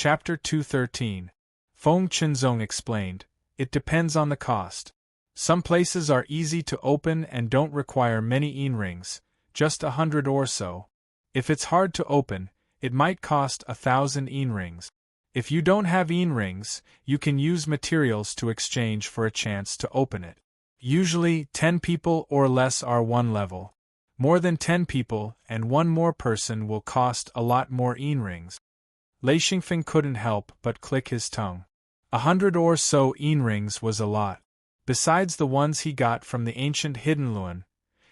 Chapter 213. Feng Qinzong explained, "It depends on the cost. Some places are easy to open and don't require many yin rings, just 100 or so. If it's hard to open, it might cost 1,000 yin rings. If you don't have yin rings, you can use materials to exchange for a chance to open it. Usually, 10 people or less are one level. More than 10 people and one more person will cost a lot more yin rings." Lei Xingfeng couldn't help but click his tongue. 100 or so yin rings was a lot. Besides the ones he got from the ancient hidden Luan,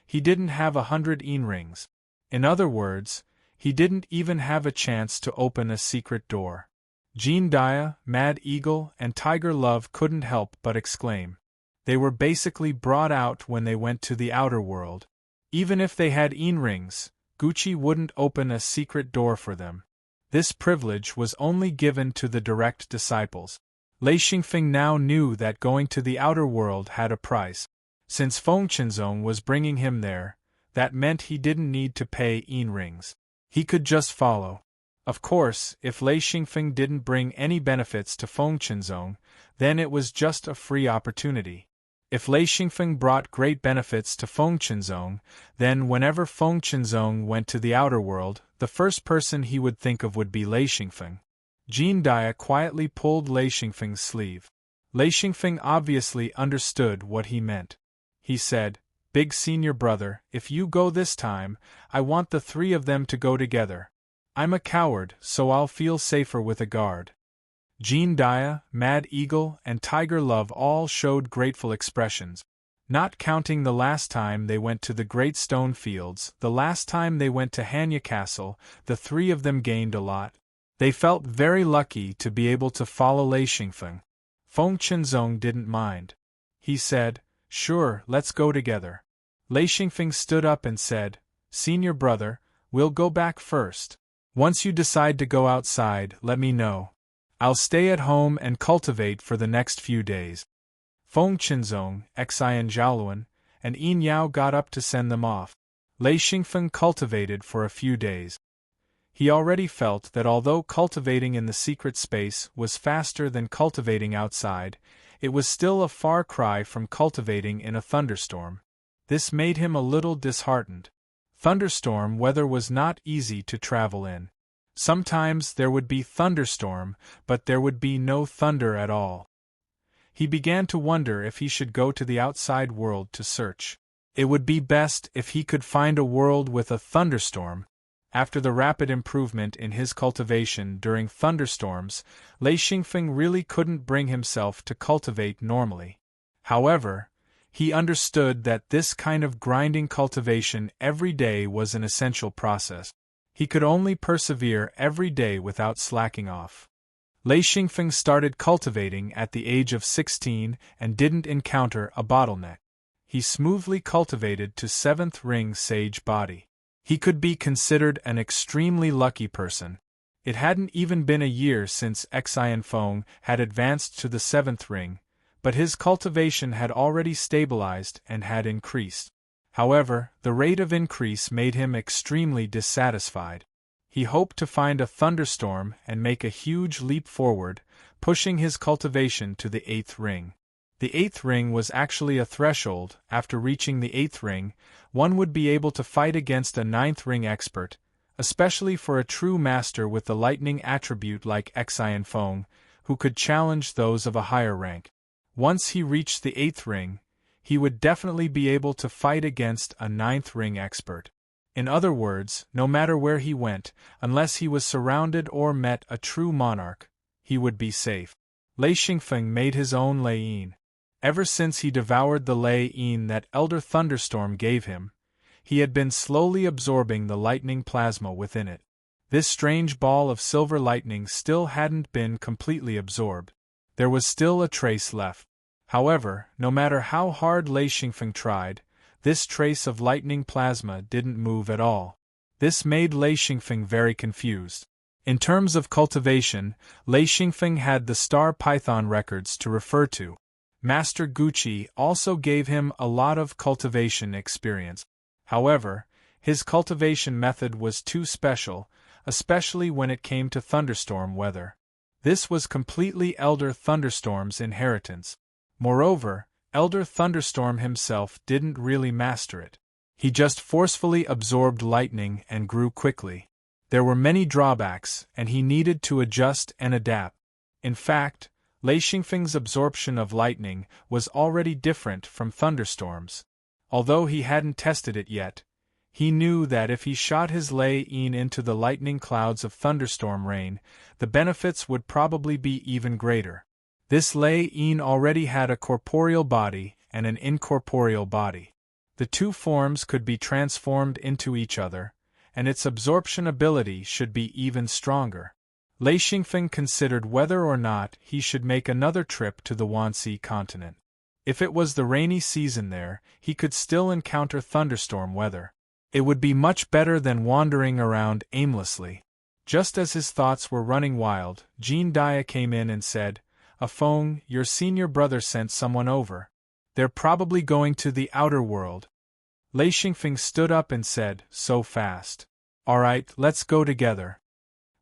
he didn't have 100 yin rings. In other words, he didn't even have a chance to open a secret door. Jean Dia, Mad Eagle, and Tiger Love couldn't help but exclaim. They were basically brought out when they went to the outer world. Even if they had yin rings, Gucci wouldn't open a secret door for them. This privilege was only given to the direct disciples. Lei Xingfeng now knew that going to the outer world had a price. Since Feng Qinzong was bringing him there, that meant he didn't need to pay yin rings. He could just follow. Of course, if Lei Xingfeng didn't bring any benefits to Feng Qinzong, then it was just a free opportunity. If Lei Xingfeng brought great benefits to Feng Qinzong, then whenever Feng Qinzong went to the outer world, the first person he would think of would be Lei Xingfeng. Jean Dia quietly pulled Lei Xingfeng's sleeve. Lei Xingfeng obviously understood what he meant. He said, "Big senior brother, if you go this time, I want the three of them to go together. I'm a coward, so I'll feel safer with a guard." Jean Dia, Mad Eagle, and Tiger Love all showed grateful expressions. Not counting the last time they went to the Great Stone Fields, the last time they went to Hanya Castle, the three of them gained a lot. They felt very lucky to be able to follow Lei Xingfeng. Feng Qinzong didn't mind. He said, "Sure, let's go together." Lei Xingfeng stood up and said, "Senior brother, we'll go back first. Once you decide to go outside, let me know. I'll stay at home and cultivate for the next few days." Feng Qinzong, Xian Zhaoluan, and Yin Yao got up to send them off. Lei Xingfeng cultivated for a few days. He already felt that although cultivating in the secret space was faster than cultivating outside, it was still a far cry from cultivating in a thunderstorm. This made him a little disheartened. Thunderstorm weather was not easy to travel in. Sometimes there would be thunderstorm, but there would be no thunder at all. He began to wonder if he should go to the outside world to search. It would be best if he could find a world with a thunderstorm. After the rapid improvement in his cultivation during thunderstorms, Lei Xingfeng really couldn't bring himself to cultivate normally. However, he understood that this kind of grinding cultivation every day was an essential process. He could only persevere every day without slacking off. Lei Xingfeng started cultivating at the age of 16 and didn't encounter a bottleneck. He smoothly cultivated to 7th ring sage body. He could be considered an extremely lucky person. It hadn't even been a year since Xian Feng had advanced to the 7th ring, but his cultivation had already stabilized and had increased. However, the rate of increase made him extremely dissatisfied. He hoped to find a thunderstorm and make a huge leap forward, pushing his cultivation to the 8th ring. The 8th ring was actually a threshold. After reaching the 8th ring, one would be able to fight against a 9th ring expert, especially for a true master with the lightning attribute like Xian Feng, who could challenge those of a higher rank. Once he reached the 8th ring, he would definitely be able to fight against a 9th ring expert. In other words, no matter where he went, unless he was surrounded or met a true monarch, he would be safe. Lei Xingfeng made his own Lei Yin. Ever since he devoured the Lei Yin that Elder Thunderstorm gave him, he had been slowly absorbing the lightning plasma within it. This strange ball of silver lightning still hadn't been completely absorbed. There was still a trace left. However, no matter how hard Lei Xingfeng tried, this trace of lightning plasma didn't move at all. This made Lei Xingfeng very confused. In terms of cultivation, Lei Xingfeng had the Star Python records to refer to. Master Gucci also gave him a lot of cultivation experience. However, his cultivation method was too special, especially when it came to thunderstorm weather. This was completely Elder Thunderstorm's inheritance. Moreover, Elder Thunderstorm himself didn't really master it. He just forcefully absorbed lightning and grew quickly. There were many drawbacks, and he needed to adjust and adapt. In fact, Lei Xingfeng's absorption of lightning was already different from Thunderstorm's. Although he hadn't tested it yet, he knew that if he shot his Lei Yin into the lightning clouds of thunderstorm rain, the benefits would probably be even greater. This Lei Yin already had a corporeal body and an incorporeal body. The two forms could be transformed into each other, and its absorption ability should be even stronger. Lei Xingfeng considered whether or not he should make another trip to the Wanxi continent. If it was the rainy season there, he could still encounter thunderstorm weather. It would be much better than wandering around aimlessly. Just as his thoughts were running wild, Jean Dia came in and said, "Afeng, your senior brother sent someone over. They're probably going to the outer world." Lei Xingfeng stood up and said, "So fast. All right, let's go together."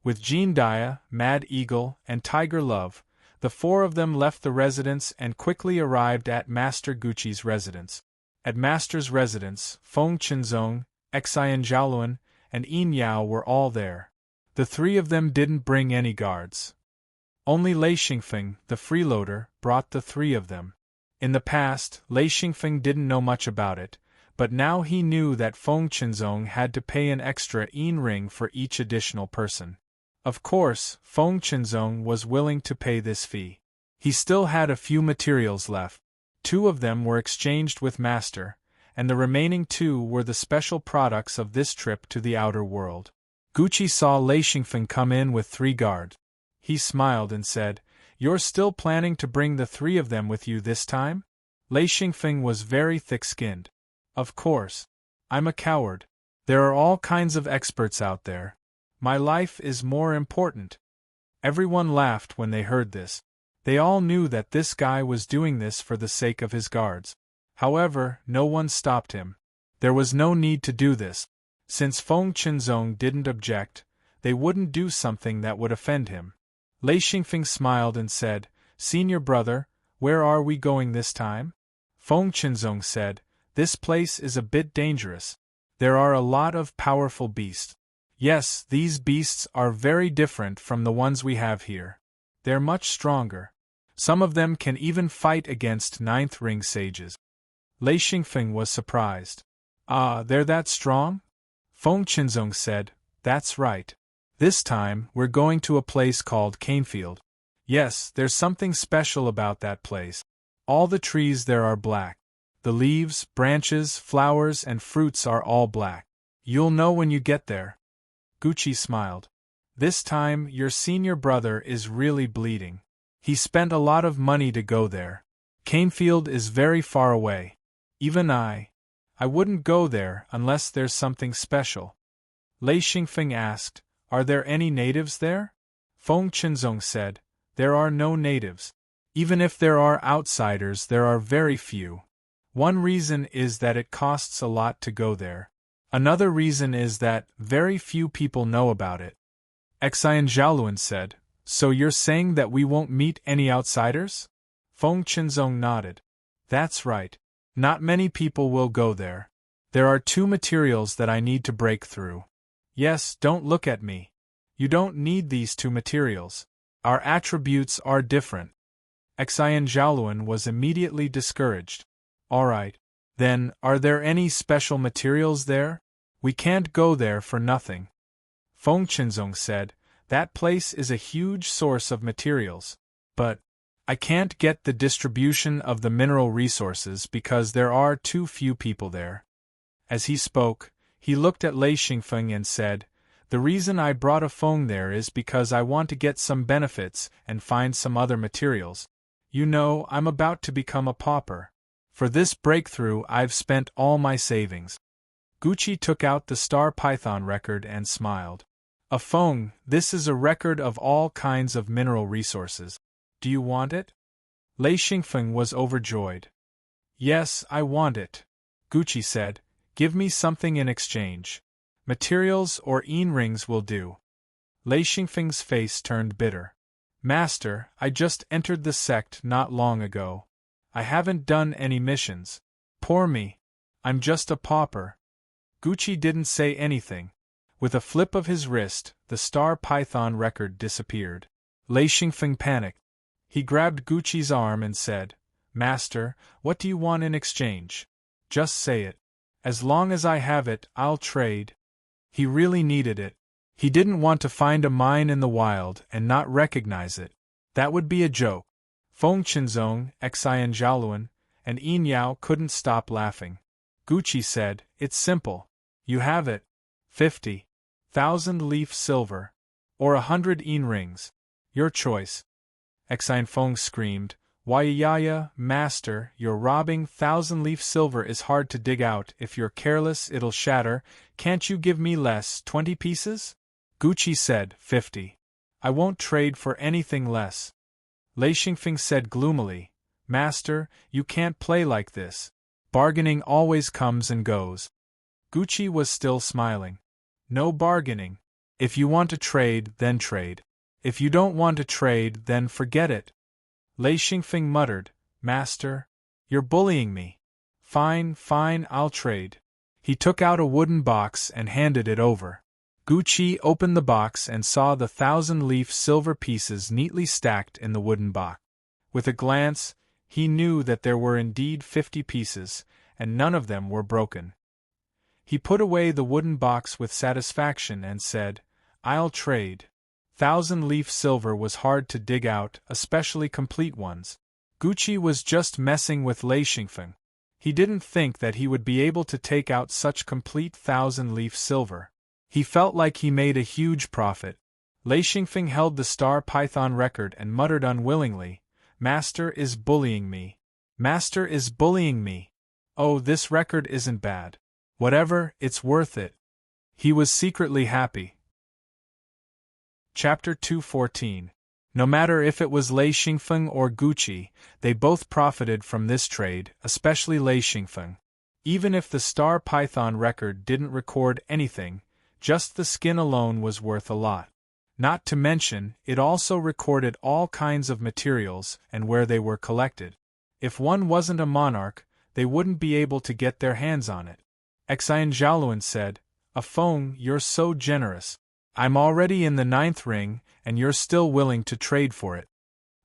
With Jean Dia, Mad Eagle, and Tiger Love, the four of them left the residence and quickly arrived at Master Gucci's residence. At Master's residence, Feng Qinzong, Xian Zhaoluan, and Yin Yao were all there. The three of them didn't bring any guards. Only Lei Xingfeng, the freeloader, brought the three of them. In the past, Lei Xingfeng didn't know much about it, but now he knew that Feng Qinzong had to pay an extra Yin ring for each additional person. Of course, Feng Qinzong was willing to pay this fee. He still had a few materials left. 2 of them were exchanged with Master, and the remaining 2 were the special products of this trip to the outer world. Gucci saw Lei Xingfeng come in with 3 guards. He smiled and said, "You're still planning to bring the 3 of them with you this time?" Lei Xingfeng was very thick-skinned. "Of course. I'm a coward. There are all kinds of experts out there. My life is more important." Everyone laughed when they heard this. They all knew that this guy was doing this for the sake of his guards. However, no one stopped him. There was no need to do this. Since Feng Qinzong didn't object, they wouldn't do something that would offend him. Lei Xingfeng smiled and said, "Senior brother, where are we going this time?" Feng Qinzong said, "This place is a bit dangerous. There are a lot of powerful beasts. Yes, these beasts are very different from the ones we have here. They're much stronger. Some of them can even fight against 9th ring sages." Lei Xingfeng was surprised. "Ah, they're that strong?" Feng Qinzong said, "That's right. This time, we're going to a place called Canefield. Yes, there's something special about that place. All the trees there are black. The leaves, branches, flowers, and fruits are all black. You'll know when you get there." Gucci smiled. "This time, your senior brother is really bleeding. He spent a lot of money to go there. Canefield is very far away. Even I wouldn't go there unless there's something special." Lei Xingfeng asked, "Are there any natives there?" Feng Qinzong said, "There are no natives. Even if there are outsiders, there are very few. One reason is that it costs a lot to go there. Another reason is that very few people know about it." Xian Zhaoluan said, "So you're saying that we won't meet any outsiders?" Feng Qinzong nodded. "That's right. Not many people will go there. There are 2 materials that I need to break through." "Yes, don't look at me. You don't need these 2 materials. Our attributes are different." Xian Zhaoluan was immediately discouraged. "All right. Then, are there any special materials there? We can't go there for nothing." Feng Qinzong said, "That place is a huge source of materials. But I can't get the distribution of the mineral resources because there are too few people there." As he spoke, he looked at Lei Xingfeng and said, "The reason I brought a Feng there is because I want to get some benefits and find some other materials. You know, I'm about to become a pauper. For this breakthrough I've spent all my savings." Gucci took out the Star Python record and smiled. "A Feng, this is a record of all kinds of mineral resources. Do you want it?" Lei Xingfeng was overjoyed. "Yes, I want it," Gucci said. "Give me something in exchange. Materials or Yin rings will do." Lei Xingfeng's face turned bitter. Master, I just entered the sect not long ago. I haven't done any missions. Poor me. I'm just a pauper. Gucci didn't say anything. With a flip of his wrist, the star python record disappeared. Lei Xingfeng panicked. He grabbed Gucci's arm and said, Master, what do you want in exchange? Just say it. As long as I have it, I'll trade. He really needed it. He didn't want to find a mine in the wild and not recognize it. That would be a joke. Feng Qinzong, Xian Zhaoluan, and Yin Yao couldn't stop laughing. Gucci said, It's simple. You have it. 50,000 leaf silver. Or 100 yin rings. Your choice. Xian Feng screamed, Wayaya, master, you're robbing 1,000 leaf silver is hard to dig out. If you're careless, it'll shatter. Can't you give me less, 20 pieces? Gucci said, 50. I won't trade for anything less. Lei Xingfeng said gloomily, Master, you can't play like this. Bargaining always comes and goes. Gucci was still smiling. No bargaining. If you want to trade, then trade. If you don't want to trade, then forget it. Lei Xingfeng muttered, Master, you're bullying me. Fine, I'll trade. He took out a wooden box and handed it over. Gucci opened the box and saw the 1,000-leaf silver pieces neatly stacked in the wooden box. With a glance, he knew that there were indeed 50 pieces, and none of them were broken. He put away the wooden box with satisfaction and said, I'll trade. 1,000-leaf silver was hard to dig out, especially complete ones. Gucci was just messing with Lei Xingfeng. He didn't think that he would be able to take out such complete 1,000-leaf silver. He felt like he made a huge profit. Lei Xingfeng held the star python record and muttered unwillingly, Master is bullying me. Master is bullying me. Oh, this record isn't bad. Whatever, it's worth it. He was secretly happy. Chapter 214. No matter if it was Lei Xingfeng or Gucci, they both profited from this trade, especially Lei Xingfeng. Even if the star python record didn't record anything, just the skin alone was worth a lot. Not to mention, it also recorded all kinds of materials and where they were collected. If one wasn't a monarch, they wouldn't be able to get their hands on it. Xian Zhaoluan said, Feng, you're so generous. I'm already in the 9th ring, and you're still willing to trade for it.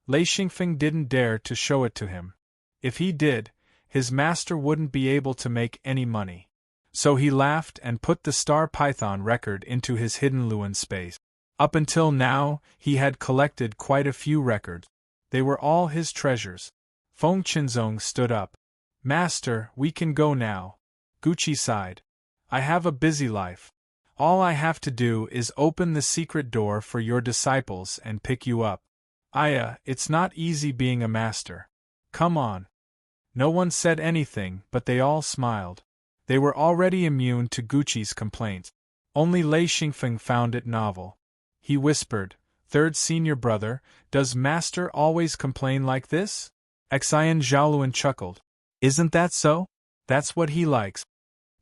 Lei Xingfeng didn't dare to show it to him. If he did, his master wouldn't be able to make any money. So he laughed and put the star python record into his hidden Luan space. Up until now, he had collected quite a few records. They were all his treasures. Feng Qinzong stood up. Master, we can go now. Gucci sighed. I have a busy life. All I have to do is open the secret door for your disciples and pick you up. Aya, it's not easy being a master. Come on. No one said anything, but they all smiled. They were already immune to Gucci's complaints. Only Lei Xingfeng found it novel. He whispered, Third senior brother, does master always complain like this? Xian Zhaoluan chuckled. Isn't that so? That's what he likes.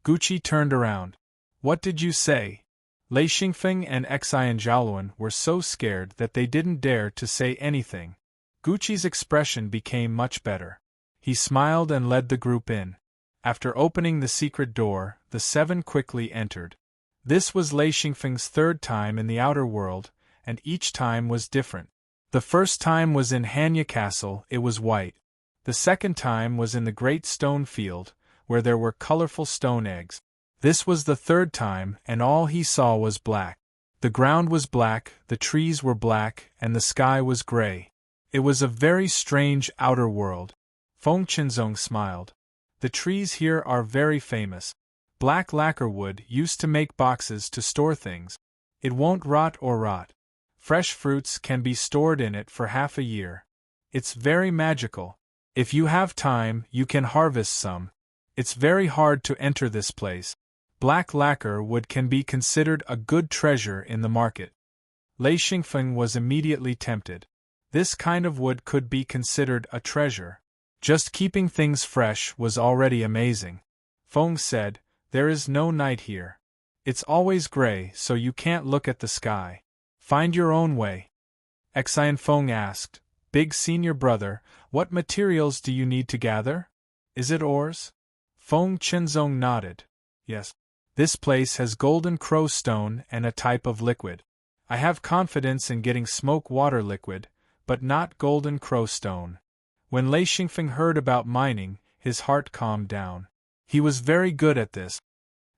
Gucci turned around. What did you say? Lei Xingfeng and Xian Zhaoluan were so scared that they didn't dare to say anything. Gucci's expression became much better. He smiled and led the group in. After opening the secret door, the 7 quickly entered. This was Lei Xingfeng's 3rd time in the outer world, and each time was different. The first time was in Hanya Castle, it was white. The second time was in the Great Stone Field, where there were colorful stone eggs. This was the 3rd time, and all he saw was black. The ground was black, the trees were black, and the sky was gray. It was a very strange outer world. Feng Qinzong smiled. The trees here are very famous. Black lacquer wood used to make boxes to store things. It won't rot or rot. Fresh fruits can be stored in it for half a year. It's very magical. If you have time, you can harvest some. It's very hard to enter this place. Black lacquer wood can be considered a good treasure in the market. Lei Xingfeng was immediately tempted. This kind of wood could be considered a treasure. Just keeping things fresh was already amazing. Feng said, There is no night here. It's always gray, so you can't look at the sky. Find your own way. Xian Feng asked, Big senior brother, what materials do you need to gather? Is it ores? Feng Qinzong nodded. Yes. This place has golden crow stone and a type of liquid. I have confidence in getting smoke water liquid, but not golden crow stone. When Lei Xingfeng heard about mining, his heart calmed down. He was very good at this.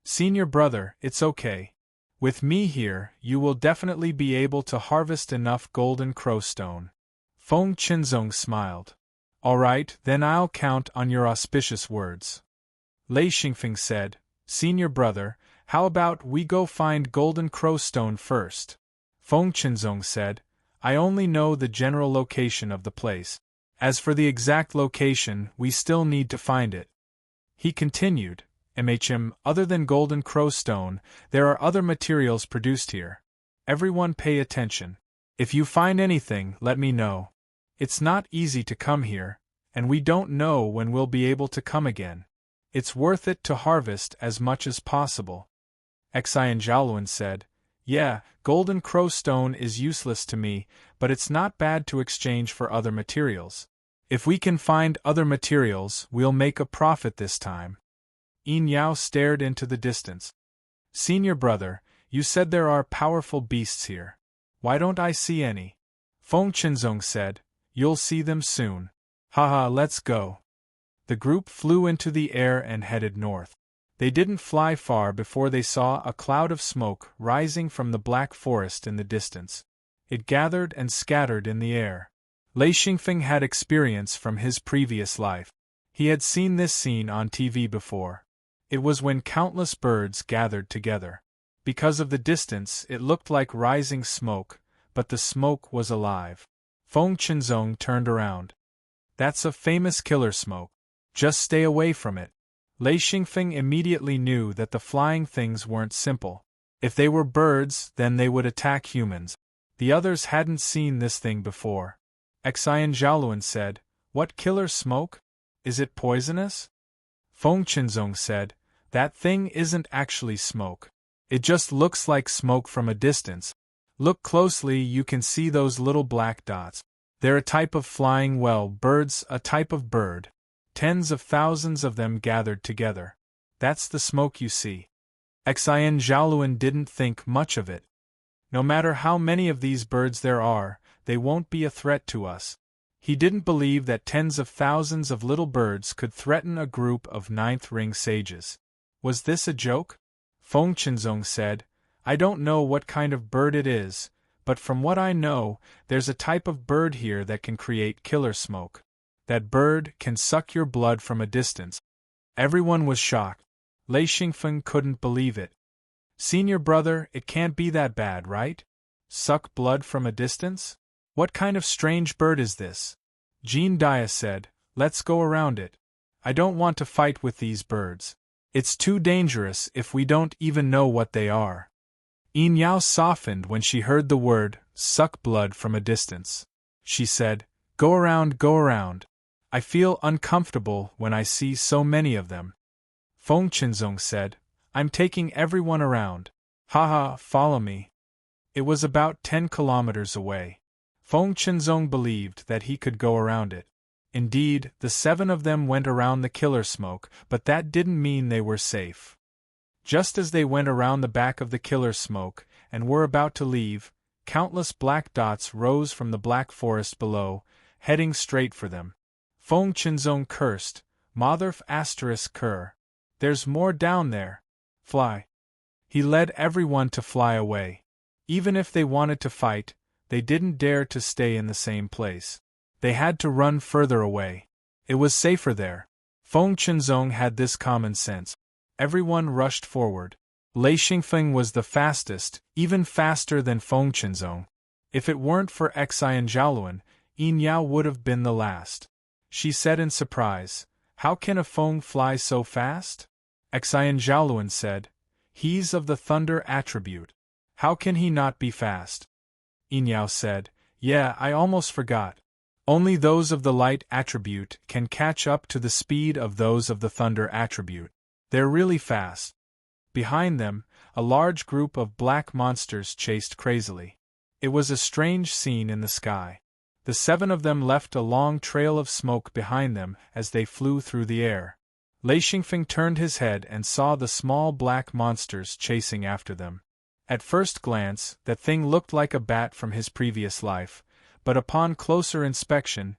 Senior brother, it's okay. With me here, you will definitely be able to harvest enough golden crow stone. Feng Qinzong smiled. All right, then I'll count on your auspicious words. Lei Xingfeng said, Senior brother, how about we go find golden crow stone first? Feng Qinzong said, I only know the general location of the place. As for the exact location, we still need to find it. He continued, other than golden crow stone, there are other materials produced here. Everyone pay attention. If you find anything, let me know. It's not easy to come here, and we don't know when we'll be able to come again. It's worth it to harvest as much as possible. Xian Zhaoluan said, Yeah, golden crow stone is useless to me, but it's not bad to exchange for other materials. If we can find other materials, we'll make a profit this time. Yin Yao stared into the distance. Senior brother, you said there are powerful beasts here. Why don't I see any? Feng Qinzong said, You'll see them soon. Haha, let's go. The group flew into the air and headed north. They didn't fly far before they saw a cloud of smoke rising from the black forest in the distance. It gathered and scattered in the air. Lei Xingfeng had experience from his previous life. He had seen this scene on TV before. It was when countless birds gathered together. Because of the distance, it looked like rising smoke, but the smoke was alive. Feng Qinzong turned around. That's a famous killer smoke. Just stay away from it. Lei Xingfeng immediately knew that the flying things weren't simple. If they were birds, then they would attack humans. The others hadn't seen this thing before. Xian Zhaoluan said, What killer smoke? Is it poisonous? Feng Qinzong said, That thing isn't actually smoke. It just looks like smoke from a distance. Look closely, you can see those little black dots. They're a type of flying birds, a type of bird. Tens of thousands of them gathered together. That's the smoke you see. Xian Zhaoluan didn't think much of it. No matter how many of these birds there are, they won't be a threat to us. He didn't believe that tens of thousands of little birds could threaten a group of ninth ring sages. Was this a joke? Feng Qinzong said, I don't know what kind of bird it is, but from what I know, there's a type of bird here that can create killer smoke. That bird can suck your blood from a distance. Everyone was shocked. Lei Xingfeng couldn't believe it. Senior brother, it can't be that bad, right? Suck blood from a distance? What kind of strange bird is this? Jean Dia said, Let's go around it. I don't want to fight with these birds. It's too dangerous if we don't even know what they are. Yin Yao softened when she heard the word, suck blood from a distance. She said, Go around, go around. I feel uncomfortable when I see so many of them. Feng Qinzong said, I'm taking everyone around. Haha, follow me. It was about 10 kilometers away. Feng Qinzong believed that he could go around it. Indeed, the 7 of them went around the killer smoke, but that didn't mean they were safe. Just as they went around the back of the killer smoke and were about to leave, countless black dots rose from the black forest below, heading straight for them. Feng Qinzong cursed, Motherf ****. There's more down there. Fly. He led everyone to fly away. Even if they wanted to fight, they didn't dare to stay in the same place. They had to run further away. It was safer there. Feng Qinzong had this common sense. Everyone rushed forward. Lei Xingfeng was the fastest, even faster than Feng Qinzong. If it weren't for Xian Zhaoluan, Yin Yao would have been the last. She said in surprise, How can a Feng fly so fast? Xian Zhaoluan said, He's of the thunder attribute. How can he not be fast? Yin Yao said, Yeah, I almost forgot. Only those of the light attribute can catch up to the speed of those of the thunder attribute. They're really fast. Behind them, a large group of black monsters chased crazily. It was a strange scene in the sky. The 7 of them left a long trail of smoke behind them as they flew through the air. Lei Xingfeng turned his head and saw the small black monsters chasing after them. At first glance, that thing looked like a bat from his previous life, but upon closer inspection,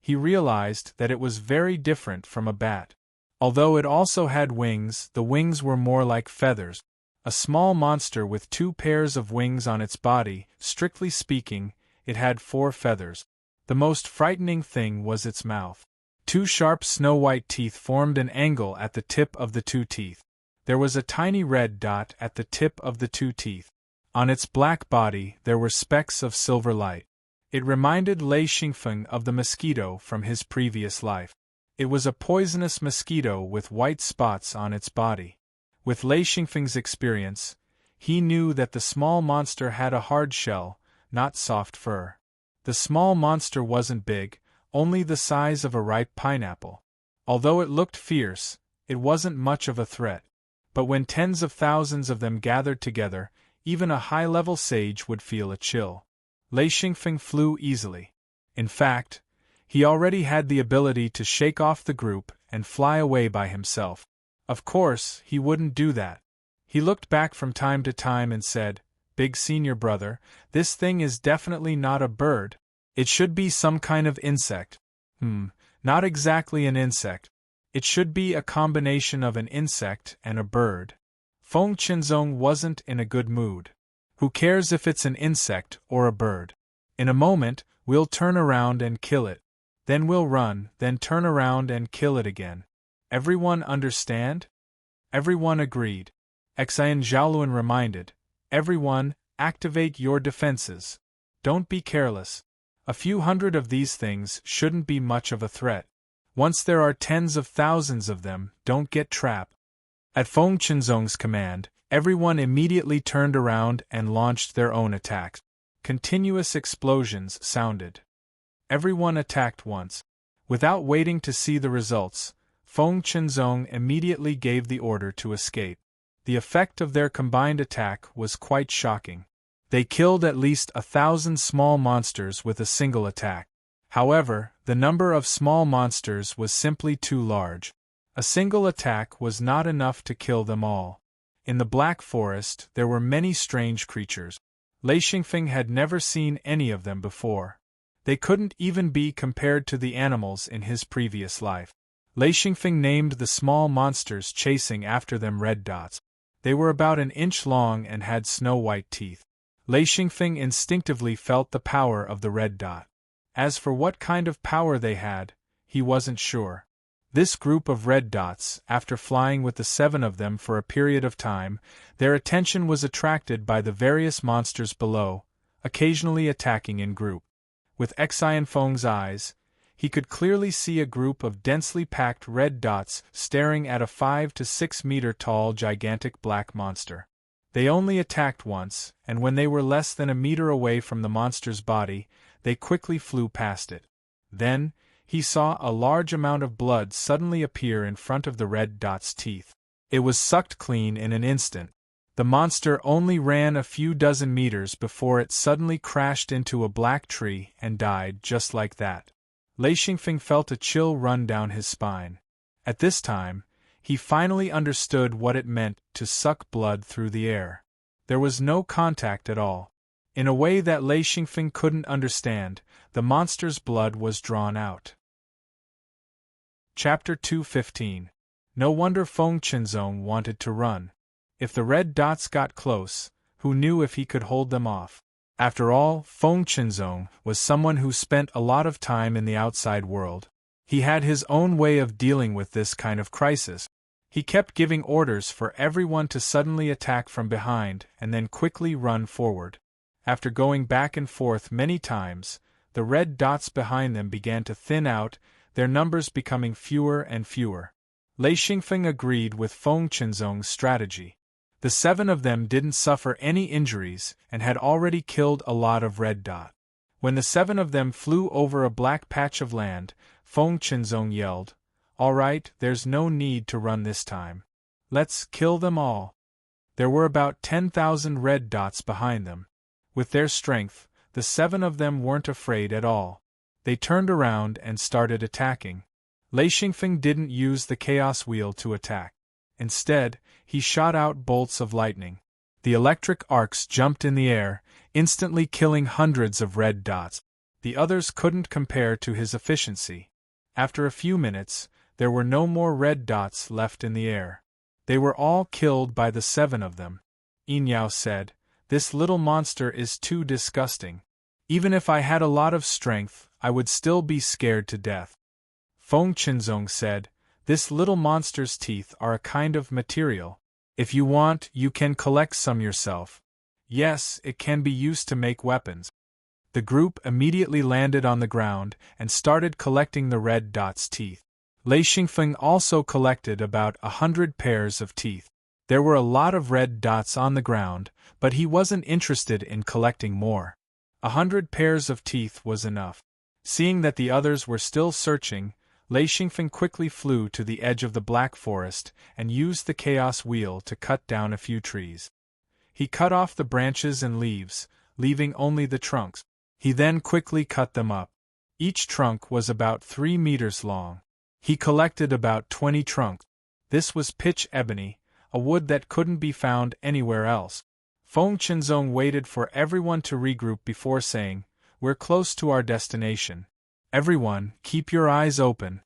he realized that it was very different from a bat. Although it also had wings, the wings were more like feathers. A small monster with 2 pairs of wings on its body, strictly speaking, it had 4 feathers. The most frightening thing was its mouth. 2 sharp snow-white teeth formed an angle at the tip of the 2 teeth. There was a tiny red dot at the tip of the 2 teeth. On its black body there were specks of silver light. It reminded Lei Xingfeng of the mosquito from his previous life. It was a poisonous mosquito with white spots on its body. With Lei Xingfeng's experience, he knew that the small monster had a hard shell, not soft fur. The small monster wasn't big, only the size of a ripe pineapple. Although it looked fierce, it wasn't much of a threat. But when tens of thousands of them gathered together, even a high-level sage would feel a chill. Lei Xingfeng flew easily. In fact, he already had the ability to shake off the group and fly away by himself. Of course, he wouldn't do that. He looked back from time to time and said, "Big senior brother, this thing is definitely not a bird. It should be some kind of insect." Not exactly an insect. It should be a combination of an insect and a bird. Feng Qinzong wasn't in a good mood. Who cares if it's an insect or a bird? In a moment, we'll turn around and kill it. Then we'll run, then turn around and kill it again. Everyone understand? Everyone agreed. Xian Zhaoluan reminded, "Everyone, activate your defenses. Don't be careless. A few hundred of these things shouldn't be much of a threat. Once there are tens of thousands of them, don't get trapped." At Feng Qinzong's command, everyone immediately turned around and launched their own attacks. Continuous explosions sounded. Everyone attacked once. Without waiting to see the results, Feng Qinzong immediately gave the order to escape. The effect of their combined attack was quite shocking. They killed at least 1,000 small monsters with a single attack. However, the number of small monsters was simply too large. A single attack was not enough to kill them all. In the Black Forest, there were many strange creatures. Lei Xingfeng had never seen any of them before. They couldn't even be compared to the animals in his previous life. Lei Xingfeng named the small monsters chasing after them red dots. They were about an inch long and had snow-white teeth. Lei Xingfeng instinctively felt the power of the red dot. As for what kind of power they had, he wasn't sure. This group of red dots, after flying with the 7 of them for a period of time, their attention was attracted by the various monsters below, occasionally attacking in group. With Xian Feng's eyes, he could clearly see a group of densely packed red dots staring at a 5 to 6 meter tall gigantic black monster. They only attacked once, and when they were less than a meter away from the monster's body, they quickly flew past it. Then, he saw a large amount of blood suddenly appear in front of the red dot's teeth. It was sucked clean in an instant. The monster only ran a few dozen meters before it suddenly crashed into a black tree and died just like that. Lei Xingfeng felt a chill run down his spine. At this time, he finally understood what it meant to suck blood through the air. There was no contact at all. In a way that Lei Xingfeng couldn't understand, the monster's blood was drawn out. Chapter 215. No wonder Feng Qinzong wanted to run. If the red dots got close, who knew if he could hold them off? After all, Feng Qinzong was someone who spent a lot of time in the outside world. He had his own way of dealing with this kind of crisis. He kept giving orders for everyone to suddenly attack from behind and then quickly run forward. After going back and forth many times, the red dots behind them began to thin out, their numbers becoming fewer and fewer. Lei Xingfeng agreed with Feng Qinzong's strategy. The 7 of them didn't suffer any injuries and had already killed a lot of red dot. When the 7 of them flew over a black patch of land, Feng Qinzong yelled, "All right, there's no need to run this time. Let's kill them all." There were about 10,000 red dots behind them. With their strength, the 7 of them weren't afraid at all. They turned around and started attacking. Lei Xingfeng didn't use the chaos wheel to attack. Instead, he shot out bolts of lightning. The electric arcs jumped in the air, instantly killing hundreds of red dots. The others couldn't compare to his efficiency. After a few minutes, there were no more red dots left in the air. They were all killed by the 7 of them. Yin Yao said, "This little monster is too disgusting. Even if I had a lot of strength, I would still be scared to death." Feng Qinzong said, "This little monster's teeth are a kind of material. If you want, you can collect some yourself. Yes, it can be used to make weapons." The group immediately landed on the ground and started collecting the red dot's teeth. Lei Xingfeng also collected about 100 pairs of teeth. There were a lot of red dots on the ground, but he wasn't interested in collecting more. 100 pairs of teeth was enough. Seeing that the others were still searching, Lei Xingfeng quickly flew to the edge of the Black Forest and used the chaos wheel to cut down a few trees. He cut off the branches and leaves, leaving only the trunks. He then quickly cut them up. Each trunk was about 3 meters long. He collected about 20 trunks. This was pitch ebony, a wood that couldn't be found anywhere else. Feng Qinzong waited for everyone to regroup before saying, "We're close to our destination. Everyone, keep your eyes open."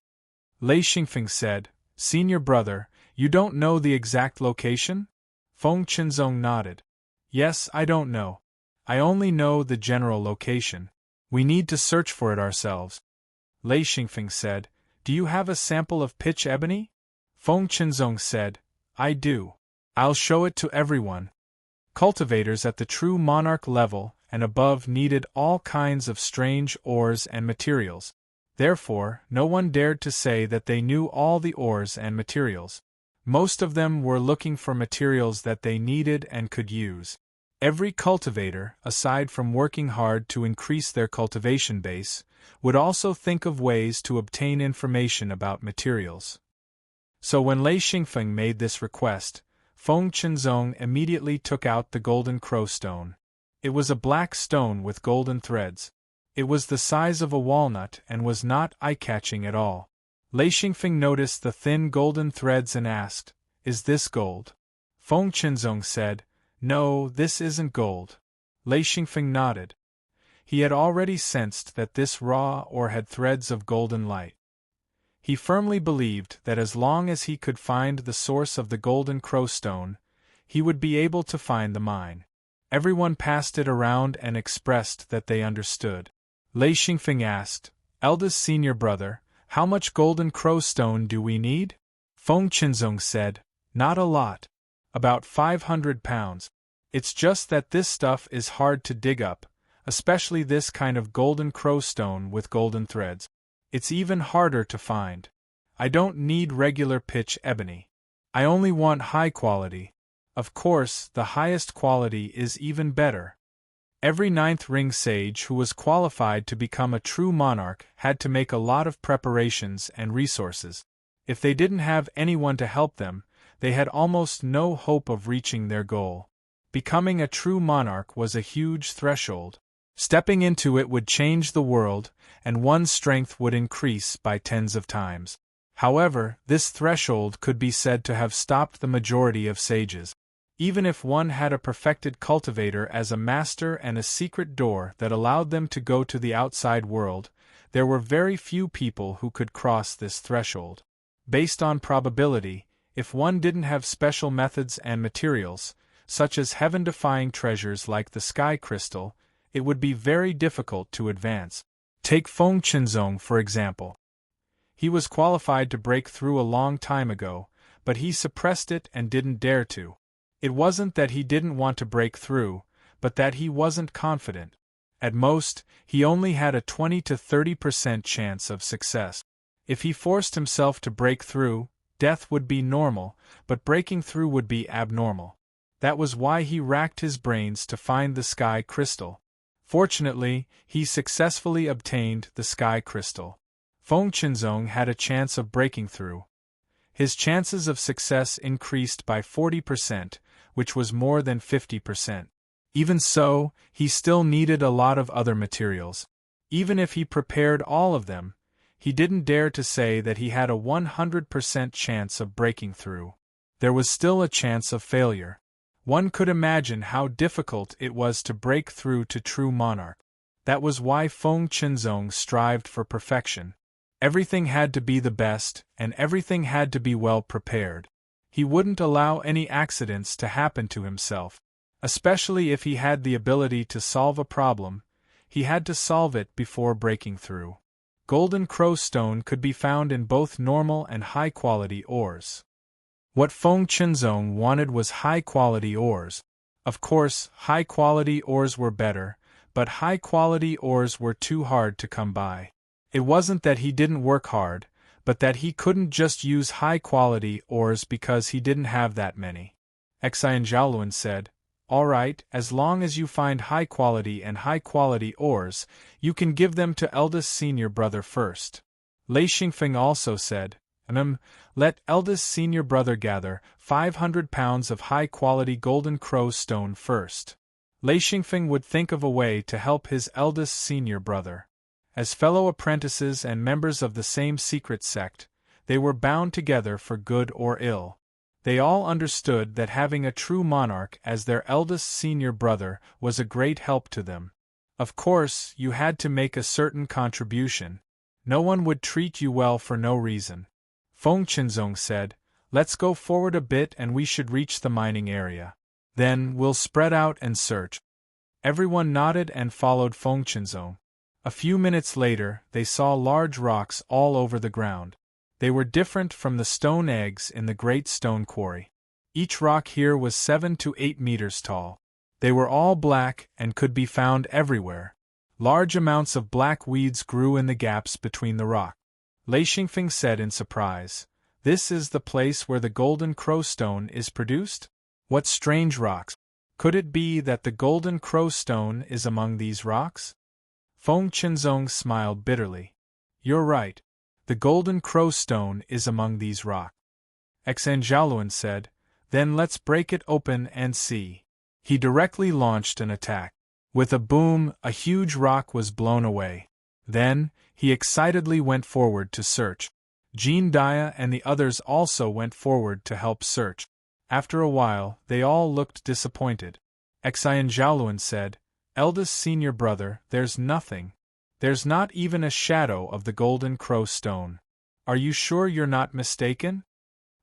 Lei Xingfeng said, "Senior brother, you don't know the exact location?" Feng Qinzong nodded. "Yes, I don't know. I only know the general location. We need to search for it ourselves." Lei Xingfeng said, "Do you have a sample of pitch ebony?" Feng Qinzong said, "I do. I'll show it to everyone." Cultivators at the true monarch level and above needed all kinds of strange ores and materials. Therefore, no one dared to say that they knew all the ores and materials. Most of them were looking for materials that they needed and could use. Every cultivator, aside from working hard to increase their cultivation base, would also think of ways to obtain information about materials. So when Lei Xingfeng made this request, Feng Qinzong immediately took out the golden crow stone. It was a black stone with golden threads. It was the size of a walnut and was not eye-catching at all. Lei Xingfeng noticed the thin golden threads and asked, "Is this gold?" Feng Qinzong said, "No, this isn't gold." Lei Xingfeng nodded. He had already sensed that this raw ore had threads of golden light. He firmly believed that as long as he could find the source of the golden crow stone, he would be able to find the mine. Everyone passed it around and expressed that they understood. Lei Xingfeng asked, "Eldest senior brother, how much golden crow stone do we need?" Feng Qinzong said, "Not a lot. About 500 pounds. It's just that this stuff is hard to dig up, especially this kind of golden crow stone with golden threads. It's even harder to find. I don't need regular pitch ebony. I only want high quality. Of course, the highest quality is even better." Every 9th ring sage who was qualified to become a true monarch had to make a lot of preparations and resources. If they didn't have anyone to help them, they had almost no hope of reaching their goal. Becoming a true monarch was a huge threshold. Stepping into it would change the world, and one's strength would increase by tens of times. However, this threshold could be said to have stopped the majority of sages. Even if one had a perfected cultivator as a master and a secret door that allowed them to go to the outside world, there were very few people who could cross this threshold. Based on probability, if one didn't have special methods and materials, such as heaven-defying treasures like the sky crystal, it would be very difficult to advance. Take Feng Qinzong for example. He was qualified to break through a long time ago, but he suppressed it and didn't dare to. It wasn't that he didn't want to break through, but that he wasn't confident. At most, he only had a 20 to 30% chance of success. If he forced himself to break through, death would be normal, but breaking through would be abnormal. That was why he racked his brains to find the sky crystal. Fortunately, he successfully obtained the sky crystal. Feng Qinzong had a chance of breaking through. His chances of success increased by 40%, which was more than 50%. Even so, he still needed a lot of other materials. Even if he prepared all of them, he didn't dare to say that he had a 100% chance of breaking through. There was still a chance of failure. One could imagine how difficult it was to break through to true monarch. That was why Feng Qinzong strived for perfection. Everything had to be the best, and everything had to be well prepared. He wouldn't allow any accidents to happen to himself. Especially if he had the ability to solve a problem, he had to solve it before breaking through. Golden Crow stone could be found in both normal and high-quality ores. What Feng Qinzong wanted was high-quality ores. Of course, high-quality ores were better, but high-quality ores were too hard to come by. It wasn't that he didn't work hard, but that he couldn't just use high-quality ores because he didn't have that many. Xian Zhaoluan said, "All right, as long as you find high-quality ores, you can give them to eldest senior brother first." Lei Xingfeng also said, let eldest senior brother gather 500 pounds of high-quality golden crow stone first." Lei Xingfeng would think of a way to help his eldest senior brother. As fellow apprentices and members of the same secret sect, they were bound together for good or ill. They all understood that having a true monarch as their eldest senior brother was a great help to them. Of course, you had to make a certain contribution. No one would treat you well for no reason. Feng Qinzong said, "Let's go forward a bit and we should reach the mining area. Then we'll spread out and search." Everyone nodded and followed Feng Qinzong. A few minutes later, they saw large rocks all over the ground. They were different from the stone eggs in the Great Stone Quarry. Each rock here was 7 to 8 meters tall. They were all black and could be found everywhere. Large amounts of black weeds grew in the gaps between the rock. Lei Xingfeng said in surprise, "This is the place where the golden crow stone is produced? What strange rocks! Could it be that the golden crow stone is among these rocks?" Feng Qinzong smiled bitterly. "You're right. The golden crow stone is among these rocks." Xian Zhaoluan said, "Then let's break it open and see." He directly launched an attack. With a boom, a huge rock was blown away. Then, he excitedly went forward to search. Jean Dia and the others also went forward to help search. After a while, they all looked disappointed. Xian Zhaoluan said, "Eldest senior brother, there's nothing. There's not even a shadow of the golden crow stone. Are you sure you're not mistaken?"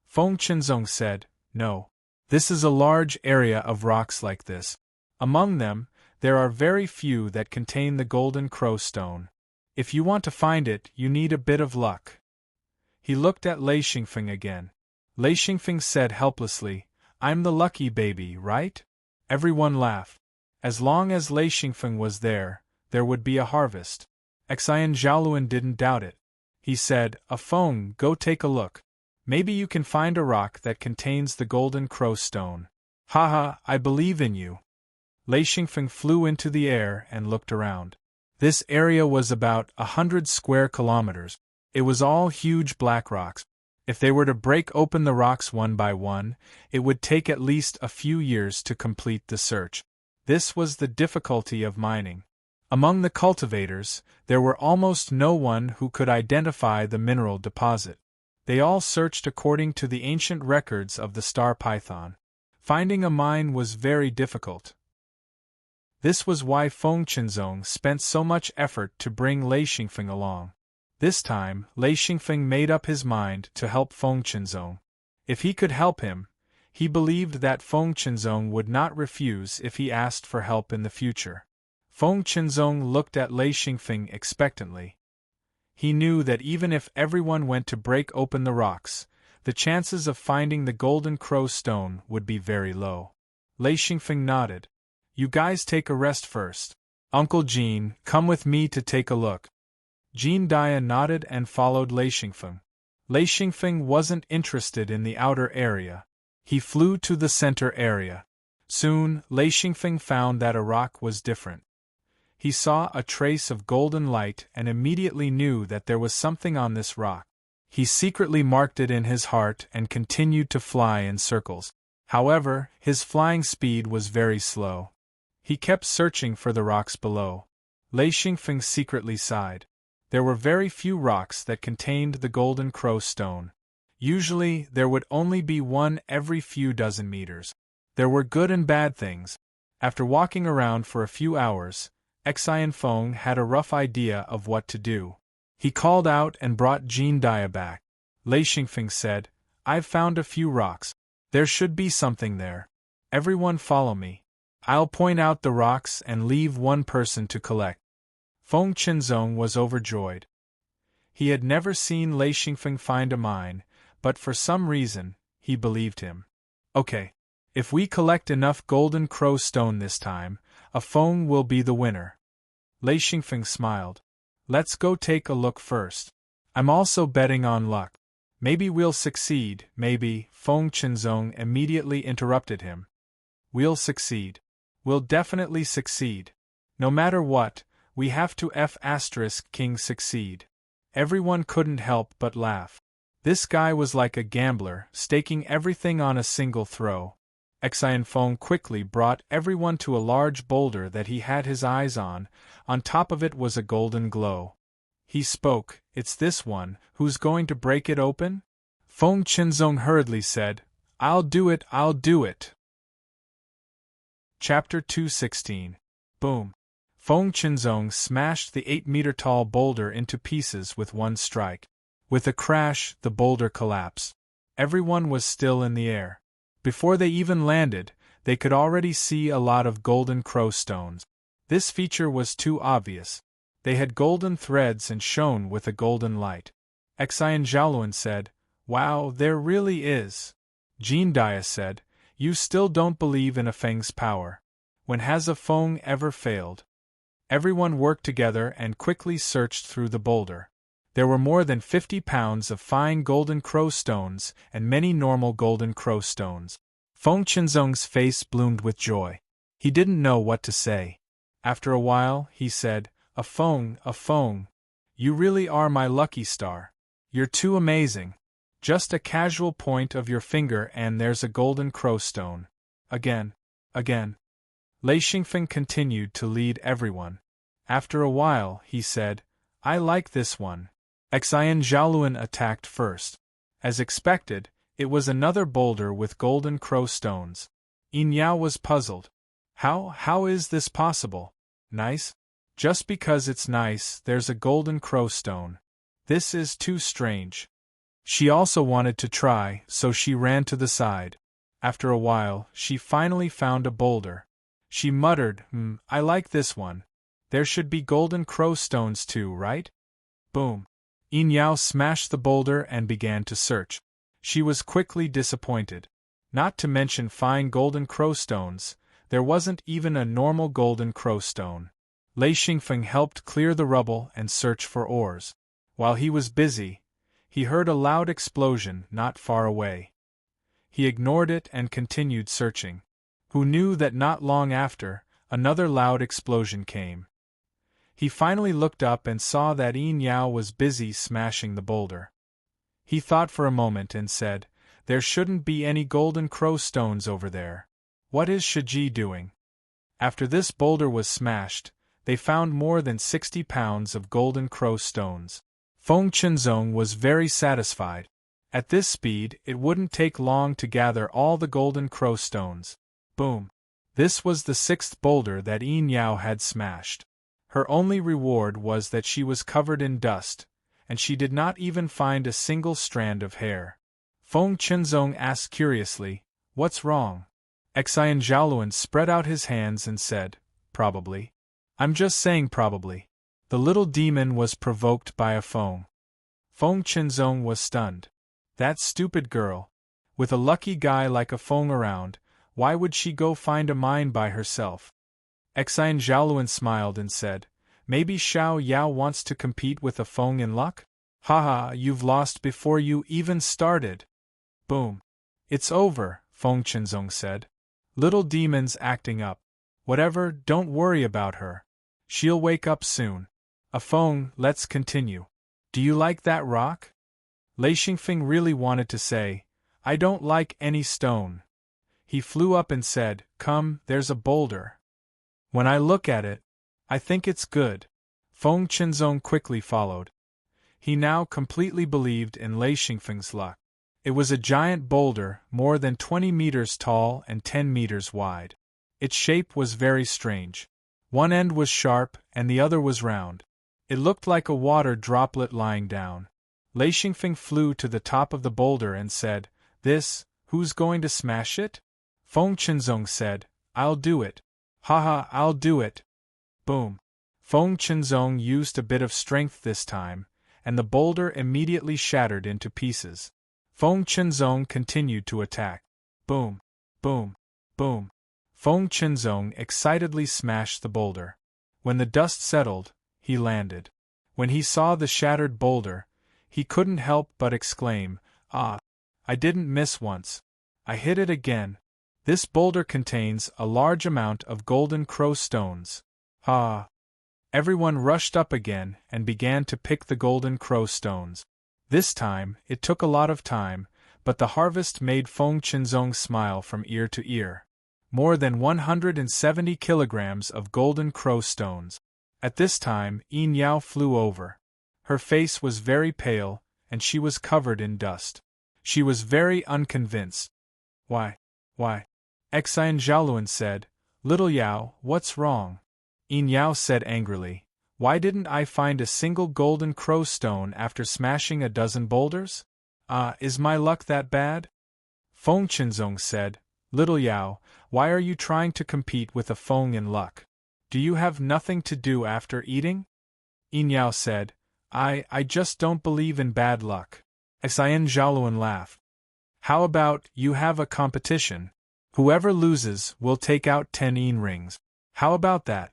Feng Qinzong said, "No. This is a large area of rocks like this. Among them, there are very few that contain the golden crow stone. If you want to find it, you need a bit of luck." He looked at Lei Xingfeng again. Lei Xingfeng said helplessly, "I'm the lucky baby, right?" Everyone laughed. As long as Lei Xingfeng was there would be a harvest. Xian Zhaoluan didn't doubt it. He said, "Feng, go take a look. Maybe you can find a rock that contains the golden crow stone." "Haha, I believe in you." Lei Xingfeng flew into the air and looked around. This area was about 100 square kilometers. It was all huge black rocks. If they were to break open the rocks one by one, it would take at least a few years to complete the search. This was the difficulty of mining. Among the cultivators, there were almost no one who could identify the mineral deposit. They all searched according to the ancient records of the star python. Finding a mine was very difficult. This was why Feng Qinzong spent so much effort to bring Lei Xingfeng along. This time, Lei Xingfeng made up his mind to help Feng Qinzong. If he could help him, he believed that Feng Qinzong would not refuse if he asked for help in the future. Feng Qinzong looked at Lei Xingfeng expectantly. He knew that even if everyone went to break open the rocks, the chances of finding the golden crow stone would be very low. Lei Xingfeng nodded. "You guys take a rest first. Uncle Jean, come with me to take a look." Jean Dia nodded and followed Lei Xingfeng. Lei Xingfeng wasn't interested in the outer area. He flew to the center area. Soon, Lei Xingfeng found that a rock was different. He saw a trace of golden light and immediately knew that there was something on this rock. He secretly marked it in his heart and continued to fly in circles. However, his flying speed was very slow. He kept searching for the rocks below. Lei Xingfeng secretly sighed. There were very few rocks that contained the golden crow stone. Usually, there would only be one every few dozen meters. There were good and bad things. After walking around for a few hours, Xian Feng had a rough idea of what to do. He called out and brought Jean Dia back. Lei Xingfeng said, "I've found a few rocks. There should be something there. Everyone follow me. I'll point out the rocks and leave one person to collect." Feng Qinzong was overjoyed. He had never seen Lei Xingfeng find a mine, but for some reason, he believed him. "Okay. If we collect enough golden crow stone this time, a Feng will be the winner." Lei Xingfeng smiled. "Let's go take a look first. I'm also betting on luck. Maybe we'll succeed, maybe," Feng Qinzong immediately interrupted him. "We'll succeed. We'll definitely succeed. No matter what, we have to King succeed." Everyone couldn't help but laugh. This guy was like a gambler, staking everything on a single throw. Xian Feng quickly brought everyone to a large boulder that he had his eyes on. On top of it was a golden glow. He spoke, "It's this one, who's going to break it open?" Feng Qinzong hurriedly said, I'll do it. Chapter 216. Boom. Feng Qinzong smashed the 8-meter-tall boulder into pieces with one strike. With a crash, the boulder collapsed. Everyone was still in the air. Before they even landed, they could already see a lot of golden crow stones. This feature was too obvious. They had golden threads and shone with a golden light. Xian Zhaoluan said, "Wow, there really is." Jean Dia said, "You still don't believe in a Feng's power. When has a Feng ever failed?" Everyone worked together and quickly searched through the boulder. There were more than 50 pounds of fine golden crow stones and many normal golden crow stones. Feng Qinzong's face bloomed with joy. He didn't know what to say. After a while, he said, a Feng. You really are my lucky star. You're too amazing. Just a casual point of your finger and there's a golden crow stone. Again. Lei Xingfeng continued to lead everyone. After a while, he said, I like this one. Xian Zhaoluan attacked first. As expected, it was another boulder with golden crow stones. Yin Yao was puzzled. How is this possible? Nice? Just because it's nice, there's a golden crow stone. This is too strange. She also wanted to try, so she ran to the side. After a while, she finally found a boulder. She muttered, I like this one. There should be golden crow stones too, right? Boom. Yin Yao smashed the boulder and began to search. She was quickly disappointed. Not to mention fine golden crow stones, there wasn't even a normal golden crow stone. Lei Xingfeng helped clear the rubble and search for ores. While he was busy, he heard a loud explosion not far away. He ignored it and continued searching. Who knew that not long after, another loud explosion came. He finally looked up and saw that Yin Yao was busy smashing the boulder. He thought for a moment and said, There shouldn't be any golden crow stones over there. What is Shiji doing? After this boulder was smashed, they found more than 60 pounds of golden crow stones. Feng Qinzong was very satisfied. At this speed, it wouldn't take long to gather all the golden crow stones. Boom. This was the 6th boulder that Yin Yao had smashed. Her only reward was that she was covered in dust, and she did not even find a single strand of hair. Feng Qinzong asked curiously, What's wrong? Xian Zhaoluan spread out his hands and said, Probably. I'm just saying probably. The little demon was provoked by a Feng. Feng Qinzong was stunned. That stupid girl. With a lucky guy like a Feng around, why would she go find a mine by herself? Xian Zhaoluan smiled and said, Maybe Xiao Yao wants to compete with a Feng in luck? Haha, you've lost before you even started. Boom. It's over, Feng Qinzong said. Little demon's acting up. Whatever, don't worry about her. She'll wake up soon. A Feng, let's continue. Do you like that rock? Lei Xingfeng really wanted to say, I don't like any stone. He flew up and said, Come, there's a boulder. When I look at it, I think it's good. Feng Qinzong quickly followed. He now completely believed in Lei Xingfeng's luck. It was a giant boulder, more than 20 meters tall and 10 meters wide. Its shape was very strange. One end was sharp and the other was round. It looked like a water droplet lying down. Lei Xingfeng flew to the top of the boulder and said, "Who's going to smash it?" Feng Qinzong said, "I'll do it. Haha, I'll do it." Boom. Feng Qinzong used a bit of strength this time, and the boulder immediately shattered into pieces. Feng Qinzong continued to attack. Boom, boom, boom. Feng Qinzong excitedly smashed the boulder. When the dust settled, he landed. When he saw the shattered boulder, he couldn't help but exclaim, "Ah! I didn't miss once. I hit it again. This boulder contains a large amount of golden crow stones. Ah!" Everyone rushed up again and began to pick the golden crow stones. This time, it took a lot of time, but the harvest made Feng Qinzong smile from ear to ear. More than 170 kilograms of golden crow stones. At this time, Yin Yao flew over. Her face was very pale, and she was covered in dust. She was very unconvinced. Why? Xian Zhaoluan said, "Little Yao, what's wrong?" Yin Yao said angrily, "Why didn't I find a single golden crow stone after smashing a dozen boulders? Is my luck that bad?" Feng Qinzong said, "Little Yao, why are you trying to compete with a Feng in luck? Do you have nothing to do after eating?" Yin Yao said, I just don't believe in bad luck." Xian Zhaoluan laughed. "How about you have a competition? Whoever loses will take out 10 yin rings. How about that?"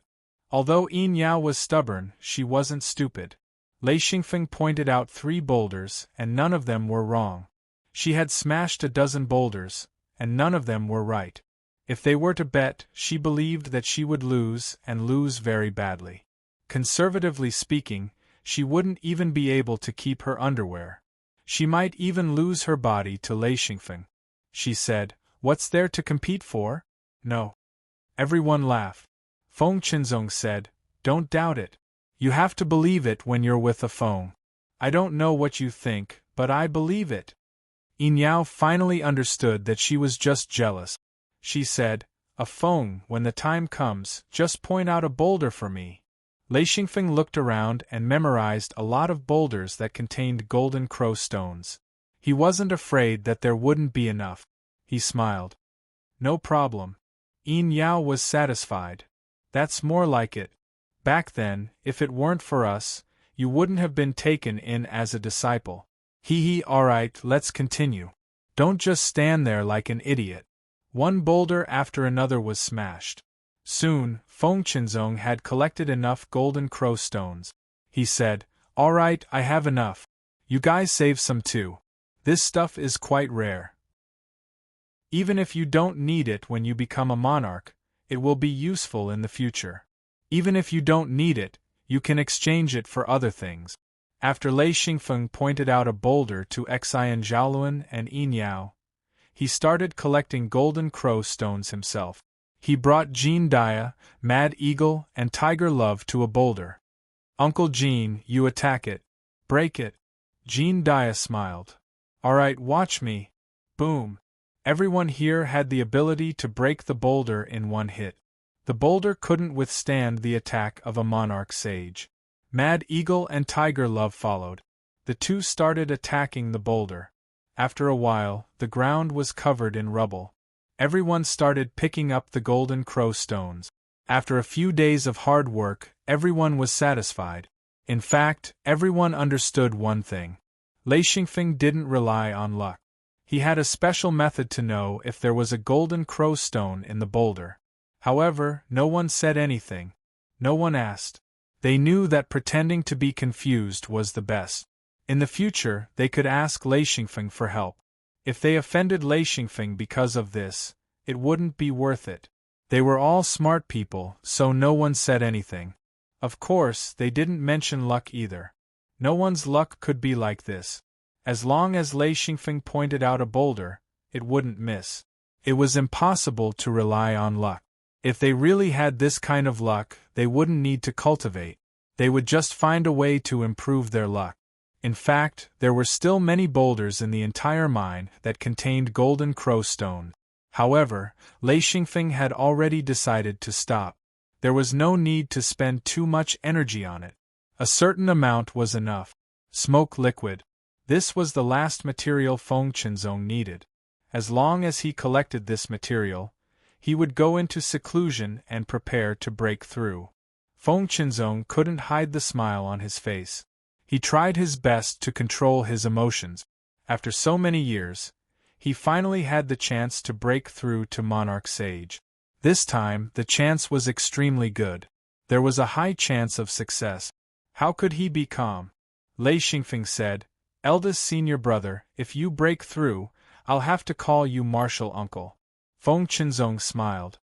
Although Yin Yao was stubborn, she wasn't stupid. Lei Xingfeng pointed out 3 boulders, and none of them were wrong. She had smashed a dozen boulders, and none of them were right. If they were to bet, she believed that she would lose, and lose very badly. Conservatively speaking, she wouldn't even be able to keep her underwear. She might even lose her body to Lei Xingfeng. She said, "What's there to compete for?" "No." Everyone laughed. Feng Qinzong said, "Don't doubt it. You have to believe it when you're with a Feng. I don't know what you think, but I believe it." Yin Yao finally understood that she was just jealous. She said, "A Feng, when the time comes, just point out a boulder for me." Lei Xingfeng looked around and memorized a lot of boulders that contained golden crow stones. He wasn't afraid that there wouldn't be enough. He smiled. "No problem." Yin Yao was satisfied. "That's more like it. Back then, if it weren't for us, you wouldn't have been taken in as a disciple." Alright, let's continue. Don't just stand there like an idiot." One boulder after another was smashed. Soon, Feng Qinzong had collected enough golden crow stones. He said, "Alright, I have enough. You guys save some too. This stuff is quite rare. Even if you don't need it when you become a monarch, it will be useful in the future. Even if you don't need it, you can exchange it for other things." After Lei Xingfeng pointed out a boulder to Xian Zhaoluan and Yin Yao, he started collecting golden crow stones himself. He brought Jean Dia, Mad Eagle, and Tiger Love to a boulder. "Uncle Jean, you attack it. Break it." Jean Dia smiled. "Alright, watch me." Boom. Everyone here had the ability to break the boulder in one hit. The boulder couldn't withstand the attack of a monarch sage. Mad Eagle and Tiger Love followed. The two started attacking the boulder. After a while, the ground was covered in rubble. Everyone started picking up the golden crow stones. After a few days of hard work, everyone was satisfied. In fact, everyone understood one thing. Lei Xingfeng didn't rely on luck. He had a special method to know if there was a golden crow stone in the boulder. However, no one said anything. No one asked. They knew that pretending to be confused was the best. In the future, they could ask Lei Xingfeng for help. If they offended Lei Xingfeng because of this, it wouldn't be worth it. They were all smart people, so no one said anything. Of course, they didn't mention luck either. No one's luck could be like this. As long as Lei Xingfeng pointed out a boulder, it wouldn't miss. It was impossible to rely on luck. If they really had this kind of luck, they wouldn't need to cultivate. They would just find a way to improve their luck. In fact, there were still many boulders in the entire mine that contained golden crow stone. However, Lei Xingfeng had already decided to stop. There was no need to spend too much energy on it. A certain amount was enough. Smoke liquid. This was the last material Feng Qinzong needed. As long as he collected this material, he would go into seclusion and prepare to break through. Feng Qinzong couldn't hide the smile on his face. He tried his best to control his emotions. After so many years, he finally had the chance to break through to Monarch Sage. This time, the chance was extremely good. There was a high chance of success. How could he be calm? Lei Xingfeng said, "Eldest senior brother, if you break through, I'll have to call you martial uncle." Feng Qinzong smiled.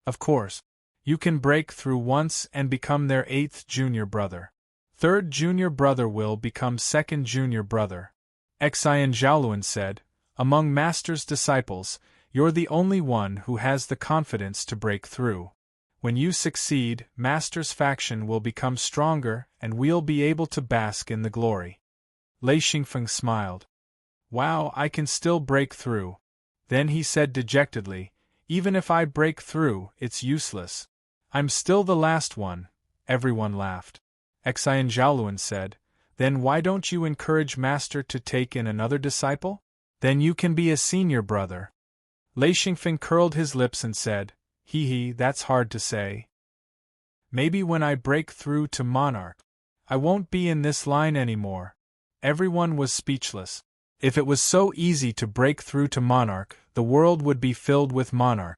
"Of course. You can break through once and become their 8th junior brother. 3rd junior brother will become 2nd junior brother." Xian Zhaoluan said, "Among Master's disciples, you're the only one who has the confidence to break through. When you succeed, Master's faction will become stronger and we'll be able to bask in the glory." Lei Xingfeng smiled. "Wow, I can still break through." Then he said dejectedly, "Even if I break through, it's useless. I'm still the last one." Everyone laughed. Xian Zhaoluan said, "Then why don't you encourage Master to take in another disciple? Then you can be a senior brother." Lei Xingfeng curled his lips and said, "Hee, that's hard to say. Maybe when I break through to Monarch, I won't be in this line anymore." Everyone was speechless. If it was so easy to break through to Monarch, the world would be filled with Monarch.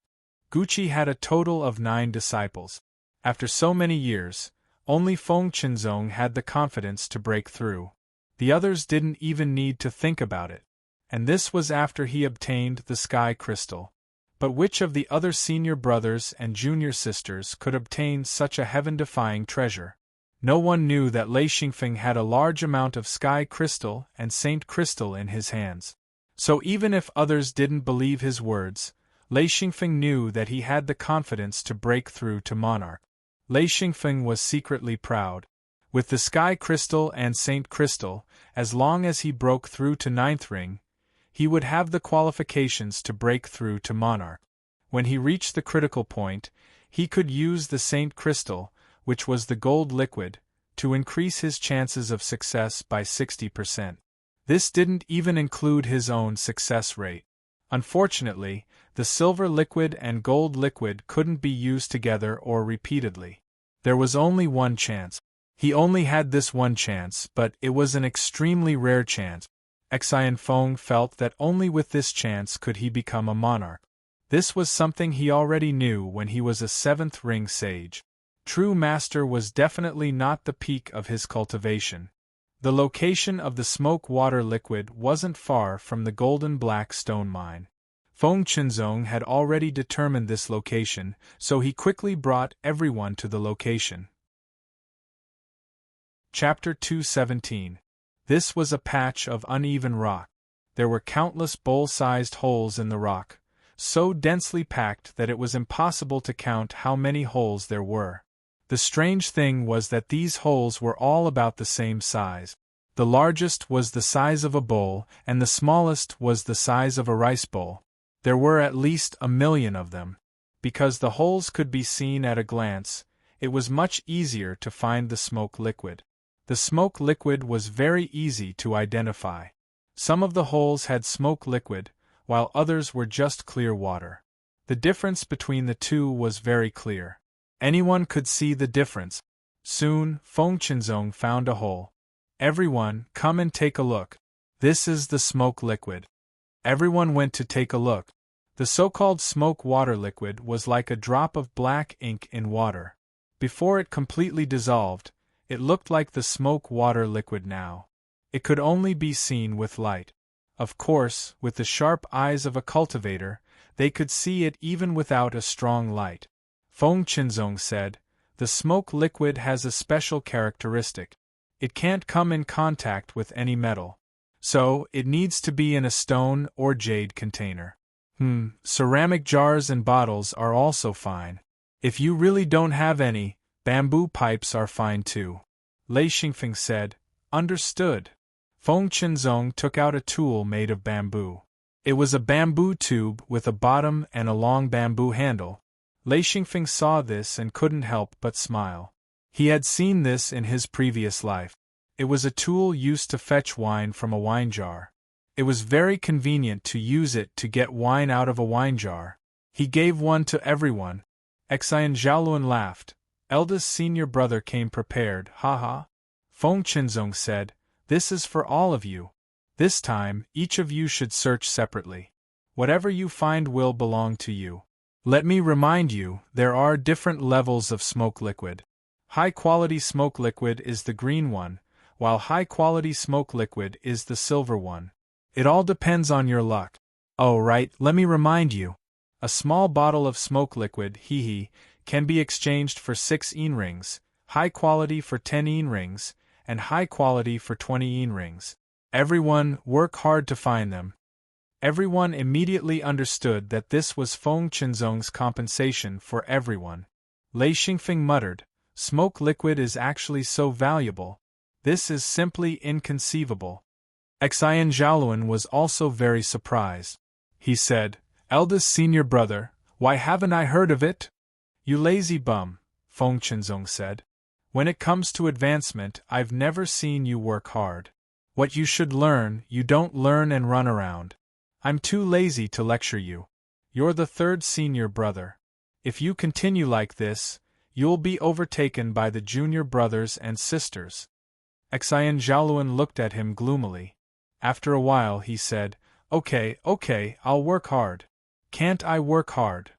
Gucci had a total of 9 disciples. After so many years, only Feng Qinzong had the confidence to break through. The others didn't even need to think about it. And this was after he obtained the Sky Crystal. But which of the other senior brothers and junior sisters could obtain such a heaven-defying treasure? No one knew that Lei Xingfeng had a large amount of Sky Crystal and Saint Crystal in his hands. So even if others didn't believe his words, Lei Xingfeng knew that he had the confidence to break through to Monarch. Lei Xingfeng was secretly proud. With the Sky Crystal and Saint Crystal, as long as he broke through to 9th ring, he would have the qualifications to break through to Monarch. When he reached the critical point, he could use the Saint Crystal, which was the gold liquid, to increase his chances of success by 60%. This didn't even include his own success rate. Unfortunately, the silver liquid and gold liquid couldn't be used together or repeatedly. There was only one chance. He only had this one chance, but it was an extremely rare chance. Xian Feng felt that only with this chance could he become a monarch. This was something he already knew when he was a 7th ring sage. True Master was definitely not the peak of his cultivation. The location of the smoke water liquid wasn't far from the golden black stone mine. Feng Qinzong had already determined this location, so he quickly brought everyone to the location. Chapter 217. This was a patch of uneven rock. There were countless bowl-sized holes in the rock, so densely packed that it was impossible to count how many holes there were. The strange thing was that these holes were all about the same size. The largest was the size of a bowl, and the smallest was the size of a rice bowl. There were at least 1,000,000 of them. Because the holes could be seen at a glance, it was much easier to find the smoke liquid. The smoke liquid was very easy to identify. Some of the holes had smoke liquid, while others were just clear water. The difference between the two was very clear. Anyone could see the difference. Soon, Feng Qinzong found a hole. "Everyone, come and take a look. This is the smoke liquid." Everyone went to take a look. The so-called smoke water liquid was like a drop of black ink in water. Before it completely dissolved, it looked like the smoke water liquid now. It could only be seen with light. Of course, with the sharp eyes of a cultivator, they could see it even without a strong light. Feng Qinzong said, "The smoke liquid has a special characteristic. It can't come in contact with any metal. So, it needs to be in a stone or jade container. Ceramic jars and bottles are also fine. If you really don't have any, bamboo pipes are fine too. Lei Xingfeng said. Understood. Feng Qinzong took out a tool made of bamboo. It was a bamboo tube with a bottom and a long bamboo handle. Lei Xingfeng saw this and couldn't help but smile. He had seen this in his previous life. It was a tool used to fetch wine from a wine jar. It was very convenient to use it to get wine out of a wine jar. He gave one to everyone. Xian Zhaoluan laughed. Eldest senior brother came prepared, haha. Feng Qinzong said, This is for all of you. This time, each of you should search separately. Whatever you find will belong to you. Let me remind you, there are different levels of smoke liquid. High-quality smoke liquid is the green one, while high-quality smoke liquid is the silver one. It all depends on your luck. Oh right, let me remind you. A small bottle of smoke liquid, can be exchanged for 6 yen rings, high quality for 10 yen rings, and high quality for 20 yen rings. Everyone, work hard to find them. Everyone immediately understood that this was Feng Qinzong's compensation for everyone. Lei Xingfeng muttered, Smoke liquid is actually so valuable. This is simply inconceivable. Xian Zhaoluan was also very surprised. He said, Eldest senior brother, why haven't I heard of it? You lazy bum, Feng Qinzong said. When it comes to advancement, I've never seen you work hard. What you should learn, you don't learn and run around. I'm too lazy to lecture you. You're the 3rd senior brother. If you continue like this, you'll be overtaken by the junior brothers and sisters. Xian Zhaoluan looked at him gloomily. After a while he said, Okay, I'll work hard. Can't I work hard?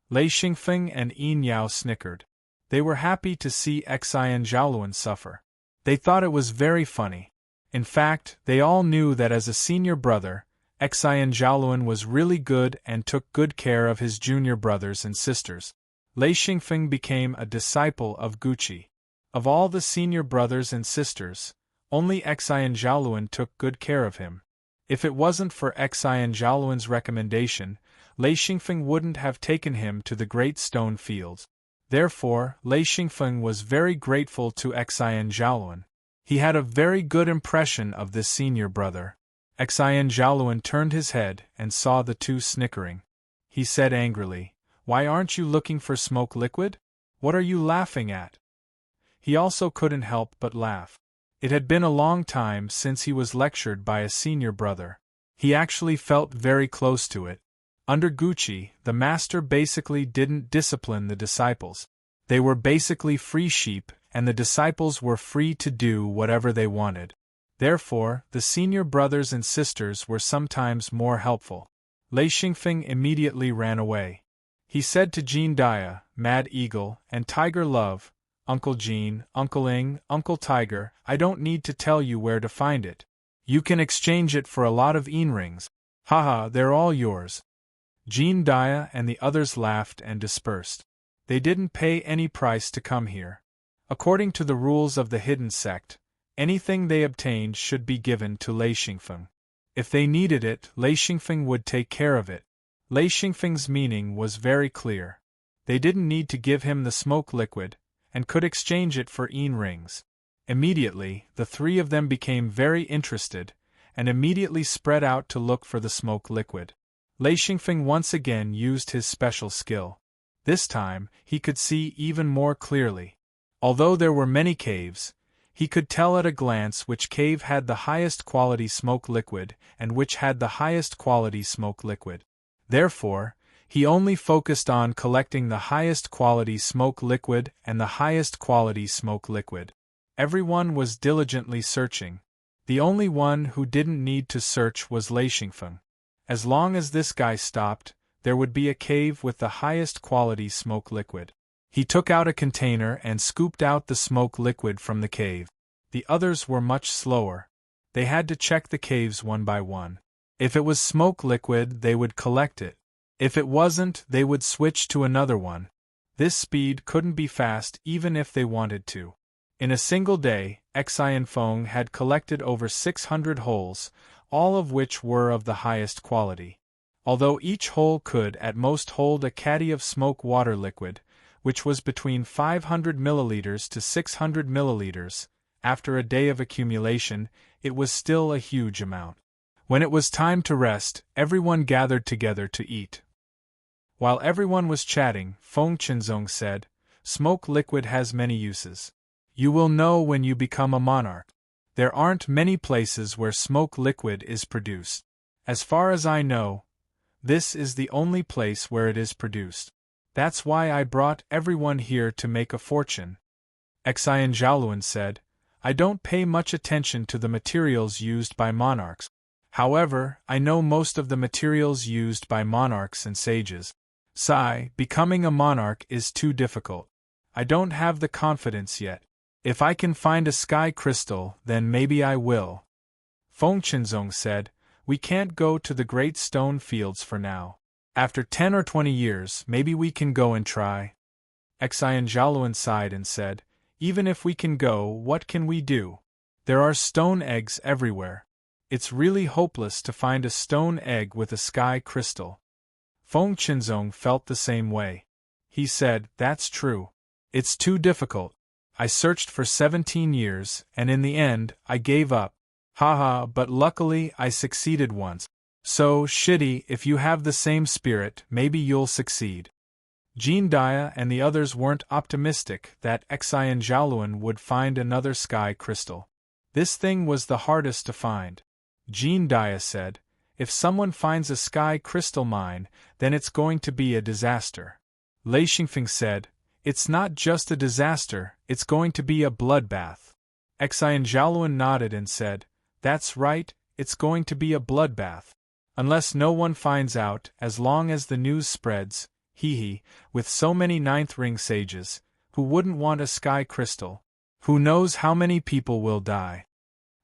Lei Xingfeng and Yin Yao snickered. They were happy to see Xian Zhaoluan suffer. They thought it was very funny. In fact, they all knew that as a senior brother, Xian Zhaoluan was really good and took good care of his junior brothers and sisters. Lei Xingfeng became a disciple of Guqi. Of all the senior brothers and sisters, only Xian Zhaoluan took good care of him. If it wasn't for Xian Zhaoluan's recommendation, Lei Xingfeng wouldn't have taken him to the Great Stone Fields. Therefore, Lei Xingfeng was very grateful to Xian Zhaoluan. He had a very good impression of this senior brother. Xian Zhaoluan turned his head and saw the two snickering. He said angrily, Why aren't you looking for smoke liquid? What are you laughing at? He also couldn't help but laugh. It had been a long time since he was lectured by a senior brother. He actually felt very close to it. Under Guqi, the master basically didn't discipline the disciples. They were basically free sheep, and the disciples were free to do whatever they wanted. Therefore, the senior brothers and sisters were sometimes more helpful. Lei Xingfeng immediately ran away. He said to Jean Dia, Mad Eagle, and Tiger Love, Uncle Jean, Uncle Ing, Uncle Tiger, I don't need to tell you where to find it. You can exchange it for a lot of yen rings. Haha, they're all yours. Jean Dia and the others laughed and dispersed. They didn't pay any price to come here. According to the rules of the hidden sect, anything they obtained should be given to Lei Xingfeng. If they needed it, Lei Xingfeng would take care of it. Lei Xingfeng's meaning was very clear. They didn't need to give him the smoke liquid, and could exchange it for yen rings. Immediately, the 3 of them became very interested, and immediately spread out to look for the smoke liquid. Lei Xingfeng once again used his special skill. This time, he could see even more clearly. Although there were many caves, he could tell at a glance which cave had the highest quality smoke liquid and which had the highest quality smoke liquid. Therefore, he only focused on collecting the highest quality smoke liquid and the highest quality smoke liquid. Everyone was diligently searching. The only one who didn't need to search was Lei Xingfeng. As long as this guy stopped, there would be a cave with the highest quality smoke liquid. He took out a container and scooped out the smoke liquid from the cave. The others were much slower. They had to check the caves one by one. If it was smoke liquid, they would collect it. If it wasn't, they would switch to another one. This speed couldn't be fast even if they wanted to. In a single day, Xian Feng had collected over 600 holes, all of which were of the highest quality. Although each hole could at most hold a caddy of smoke water liquid, which was between 500 milliliters to 600 milliliters. After a day of accumulation, it was still a huge amount. When it was time to rest, everyone gathered together to eat. While everyone was chatting, Feng Qinzong said, "Smoke liquid has many uses. You will know when you become a monarch. There aren't many places where smoke liquid is produced. As far as I know, this is the only place where it is produced. That's why I brought everyone here to make a fortune." Xian Zhaoluan said, "I don't pay much attention to the materials used by monarchs. However, I know most of the materials used by monarchs and sages. Becoming a monarch is too difficult. I don't have the confidence yet. If I can find a sky crystal, then maybe I will." Feng Qinzong said, "We can't go to the great stone fields for now. After 10 or 20 years, maybe we can go and try." Xian Zhaoluan sighed and said, "Even if we can go, what can we do? There are stone eggs everywhere. It's really hopeless to find a stone egg with a sky crystal." Feng Qinzong felt the same way. He said, "That's true. It's too difficult. I searched for 17 years, and in the end, I gave up. But luckily I succeeded once. So, Shitty, if you have the same spirit, maybe you'll succeed." Jean Dia and the others weren't optimistic that Xian Zhaoluan would find another sky crystal. This thing was the hardest to find. Jean Dia said, "If someone finds a sky crystal mine, then it's going to be a disaster." Lei Xingfeng said, "It's not just a disaster, it's going to be a bloodbath." Xian Zhaoluan nodded and said, "That's right, it's going to be a bloodbath. Unless no one finds out, as long as the news spreads, with so many ninth ring sages, who wouldn't want a sky crystal? Who knows how many people will die?"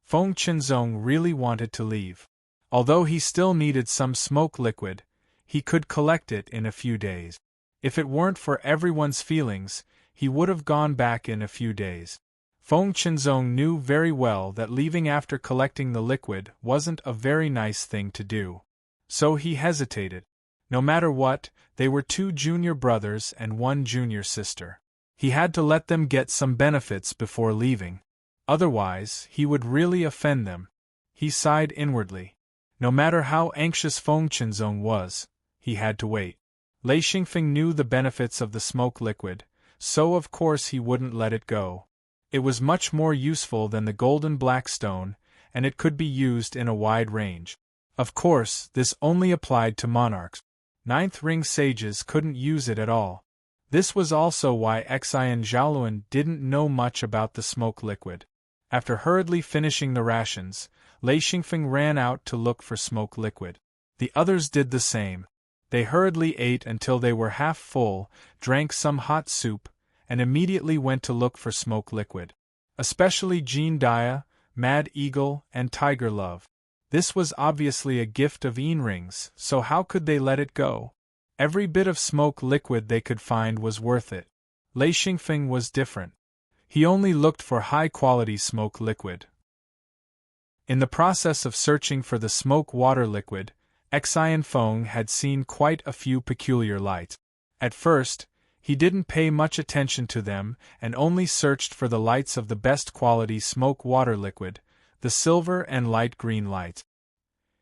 Feng Qinzong really wanted to leave. Although he still needed some smoke liquid, he could collect it in a few days. If it weren't for everyone's feelings, he would have gone back in a few days. Feng Qinzong knew very well that leaving after collecting the liquid wasn't a very nice thing to do. So he hesitated. No matter what, they were 2 junior brothers and 1 junior sister. He had to let them get some benefits before leaving. Otherwise, he would really offend them. He sighed inwardly. No matter how anxious Feng Qinzong was, he had to wait. Lei Xingfeng knew the benefits of the smoke liquid, so of course he wouldn't let it go. It was much more useful than the golden black stone, and it could be used in a wide range. Of course, this only applied to monarchs. Ninth ring sages couldn't use it at all. This was also why Xian Zhaoluan didn't know much about the smoke liquid. After hurriedly finishing the rations, Lei Xingfeng ran out to look for smoke liquid. The others did the same. They hurriedly ate until they were half full, drank some hot soup, and immediately went to look for smoke liquid. Especially Jean Dia, Mad Eagle, and Tiger Love. This was obviously a gift of Yin Rings, so how could they let it go? Every bit of smoke liquid they could find was worth it. Lei Xingfeng was different. He only looked for high-quality smoke liquid. In the process of searching for the smoke water liquid, Xian Feng had seen quite a few peculiar lights. At first, he didn't pay much attention to them and only searched for the lights of the best quality smoke water liquid, the silver and light green lights.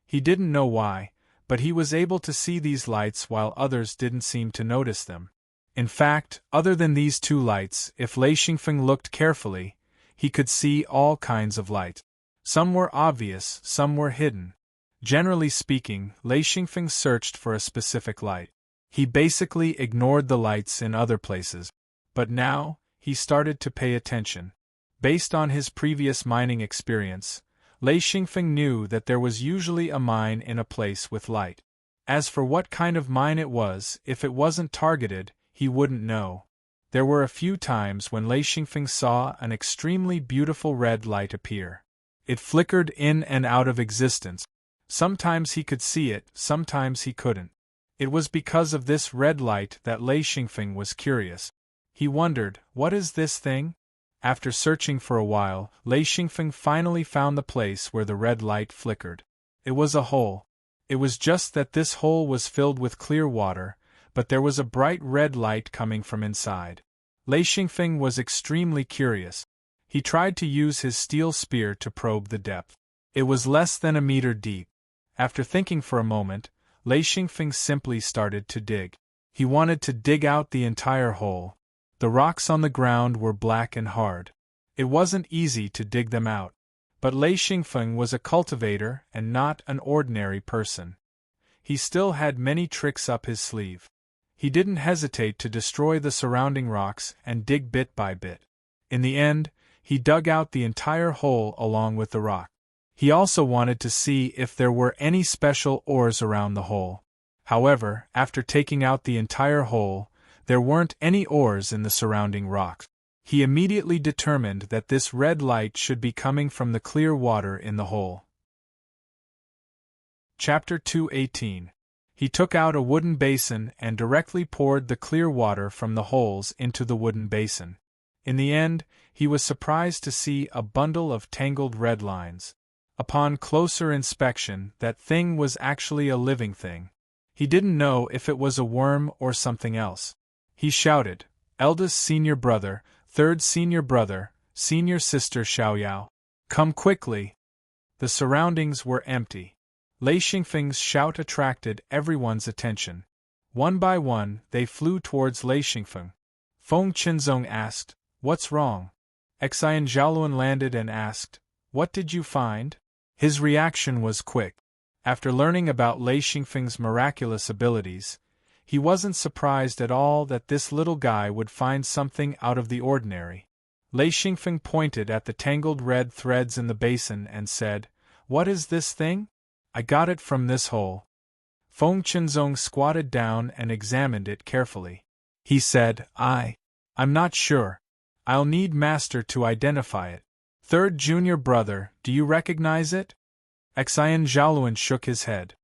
He didn't know why, but he was able to see these lights while others didn't seem to notice them. In fact, other than these 2 lights, if Lei Xingfeng looked carefully, he could see all kinds of lights. Some were obvious, some were hidden. Generally speaking, Lei Xingfeng searched for a specific light. He basically ignored the lights in other places. But now, he started to pay attention. Based on his previous mining experience, Lei Xingfeng knew that there was usually a mine in a place with light. As for what kind of mine it was, if it wasn't targeted, he wouldn't know. There were a few times when Lei Xingfeng saw an extremely beautiful red light appear. It flickered in and out of existence. Sometimes he could see it, sometimes he couldn't. It was because of this red light that Lei Xingfeng was curious. He wondered, what is this thing? After searching for a while, Lei Xingfeng finally found the place where the red light flickered. It was a hole. It was just that this hole was filled with clear water, but there was a bright red light coming from inside. Lei Xingfeng was extremely curious. He tried to use his steel spear to probe the depth. It was less than a meter deep. After thinking for a moment, Lei Xingfeng simply started to dig. He wanted to dig out the entire hole. The rocks on the ground were black and hard. It wasn't easy to dig them out. But Lei Xingfeng was a cultivator and not an ordinary person. He still had many tricks up his sleeve. He didn't hesitate to destroy the surrounding rocks and dig bit by bit. In the end, he dug out the entire hole along with the rock. He also wanted to see if there were any special ores around the hole. However, after taking out the entire hole, there weren't any ores in the surrounding rocks. He immediately determined that this red light should be coming from the clear water in the hole. Chapter 2:18. He took out a wooden basin and directly poured the clear water from the holes into the wooden basin. In the end, he was surprised to see a bundle of tangled red lines. Upon closer inspection, that thing was actually a living thing. He didn't know if it was a worm or something else. He shouted, "Eldest senior brother, third senior brother, senior sister Xiaoyao, come quickly!" The surroundings were empty. Lei Xingfeng's shout attracted everyone's attention. One by one, they flew towards Lei Xingfeng. Feng Qinzong asked, "What's wrong?" Xian Zhaoluan landed and asked, "What did you find?" His reaction was quick. After learning about Lei Xingfeng's miraculous abilities, he wasn't surprised at all that this little guy would find something out of the ordinary. Lei Xingfeng pointed at the tangled red threads in the basin and said, "What is this thing? I got it from this hole." Feng Qinzong squatted down and examined it carefully. He said, I'm not sure. I'll need Master to identify it. Third junior brother, do you recognize it?" Xian Zhaoluan shook his head.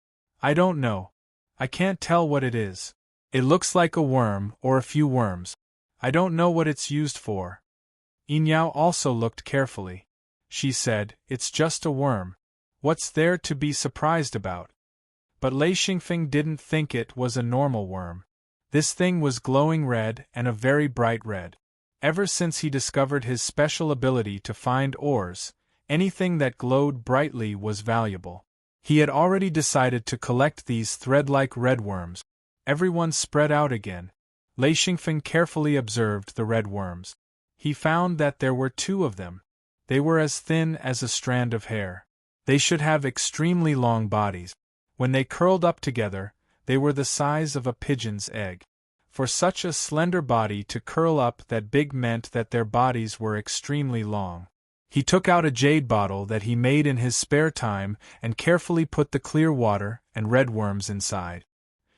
"I don't know. I can't tell what it is. It looks like a worm or a few worms. I don't know what it's used for." Yinyao also looked carefully. She said, "It's just a worm. What's there to be surprised about?" But Lei Xingfeng didn't think it was a normal worm. This thing was glowing red and a very bright red. Ever since he discovered his special ability to find ores, anything that glowed brightly was valuable. He had already decided to collect these thread-like red worms. Everyone spread out again. Lei Xingfeng carefully observed the red worms. He found that there were 2 of them. They were as thin as a strand of hair. They should have extremely long bodies. When they curled up together, they were the size of a pigeon's egg. For such a slender body to curl up that big meant that their bodies were extremely long. He took out a jade bottle that he made in his spare time and carefully put the clear water and red worms inside.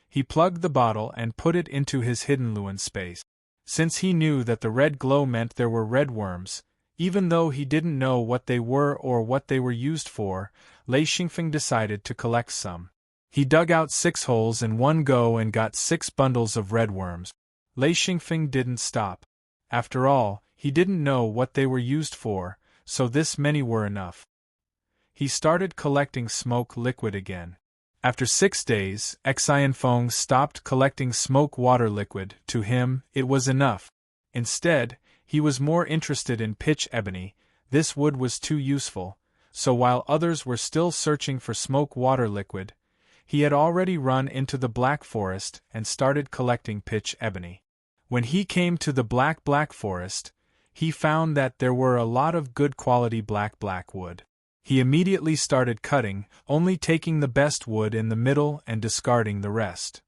He plugged the bottle and put it into his hidden Luan space. Since he knew that the red glow meant there were red worms, even though he didn't know what they were or what they were used for, Lei Xingfeng decided to collect some. He dug out 6 holes in one go and got 6 bundles of red worms. Lei Xingfeng didn't stop. After all, he didn't know what they were used for, so this many were enough. He started collecting smoke liquid again. After 6 days, Xian Feng stopped collecting smoke water liquid. To him, it was enough. Instead, he was more interested in pitch ebony. This wood was too useful, so while others were still searching for smoke water liquid, he had already run into the Black Forest and started collecting pitch ebony. When he came to the Black Forest, he found that there were a lot of good quality black wood. He immediately started cutting, only taking the best wood in the middle and discarding the rest.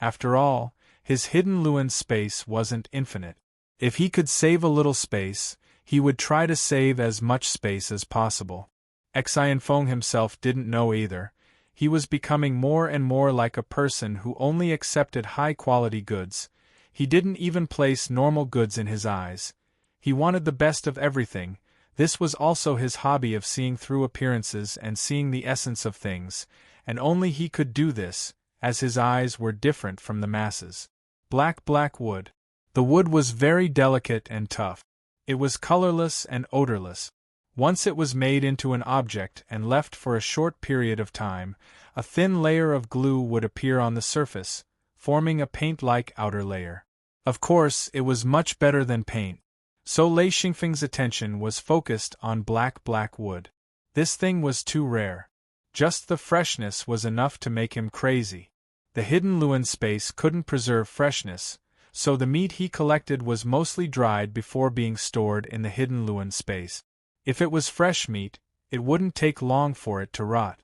After all, his hidden Luan space wasn't infinite. If he could save a little space, he would try to save as much space as possible. Xian Feng himself didn't know either. He was becoming more and more like a person who only accepted high-quality goods. He didn't even place normal goods in his eyes. He wanted the best of everything. This was also his hobby of seeing through appearances and seeing the essence of things, and only he could do this, as his eyes were different from the masses. Black wood. The wood was very delicate and tough. It was colorless and odorless. Once it was made into an object and left for a short period of time, a thin layer of glue would appear on the surface, forming a paint-like outer layer. Of course, it was much better than paint. So Lei Xingfeng's attention was focused on black wood. This thing was too rare. Just the freshness was enough to make him crazy. The hidden Luan space couldn't preserve freshness, so the meat he collected was mostly dried before being stored in the hidden Luan space. If it was fresh meat, it wouldn't take long for it to rot.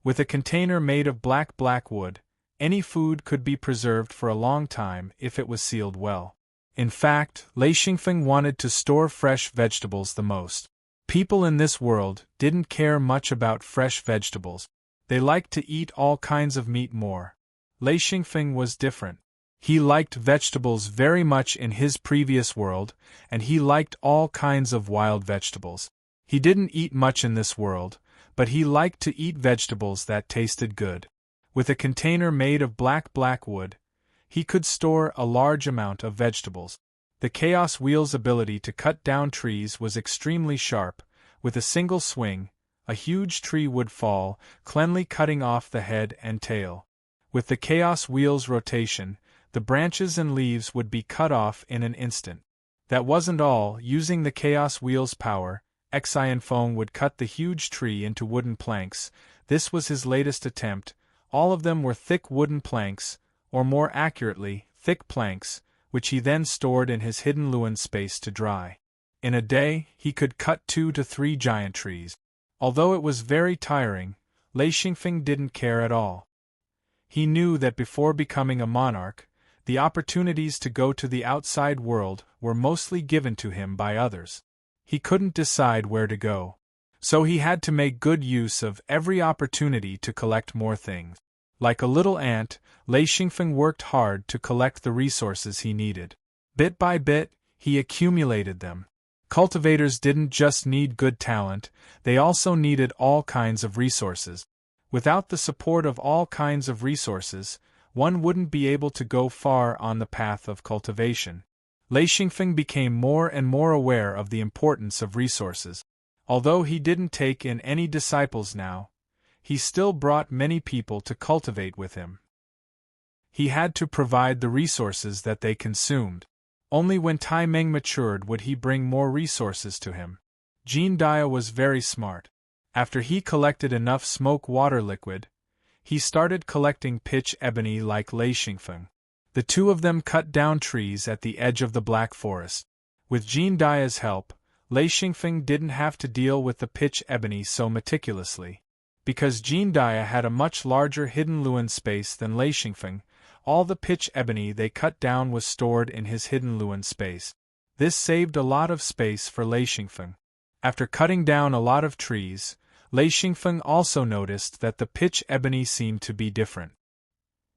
With a container made of black wood, any food could be preserved for a long time if it was sealed well. In fact, Lei Xingfeng wanted to store fresh vegetables the most. People in this world didn't care much about fresh vegetables. They liked to eat all kinds of meat more. Lei Xingfeng was different. He liked vegetables very much in his previous world, and he liked all kinds of wild vegetables. He didn't eat much in this world, but he liked to eat vegetables that tasted good. With a container made of black wood, he could store a large amount of vegetables. The Chaos Wheel's ability to cut down trees was extremely sharp. With a single swing, a huge tree would fall, cleanly cutting off the head and tail. With the Chaos Wheel's rotation, the branches and leaves would be cut off in an instant. That wasn't all. Using the Chaos Wheel's power, Xianfeng would cut the huge tree into wooden planks. This was his latest attempt. All of them were thick wooden planks, or more accurately, thick planks, which he then stored in his hidden Luan space to dry. In a day, he could cut 2 to 3 giant trees. Although it was very tiring, Lei Xingfeng didn't care at all. He knew that before becoming a monarch, the opportunities to go to the outside world were mostly given to him by others. He couldn't decide where to go. So he had to make good use of every opportunity to collect more things. Like a little ant, Lei Xingfeng worked hard to collect the resources he needed. Bit by bit, he accumulated them. Cultivators didn't just need good talent, they also needed all kinds of resources. Without the support of all kinds of resources, one wouldn't be able to go far on the path of cultivation. Lei Xingfeng became more and more aware of the importance of resources. Although he didn't take in any disciples now, he still brought many people to cultivate with him. He had to provide the resources that they consumed. Only when Tai Meng matured would he bring more resources to him. Jean Dia was very smart. After he collected enough smoke water liquid, he started collecting pitch ebony like Lei Xingfeng. The two of them cut down trees at the edge of the Black Forest. With Jean Dia's help, Lei Xingfeng didn't have to deal with the pitch ebony so meticulously. Because Jean Dia had a much larger hidden Luan space than Lei Xingfeng, all the pitch ebony they cut down was stored in his hidden Luan space. This saved a lot of space for Lei Xingfeng. After cutting down a lot of trees, Lei Xingfeng also noticed that the pitch ebony seemed to be different.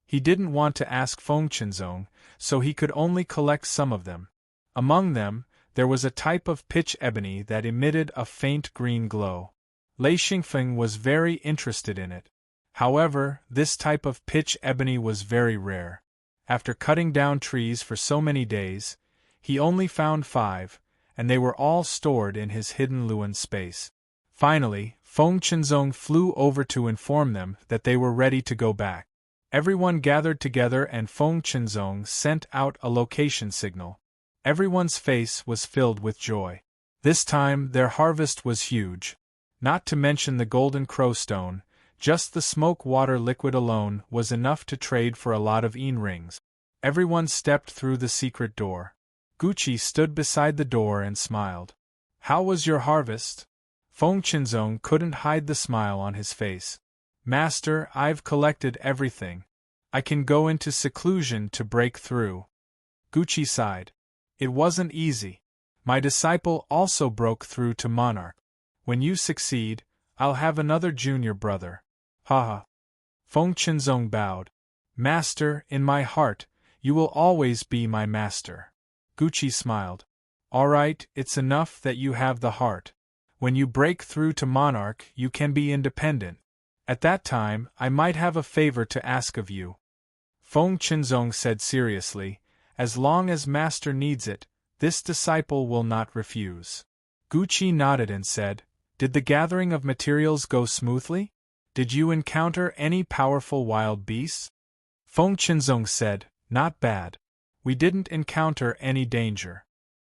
He didn't want to ask Feng Qinzong, so he could only collect some of them. Among them, there was a type of pitch ebony that emitted a faint green glow. Lei Xingfeng was very interested in it. However, this type of pitch ebony was very rare. After cutting down trees for so many days, he only found 5, and they were all stored in his hidden Luan space. Finally, Feng Qinzong flew over to inform them that they were ready to go back. Everyone gathered together and Feng Qinzong sent out a location signal. Everyone's face was filled with joy. This time their harvest was huge. Not to mention the golden crow stone, just the smoke water liquid alone was enough to trade for a lot of yin rings. Everyone stepped through the secret door. Gucci stood beside the door and smiled. "How was your harvest?" Feng Qinzong couldn't hide the smile on his face. "Master, I've collected everything. I can go into seclusion to break through." Gucci sighed. "It wasn't easy. My disciple also broke through to monarch. When you succeed, I'll have another junior brother." Haha. Feng Qinzong bowed. "Master, in my heart, you will always be my master." Gucci smiled. "All right, it's enough that you have the heart. When you break through to monarch, you can be independent. At that time, I might have a favor to ask of you." Feng Qinzong said seriously, "As long as master needs it, this disciple will not refuse." Gucci nodded and said, "Did the gathering of materials go smoothly? Did you encounter any powerful wild beasts?" Feng Qinzong said, Not bad. We didn't encounter any danger.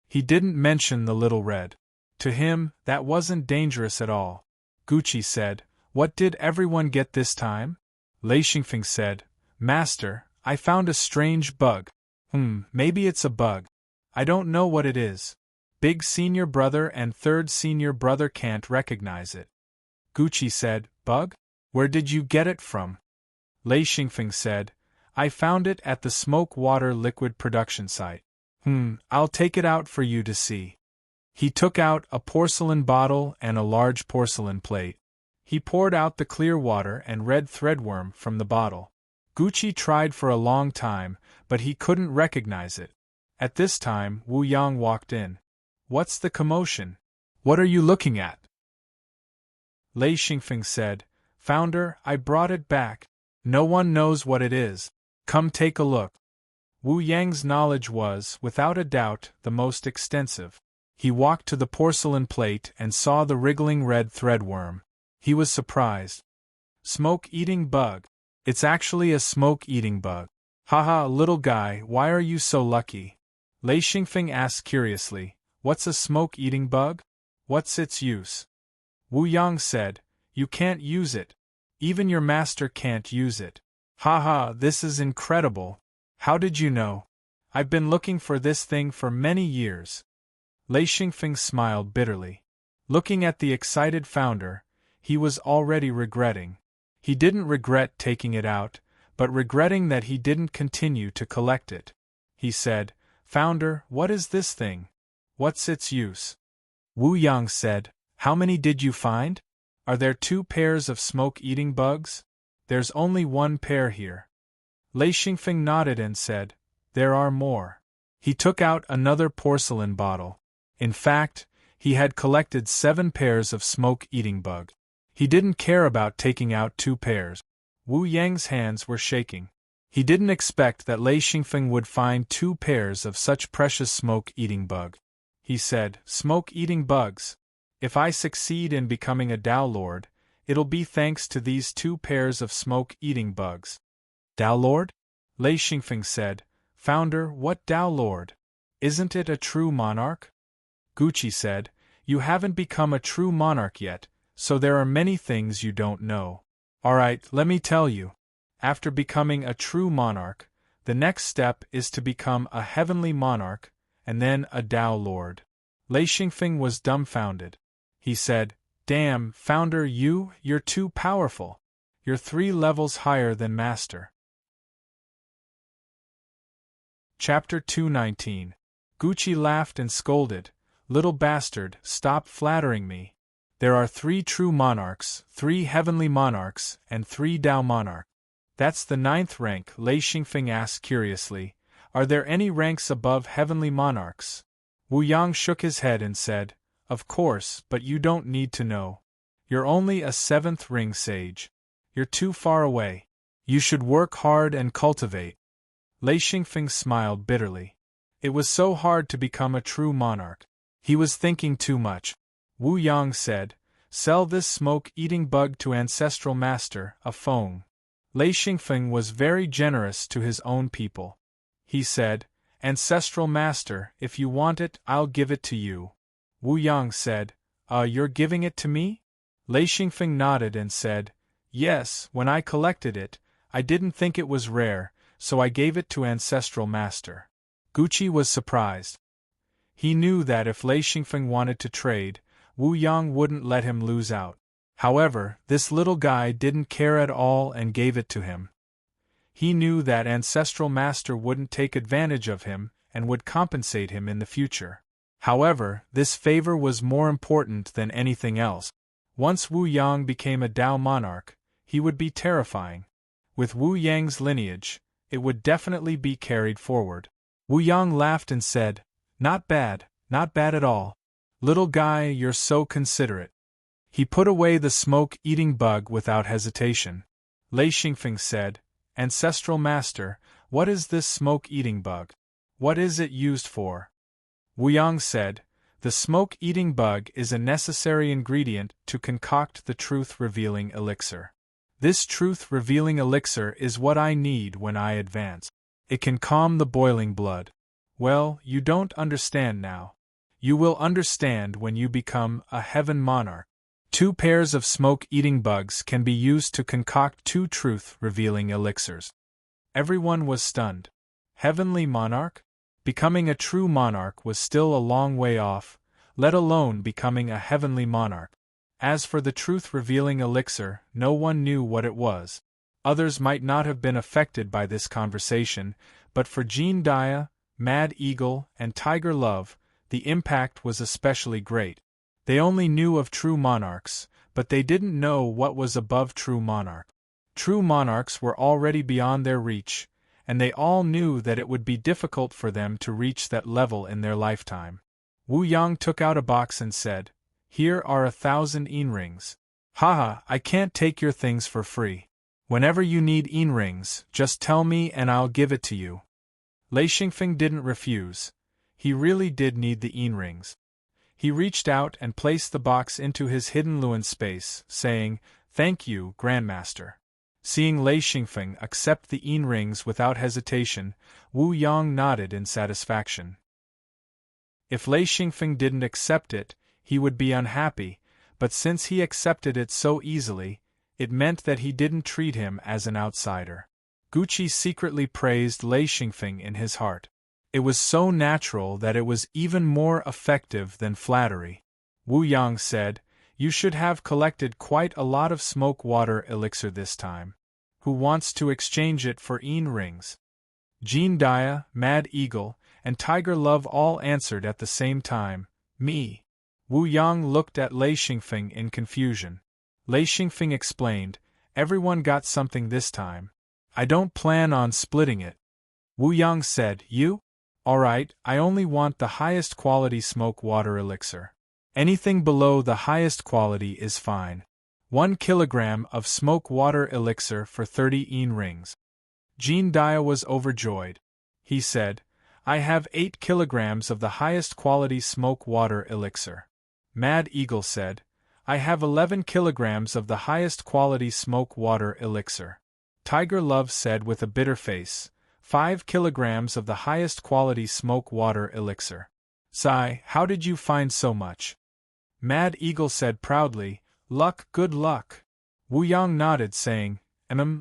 He didn't mention the little red. To him, that wasn't dangerous at all. Gucci said, What did everyone get this time? Lei Xingfeng said, Master, I found a strange bug. Maybe it's a bug. I don't know what it is. Big senior brother and third senior brother can't recognize it. Gucci said, Bug? Where did you get it from? Lei Xingfeng said, I found it at the smoke water liquid production site. I'll take it out for you to see. He took out a porcelain bottle and a large porcelain plate. He poured out the clear water and red threadworm from the bottle. Gucci tried for a long time, but he couldn't recognize it. At this time, Wu Yang walked in. What's the commotion? What are you looking at? Lei Xingfeng said, Founder, I brought it back. No one knows what it is. Come take a look. Wu Yang's knowledge was, without a doubt, the most extensive. He walked to the porcelain plate and saw the wriggling red threadworm. He was surprised. Smoke-eating bug. It's actually a smoke-eating bug. Haha, little guy, why are you so lucky? Lei Xingfeng asked curiously, What's a smoke-eating bug? What's its use? Wu Yang said, You can't use it. Even your master can't use it. Haha, this is incredible. How did you know? I've been looking for this thing for many years. Lei Xingfeng smiled bitterly. Looking at the excited founder, he was already regretting. He didn't regret taking it out, but regretting that he didn't continue to collect it. He said, Founder, what is this thing? What's its use? Wu Yang said, How many did you find? Are there 2 pairs of smoke-eating bugs? There's only 1 pair here. Lei Xingfeng nodded and said, There are more. He took out another porcelain bottle. In fact, he had collected 7 pairs of smoke-eating bug. He didn't care about taking out 2 pairs. Wu Yang's hands were shaking. He didn't expect that Lei Xingfeng would find 2 pairs of such precious smoke-eating bug. He said, Smoke-eating bugs. If I succeed in becoming a Dao Lord, it'll be thanks to these 2 pairs of smoke-eating bugs. Dao Lord? Lei Xingfeng said, Founder, what Dao Lord? Isn't it a true monarch? Gucci said, You haven't become a true monarch yet, so there are many things you don't know. Alright, let me tell you. After becoming a true monarch, the next step is to become a heavenly monarch, and then a Dao Lord. Lei Xingfeng was dumbfounded. He said, Damn, Founder, you're too powerful. You're 3 levels higher than Master. Chapter 219. Gucci laughed and scolded, Little bastard, stop flattering me. There are 3 true monarchs, 3 heavenly monarchs, and 3 Dao monarchs. That's the 9th rank, Lei Xingfeng asked curiously. Are there any ranks above heavenly monarchs? Wu Yang shook his head and said, Of course, but you don't need to know. You're only a 7th ring sage. You're too far away. You should work hard and cultivate. Lei Xingfeng smiled bitterly. It was so hard to become a true monarch. He was thinking too much. Wu Yang said, Sell this smoke-eating bug to Ancestral Master, a Feng. Lei Xingfeng was very generous to his own people. He said, Ancestral Master, if you want it, I'll give it to you. Wu Yang said, You're giving it to me? Lei Xingfeng nodded and said, Yes, when I collected it, I didn't think it was rare, so I gave it to Ancestral Master. Gucci was surprised. He knew that if Lei Xingfeng wanted to trade, Wu Yang wouldn't let him lose out. However, this little guy didn't care at all and gave it to him. He knew that Ancestral Master wouldn't take advantage of him and would compensate him in the future. However, this favor was more important than anything else. Once Wu Yang became a Dao monarch, he would be terrifying. With Wu Yang's lineage, it would definitely be carried forward. Wu Yang laughed and said, Not bad at all. Little guy, you're so considerate. He put away the smoke-eating bug without hesitation. Lei Xingfeng said, Ancestral Master, what is this smoke-eating bug? What is it used for? Wu Yang said, The smoke-eating bug is a necessary ingredient to concoct the truth-revealing elixir. This truth-revealing elixir is what I need when I advance. It can calm the boiling blood. Well, you don't understand now. You will understand when you become a heaven monarch. 2 pairs of smoke-eating bugs can be used to concoct 2 truth-revealing elixirs. Everyone was stunned. Heavenly monarch? Becoming a true monarch was still a long way off, let alone becoming a heavenly monarch. As for the truth-revealing elixir, no one knew what it was. Others might not have been affected by this conversation, but for Jean Dia, Mad Eagle, and Tiger Love, the impact was especially great. They only knew of true monarchs, but they didn't know what was above true monarch. True monarchs were already beyond their reach, and they all knew that it would be difficult for them to reach that level in their lifetime. Wu Yang took out a box and said, "Here are 1,000 yin rings. Haha, I can't take your things for free. Whenever you need yin rings, just tell me and I'll give it to you." Lei Xingfeng didn't refuse. He really did need the yin rings. He reached out and placed the box into his hidden Luan space, saying, "Thank you, Grandmaster." Seeing Lei Xingfeng accept the yin rings without hesitation, Wu Yang nodded in satisfaction. If Lei Xingfeng didn't accept it, he would be unhappy, but since he accepted it so easily, it meant that he didn't treat him as an outsider. Gucci secretly praised Lei Xingfeng in his heart. It was so natural that it was even more effective than flattery. Wu Yang said, "You should have collected quite a lot of smoke water elixir this time. Who wants to exchange it for yin rings?" Jean Dia, Mad Eagle, and Tiger Love all answered at the same time, "Me." Wu Yang looked at Lei Xingfeng in confusion. Lei Xingfeng explained, "Everyone got something this time. I don't plan on splitting it." Wu Yang said, "You? Alright, I only want the highest quality smoke water elixir. Anything below the highest quality is fine. 1 kilogram of smoke water elixir for 30 yin rings." Jean Dia was overjoyed. He said, "I have 8 kilograms of the highest quality smoke water elixir." Mad Eagle said, "I have 11 kilograms of the highest quality smoke water elixir." Tiger Love said with a bitter face, 5 kilograms of the highest quality smoke water elixir. "Sai, how did you find so much?" Mad Eagle said proudly, "Luck, good luck." Wu Yang nodded saying,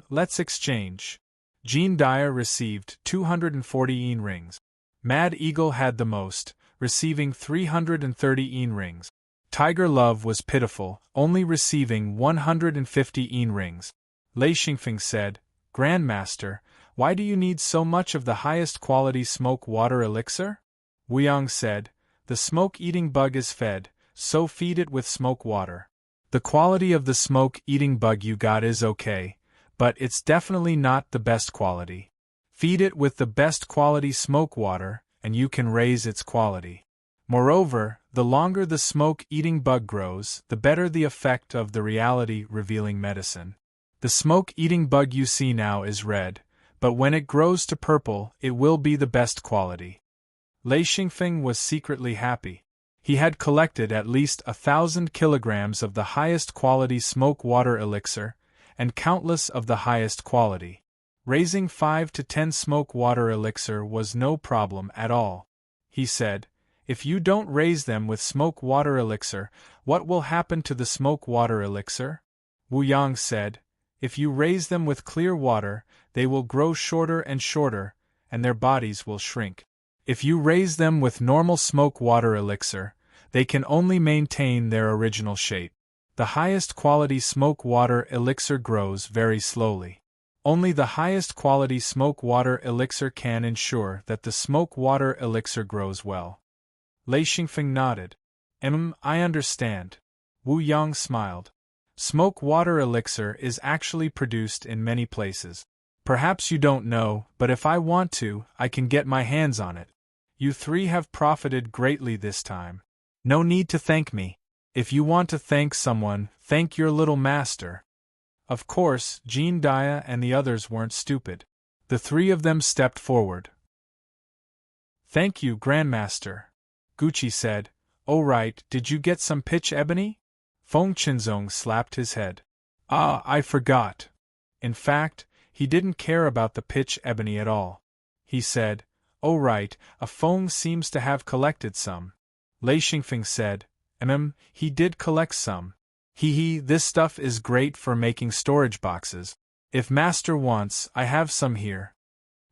let's exchange." Jean Dia received 240 yin rings. Mad Eagle had the most, receiving 330 yin rings. Tiger Love was pitiful, only receiving 150 yin rings. Lei Xingfeng said, "Grandmaster, why do you need so much of the highest quality smoke water elixir?" Wu Yang said, "The smoke-eating bug is fed, so feed it with smoke water. The quality of the smoke-eating bug you got is okay, but it's definitely not the best quality. Feed it with the best quality smoke water, and you can raise its quality. Moreover, the longer the smoke-eating bug grows, the better the effect of the reality-revealing medicine. The smoke-eating bug you see now is red, but when it grows to purple, it will be the best quality." Lei Xingfeng was secretly happy. He had collected at least 1,000 kilograms of the highest quality smoke water elixir, and countless of the highest quality. Raising 5 to 10 smoke water elixir was no problem at all. He said, "If you don't raise them with smoke water elixir, what will happen to the smoke water elixir?" Wu Yang said, "If you raise them with clear water, they will grow shorter and shorter, and their bodies will shrink. If you raise them with normal smoke water elixir, they can only maintain their original shape. The highest quality smoke water elixir grows very slowly. Only the highest quality smoke water elixir can ensure that the smoke water elixir grows well." Lei Xingfeng nodded. I understand." Wu Yang smiled. "Smoke water elixir is actually produced in many places. Perhaps you don't know, but if I want to, I can get my hands on it. You 3 have profited greatly this time. No need to thank me. If you want to thank someone, thank your little master." Of course, Jean Dia and the others weren't stupid. The 3 of them stepped forward. "Thank you, Grandmaster." Gucci said, "Oh right, did you get some pitch ebony?" Feng Qinzong slapped his head. "Ah, I forgot." In fact, he didn't care about the pitch ebony at all. he said. Oh right, a Feng seems to have collected some. Lei Xingfeng said, he did collect some. This stuff is great for making storage boxes. If master wants, I have some here.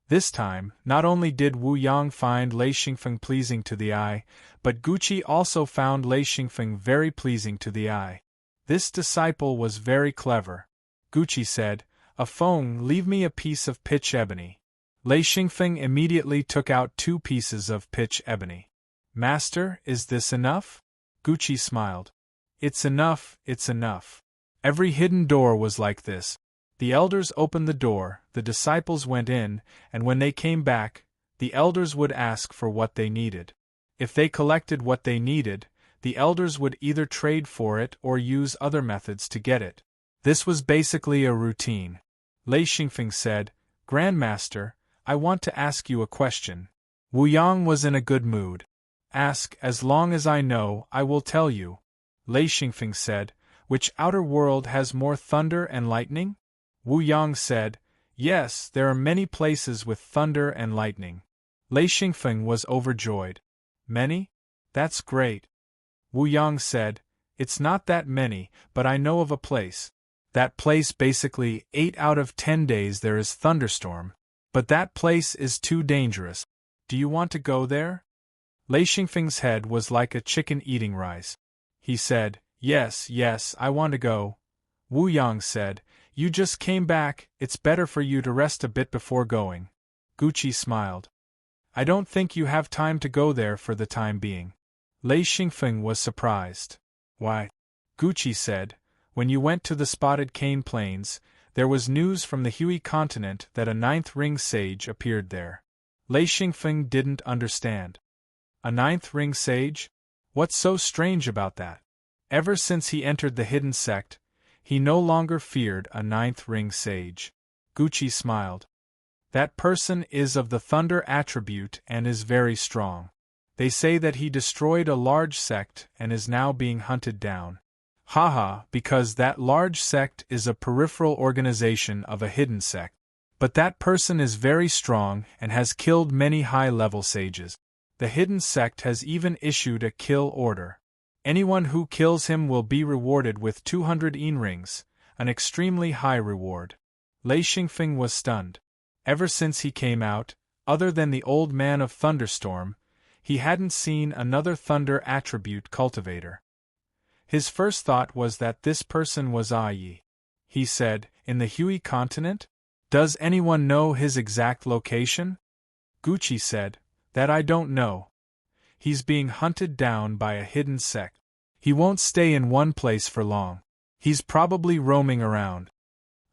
This time, not only did Wu Yang find Lei Xingfeng pleasing to the eye, but Guqi also found Lei Xingfeng very pleasing to the eye. This disciple was very clever. Guqi said, A Feng, leave me a piece of pitch ebony. Lei Xingfeng immediately took out 2 pieces of pitch ebony. Master, is this enough? Guqi smiled. It's enough, it's enough. Every hidden door was like this. The elders opened the door, the disciples went in, and when they came back, the elders would ask for what they needed. If they collected what they needed, the elders would either trade for it or use other methods to get it. This was basically a routine. Lei Xingfeng said, Grandmaster, I want to ask you a question. Wu Yang was in a good mood. Ask, as long as I know, I will tell you. Lei Xingfeng said, Which outer world has more thunder and lightning? Wu Yang said, Yes, there are many places with thunder and lightning. Lei Xingfeng was overjoyed. Many? That's great. Wu Yang said, It's not that many, but I know of a place. That place basically 8 out of 10 days there is thunderstorm. But that place is too dangerous. Do you want to go there? Lei Xingfeng's head was like a chicken eating rice. He said, Yes, I want to go. Wu Yang said, You just came back, it's better for you to rest a bit before going. Guqi smiled. I don't think you have time to go there for the time being. Lei Xingfeng was surprised. Why? Guqi said, When you went to the Spotted Cane Plains, there was news from the Hui continent that a 9th ring sage appeared there. Lei Xingfeng didn't understand. A 9th ring sage? What's so strange about that? Ever since he entered the hidden sect, he no longer feared a 9th ring sage. Guqi smiled. That person is of the thunder attribute and is very strong. They say that he destroyed a large sect and is now being hunted down. Because that large sect is a peripheral organization of a hidden sect. But that person is very strong and has killed many high-level sages. The hidden sect has even issued a kill order. Anyone who kills him will be rewarded with 200 yin rings, an extremely high reward. Lei Xingfeng was stunned. Ever since he came out, other than the old man of Thunderstorm, he hadn't seen another thunder attribute cultivator. His first thought was that this person was Yi. He said, In the Hui continent? Does anyone know his exact location? Guqi said, That I don't know. He's being hunted down by a hidden sect. He won't stay in one place for long. He's probably roaming around.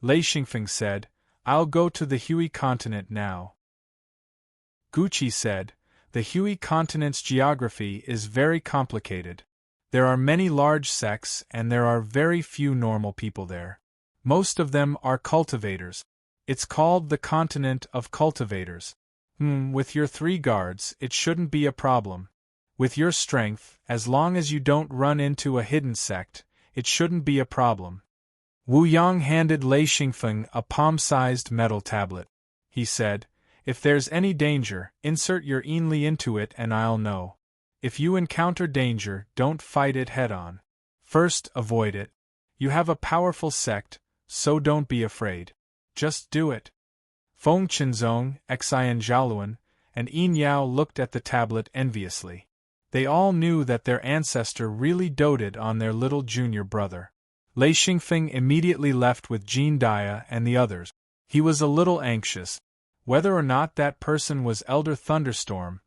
Lei Xingfeng said, I'll go to the Hui continent now. Guqi said, The Hui continent's geography is very complicated. There are many large sects and there are very few normal people there. Most of them are cultivators. It's called the continent of cultivators. With your 3 guards, it shouldn't be a problem. With your strength, as long as you don't run into a hidden sect, it shouldn't be a problem. Wu Yang handed Lei Xingfeng a palm-sized metal tablet. He said, If there's any danger, insert your Yinli into it and I'll know. If you encounter danger, don't fight it head-on. First, avoid it. You have a powerful sect, so don't be afraid. Just do it. Feng Qinzong, Xian Zhaoluan, and Yin Yao looked at the tablet enviously. They all knew that their ancestor really doted on their little junior brother. Lei Xingfeng immediately left with Jin Dia and the others. He was a little anxious. Whether or not that person was Elder Thunderstorm,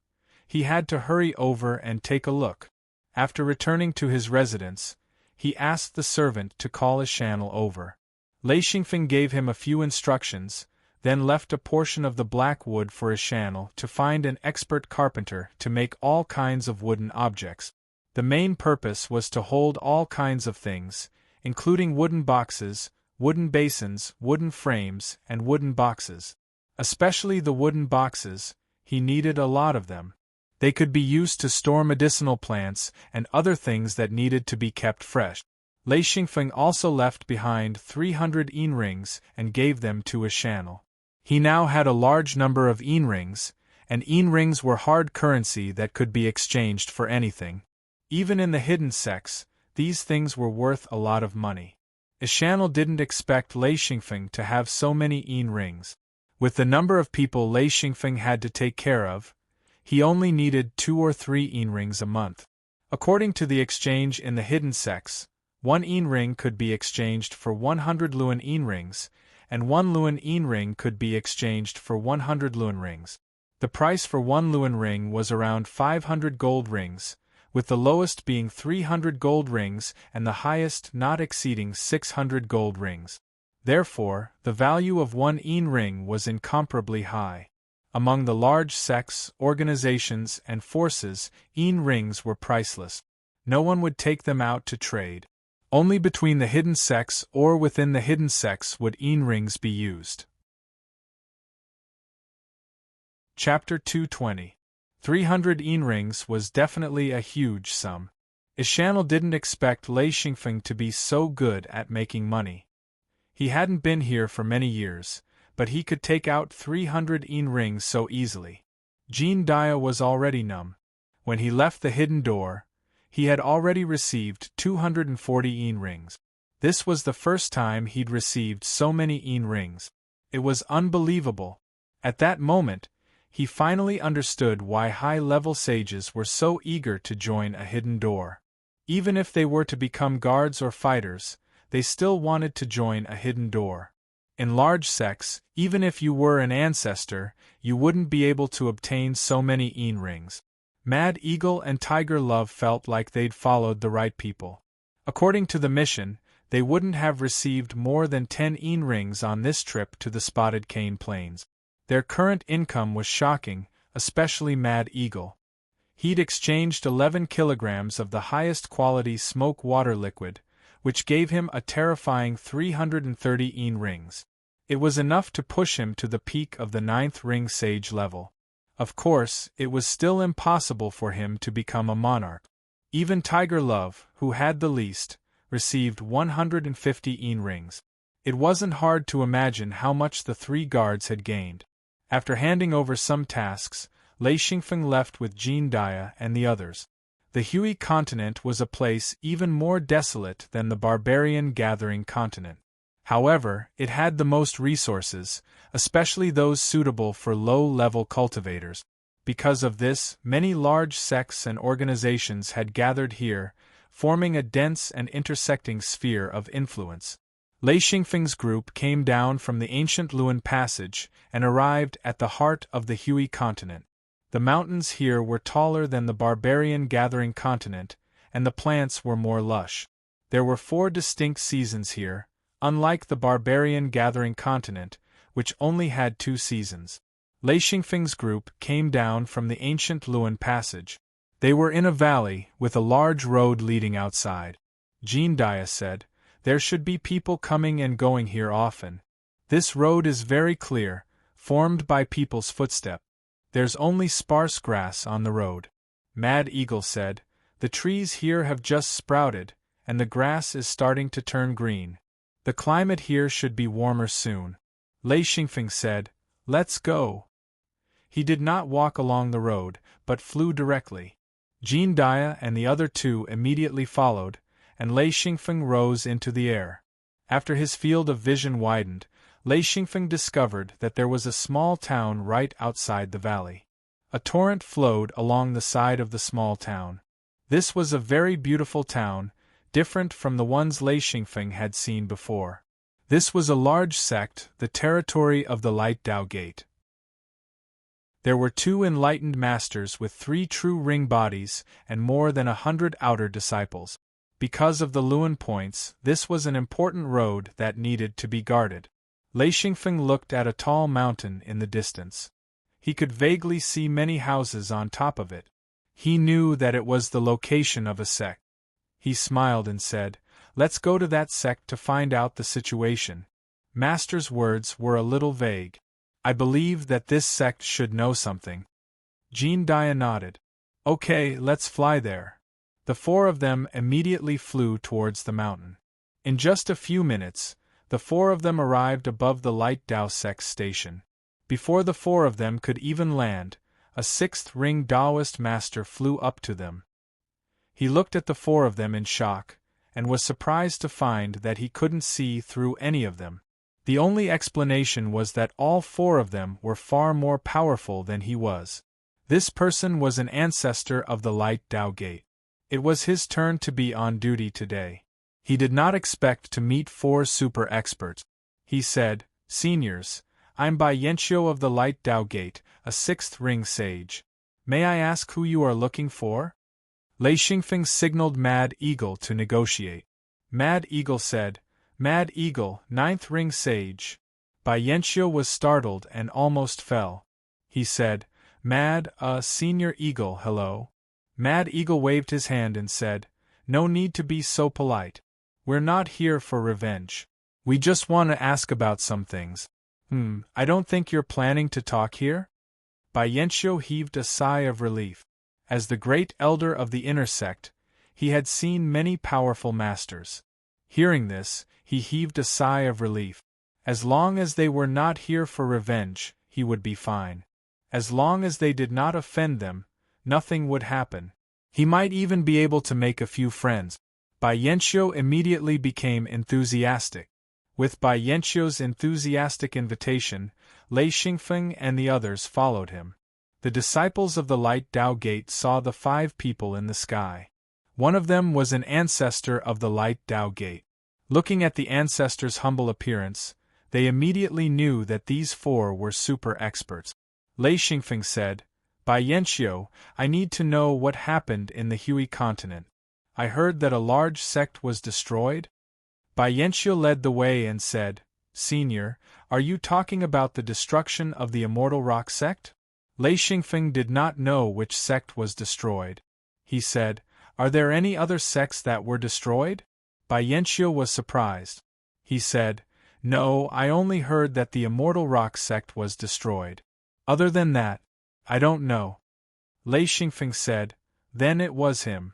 he had to hurry over and take a look. After returning to his residence, he asked the servant to call a channel over. Lei Xingfeng gave him a few instructions, then left a portion of the black wood for a channel to find an expert carpenter to make all kinds of wooden objects. The main purpose was to hold all kinds of things, including wooden boxes, wooden basins, wooden frames, and wooden boxes. Especially the wooden boxes, he needed a lot of them. They could be used to store medicinal plants and other things that needed to be kept fresh. Lei Xingfeng also left behind 300 yin rings and gave them to a channel. He now had a large number of rings, and rings were hard currency that could be exchanged for anything. Even in the hidden sects, these things were worth a lot of money. Ishanel didn't expect Lei Xingfeng to have so many rings. With the number of people Lei Xingfeng had to take care of, he only needed 2 or 3 rings a month. According to the exchange in the hidden sects, 1 ring could be exchanged for 100 Luan rings, and 1 Luan ring could be exchanged for 100 Luan rings. The price for 1 Luan ring was around 500 gold rings, with the lowest being 300 gold rings and the highest not exceeding 600 gold rings. Therefore, the value of 1 ring was incomparably high. Among the large sects, organizations, and forces, rings were priceless. No one would take them out to trade. Only between the hidden sects or within the hidden sects would rings be used. Chapter 220. 300 rings was definitely a huge sum. Ishanel didn't expect Lei Xingfeng to be so good at making money. He hadn't been here for many years, but he could take out 300 rings so easily. Jean Dia was already numb. When he left the hidden door, he had already received 240 rings. This was the first time he'd received so many rings. It was unbelievable. At that moment, he finally understood why high-level sages were so eager to join a hidden door. Even if they were to become guards or fighters, they still wanted to join a hidden door. In large sects, even if you were an ancestor, you wouldn't be able to obtain so many rings. Mad Eagle and Tiger Love felt like they'd followed the right people. According to the mission, they wouldn't have received more than 10 rings on this trip to the Spotted Cane Plains. Their current income was shocking, especially Mad Eagle. He'd exchanged 11 kilograms of the highest quality smoke water liquid, which gave him a terrifying 330 rings. It was enough to push him to the peak of the 9th ring sage level. Of course, it was still impossible for him to become a monarch. Even Tiger Love, who had the least, received 150 rings. It wasn't hard to imagine how much the 3 guards had gained. After handing over some tasks, Lei Xingfeng left with Jean Dia and the others. The Hui continent was a place even more desolate than the barbarian gathering continent. However, it had the most resources, especially those suitable for low-level cultivators. Because of this, many large sects and organizations had gathered here, forming a dense and intersecting sphere of influence. Lei Xingfeng's group came down from the ancient Luan Passage and arrived at the heart of the Hui continent. The mountains here were taller than the barbarian gathering continent, and the plants were more lush. There were 4 distinct seasons here, unlike the barbarian gathering continent, which only had 2 seasons. Lei Xingfeng's group came down from the ancient Luan Passage. They were in a valley, with a large road leading outside. Jean Dia said, "There should be people coming and going here often. This road is very clear, formed by people's footsteps. There's only sparse grass on the road." Mad Eagle said, "The trees here have just sprouted, and the grass is starting to turn green. The climate here should be warmer soon." Lei Xingfeng said, "Let's go." He did not walk along the road, but flew directly. Jean Dia and the other 2 immediately followed, and Lei Xingfeng rose into the air. After his field of vision widened, Lei Xingfeng discovered that there was a small town right outside the valley. A torrent flowed along the side of the small town. This was a very beautiful town, different from the ones Lei Xingfeng had seen before. This was a large sect, the territory of the Light Dao Gate. There were 2 enlightened masters with 3 true ring bodies and more than 100 outer disciples. Because of the Luan points, this was an important road that needed to be guarded. Lei Xingfeng looked at a tall mountain in the distance. He could vaguely see many houses on top of it. He knew that it was the location of a sect. He smiled and said, "Let's go to that sect to find out the situation." Master's words were a little vague. "I believe that this sect should know something." Jean Dia nodded. "Okay, let's fly there." The 4 of them immediately flew towards the mountain. In just a few minutes, the 4 of them arrived above the Light Dao Sect's station. Before the four of them could even land, a sixth ring Taoist master flew up to them. He looked at the four of them in shock, and was surprised to find that he couldn't see through any of them. The only explanation was that all four of them were far more powerful than he was. This person was an ancestor of the Light Tao Gate. It was his turn to be on duty today. He did not expect to meet four super experts. He said, "Seniors, I'm Bai Yanqiu of the Light Tao Gate, a sixth ring sage. May I ask who you are looking for?" Lei Xingfeng signaled Mad Eagle to negotiate. Mad Eagle said, "Mad Eagle, ninth ring sage." Bai Yanqiu was startled and almost fell. He said, Senior Eagle, hello." Mad Eagle waved his hand and said, "No need to be so polite. We're not here for revenge. We just want to ask about some things." I don't think you're planning to talk here?" Bai Yanqiu heaved a sigh of relief. As the great elder of the inner sect, he had seen many powerful masters. Hearing this, he heaved a sigh of relief. As long as they were not here for revenge, he would be fine. As long as they did not offend them, nothing would happen. He might even be able to make a few friends. Bai Yanqiu immediately became enthusiastic. With Bai Yanqiu's enthusiastic invitation, Lei Xingfeng and the others followed him. The disciples of the Light Tao Gate saw the 5 people in the sky. One of them was an ancestor of the Light Tao Gate. Looking at the ancestor's humble appearance, they immediately knew that these 4 were super experts. Lei Xingfeng said, "Bai Yanqiu, I need to know what happened in the Hui continent. I heard that a large sect was destroyed?" Bai Yanqiu led the way and said, "Senior, are you talking about the destruction of the Immortal Rock sect?" Lei Xingfeng did not know which sect was destroyed. He said, "Are there any other sects that were destroyed?" Bai Yanqiu was surprised. He said, "No, I only heard that the Immortal Rock sect was destroyed. Other than that, I don't know." Lei Xingfeng said, "Then it was him."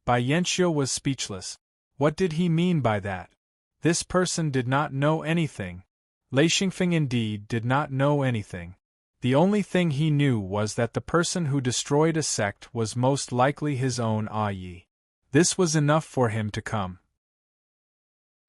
Bai Yanqiu was speechless. What did he mean by that? This person did not know anything. Lei Xingfeng indeed did not know anything. The only thing he knew was that the person who destroyed a sect was most likely his own Yi. This was enough for him to come.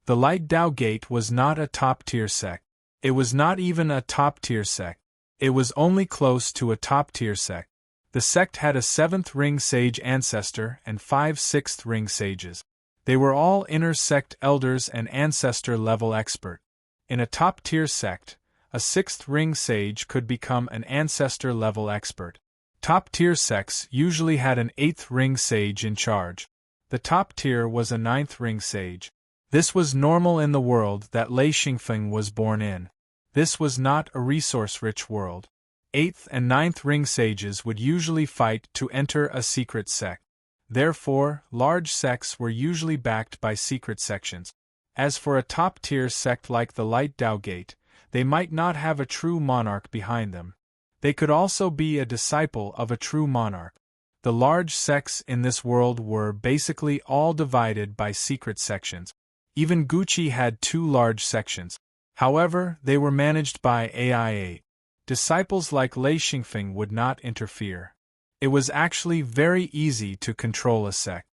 The Light Tao Gate was not a top-tier sect. It was not even a top-tier sect. It was only close to a top-tier sect. The sect had a 7th ring sage ancestor and 5 6th ring sages. They were all inner sect elders and ancestor-level expert. In a top-tier sect, a 6th ring sage could become an ancestor-level expert. Top-tier sects usually had an 8th ring sage in charge. The top tier was a 9th ring sage. This was normal in the world that Lei Xingfeng was born in. This was not a resource-rich world. 8th and 9th ring sages would usually fight to enter a secret sect. Therefore, large sects were usually backed by secret sections. As for a top-tier sect like the Light Tao Gate, they might not have a true monarch behind them. They could also be a disciple of a true monarch. The large sects in this world were basically all divided by secret sections. Even Gucci had 2 large sections. However, they were managed by AI8. Disciples like Lei Xingfeng would not interfere. It was actually very easy to control a sect.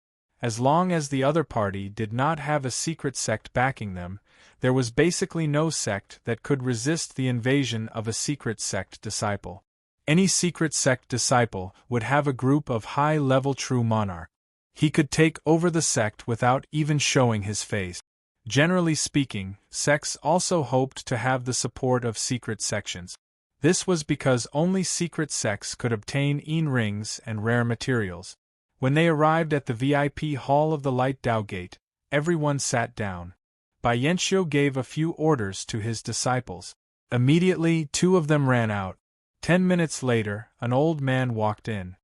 As long as the other party did not have a secret sect backing them, there was basically no sect that could resist the invasion of a secret sect disciple. Any secret sect disciple would have a group of high-level true monarch. He could take over the sect without even showing his face. Generally speaking, sects also hoped to have the support of secret sections. This was because only secret sects could obtain rings and rare materials. When they arrived at the VIP hall of the Light Tao Gate, everyone sat down. Bai Yanqiu gave a few orders to his disciples. Immediately, 2 of them ran out. 10 minutes later, an old man walked in.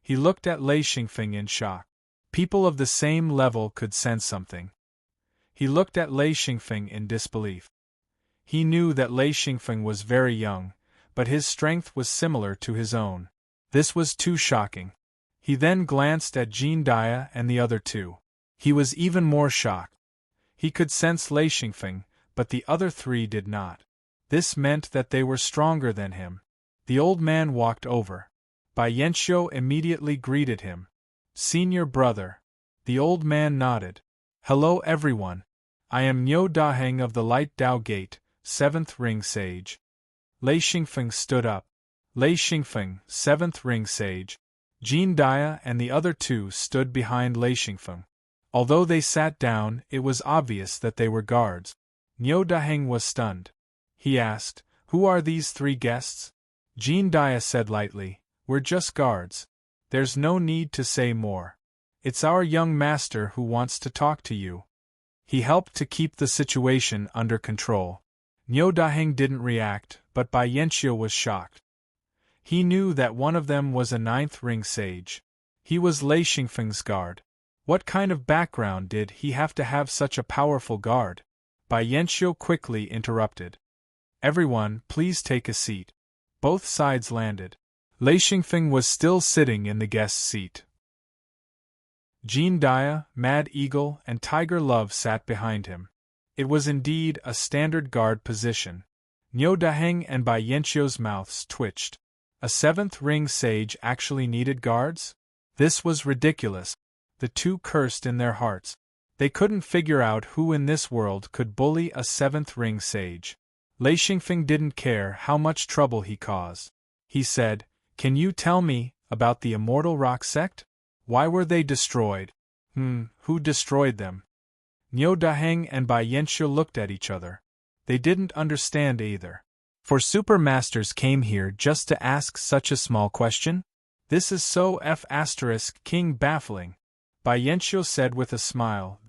He looked at Lei Xingfeng in shock. People of the same level could sense something. He looked at Lei Xingfeng in disbelief. He knew that Lei Xingfeng was very young, but his strength was similar to his own. This was too shocking. He then glanced at Jean Dia and the other 2. He was even more shocked. He could sense Lei Xingfeng, but the other 3 did not. This meant that they were stronger than him. The old man walked over. Bai Yanxiu immediately greeted him. "Senior brother." The old man nodded. "Hello everyone. I am Niu Daheng of the Light Dao Gate, 7th Ring Sage." Lei Xingfeng stood up. Lei Xingfeng, 7th Ring Sage. Jin Dia and the other two stood behind Lei Xingfeng. Although they sat down, it was obvious that they were guards. Niu Daheng was stunned. He asked, "Who are these three guests?" Jin Dia said lightly, "We're just guards. There's no need to say more. It's our young master who wants to talk to you." He helped to keep the situation under control. Niu Daheng didn't react, but Bai Yanxiu was shocked. He knew that one of them was a 9th Ring Sage. He was Lei Xingfeng's guard. What kind of background did he have to have such a powerful guard? Bai Yanxiu quickly interrupted. "Everyone, please take a seat." Both sides landed. Lei Xingfeng was still sitting in the guest seat. Jin Dia, Mad Eagle, and Tiger Love sat behind him. It was indeed a standard guard position. Niu Daheng and Bai Yanxiu's mouths twitched. A 7th Ring Sage actually needed guards? This was ridiculous. The two cursed in their hearts. They couldn't figure out who in this world could bully a 7th Ring Sage. Lei Xingfeng didn't care how much trouble he caused. He said, "Can you tell me about the Immortal Rock Sect? Why were they destroyed?" Who destroyed them?" Niu Daheng and Bai Yanxiu looked at each other. They didn't understand either. For supermasters came here just to ask such a small question? This is so King baffling. Bai Yanxiu said with a smile,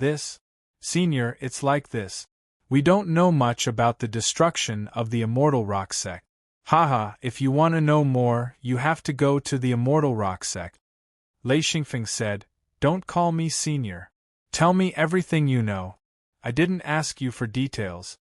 Senior, it's like this. We don't know much about the destruction of the Immortal Rock Sect. Haha, if you want to know more, you have to go to the Immortal Rock Sect." Lei Xingfeng said, "Don't call me senior. Tell me everything you know. I didn't ask you for details."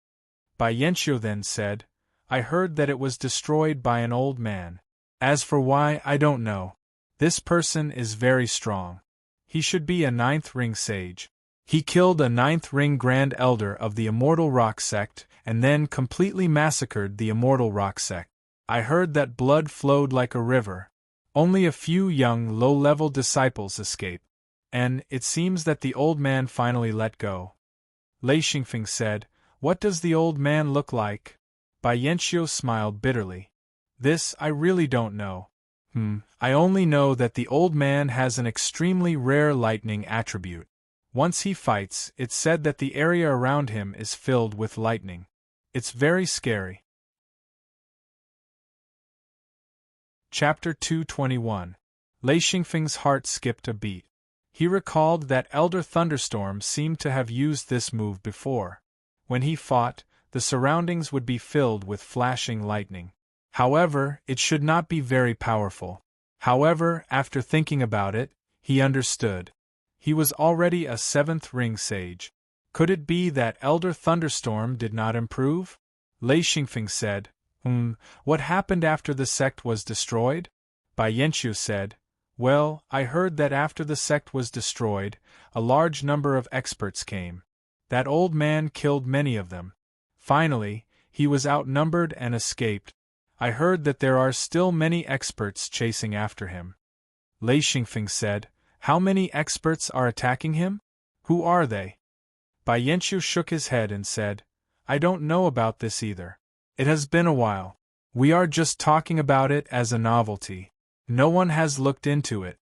Bai Yanxiu then said, "I heard that it was destroyed by an old man. As for why, I don't know. This person is very strong. He should be a 9th Ring Sage. He killed a 9th Ring Grand Elder of the Immortal Rock Sect and then completely massacred the Immortal Rock Sect. I heard that blood flowed like a river. Only a few young, low-level disciples escape. And it seems that the old man finally let go." Lei Xingfeng said, "What does the old man look like?" Bai Yanxiu smiled bitterly. "This I really don't know. I only know that the old man has an extremely rare lightning attribute. Once he fights, it's said that the area around him is filled with lightning. It's very scary." Chapter 221. Lei Xingfeng's heart skipped a beat. He recalled that Elder Thunderstorm seemed to have used this move before. When he fought, the surroundings would be filled with flashing lightning. However, it should not be very powerful. However, after thinking about it, he understood. He was already a 7th Ring Sage. Could it be that Elder Thunderstorm did not improve? Lei Xingfeng said, What happened after the sect was destroyed?" Bai Yanxiu said, "Well, I heard that after the sect was destroyed, a large number of experts came. That old man killed many of them. Finally, he was outnumbered and escaped. I heard that there are still many experts chasing after him." Lei Xingfeng said, "How many experts are attacking him? Who are they?" Bai Yanxiu shook his head and said, "I don't know about this either. It has been a while. We are just talking about it as a novelty. No one has looked into it."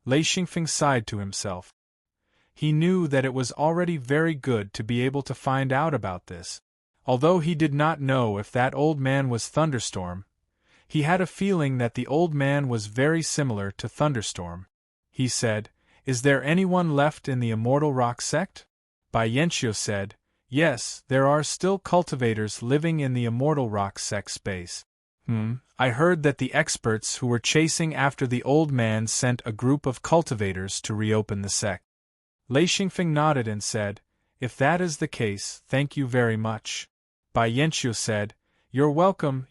Lei Xingfeng sighed to himself. He knew that it was already very good to be able to find out about this. Although he did not know if that old man was Thunderstorm, he had a feeling that the old man was very similar to Thunderstorm. He said, "Is there anyone left in the Immortal Rock Sect?" Bai Yanxiu said, "Yes, there are still cultivators living in the Immortal Rock Sect space. I heard that the experts who were chasing after the old man sent a group of cultivators to reopen the sect." Lei Xingfeng nodded and said, "If that is the case, thank you very much." Bai Yanxiu said, you're welcome,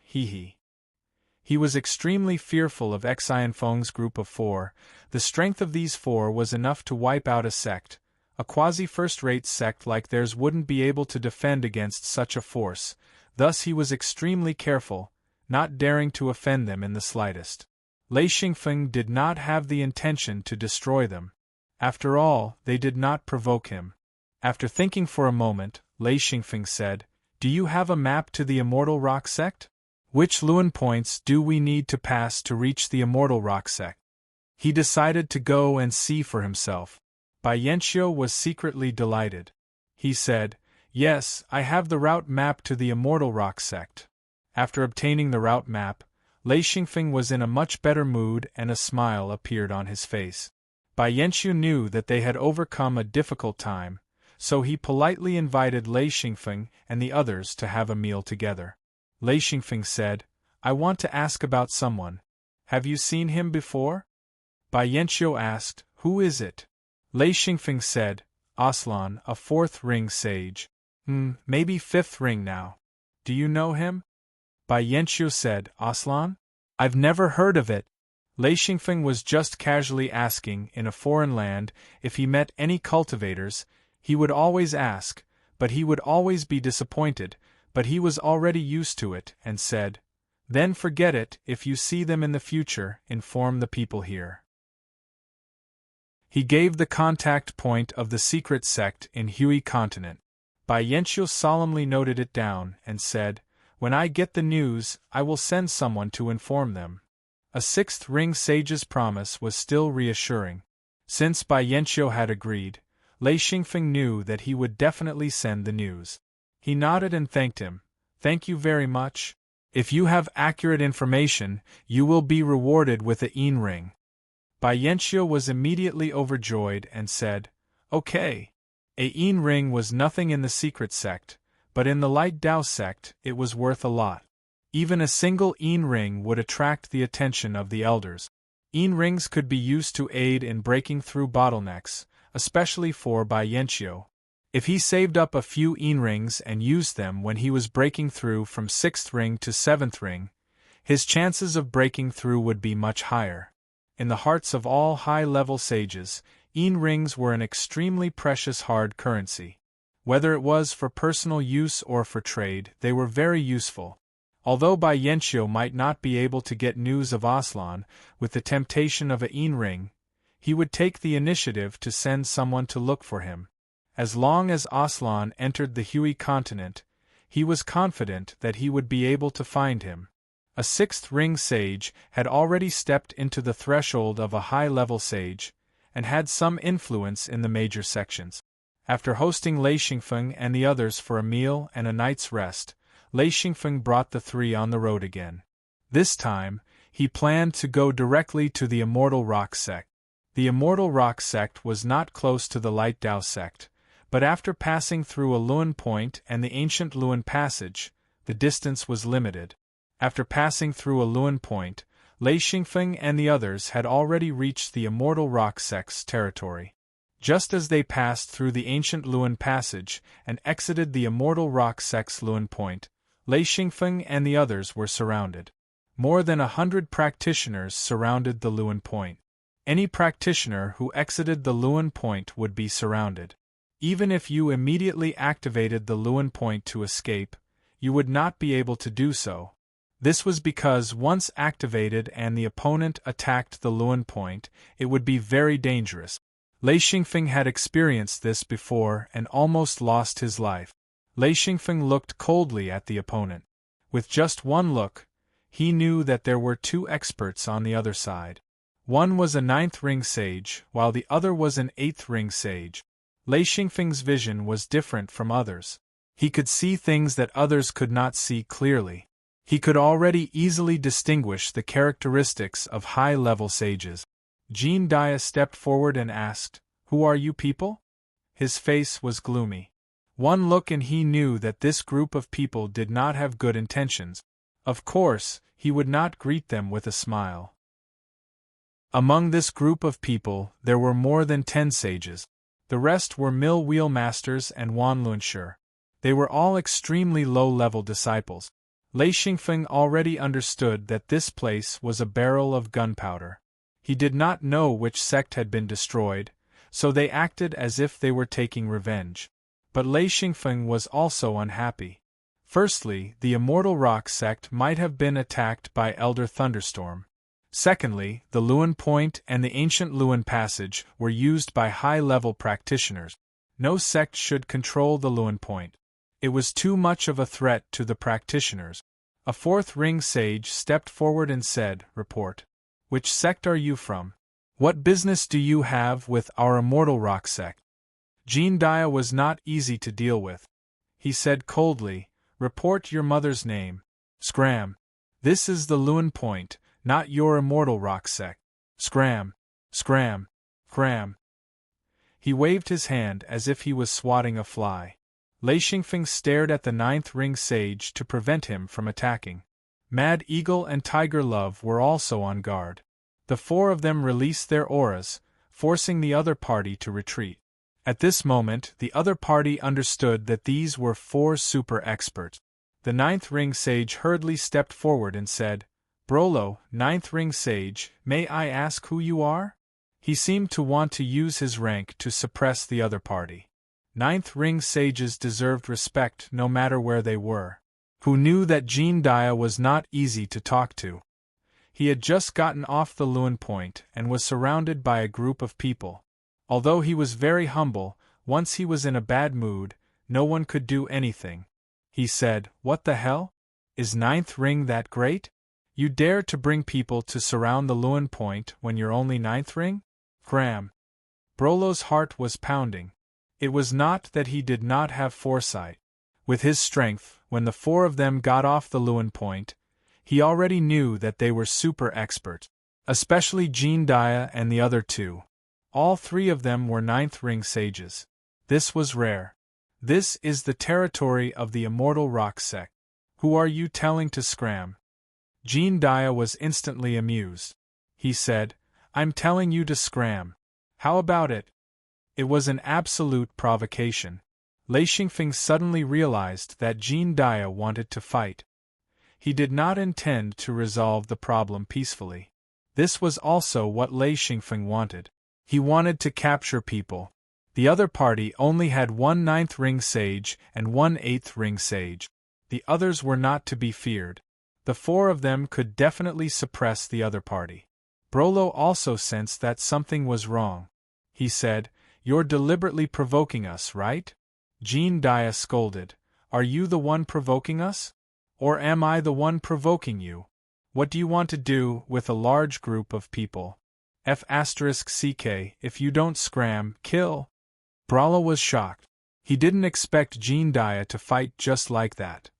hee." He was extremely fearful of Xianfeng's group of 4. The strength of these 4 was enough to wipe out a sect, A quasi-first-rate sect like theirs wouldn't be able to defend against such a force, thus he was extremely careful, not daring to offend them in the slightest. Lei Xingfeng did not have the intention to destroy them. After all, they did not provoke him. After thinking for a moment, Lei Xingfeng said, "Do you have a map to the Immortal Rock Sect? Which Luan points do we need to pass to reach the Immortal Rock Sect?" He decided to go and see for himself. Bai Yanqiu was secretly delighted. He said, "Yes, I have the route map to the Immortal Rock Sect." After obtaining the route map, Lei Xingfeng was in a much better mood and a smile appeared on his face. Bai Yanqiu knew that they had overcome a difficult time, so he politely invited Lei Xingfeng and the others to have a meal together. Lei Xingfeng said, "I want to ask about someone. Have you seen him before?" Bai Yanqiu asked, "Who is it?" Lei Xingfeng said, "Aslan, a 4th ring sage. Maybe 5th ring now. Do you know him?" Bai Yanqiu said, "Aslan? I've never heard of it." Lei Xingfeng was just casually asking in a foreign land if he met any cultivators. He would always ask, but he would always be disappointed, but he was already used to it, and said, "Then forget it. If you see them in the future, inform the people here." He gave the contact point of the secret sect in Hui continent. Bai Yanqiu solemnly noted it down and said, "When I get the news, I will send someone to inform them." A 6th ring sage's promise was still reassuring. Since Bai Yanqiu had agreed, Lei Xingfeng knew that he would definitely send the news. He nodded and thanked him. "Thank you very much. If you have accurate information, you will be rewarded with a yin ring." Bai Yanqiu was immediately overjoyed and said, "Okay." A yin ring was nothing in the secret sect, but in the Light Dao sect it was worth a lot. Even a single yin ring would attract the attention of the elders. Yin rings could be used to aid in breaking through bottlenecks, especially for Bai Yanqiu. If he saved up a few yin rings and used them when he was breaking through from 6th ring to 7th ring, his chances of breaking through would be much higher. In the hearts of all high-level sages, yin rings were an extremely precious hard currency. Whether it was for personal use or for trade, they were very useful. Although Bai Yanqiu might not be able to get news of Aslan with the temptation of a yin ring, he would take the initiative to send someone to look for him. As long as Aslan entered the Hui continent, he was confident that he would be able to find him. A 6th ring sage had already stepped into the threshold of a high-level sage, and had some influence in the major sections. After hosting Lei Xingfeng and the others for a meal and a night's rest, Lei Xingfeng brought the three on the road again. This time, he planned to go directly to the Immortal Rock Sect. The Immortal Rock Sect was not close to the Light Dao Sect, but after passing through a Luan Point and the ancient Luan Passage, the distance was limited. After passing through a Luan Point, Lei Xingfeng and the others had already reached the Immortal Rock Sect's territory. Just as they passed through the ancient Luan Passage and exited the Immortal Rock Sect's Luan Point, Lei Xingfeng and the others were surrounded. More than 100 practitioners surrounded the Luan Point. Any practitioner who exited the Luan Point would be surrounded. Even if you immediately activated the Luan Point to escape, you would not be able to do so. This was because once activated and the opponent attacked the Luan Point, it would be very dangerous. Lei Xingfeng had experienced this before and almost lost his life. Lei Xingfeng looked coldly at the opponent. With just one look, he knew that there were two experts on the other side. One was a 9th ring sage, while the other was an 8th ring sage. Lei Xingfeng's vision was different from others. He could see things that others could not see clearly. He could already easily distinguish the characteristics of high-level sages. Jean Dia stepped forward and asked, "Who are you people?" His face was gloomy. One look and he knew that this group of people did not have good intentions. Of course, he would not greet them with a smile. Among this group of people, there were more than 10 sages. The rest were mill wheel masters and Wanlunshi. They were all extremely low-level disciples. Lei Xingfeng already understood that this place was a barrel of gunpowder. He did not know which sect had been destroyed, so they acted as if they were taking revenge. But Lei Xingfeng was also unhappy. Firstly, the Immortal Rock sect might have been attacked by Elder Thunderstorm. Secondly, the Luan Point and the ancient Luan Passage were used by high-level practitioners. No sect should control the Luan Point. It was too much of a threat to the practitioners. A fourth ring sage stepped forward and said, "Report. Which sect are you from? What business do you have with our Immortal Rock sect?" Jean Dia was not easy to deal with. He said coldly, "Report your mother's name. Scram. This is the Luan Point, not your Immortal Rock sect. Scram. Scram. Cram." He waved his hand as if he was swatting a fly. Lei Xingfeng stared at the ninth ring sage to prevent him from attacking. Mad Eagle and Tiger Love were also on guard. The four of them released their auras, forcing the other party to retreat. At this moment, the other party understood that these were four super experts. The ninth ring sage hurriedly stepped forward and said, "Brolo, ninth ring sage, may I ask who you are?" He seemed to want to use his rank to suppress the other party. Ninth ring sages deserved respect no matter where they were. Who knew that Jean Dia was not easy to talk to? He had just gotten off the Luan Point and was surrounded by a group of people. Although he was very humble, once he was in a bad mood, no one could do anything. He said, "What the hell? Is ninth ring that great? You dare to bring people to surround the Luan Point when you're only ninth ring?" Cram. Brolo's heart was pounding. It was not that he did not have foresight. With his strength, when the four of them got off the Luan Point, he already knew that they were super expert. Especially Jean Dia and the other two. All three of them were ninth ring sages. This was rare. This is the territory of the Immortal Rock sect. Who are you telling to scram? Jean Dia was instantly amused. He said, "I'm telling you to scram. How about it?" It was an absolute provocation. Lei Xingfeng suddenly realized that Jean Dia wanted to fight. He did not intend to resolve the problem peacefully. This was also what Lei Xingfeng wanted. He wanted to capture people. The other party only had one ninth ring sage and one eighth ring sage. The others were not to be feared. The four of them could definitely suppress the other party. Brolo also sensed that something was wrong. He said, "You're deliberately provoking us, right?" Jean Dia scolded, "Are you the one provoking us? Or am I the one provoking you? What do you want to do with a large group of people? F***ck, if you don't scram, kill." Brolo was shocked. He didn't expect Jean Dia to fight just like that.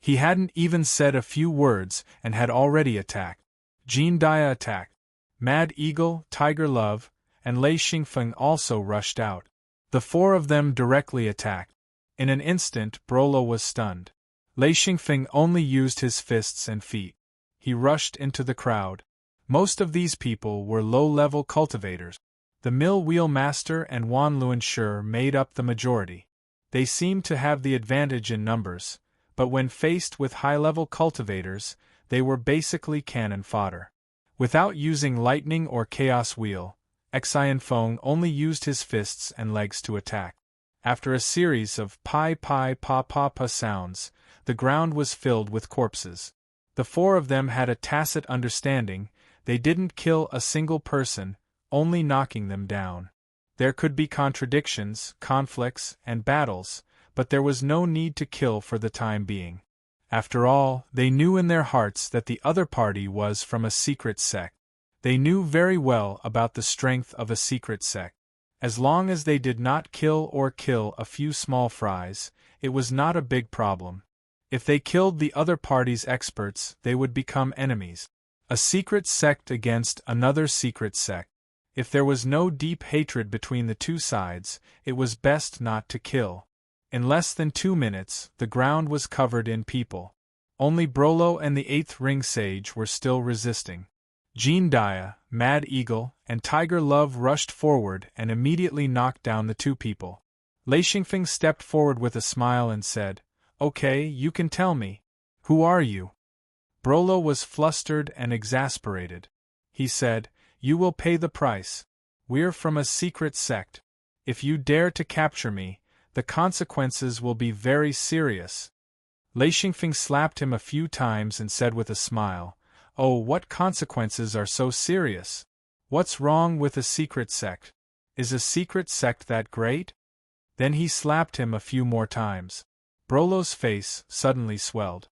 He hadn't even said a few words and had already attacked. Jean Dia attacked. Mad Eagle, Tiger Love, and Lei Xingfeng also rushed out. The four of them directly attacked. In an instant, Brolo was stunned. Lei Xingfeng only used his fists and feet. He rushed into the crowd. Most of these people were low-level cultivators. The Mill Wheel Master and Wan Luanshi made up the majority. They seemed to have the advantage in numbers, but when faced with high-level cultivators, they were basically cannon fodder. Without using Lightning or Chaos Wheel, Xianfeng only used his fists and legs to attack. After a series of pi pi pa pa pa sounds, the ground was filled with corpses. The four of them had a tacit understanding. They didn't kill a single person, only knocking them down. There could be contradictions, conflicts, and battles, but there was no need to kill for the time being. After all, they knew in their hearts that the other party was from a secret sect. They knew very well about the strength of a secret sect. As long as they did not kill a few small fries, it was not a big problem. If they killed the other party's experts, they would become enemies. A secret sect against another secret sect. If there was no deep hatred between the two sides, it was best not to kill. In less than 2 minutes, the ground was covered in people. Only Brolo and the eighth ring sage were still resisting. Jean Dia, Mad Eagle, and Tiger Love rushed forward and immediately knocked down the two people. Lei Xingfeng stepped forward with a smile and said, "Okay, you can tell me. Who are you?" Brolo was flustered and exasperated. He said, "You will pay the price. We're from a secret sect. If you dare to capture me, the consequences will be very serious. Lei Xingfeng slapped him a few times and said with a smile, "Oh, what consequences are so serious? What's wrong with a secret sect? Is a secret sect that great?" Then he slapped him a few more times. Brolo's face suddenly swelled.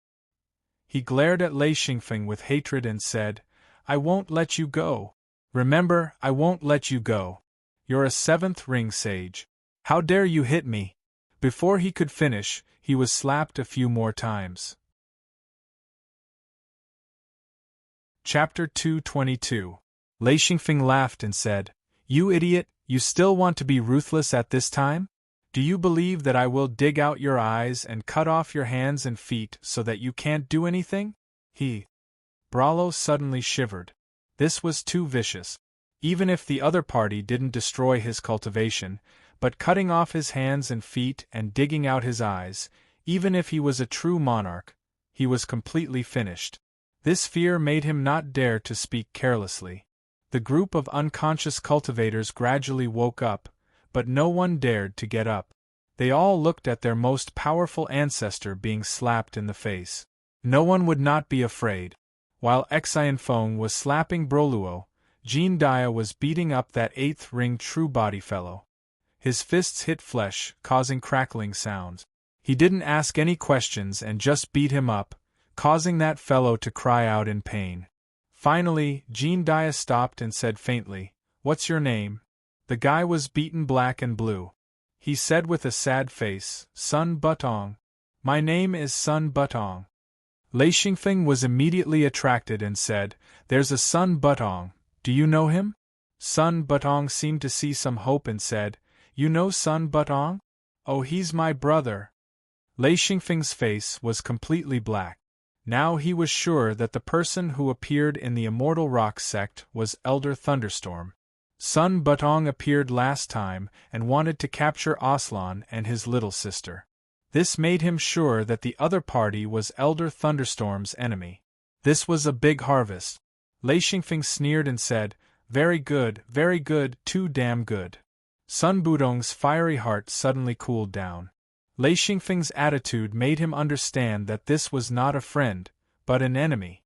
He glared at Lei Xingfeng with hatred and said, "I won't let you go. Remember, I won't let you go. You're a seventh ring sage. How dare you hit me?" Before he could finish, he was slapped a few more times. Chapter 222. Lei Xingfeng laughed and said, "You idiot, you still want to be ruthless at this time? Do you believe that I will dig out your eyes and cut off your hands and feet so that you can't do anything?" Brolo suddenly shivered. This was too vicious. Even if the other party didn't destroy his cultivation, but cutting off his hands and feet and digging out his eyes, even if he was a true monarch, he was completely finished. This fear made him not dare to speak carelessly. The group of unconscious cultivators gradually woke up, but no one dared to get up. They all looked at their most powerful ancestor being slapped in the face. No one would not be afraid. While Xianfeng was slapping Broluo, Jean Dia was beating up that eighth ring true body fellow. His fists hit flesh, causing crackling sounds. He didn't ask any questions and just beat him up, causing that fellow to cry out in pain. Finally, Jean Dia stopped and said faintly, "What's your name?" The guy was beaten black and blue. He said with a sad face, "Sun Butong. My name is Sun Butong." Lei Xingfeng was immediately attracted and said, "There's a Sun Butong, do you know him?" Sun Butong seemed to see some hope and said, "You know Sun Butong? Oh, he's my brother." Lei Xingfeng's face was completely black. Now he was sure that the person who appeared in the Immortal Rock sect was Elder Thunderstorm. Sun Butong appeared last time and wanted to capture Aslan and his little sister. This made him sure that the other party was Elder Thunderstorm's enemy. This was a big harvest. Lei Xingfeng sneered and said, very good, too damn good." Sun Budong's fiery heart suddenly cooled down. Lei Xingfeng's attitude made him understand that this was not a friend, but an enemy.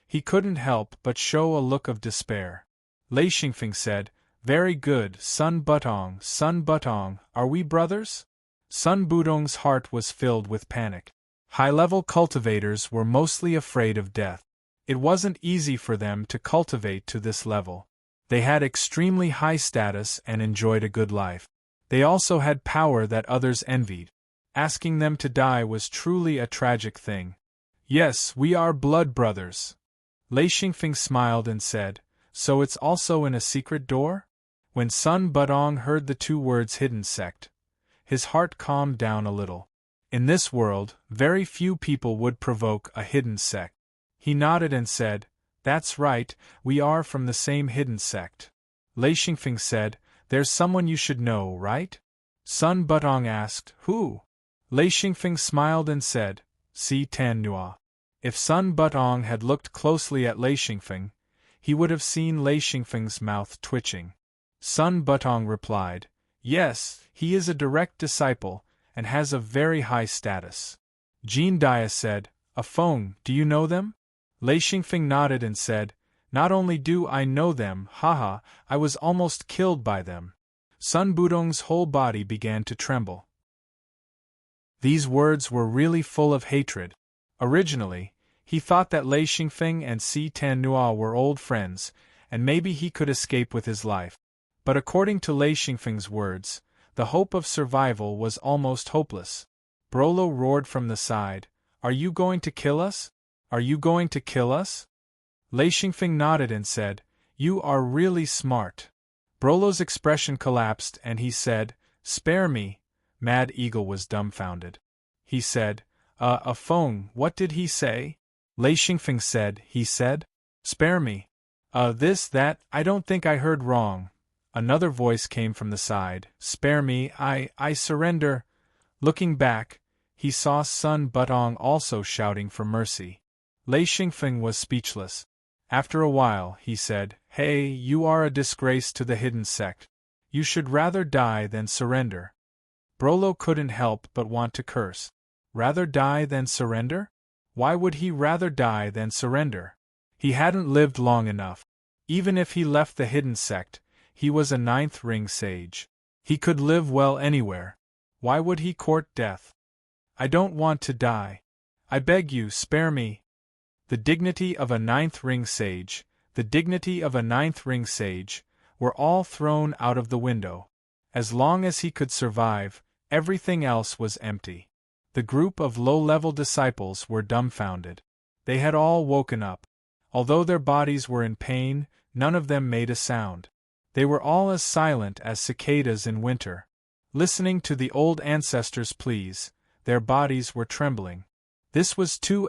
He couldn't help but show a look of despair. Lei Xingfeng said, "Very good, Sun Butong, are we brothers?" Sun Budong's heart was filled with panic. High-level cultivators were mostly afraid of death. It wasn't easy for them to cultivate to this level. They had extremely high status and enjoyed a good life. They also had power that others envied. Asking them to die was truly a tragic thing. "Yes, we are blood brothers." Lei Xingfeng smiled and said, "So it's also in a secret door?" When Sun Butong heard the two words hidden sect, his heart calmed down a little. In this world, very few people would provoke a hidden sect. He nodded and said, "That's right, we are from the same hidden sect." Lei Xingfeng said, "There's someone you should know, right?" Sun Butong asked, "Who?" Lei Xingfeng smiled and said, "Si Tan Nua." If Sun Butong had looked closely at Lei Xingfeng, he would have seen Lei Xingfeng's mouth twitching. Sun Butong replied, "Yes, he is a direct disciple, and has a very high status." Jean Dia said, "Afeng, do you know them?" Lei Xingfeng nodded and said, "Not only do I know them, haha, I was almost killed by them." Sun Budong's whole body began to tremble. These words were really full of hatred. Originally, he thought that Lei Xingfeng and Si Tan Nua were old friends, and maybe he could escape with his life. But according to Lei Xingfeng's words, the hope of survival was almost hopeless. Brolo roared from the side, "Are you going to kill us? Are you going to kill us?" Lei Xingfeng nodded and said, "You are really smart." Brolo's expression collapsed and he said, "Spare me." Mad Eagle was dumbfounded. He said, Afeng, what did he say?" Lei Xingfeng said, "He said, spare me. That, I don't think I heard wrong." Another voice came from the side, "Spare me, I surrender." Looking back, he saw Sun Butong also shouting for mercy. Lei Xingfeng was speechless. After a while, he said, Hey, you are a disgrace to the hidden sect. You should rather die than surrender. Brolo couldn't help but want to curse. Rather die than surrender? Why would he rather die than surrender? He hadn't lived long enough. Even if he left the hidden sect, he was a ninth ring sage. He could live well anywhere. Why would he court death? I don't want to die. I beg you, spare me. The dignity of a ninth ring sage, the dignity of a ninth ring sage, were all thrown out of the window. As long as he could survive, everything else was empty. The group of low-level disciples were dumbfounded. They had all woken up. Although their bodies were in pain, none of them made a sound. They were all as silent as cicadas in winter. Listening to the old ancestors' pleas, their bodies were trembling. This was too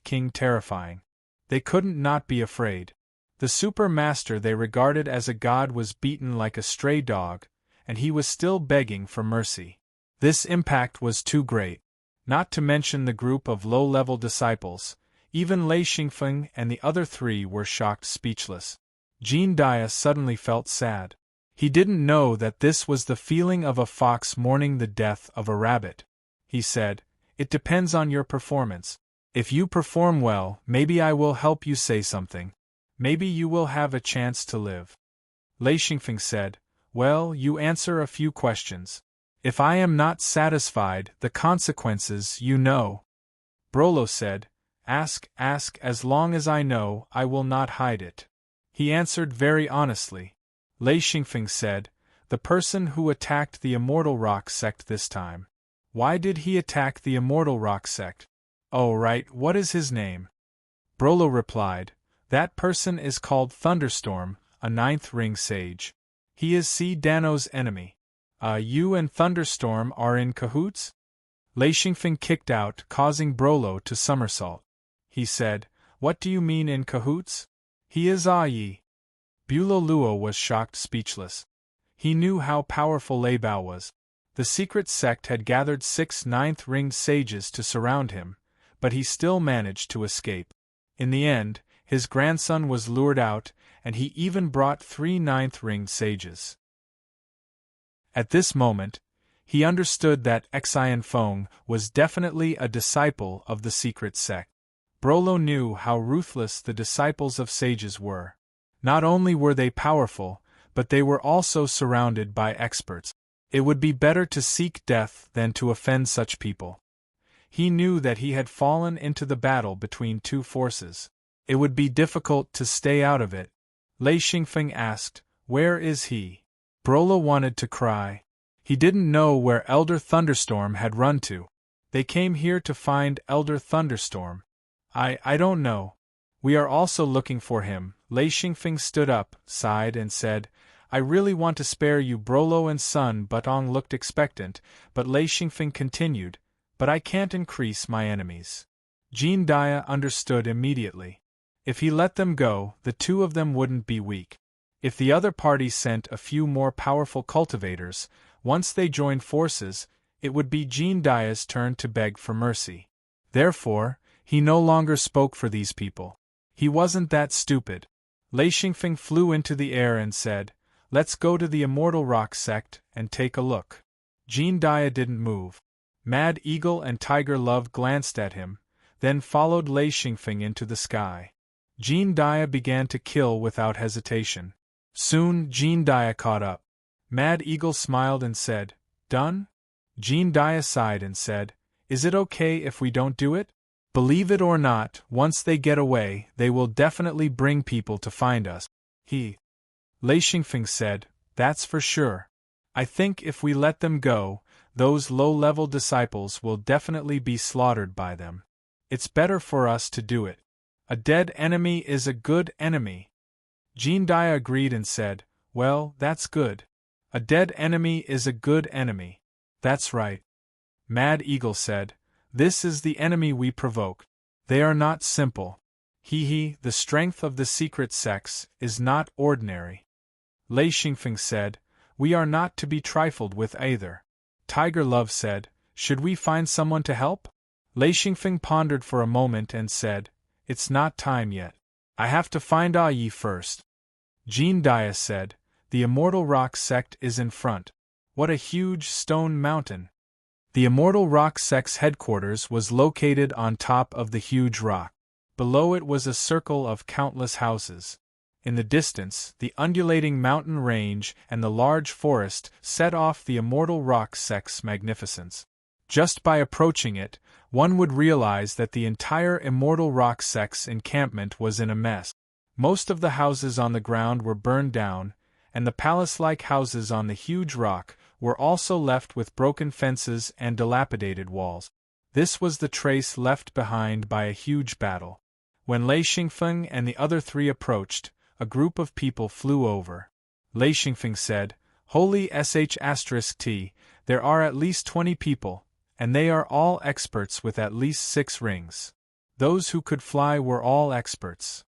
King terrifying. They couldn't not be afraid. The super-master they regarded as a god was beaten like a stray dog, and he was still begging for mercy. This impact was too great. Not to mention the group of low-level disciples, even Lei Xingfeng and the other three were shocked speechless. Jean Dia suddenly felt sad. He didn't know that this was the feeling of a fox mourning the death of a rabbit. He said, "It depends on your performance. If you perform well, maybe I will help you say something. Maybe you will have a chance to live." Lei Xingfeng said, "Well, you answer a few questions. If I am not satisfied, the consequences you know." Brolo said, Ask, as long as I know, I will not hide it." He answered very honestly. Lei Xingfeng said, "The person who attacked the Immortal Rock sect this time. Why did he attack the Immortal Rock sect?" "Oh right, what is his name?" Brolo replied, "That person is called Thunderstorm, a ninth ring sage. He is Si Dano's enemy." You and Thunderstorm are in cahoots?" Lei Xingfeng kicked out, causing Brolo to somersault. He said, "What do you mean in cahoots?" "He is Yi." Bulo Luo was shocked speechless. He knew how powerful Lei Bao was. The secret sect had gathered 6 ninth-ringed sages to surround him, but he still managed to escape. In the end, his grandson was lured out, and he even brought 3 ninth-ringed sages. At this moment, he understood that Xian Feng was definitely a disciple of the secret sect. Brolo knew how ruthless the disciples of sages were. Not only were they powerful, but they were also surrounded by experts. It would be better to seek death than to offend such people. He knew that he had fallen into the battle between two forces. It would be difficult to stay out of it. Lei Xingfeng asked, "Where is he?" Brolo wanted to cry. He didn't know where Elder Thunderstorm had run to. "They came here to find Elder Thunderstorm." I don't know. We are also looking for him." Lei Xingfeng stood up, sighed and said, "I really want to spare you." Brolo and Sun Butong looked expectant, but Lei Xingfeng continued, "But I can't increase my enemies." Jean Dia understood immediately. If he let them go, the two of them wouldn't be weak. If the other party sent a few more powerful cultivators, once they joined forces, it would be Jean Dia's turn to beg for mercy. Therefore, he no longer spoke for these people. He wasn't that stupid. Lei Xingfeng flew into the air and said, "Let's go to the Immortal Rock sect and take a look." Jean Dia didn't move. Mad Eagle and Tiger Love glanced at him, then followed Lei Xingfeng into the sky. Jean Dia began to kill without hesitation. Soon, Jean Dia caught up. Mad Eagle smiled and said, "Done?" Jean Dia sighed and said, "Is it okay if we don't do it? Believe it or not, once they get away, they will definitely bring people to find us." Lei Xingfeng said, "That's for sure. I think if we let them go, those low-level disciples will definitely be slaughtered by them. It's better for us to do it. A dead enemy is a good enemy." Jean Dia agreed and said, "Well, that's good. A dead enemy is a good enemy. That's right." Mad Eagle said, "This is the enemy we provoke. They are not simple. The strength of the secret sects is not ordinary." Lei Xingfeng said, "We are not to be trifled with either." Tiger Love said, "Should we find someone to help?" Lei Xingfeng pondered for a moment and said, "It's not time yet. I have to find Yi first." Jean Dia said, "The Immortal Rock Sect is in front. What a huge stone mountain!" The Immortal Rock Sect's headquarters was located on top of the huge rock. Below it was a circle of countless houses. In the distance, the undulating mountain range and the large forest set off the Immortal Rock Sect's magnificence. Just by approaching it, one would realize that the entire Immortal Rock Sect's encampment was in a mess. Most of the houses on the ground were burned down, and the palace-like houses on the huge rock were also left with broken fences and dilapidated walls. This was the trace left behind by a huge battle. When Lei Xingfeng and the other three approached, a group of people flew over. Lei Xingfeng said, "Holy sh*t, there are at least 20 people, and they are all experts with at least 6 rings. Those who could fly were all experts."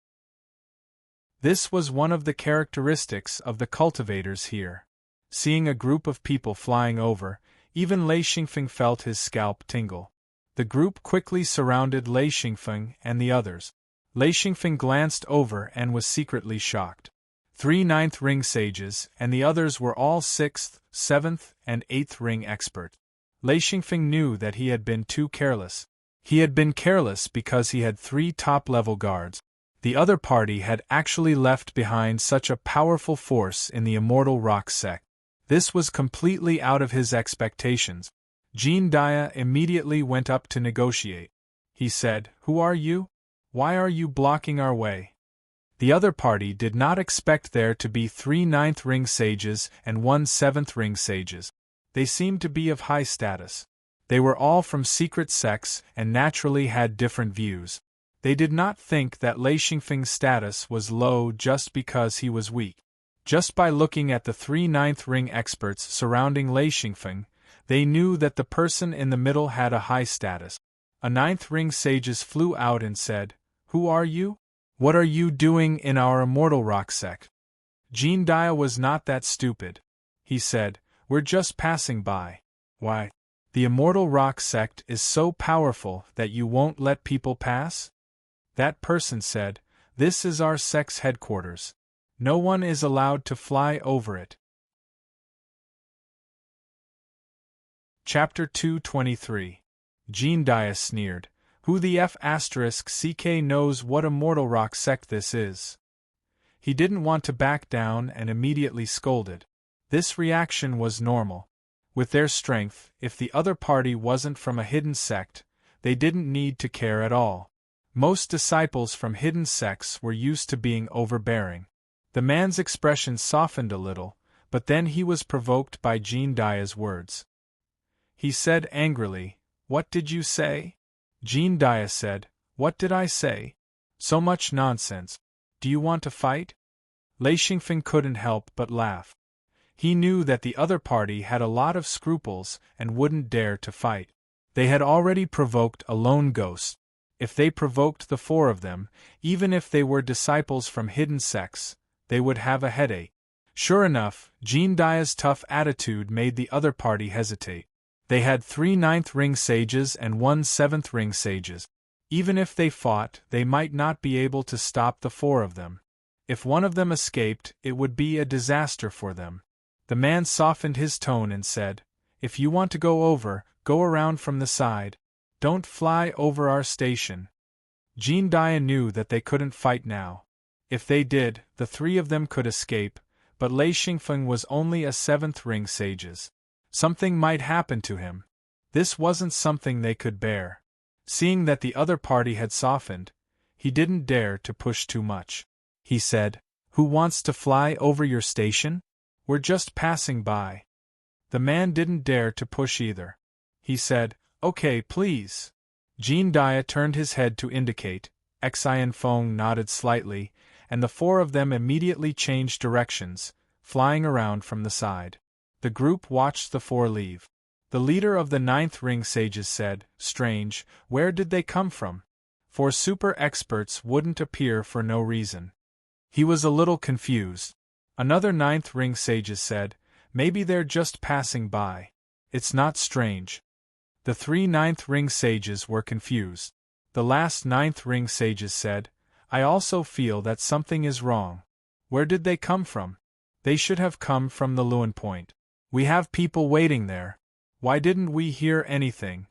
This was one of the characteristics of the cultivators here. Seeing a group of people flying over, even Lei Xingfeng felt his scalp tingle. The group quickly surrounded Lei Xingfeng and the others. Lei Xingfeng glanced over and was secretly shocked. 3 ninth ring sages, and the others were all 6th, 7th, and 8th ring experts. Lei Xingfeng knew that he had been too careless. He had been careless because he had 3 top-level guards. The other party had actually left behind such a powerful force in the Immortal Rock Sect. This was completely out of his expectations. Jean Dia immediately went up to negotiate. He said, "Who are you? Why are you blocking our way?" The other party did not expect there to be 3 ninth ring sages and 1 7th ring sages. They seemed to be of high status. They were all from secret sects and naturally had different views. They did not think that Lei Xingfeng's status was low just because he was weak. Just by looking at the 3 ninth ring experts surrounding Lei Xingfeng, they knew that the person in the middle had a high status. A 9th ring sages flew out and said, "Who are you? What are you doing in our Immortal Rock Sect?" Jean Dia was not that stupid. He said, "We're just passing by." "Why? The Immortal Rock Sect is so powerful that you won't let people pass?" That person said, "This is our sect's headquarters. No one is allowed to fly over it." Chapter 223. Jean Dia sneered, "Who the F***ck knows what Immortal Rock Sect this is?" He didn't want to back down and immediately scolded. This reaction was normal. With their strength, if the other party wasn't from a hidden sect, they didn't need to care at all. Most disciples from hidden sects were used to being overbearing. The man's expression softened a little, but then he was provoked by Jean Dia's words. He said angrily, "What did you say?" Jean Dia said, "What did I say? So much nonsense. Do you want to fight?" Lei Xingfeng couldn't help but laugh. He knew that the other party had a lot of scruples and wouldn't dare to fight. They had already provoked a lone ghost. If they provoked the 4 of them, even if they were disciples from hidden sects, they would have a headache. Sure enough, Jean Dia's tough attitude made the other party hesitate. They had 3 ninth ring sages and 1 7th ring sages. Even if they fought, they might not be able to stop the 4 of them. If one of them escaped, it would be a disaster for them. The man softened his tone and said, "If you want to go over, go around from the side. Don't fly over our station." Jean Dia knew that they couldn't fight now. If they did, the 3 of them could escape, but Lei Xingfeng was only a 7th ring sages. Something might happen to him. This wasn't something they could bear. Seeing that the other party had softened, he didn't dare to push too much. He said, "Who wants to fly over your station? We're just passing by." The man didn't dare to push either. He said, "Okay, please." Jean Dia turned his head to indicate, Xian Feng nodded slightly, and the 4 of them immediately changed directions, flying around from the side. The group watched the 4 leave. The leader of the 9th ring sages said, "Strange, where did they come from? For super experts wouldn't appear for no reason." He was a little confused. Another 9th ring sages said, "Maybe they're just passing by. It's not strange." The 3 ninth ring sages were confused. The last 9th ring sages said, "I also feel that something is wrong. Where did they come from? They should have come from the Lewin Point. We have people waiting there. Why didn't we hear anything?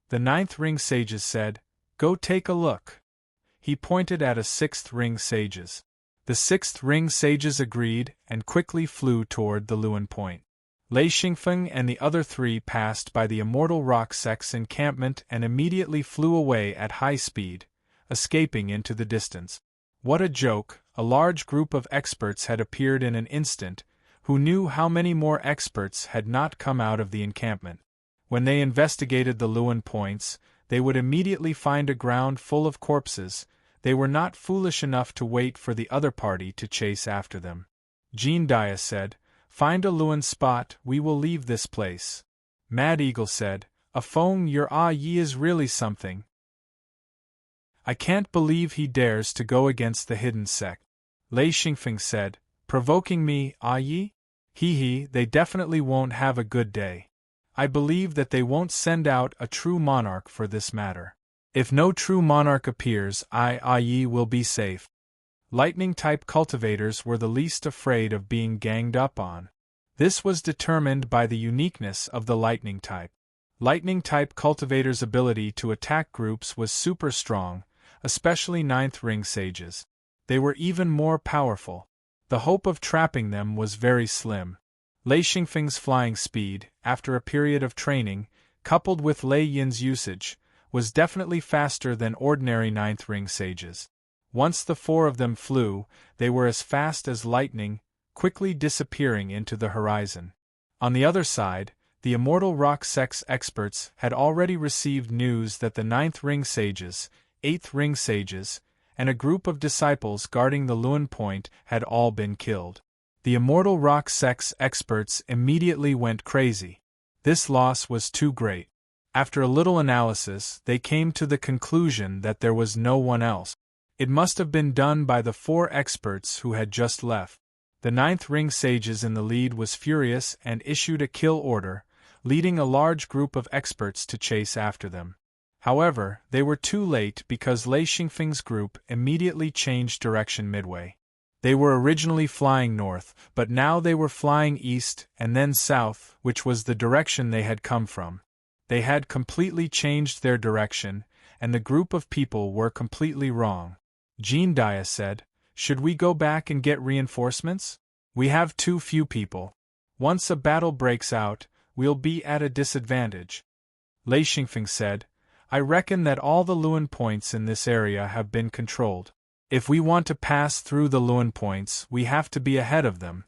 The ninth ring sages said, Go take a look. He pointed at a sixth ring sages. The sixth ring sages agreed and quickly flew toward the Lewin Point. Lei Xingfeng and the other three passed by the immortal rock sect's encampment and immediately flew away at high speed, escaping into the distance. What a joke! A large group of experts had appeared in an instant, who knew how many more experts had not come out of the encampment. When they investigated the Lewin Points, they would immediately find a ground full of corpses. They were not foolish enough to wait for the other party to chase after them. Jean Dia said, Find a Lewin spot, we will leave this place. Mad Eagle said, A Feng, your Yi is really something. I can't believe he dares to go against the hidden sect. Lei Xingfeng said, Provoking me, Yi? Hee, they definitely won't have a good day. I believe that they won't send out a true monarch for this matter. If no true monarch appears, Yi will be safe. Lightning-type cultivators were the least afraid of being ganged up on. This was determined by the uniqueness of the lightning type. Lightning-type cultivators' ability to attack groups was super strong, especially ninth ring sages. They were even more powerful. The hope of trapping them was very slim. Lei Xingfeng's flying speed, after a period of training, coupled with Lei Yin's usage, was definitely faster than ordinary ninth ring sages. Once the four of them flew, they were as fast as lightning, quickly disappearing into the horizon. On the other side, the immortal rock sect's experts had already received news that the ninth ring sages, eighth ring sages, and a group of disciples guarding the Lewin Point had all been killed. The immortal rock sect's experts immediately went crazy. This loss was too great. After a little analysis, they came to the conclusion that there was no one else. It must have been done by the four experts who had just left. The ninth ring sages in the lead was furious and issued a kill order, leading a large group of experts to chase after them. However, they were too late because Lei Xingfeng's group immediately changed direction midway. They were originally flying north, but now they were flying east and then south, which was the direction they had come from. They had completely changed their direction, and the group of people were completely wrong. Jean Dia said, Should we go back and get reinforcements? We have too few people. Once a battle breaks out, we'll be at a disadvantage. Lei Xingfeng said, I reckon that all the Lewin Points in this area have been controlled. If we want to pass through the Lewin Points, we have to be ahead of them.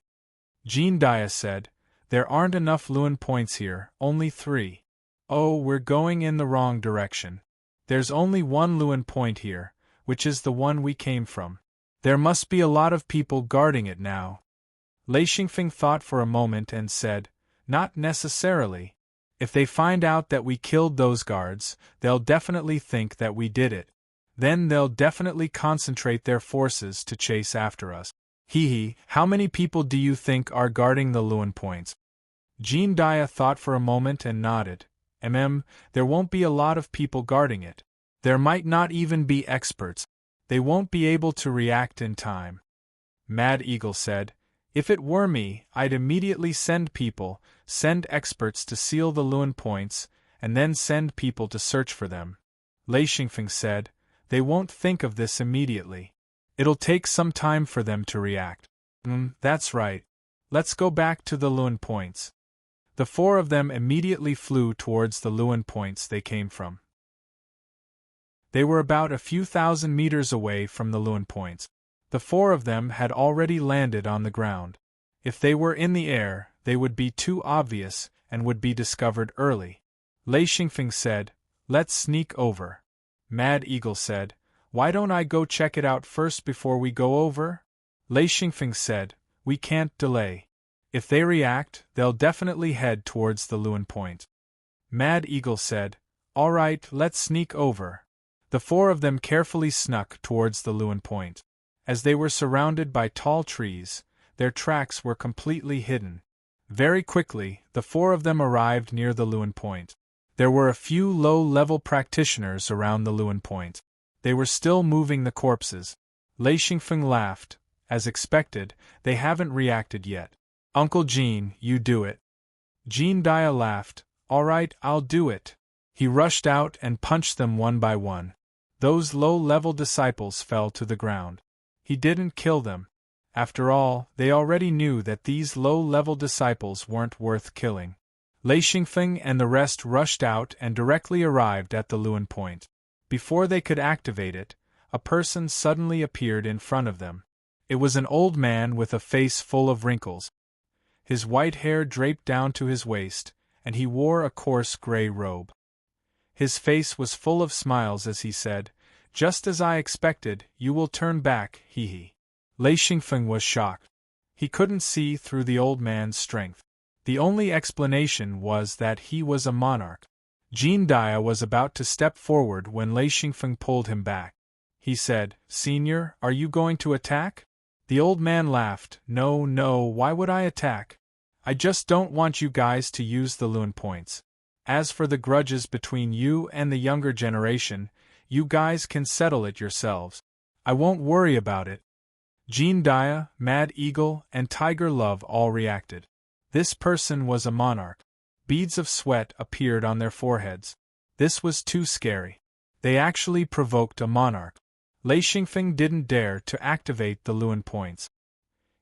Jean Dia said, There aren't enough Lewin Points here, only 3. Oh, we're going in the wrong direction. There's only one Lewin Point here, which is the one we came from. There must be a lot of people guarding it now. Lei Xingfeng thought for a moment and said, Not necessarily. If they find out that we killed those guards, they'll definitely think that we did it. Then they'll definitely concentrate their forces to chase after us. How many people do you think are guarding the Lewin Points? Jean Dia thought for a moment and nodded. There won't be a lot of people guarding it. There might not even be experts. They won't be able to react in time. Mad Eagle said, If it were me, I'd immediately send experts to seal the Lewin Points, and then send people to search for them. Lei Xingfeng said, They won't think of this immediately. It'll take some time for them to react. That's right. Let's go back to the Lewin Points. The 4 of them immediately flew towards the Lewin Points they came from. They were about a few thousand meters away from the Lewin Points. The 4 of them had already landed on the ground. If they were in the air, they would be too obvious and would be discovered early. Lei Xingfeng said, Let's sneak over. Mad Eagle said, Why don't I go check it out first before we go over? Lei Xingfeng said, We can't delay. If they react, they'll definitely head towards the Lewin Point. Mad Eagle said, All right, let's sneak over. The 4 of them carefully snuck towards the Lewin Point. As they were surrounded by tall trees, their tracks were completely hidden. Very quickly, the 4 of them arrived near the Lewin Point. There were a few low-level practitioners around the Lewin Point. They were still moving the corpses. Lei Xingfeng laughed. As expected, they haven't reacted yet. Uncle Gene, you do it. Gene Dia laughed. All right, I'll do it. He rushed out and punched them one by one. Those low-level disciples fell to the ground. He didn't kill them. After all, they already knew that these low-level disciples weren't worth killing. Lei Xingfeng and the rest rushed out and directly arrived at the Luan point. Before they could activate it, a person suddenly appeared in front of them. It was an old man with a face full of wrinkles. His white hair draped down to his waist, and he wore a coarse gray robe. His face was full of smiles as he said, "Just as I expected, you will turn back, hee." Lei Xingfeng was shocked. He couldn't see through the old man's strength. The only explanation was that he was a monarch. Gene Dia was about to step forward when Lei Xingfeng pulled him back. He said, "Senior, are you going to attack?" The old man laughed. No, why would I attack? I just don't want you guys to use the Luan points. As for the grudges between you and the younger generation, you guys can settle it yourselves. I won't worry about it." Gene Dia, Mad Eagle, and Tiger Love all reacted. This person was a monarch. Beads of sweat appeared on their foreheads. This was too scary. They actually provoked a monarch. Lei Xingfeng didn't dare to activate the Luan points.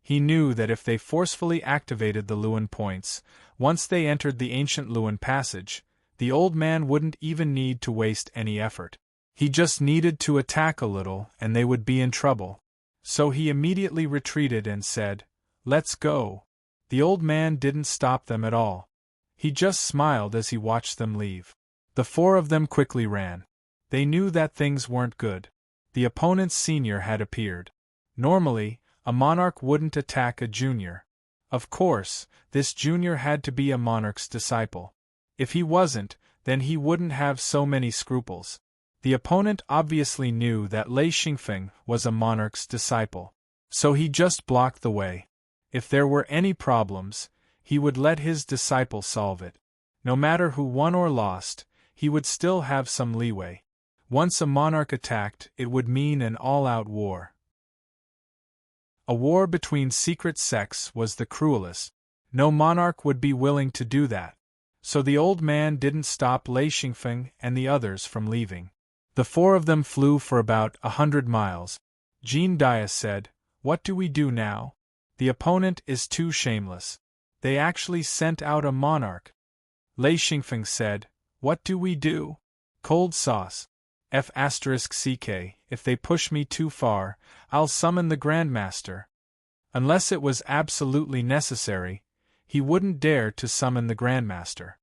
He knew that if they forcefully activated the Luan points, once they entered the ancient Luan passage, the old man wouldn't even need to waste any effort. He just needed to attack a little and they would be in trouble. So he immediately retreated and said, "Let's go." The old man didn't stop them at all. He just smiled as he watched them leave. The four of them quickly ran. They knew that things weren't good. The opponent's senior had appeared. Normally, a monarch wouldn't attack a junior. Of course, this junior had to be a monarch's disciple. If he wasn't, then he wouldn't have so many scruples. The opponent obviously knew that Lei Xingfeng was a monarch's disciple. So he just blocked the way. If there were any problems, he would let his disciple solve it. No matter who won or lost, he would still have some leeway. Once a monarch attacked, it would mean an all-out war. A war between secret sects was the cruelest. No monarch would be willing to do that. So the old man didn't stop Lei Xingfeng and the others from leaving. The four of them flew for about 100 miles. Gene Dia said, "What do we do now? The opponent is too shameless. They actually sent out a monarch." Lei Xingfeng said, "What do we do? Cold sauce. F***ck, if they push me too far, I'll summon the Grandmaster." Unless it was absolutely necessary, he wouldn't dare to summon the Grandmaster.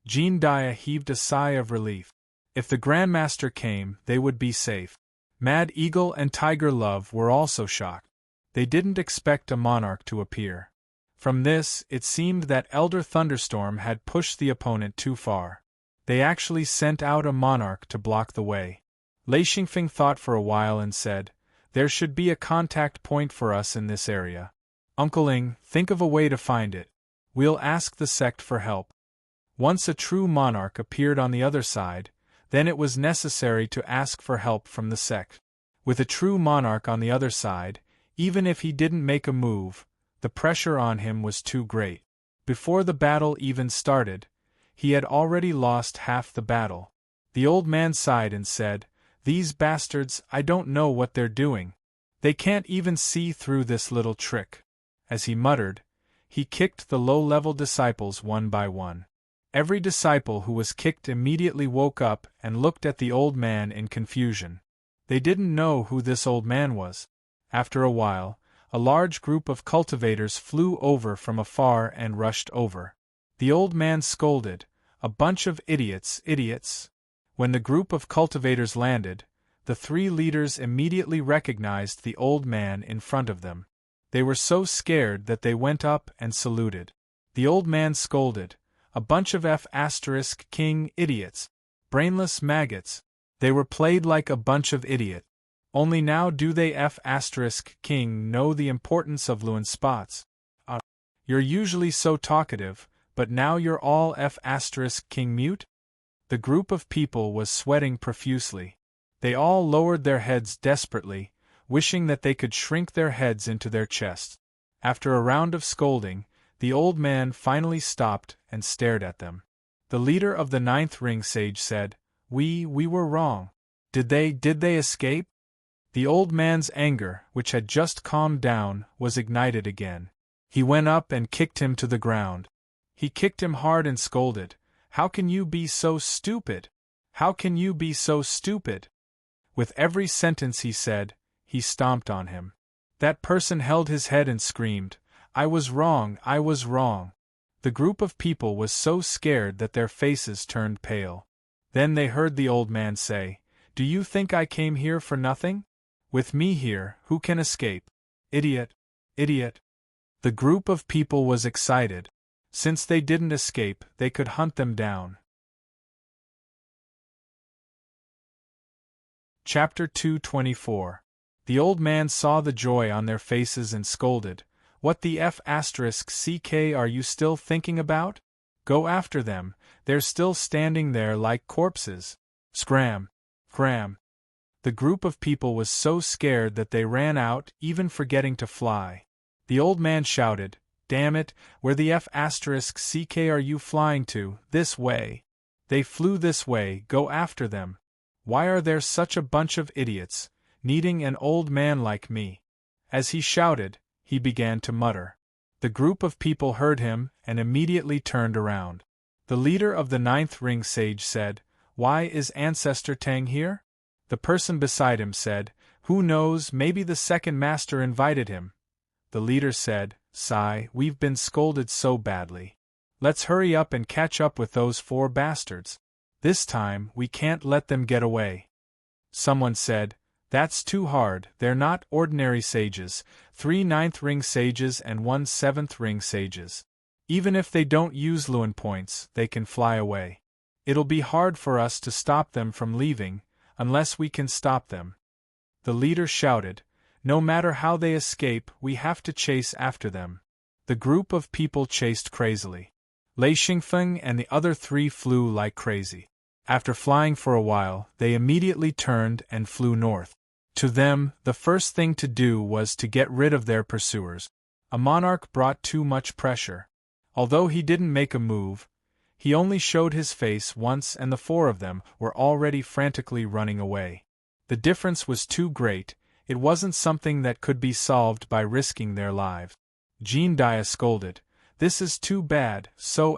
Gene Dia heaved a sigh of relief. If the Grandmaster came, they would be safe. Mad Eagle and Tiger Love were also shocked. They didn't expect a monarch to appear. From this, it seemed that Elder Thunderstorm had pushed the opponent too far. They actually sent out a monarch to block the way. Lei Xingfeng thought for a while and said, "There should be a contact point for us in this area. Uncle Ing, think of a way to find it. We'll ask the sect for help." Once a true monarch appeared on the other side, then it was necessary to ask for help from the sect. With a true monarch on the other side, even if he didn't make a move, the pressure on him was too great. Before the battle even started, he had already lost half the battle. The old man sighed and said, "These bastards, I don't know what they're doing. They can't even see through this little trick." As he muttered, he kicked the low-level disciples one by one. Every disciple who was kicked immediately woke up and looked at the old man in confusion. They didn't know who this old man was. After a while, a large group of cultivators flew over from afar and rushed over. The old man scolded, "A bunch of idiots, idiots." When the group of cultivators landed, the three leaders immediately recognized the old man in front of them. They were so scared that they went up and saluted. The old man scolded, "A bunch of F***king idiots. Brainless maggots. They were played like a bunch of idiot. Only now do they F***king know the importance of Luan spots. You're usually so talkative, but now you're all F***king mute?" The group of people was sweating profusely. They all lowered their heads desperately, wishing that they could shrink their heads into their chests. After a round of scolding, the old man finally stopped and stared at them. The leader of the 9th ring sage said, We were wrong. Did they escape?" The old man's anger, which had just calmed down, was ignited again. He went up and kicked him to the ground. He kicked him hard and scolded, "How can you be so stupid? How can you be so stupid?" With every sentence he said, he stomped on him. That person held his head and screamed, "I was wrong, I was wrong." The group of people was so scared that their faces turned pale. Then they heard the old man say, "Do you think I came here for nothing? With me here, who can escape? Idiot! Idiot!" The group of people was excited. Since they didn't escape, they could hunt them down. Chapter 224. The old man saw the joy on their faces and scolded, "What the f***ck are you still thinking about? Go after them, they're still standing there like corpses. Scram! Cram!" The group of people was so scared that they ran out, even forgetting to fly. The old man shouted, "Damn it, where the f***ck are you flying to? This way! They flew this way, go after them! Why are there such a bunch of idiots, needing an old man like me?" As he shouted, he began to mutter. The group of people heard him and immediately turned around. The leader of the 9th ring sage said, "Why is Ancestor Tang here?" The person beside him said, "Who knows, maybe the second master invited him." The leader said, "Sigh, we've been scolded so badly. Let's hurry up and catch up with those 4 bastards. This time, we can't let them get away." Someone said, "That's too hard, they're not ordinary sages, 3 9th ring sages and 1 7th ring sages. Even if they don't use Luan points, they can fly away. It'll be hard for us to stop them from leaving, unless we can stop them." The leader shouted, "No matter how they escape, we have to chase after them." The group of people chased crazily. Lei Xingfeng and the other 3 flew like crazy. After flying for a while, they immediately turned and flew north. To them, the first thing to do was to get rid of their pursuers. A monarch brought too much pressure. Although he didn't make a move, he only showed his face once and the 4 of them were already frantically running away. The difference was too great, it wasn't something that could be solved by risking their lives. Jean Dia scolded, "This is too bad, so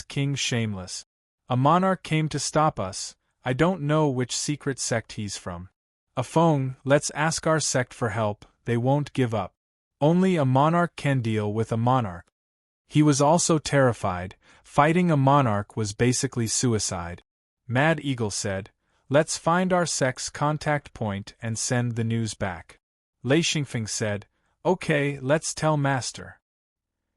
King shameless. A monarch came to stop us, I don't know which secret sect he's from. Afong, let's ask our sect for help, they won't give up. Only a monarch can deal with a monarch." He was also terrified, fighting a monarch was basically suicide. Mad Eagle said, "Let's find our sect's contact point and send the news back." Lei Xingfeng said, "Okay, let's tell Master."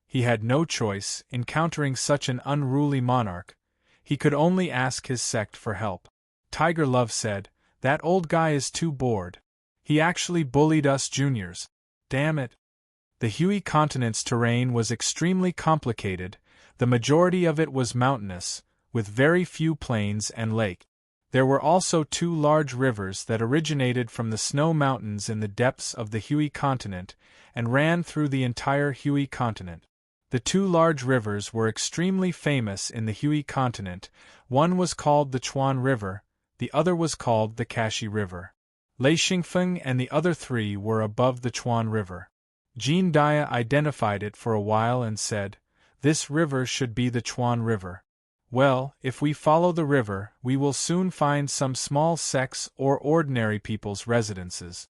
He had no choice, encountering such an unruly monarch. He could only ask his sect for help. Tiger Love said, "That old guy is too bored. He actually bullied us juniors. Damn it." The Hui continent's terrain was extremely complicated, the majority of it was mountainous, with very few plains and lake. There were also 2 large rivers that originated from the snow mountains in the depths of the Hui continent, and ran through the entire Hui continent. The 2 large rivers were extremely famous in the Hui continent, one was called the Chuan River, the other was called the Kashi River. Lei Xingfeng and the other 3 were above the Chuan River. Jean Dia identified it for a while and said, "This river should be the Chuan River. Well, if we follow the river, we will soon find some small sects or ordinary people's residences."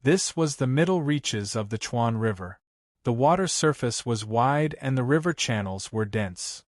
This was the middle reaches of the Chuan River. The water surface was wide and the river channels were dense.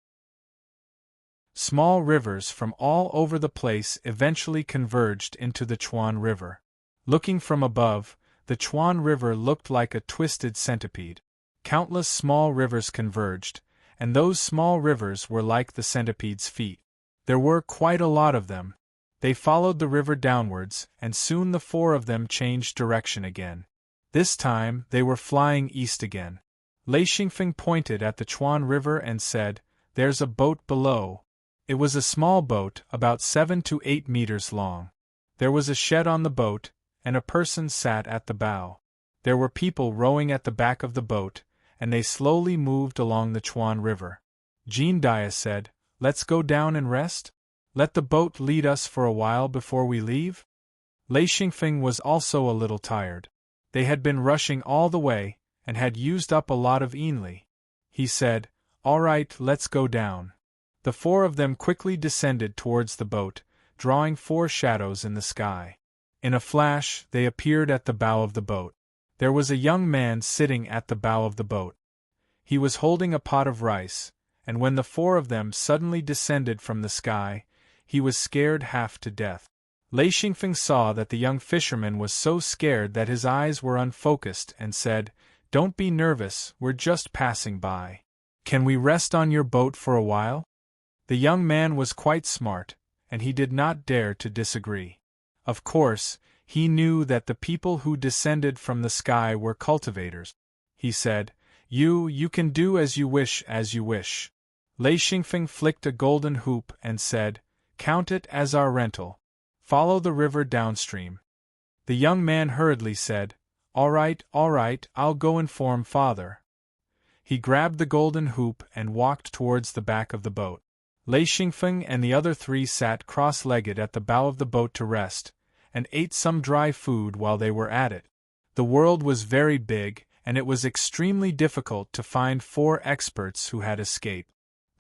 Small rivers from all over the place eventually converged into the Chuan River. Looking from above, the Chuan River looked like a twisted centipede. Countless small rivers converged, and those small rivers were like the centipede's feet. There were quite a lot of them. They followed the river downwards, and soon the 4 of them changed direction again. This time, they were flying east again. Lei Xingfeng pointed at the Chuan River and said, "There's a boat below." It was a small boat, about 7 to 8 meters long. There was a shed on the boat, and a person sat at the bow. There were people rowing at the back of the boat, and they slowly moved along the Chuan River. Jean Dia said, "Let's go down and rest? Let the boat lead us for a while before we leave?" Lei Xingfeng was also a little tired. They had been rushing all the way, and had used up a lot of Yinli. He said, "All right, let's go down." The four of them quickly descended towards the boat, drawing four shadows in the sky. In a flash, they appeared at the bow of the boat. There was a young man sitting at the bow of the boat. He was holding a pot of rice, and when the four of them suddenly descended from the sky, he was scared half to death. Lei Xingfeng saw that the young fisherman was so scared that his eyes were unfocused and said, "Don't be nervous, we're just passing by. Can we rest on your boat for a while?" The young man was quite smart, and he did not dare to disagree. Of course, he knew that the people who descended from the sky were cultivators. He said, You can do as you wish, as you wish." Lei Xingfeng flicked a golden hoop and said, "Count it as our rental. Follow the river downstream." The young man hurriedly said, all right, I'll go inform father." He grabbed the golden hoop and walked towards the back of the boat. Lei Xingfeng and the other three sat cross-legged at the bow of the boat to rest, and ate some dry food while they were at it. The world was very big, and it was extremely difficult to find four experts who had escaped.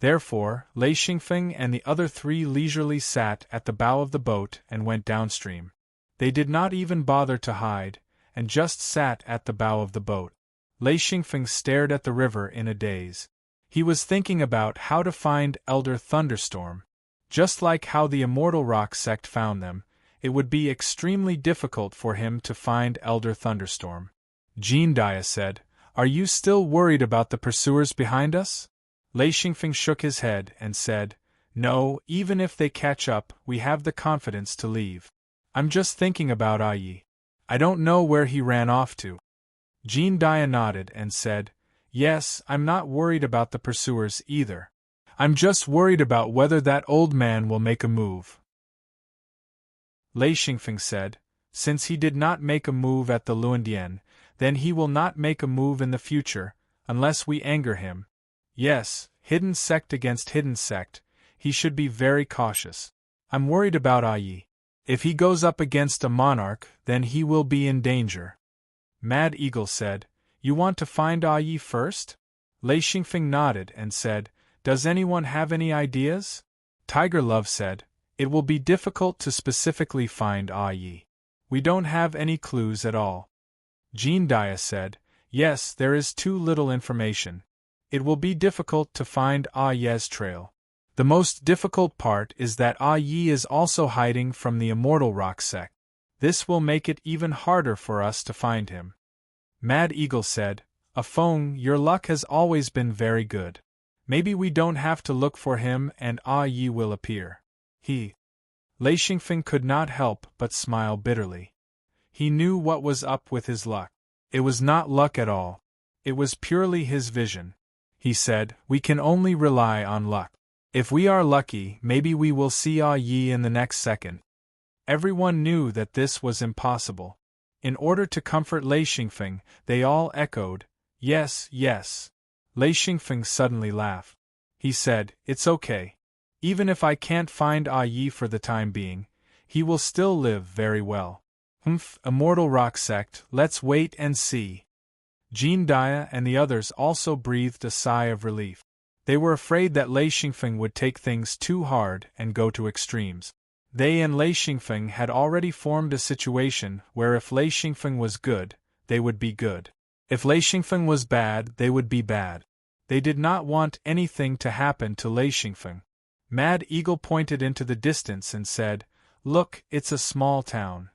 Therefore, Lei Xingfeng and the other three leisurely sat at the bow of the boat and went downstream. They did not even bother to hide, and just sat at the bow of the boat. Lei Xingfeng stared at the river in a daze. He was thinking about how to find Elder Thunderstorm. Just like how the Immortal Rock sect found them, it would be extremely difficult for him to find Elder Thunderstorm. Jean Dia said, "Are you still worried about the pursuers behind us?" Lei Xingfeng shook his head and said, "No, even if they catch up, we have the confidence to leave. I'm just thinking about Yi. I don't know where he ran off to." Jean Dia nodded and said, "Yes, I'm not worried about the pursuers either. I'm just worried about whether that old man will make a move." Lei Xingfeng said, "Since he did not make a move at the Luandian, then he will not make a move in the future, unless we anger him. Yes, hidden sect against hidden sect, he should be very cautious. I'm worried about Yi. If he goes up against a monarch, then he will be in danger." Mad Eagle said, "You want to find Yi first?" Lei Xingfeng nodded and said, "Does anyone have any ideas?" Tiger Love said, "It will be difficult to specifically find Yi. We don't have any clues at all." Jean Dia said, "Yes, there is too little information. It will be difficult to find Yi's trail. The most difficult part is that Yi is also hiding from the Immortal Rock sect. This will make it even harder for us to find him." Mad Eagle said, "Afeng, your luck has always been very good. Maybe we don't have to look for him and Yi will appear." Lei Xingfeng could not help but smile bitterly. He knew what was up with his luck. It was not luck at all. It was purely his vision. He said, "We can only rely on luck. If we are lucky, maybe we will see Yi in the next second." Everyone knew that this was impossible. In order to comfort Lei Xingfeng, they all echoed, "Yes, yes." Lei Xingfeng suddenly laughed. He said, "It's okay. Even if I can't find Yi for the time being, he will still live very well. Immortal Rock sect, let's wait and see." Jean Dia and the others also breathed a sigh of relief. They were afraid that Lei Xingfeng would take things too hard and go to extremes. They and Lei Xingfeng had already formed a situation where if Lei Xingfeng was good, they would be good. If Lei Xingfeng was bad, they would be bad. They did not want anything to happen to Lei Xingfeng. Mad Eagle pointed into the distance and said, "Look, it's a small town."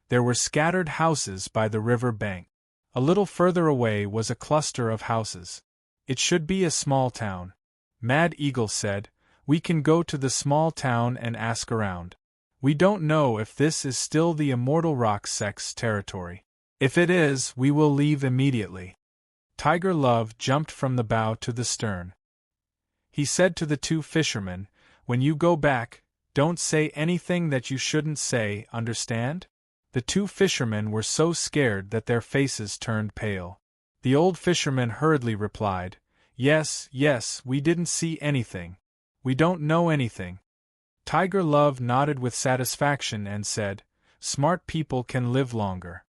There were scattered houses by the river bank. A little further away was a cluster of houses. It should be a small town. Mad Eagle said, "We can go to the small town and ask around. We don't know if this is still the Immortal Rock sect's territory. If it is, we will leave immediately." Tiger Love jumped from the bow to the stern. He said to the two fishermen, "When you go back, don't say anything that you shouldn't say, understand? The two fishermen were so scared that their faces turned pale. The old fisherman hurriedly replied, "Yes, yes, we didn't see anything. We don't know anything." Tiger Love nodded with satisfaction and said, "Smart people can live longer."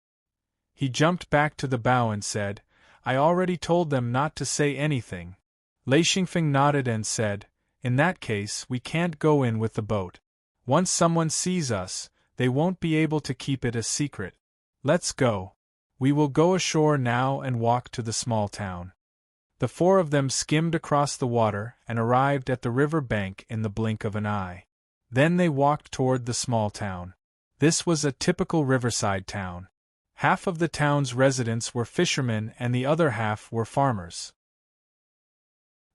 He jumped back to the bow and said, "I already told them not to say anything." Lei Xingfeng nodded and said, "In that case, we can't go in with the boat. Once someone sees us, they won't be able to keep it a secret. Let's go. We will go ashore now and walk to the small town." The four of them skimmed across the water and arrived at the river bank in the blink of an eye. Then they walked toward the small town. This was a typical riverside town. Half of the town's residents were fishermen and the other half were farmers.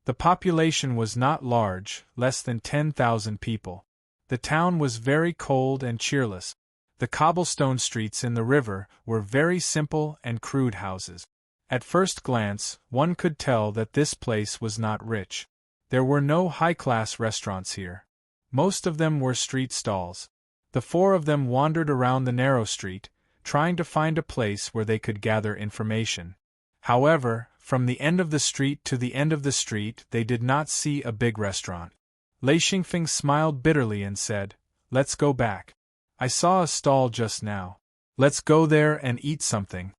The population was not large, less than 10,000 people. The town was very cold and cheerless. The cobblestone streets in the river were very simple and crude houses. At first glance, one could tell that this place was not rich. There were no high-class restaurants here. Most of them were street stalls. The four of them wandered around the narrow street, trying to find a place where they could gather information. However, from the end of the street to the end of the street they did not see a big restaurant. Lei Xingfeng smiled bitterly and said, "Let's go back. I saw a stall just now. Let's go there and eat something."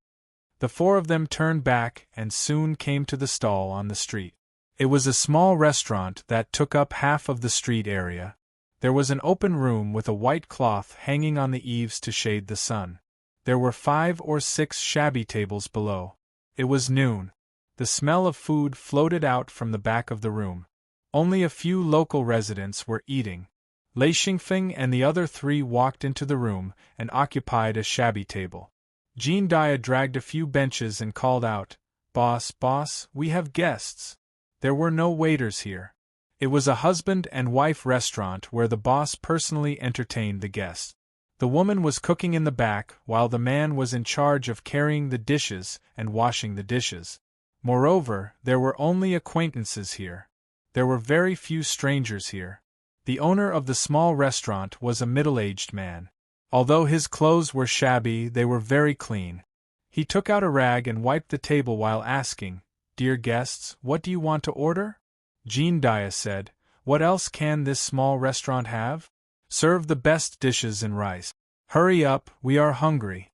The four of them turned back and soon came to the stall on the street. It was a small restaurant that took up half of the street area. There was an open room with a white cloth hanging on the eaves to shade the sun. There were 5 or 6 shabby tables below. It was noon. The smell of food floated out from the back of the room. Only a few local residents were eating. Lei Xingfeng and the other 3 walked into the room and occupied a shabby table. Jean Dia dragged a few benches and called out, "Boss, boss, we have guests." There were no waiters here. It was a husband and wife restaurant where the boss personally entertained the guests. The woman was cooking in the back while the man was in charge of carrying the dishes and washing the dishes. Moreover, there were only acquaintances here. There were very few strangers here. The owner of the small restaurant was a middle-aged man. Although his clothes were shabby, they were very clean. He took out a rag and wiped the table while asking, "Dear guests, what do you want to order?" Jean Dia said, "What else can this small restaurant have? Serve the best dishes and rice. Hurry up, we are hungry."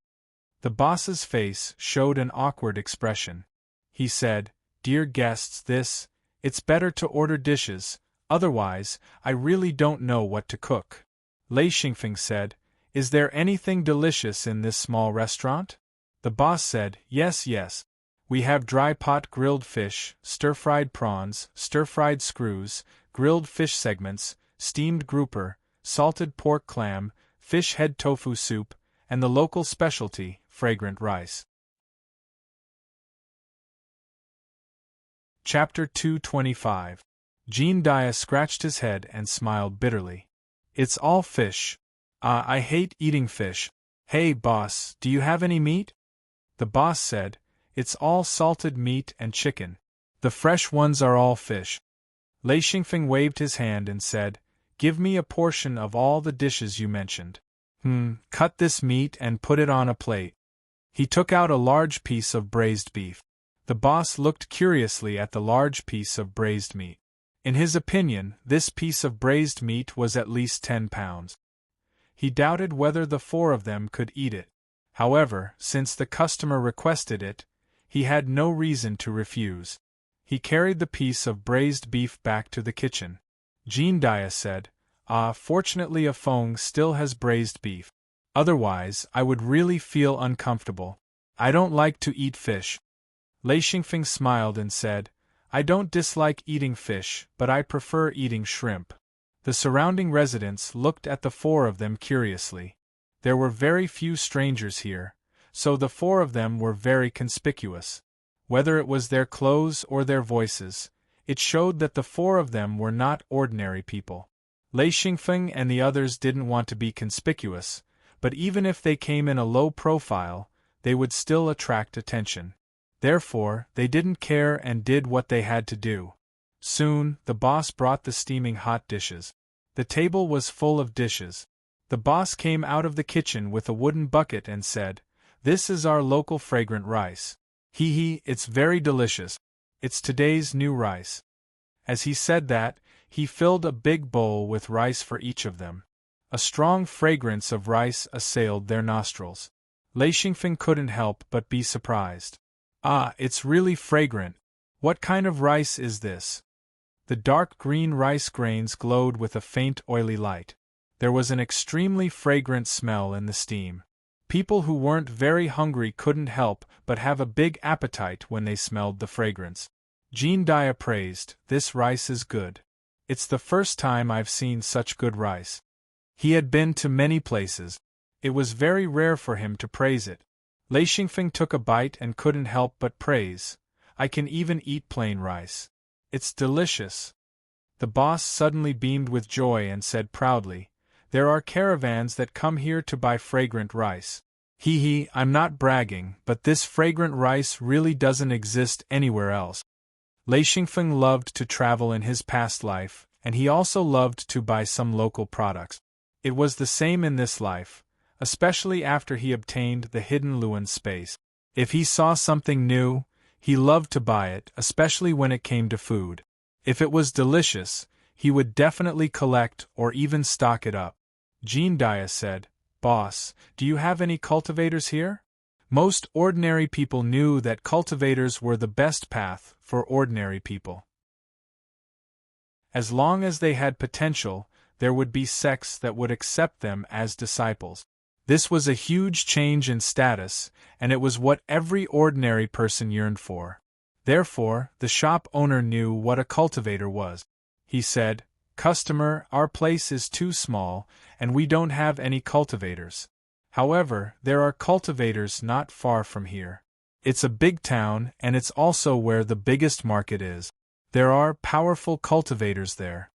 The boss's face showed an awkward expression. He said, "Dear guests, it's better to order dishes, otherwise, I really don't know what to cook." Lei Xingfeng said, "Is there anything delicious in this small restaurant?" The boss said, "Yes, yes. We have dry pot grilled fish, stir-fried prawns, stir-fried screws, grilled fish segments, steamed grouper, salted pork clam, fish head tofu soup, and the local specialty, fragrant rice." Chapter 225. Jean Dia scratched his head and smiled bitterly. "It's all fish. I hate eating fish. Hey boss, do you have any meat?" The boss said, "It's all salted meat and chicken. The fresh ones are all fish." Lei Xingfeng waved his hand and said, "Give me a portion of all the dishes you mentioned. Cut this meat and put it on a plate." He took out a large piece of braised beef. The boss looked curiously at the large piece of braised meat. In his opinion, this piece of braised meat was at least 10 pounds. He doubted whether the four of them could eat it. However, since the customer requested it, he had no reason to refuse. He carried the piece of braised beef back to the kitchen. Jean Dia said, Fortunately Feng still has braised beef. Otherwise, I would really feel uncomfortable. I don't like to eat fish." Lei Xingfeng smiled and said, "I don't dislike eating fish, but I prefer eating shrimp." The surrounding residents looked at the four of them curiously. There were very few strangers here, so the four of them were very conspicuous. Whether it was their clothes or their voices, it showed that the four of them were not ordinary people. Lei Xingfeng and the others didn't want to be conspicuous, but even if they came in a low profile, they would still attract attention. Therefore, they didn't care and did what they had to do. Soon, the boss brought the steaming hot dishes. The table was full of dishes. The boss came out of the kitchen with a wooden bucket and said, "This is our local fragrant rice. Hee, it's very delicious. It's today's new rice." As he said that, he filled a big bowl with rice for each of them. A strong fragrance of rice assailed their nostrils. Lei Xingfeng couldn't help but be surprised. "Ah, it's really fragrant. What kind of rice is this?" The dark green rice grains glowed with a faint oily light. There was an extremely fragrant smell in the steam. People who weren't very hungry couldn't help but have a big appetite when they smelled the fragrance. Jean Dia praised, "This rice is good. It's the first time I've seen such good rice." He had been to many places. It was very rare for him to praise it. Lei Xingfeng took a bite and couldn't help but praise, "I can even eat plain rice. It's delicious." The boss suddenly beamed with joy and said proudly, "There are caravans that come here to buy fragrant rice. Hee, I'm not bragging, but this fragrant rice really doesn't exist anywhere else." Lei Xingfeng loved to travel in his past life, and he also loved to buy some local products. It was the same in this life, especially after he obtained the hidden Luan space. If he saw something new, he loved to buy it, especially when it came to food. If it was delicious, he would definitely collect or even stock it up. Jean Dia said, "Boss, do you have any cultivators here?" Most ordinary people knew that cultivators were the best path for ordinary people. As long as they had potential, there would be sects that would accept them as disciples. This was a huge change in status, and it was what every ordinary person yearned for. Therefore, the shop owner knew what a cultivator was. He said, "Customer, our place is too small, and we don't have any cultivators. However, there are cultivators not far from here. It's a big town, and it's also where the biggest market is. There are powerful cultivators there."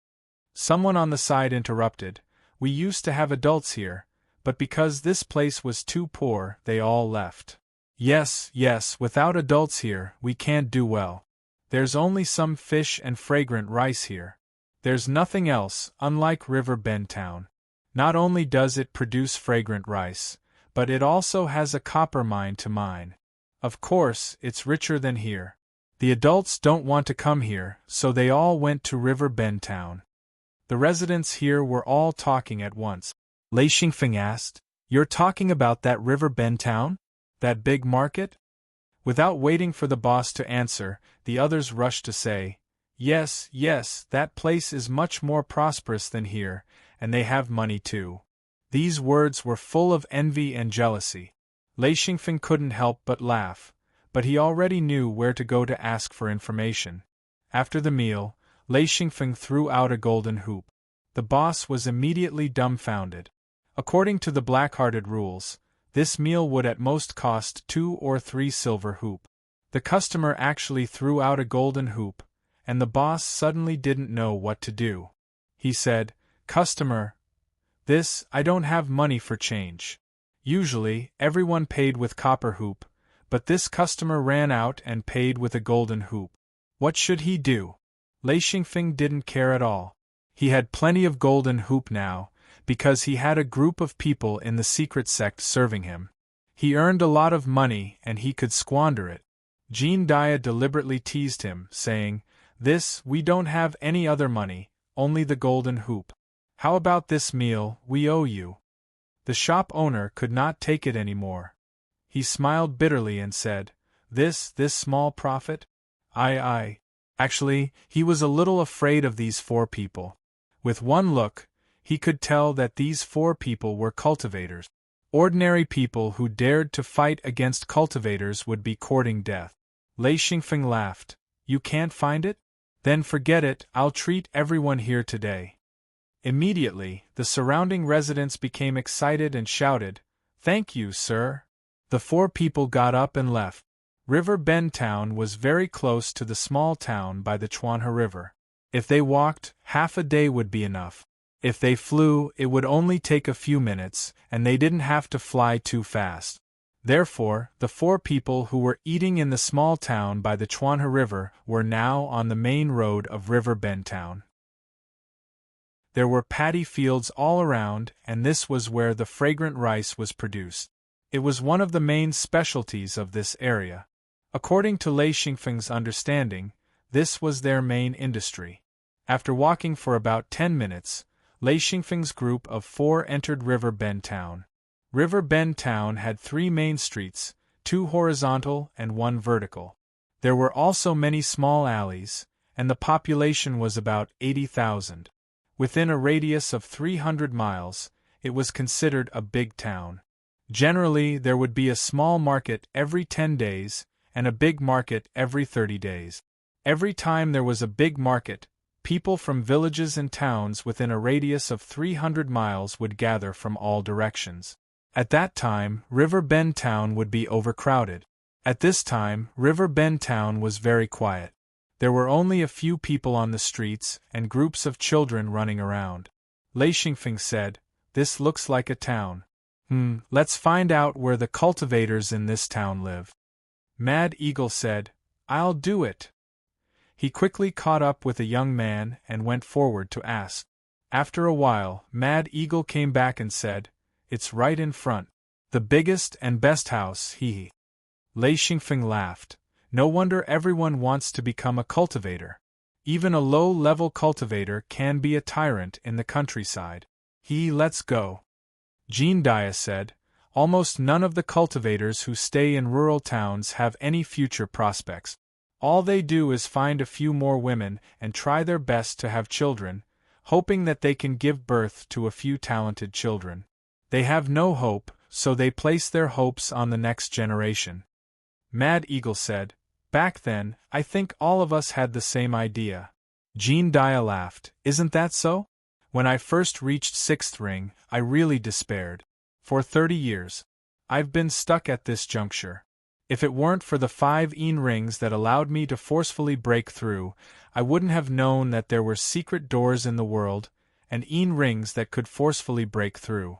Someone on the side interrupted, "We used to have adults here, but because this place was too poor, they all left." Yes, without adults here, we can't do well. There's only some fish and fragrant rice here. There's nothing else, unlike River Bend Town. Not only does it produce fragrant rice, but it also has a copper mine to mine. Of course, it's richer than here. The adults don't want to come here, so they all went to River Bend Town." The residents here were all talking at once. Lei Xingfeng asked, "You're talking about that River Bend Town? That big market?" Without waiting for the boss to answer, the others rushed to say, Yes, that place is much more prosperous than here, and they have money too." These words were full of envy and jealousy. Lei Xingfeng couldn't help but laugh, but he already knew where to go to ask for information. After the meal, Lei Xingfeng threw out a golden hoop. The boss was immediately dumbfounded. According to the black-hearted rules, this meal would at most cost 2 or 3 silver hoop. The customer actually threw out a golden hoop, and the boss suddenly didn't know what to do. He said, "Customer, I don't have money for change." Usually, everyone paid with copper hoop, but this customer ran out and paid with a golden hoop. What should he do? Lei Xingfeng didn't care at all. He had plenty of golden hoop now, because he had a group of people in the secret sect serving him. He earned a lot of money and he could squander it. Jean Dia deliberately teased him, saying, We don't have any other money, only the golden hoop. How about this meal, we owe you." The shop owner could not take it any more. He smiled bitterly and said, This small profit? I. Actually, he was a little afraid of these 4 people. With one look, he could tell that these 4 people were cultivators. Ordinary people who dared to fight against cultivators would be courting death. Lei Xingfeng laughed. "You can't find it? Then forget it, I'll treat everyone here today." Immediately, the surrounding residents became excited and shouted, "Thank you, sir." The 4 people got up and left. River Bend Town was very close to the small town by the Chuanhe River. If they walked, half a day would be enough. If they flew, it would only take a few minutes, and they didn't have to fly too fast. Therefore, the 4 people who were eating in the small town by the Chuanhe River were now on the main road of River Bend Town. There were paddy fields all around, and this was where the fragrant rice was produced. It was one of the main specialties of this area. According to Lei Xingfeng's understanding, this was their main industry. After walking for about 10 minutes, Lei Xingfeng's group of 4 entered River Bend Town. River Bend Town had 3 main streets, 2 horizontal and 1 vertical. There were also many small alleys, and the population was about 80,000. Within a radius of 300 miles, it was considered a big town. Generally, there would be a small market every 10 days, and a big market every 30 days. Every time there was a big market, people from villages and towns within a radius of 300 miles would gather from all directions. At that time, River Bend Town would be overcrowded. At this time, River Bend Town was very quiet. There were only a few people on the streets and groups of children running around. Lei Xingfeng said, "This looks like a town. Let's find out where the cultivators in this town live." Mad Eagle said, "I'll do it." He quickly caught up with a young man and went forward to ask. After a while, Mad Eagle came back and said, "It's right in front. The biggest and best house, hee." Lei Xingfeng laughed. No wonder everyone wants to become a cultivator. Even a low-level cultivator can be a tyrant in the countryside. Let's go. Jean Dia said, "Almost none of the cultivators who stay in rural towns have any future prospects. All they do is find a few more women and try their best to have children, hoping that they can give birth to a few talented children. They have no hope, so they place their hopes on the next generation." Mad Eagle said, "Back then, I think all of us had the same idea." Jean Dia laughed. "Isn't that so? When I first reached 6th ring, I really despaired. For 30 years, I've been stuck at this juncture. If it weren't for the 5 rings that allowed me to forcefully break through, I wouldn't have known that there were secret doors in the world, and rings that could forcefully break through."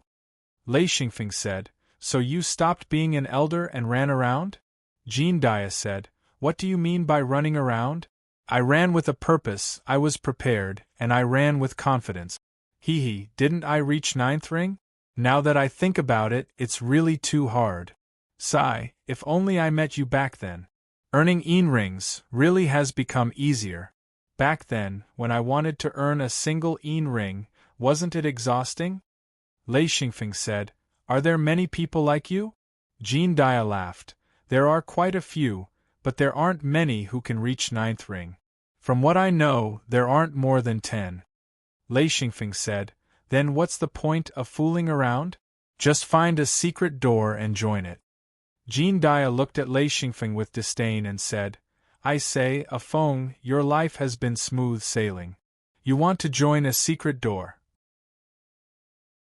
Lei Xingfeng said, "So you stopped being an elder and ran around?" Jean Dia said, "What do you mean by running around? I ran with a purpose, I was prepared, and I ran with confidence. Didn't I reach 9th ring? Now that I think about it, it's really too hard. Sigh, if only I met you back then. Earning rings really has become easier. Back then, when I wanted to earn a single ring, wasn't it exhausting?" Lei Xingfeng said, "Are there many people like you?" Jean Dia laughed. "There are quite a few, but there aren't many who can reach 9th ring. From what I know, there aren't more than 10. Lei Xingfeng said, "Then what's the point of fooling around? Just find a secret door and join it." Jean Dia looked at Lei Xingfeng with disdain and said, "I say, Afeng, your life has been smooth sailing. You want to join a secret door?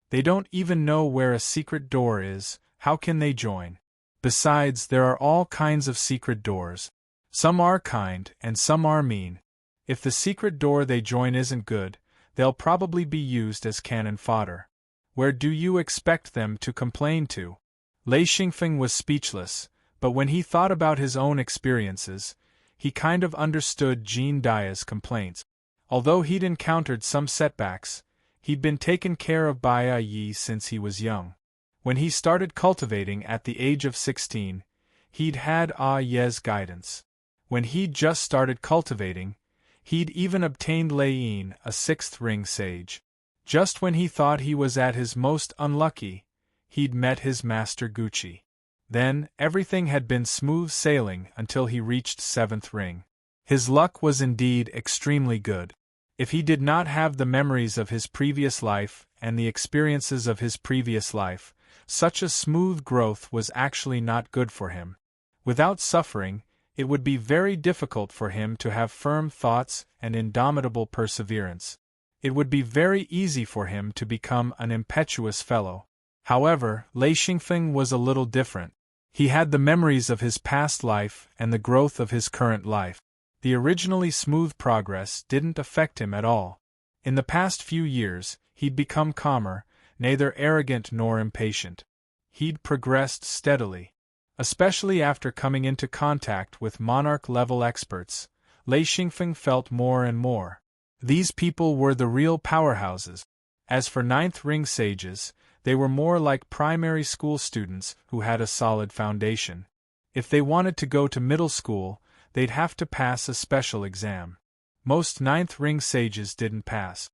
They don't even know where a secret door is, how can they join? Besides, there are all kinds of secret doors. Some are kind, and some are mean. If the secret door they join isn't good, they'll probably be used as cannon fodder. Where do you expect them to complain to?" Lei Xingfeng was speechless, but when he thought about his own experiences, he kind of understood Jean Dia's complaints. Although he'd encountered some setbacks, he'd been taken care of by Yi since he was young. When he started cultivating at the age of 16, he'd had Ye's guidance. When he'd just started cultivating, he'd even obtained Lei Yin, a 6th ring sage. Just when he thought he was at his most unlucky, he'd met his master Gucci. Then, everything had been smooth sailing until he reached 7th ring. His luck was indeed extremely good. If he did not have the memories of his previous life and the experiences of his previous life, such a smooth growth was actually not good for him. Without suffering, it would be very difficult for him to have firm thoughts and indomitable perseverance. It would be very easy for him to become an impetuous fellow. However, Lei Xingfeng was a little different. He had the memories of his past life and the growth of his current life. The originally smooth progress didn't affect him at all. In the past few years, he'd become calmer, neither arrogant nor impatient. He'd progressed steadily. Especially after coming into contact with monarch-level experts, Lei Xingfeng felt more and more These people were the real powerhouses. As for ninth ring sages, they were more like primary school students who had a solid foundation. If they wanted to go to middle school, they'd have to pass a special exam. Most ninth ring sages didn't pass.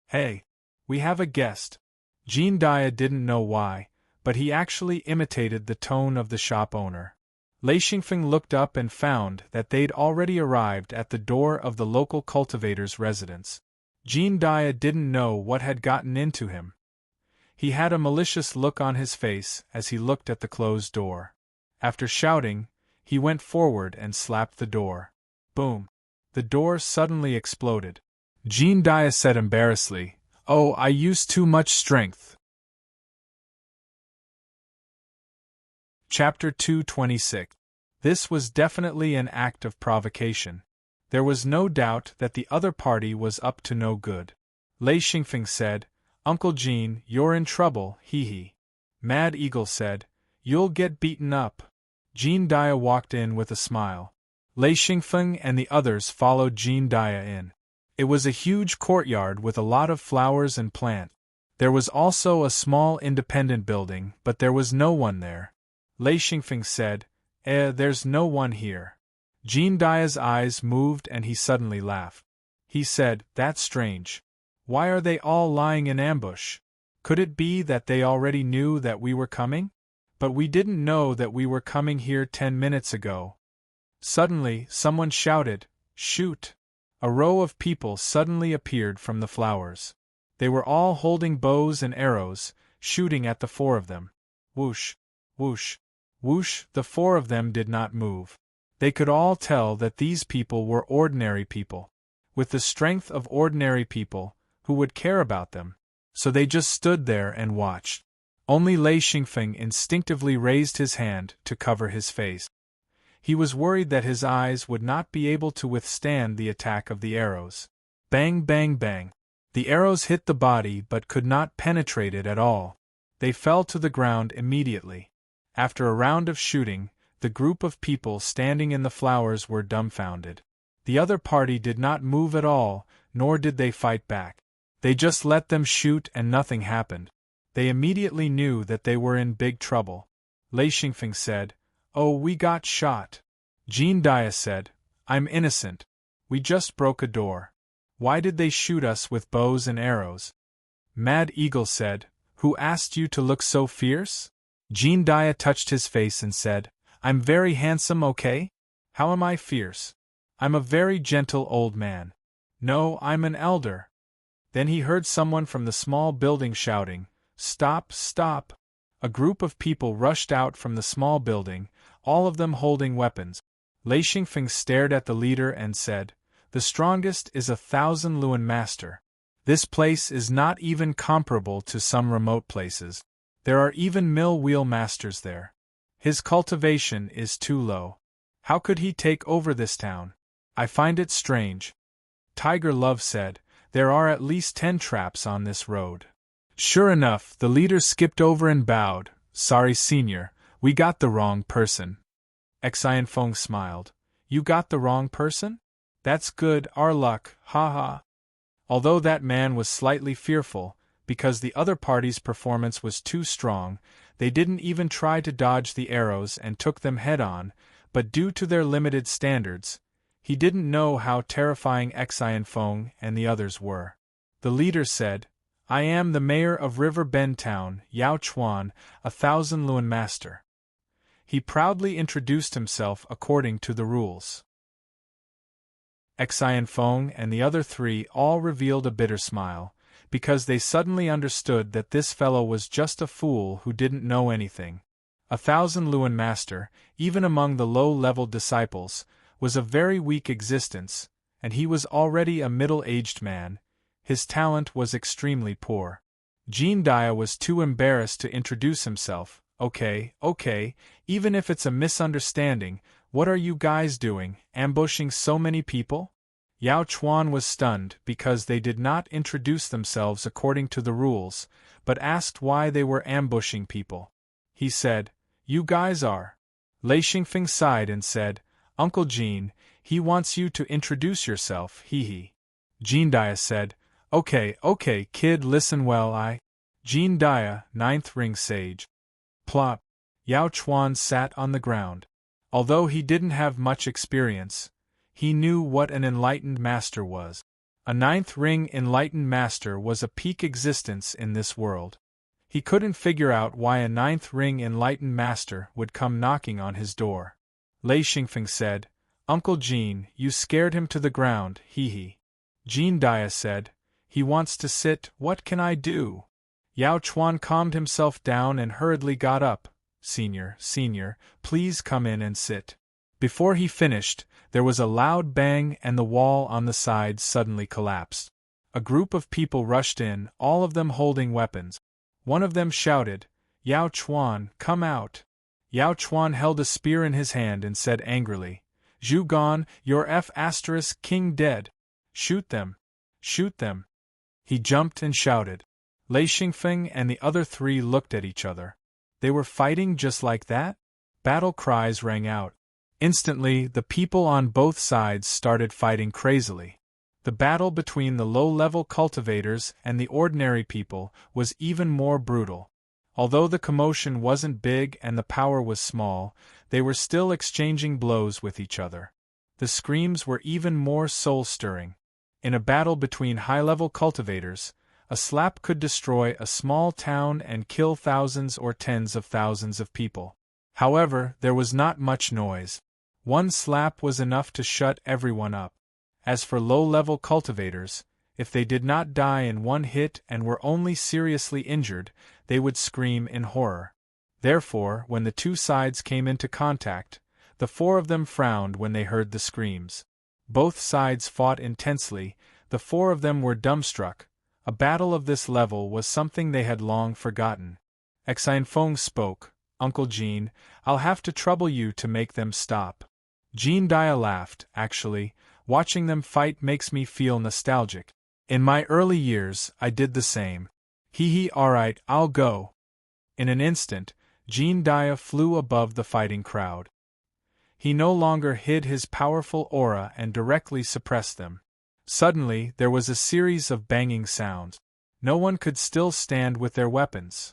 Hey, we have a guest. Jean Dia didn't know why, but he actually imitated the tone of the shop owner. Lei Xingfeng looked up and found that they'd already arrived at the door of the local cultivator's residence. Jean Dia didn't know what had gotten into him. He had a malicious look on his face as he looked at the closed door. After shouting, he went forward and slapped the door. Boom! The door suddenly exploded. Jean Dia said embarrassedly, "Oh, I used too much strength." Chapter 226. This was definitely an act of provocation. There was no doubt that the other party was up to no good. Lei Xingfeng said, "Uncle Jean, you're in trouble, hee." Mad Eagle said, "You'll get beaten up." Jean Dia walked in with a smile. Lei Xingfeng and the others followed Jean Dia in. It was a huge courtyard with a lot of flowers and plants. There was also a small independent building, but there was no one there. Lei Xingfeng said, there's no one here." Jean Dia's eyes moved and he suddenly laughed. He said, "That's strange. Why are they all lying in ambush? Could it be that they already knew that we were coming? But we didn't know that we were coming here 10 minutes ago." Suddenly, someone shouted, "Shoot!" A row of people suddenly appeared from the flowers. They were all holding bows and arrows, shooting at the four of them. Whoosh! Whoosh! Whoosh! The four of them did not move. They could all tell that these people were ordinary people, with the strength of ordinary people, who would care about them. So they just stood there and watched. Only Lei Xingfeng instinctively raised his hand to cover his face. He was worried that his eyes would not be able to withstand the attack of the arrows. Bang, bang, bang. The arrows hit the body but could not penetrate it at all. They fell to the ground immediately. After a round of shooting, the group of people standing in the flowers were dumbfounded. The other party did not move at all, nor did they fight back. They just let them shoot and nothing happened. They immediately knew that they were in big trouble. Lei Xingfeng said, "Oh, we got shot." Jean Dia said, "I'm innocent. We just broke a door. Why did they shoot us with bows and arrows?" Mad Eagle said, "Who asked you to look so fierce?" Jean Dia touched his face and said, "I'm very handsome, okay? How am I fierce? I'm a very gentle old man. No, I'm an elder." Then he heard someone from the small building shouting, "Stop, stop!" A group of people rushed out from the small building, all of them holding weapons. Lei Xingfeng stared at the leader and said, "The strongest is 1,000 Luan master. This place is not even comparable to some remote places. There are even mill wheel masters there. His cultivation is too low. How could he take over this town? I find it strange." Tiger Love said, "There are at least 10 traps on this road." Sure enough, the leader skipped over and bowed. "Sorry, senior, we got the wrong person." Xian Feng smiled. "You got the wrong person? That's good, our luck, ha ha." Although that man was slightly fearful, because the other party's performance was too strong, they didn't even try to dodge the arrows and took them head-on, but due to their limited standards, he didn't know how terrifying Xian Feng and the others were. The leader said, "I am the mayor of River Bend Town, Yao Chuan, 1,000 Luan master." He proudly introduced himself according to the rules. Xian Feng and the other three all revealed a bitter smile, because they suddenly understood that this fellow was just a fool who didn't know anything. 1,000 Luan master, even among the low-level disciples, was a very weak existence, and he was already a middle-aged man. His talent was extremely poor. Jean Dia was too embarrassed to introduce himself. Okay, even if it's a misunderstanding, what are you guys doing, ambushing so many people?" Yao Chuan was stunned because they did not introduce themselves according to the rules, but asked why they were ambushing people. He said, "You guys are." Lei Xingfeng sighed and said, "Uncle Jean, he wants you to introduce yourself, hee hee." Jean Dia said, Okay, kid, listen well, Jean Dia, ninth ring sage. Plop. Yao Chuan sat on the ground. Although he didn't have much experience, he knew what an enlightened master was. A ninth ring enlightened master was a peak existence in this world. He couldn't figure out why a ninth ring enlightened master would come knocking on his door. Lei Xingfeng said, Uncle Jean, you scared him to the ground, hee. Jean Dia said, he wants to sit, what can I do? Yao Chuan calmed himself down and hurriedly got up. Senior, please come in and sit. Before he finished, there was a loud bang and the wall on the side suddenly collapsed. A group of people rushed in, all of them holding weapons. One of them shouted, Yao Chuan, come out. Yao Chuan held a spear in his hand and said angrily, Zhu Gan, your King dead. Shoot them. Shoot them. He jumped and shouted. Lei Xingfeng and the other three looked at each other. They were fighting just like that? Battle cries rang out. Instantly, the people on both sides started fighting crazily. The battle between the low-level cultivators and the ordinary people was even more brutal. Although the commotion wasn't big and the power was small, they were still exchanging blows with each other. The screams were even more soul-stirring. In a battle between high-level cultivators, a slap could destroy a small town and kill thousands or tens of thousands of people. However, there was not much noise. One slap was enough to shut everyone up. As for low-level cultivators, if they did not die in one hit and were only seriously injured, they would scream in horror. Therefore, when the two sides came into contact, the four of them frowned when they heard the screams. Both sides fought intensely, the four of them were dumbstruck. A battle of this level was something they had long forgotten. Xianfeng spoke, Uncle Jean, I'll have to trouble you to make them stop. Jean Dia laughed, actually, watching them fight makes me feel nostalgic. In my early years, I did the same. Hee, alright, I'll go. In an instant, Jean Dia flew above the fighting crowd. He no longer hid his powerful aura and directly suppressed them. Suddenly, there was a series of banging sounds. No one could still stand with their weapons.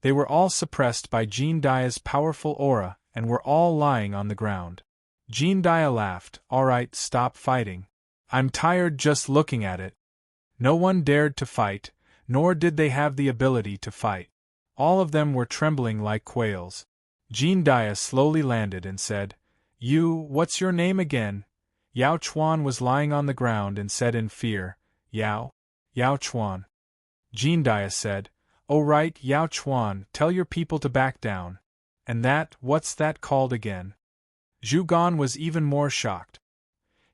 They were all suppressed by Jean Dia's powerful aura and were all lying on the ground. Jean Dia laughed, alright, stop fighting. I'm tired just looking at it. No one dared to fight, nor did they have the ability to fight. All of them were trembling like quails. Jean Dia slowly landed and said, what's your name again? Yao Chuan was lying on the ground and said in fear, Yao Chuan. Jean Dia said, Oh right, Yao Chuan, tell your people to back down. And what's that called again? Zhu Gan was even more shocked.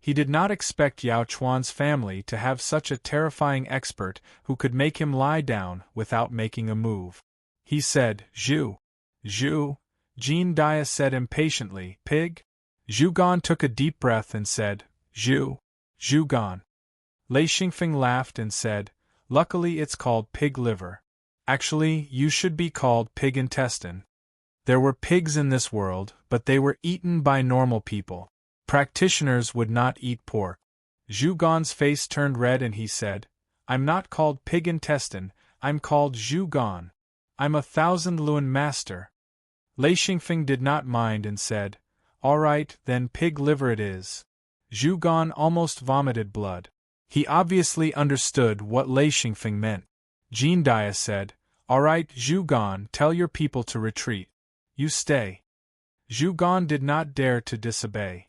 He did not expect Yao Chuan's family to have such a terrifying expert who could make him lie down without making a move. He said, Zhu. Jean Dia said impatiently, Pig? Zhu Gan took a deep breath and said, Zhu Gan. Lei Xingfeng laughed and said, Luckily it's called pig liver. Actually, you should be called pig intestine. There were pigs in this world, but they were eaten by normal people. Practitioners would not eat pork. Zhu Gan's face turned red and he said, I'm not called pig intestine, I'm called Zhu Gan. I'm a 1,000 Luan master. Lei Xingfeng did not mind and said, All right, then pig liver it is. Zhu Gan almost vomited blood. He obviously understood what Lei Xingfeng meant. Jean Dia said, All right, Zhu Gan, tell your people to retreat. You stay. Zhu Gan did not dare to disobey.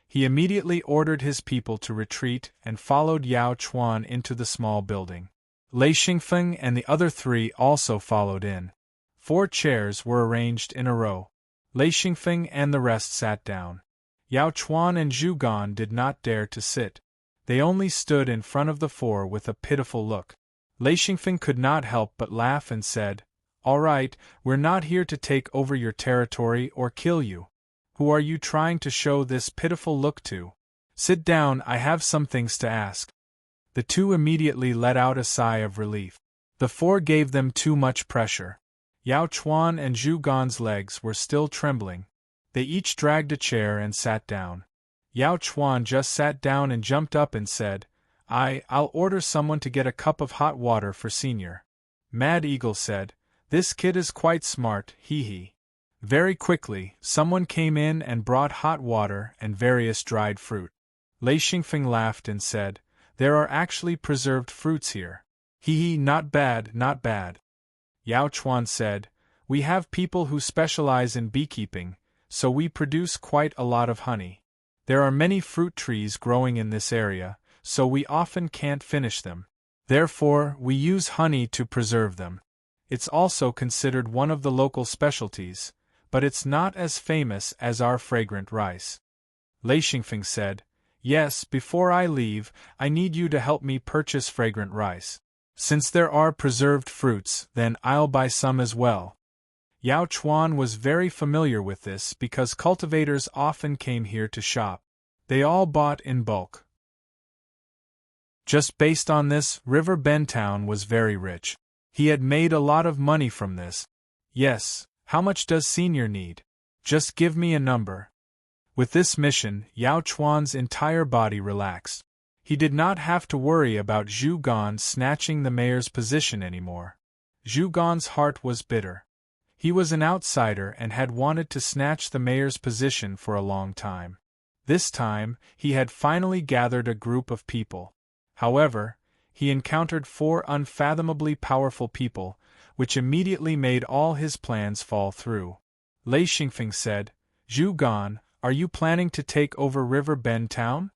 He immediately ordered his people to retreat and followed Yao Chuan into the small building. Lei Xingfeng and the other three also followed in. 4 chairs were arranged in a row. Lei Xingfeng and the rest sat down. Yao Chuan and Zhu Gan did not dare to sit. They only stood in front of the 4 with a pitiful look. Lei Xingfeng could not help but laugh and said, All right, we're not here to take over your territory or kill you. Who are you trying to show this pitiful look to? Sit down, I have some things to ask. The 2 immediately let out a sigh of relief. The 4 gave them too much pressure. Yao Chuan and Zhu Gan's legs were still trembling. They each dragged a chair and sat down. Yao Chuan just sat down and jumped up and said, I'll order someone to get a cup of hot water for Senior. Mad Eagle said, this kid is quite smart, hee hee. Very quickly, someone came in and brought hot water and various dried fruit. Lei Xingfeng laughed and said, there are actually preserved fruits here. Hee hee, not bad, not bad. Yao Chuan said, we have people who specialize in beekeeping, so we produce quite a lot of honey. There are many fruit trees growing in this area, so we often can't finish them. Therefore, we use honey to preserve them. It's also considered one of the local specialties, but it's not as famous as our fragrant rice. Lei Xingfeng said, yes, before I leave, I need you to help me purchase fragrant rice. Since there are preserved fruits, then I'll buy some as well. Yao Chuan was very familiar with this because cultivators often came here to shop. They all bought in bulk. Just based on this, River Bend Town was very rich. He had made a lot of money from this. Yes, how much does Senior need? Just give me a number. With this mission, Yao Chuan's entire body relaxed. He did not have to worry about Zhu Gan snatching the mayor's position anymore. Zhu Gan's heart was bitter. He was an outsider and had wanted to snatch the mayor's position for a long time. This time, he had finally gathered a group of people. However, he encountered 4 unfathomably powerful people, which immediately made all his plans fall through. Lei Xingfeng said, Zhu Gan, are you planning to take over River Bend Town?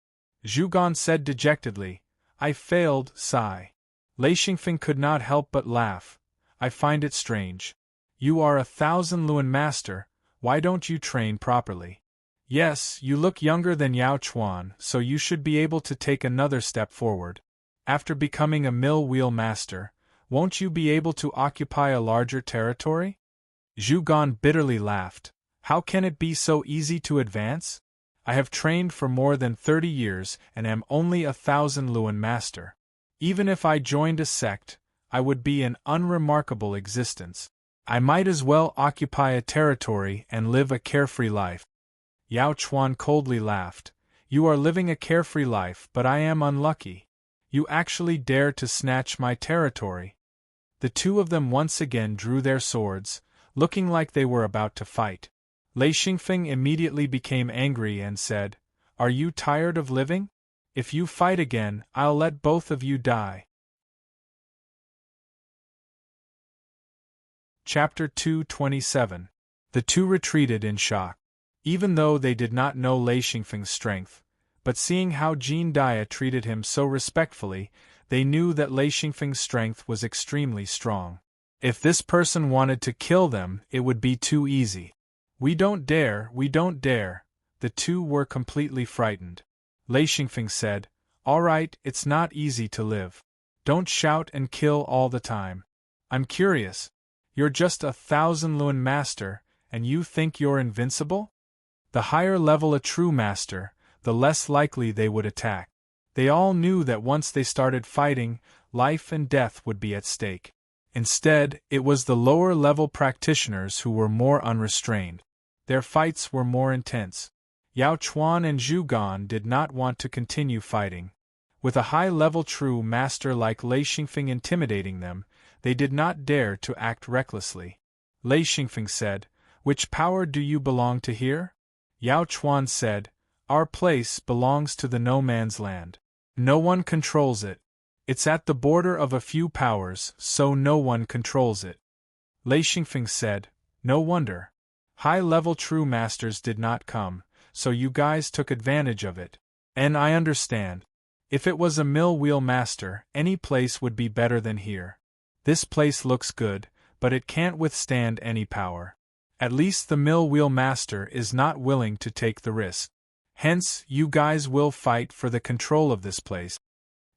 Zhu Gan said dejectedly, I failed, sigh. Lei Xingfeng could not help but laugh. I find it strange. You are 1,000 Luan master, why don't you train properly? Yes, you look younger than Yao Chuan, so you should be able to take another step forward. After becoming a mill wheel master, won't you be able to occupy a larger territory? Zhu Gan bitterly laughed. How can it be so easy to advance? I have trained for more than 30 years and am only 1,000 Luan master. Even if I joined a sect, I would be an unremarkable existence. I might as well occupy a territory and live a carefree life. Yao Chuan coldly laughed. You are living a carefree life, but I am unlucky. You actually dare to snatch my territory. The two of them once again drew their swords, looking like they were about to fight. Lei Xingfeng immediately became angry and said, Are you tired of living? If you fight again, I'll let both of you die. Chapter 227. The two retreated in shock. Even though they did not know Lei Xingfeng's strength, but seeing how Jin Dia treated him so respectfully, they knew that Lei Xingfeng's strength was extremely strong. If this person wanted to kill them, it would be too easy. We don't dare, we don't dare. The two were completely frightened. Lei Xingfeng said, All right, it's not easy to live. Don't shout and kill all the time. I'm curious. You're just 1,000 Luan master, and you think you're invincible? The higher level a true master, the less likely they would attack. They all knew that once they started fighting, life and death would be at stake. Instead, it was the lower-level practitioners who were more unrestrained. Their fights were more intense. Yao Chuan and Zhu Gan did not want to continue fighting. With a high-level true master like Lei Xingfeng intimidating them, they did not dare to act recklessly. Lei Xingfeng said, Which power do you belong to here? Yao Chuan said, Our place belongs to the no man's land. No one controls it. It's at the border of a few powers, so no one controls it. Lei Xingfeng said, No wonder. High-level true masters did not come, so you guys took advantage of it. And I understand. If it was a mill wheel master, any place would be better than here. This place looks good, but it can't withstand any power. At least the mill wheel master is not willing to take the risk. Hence, you guys will fight for the control of this place.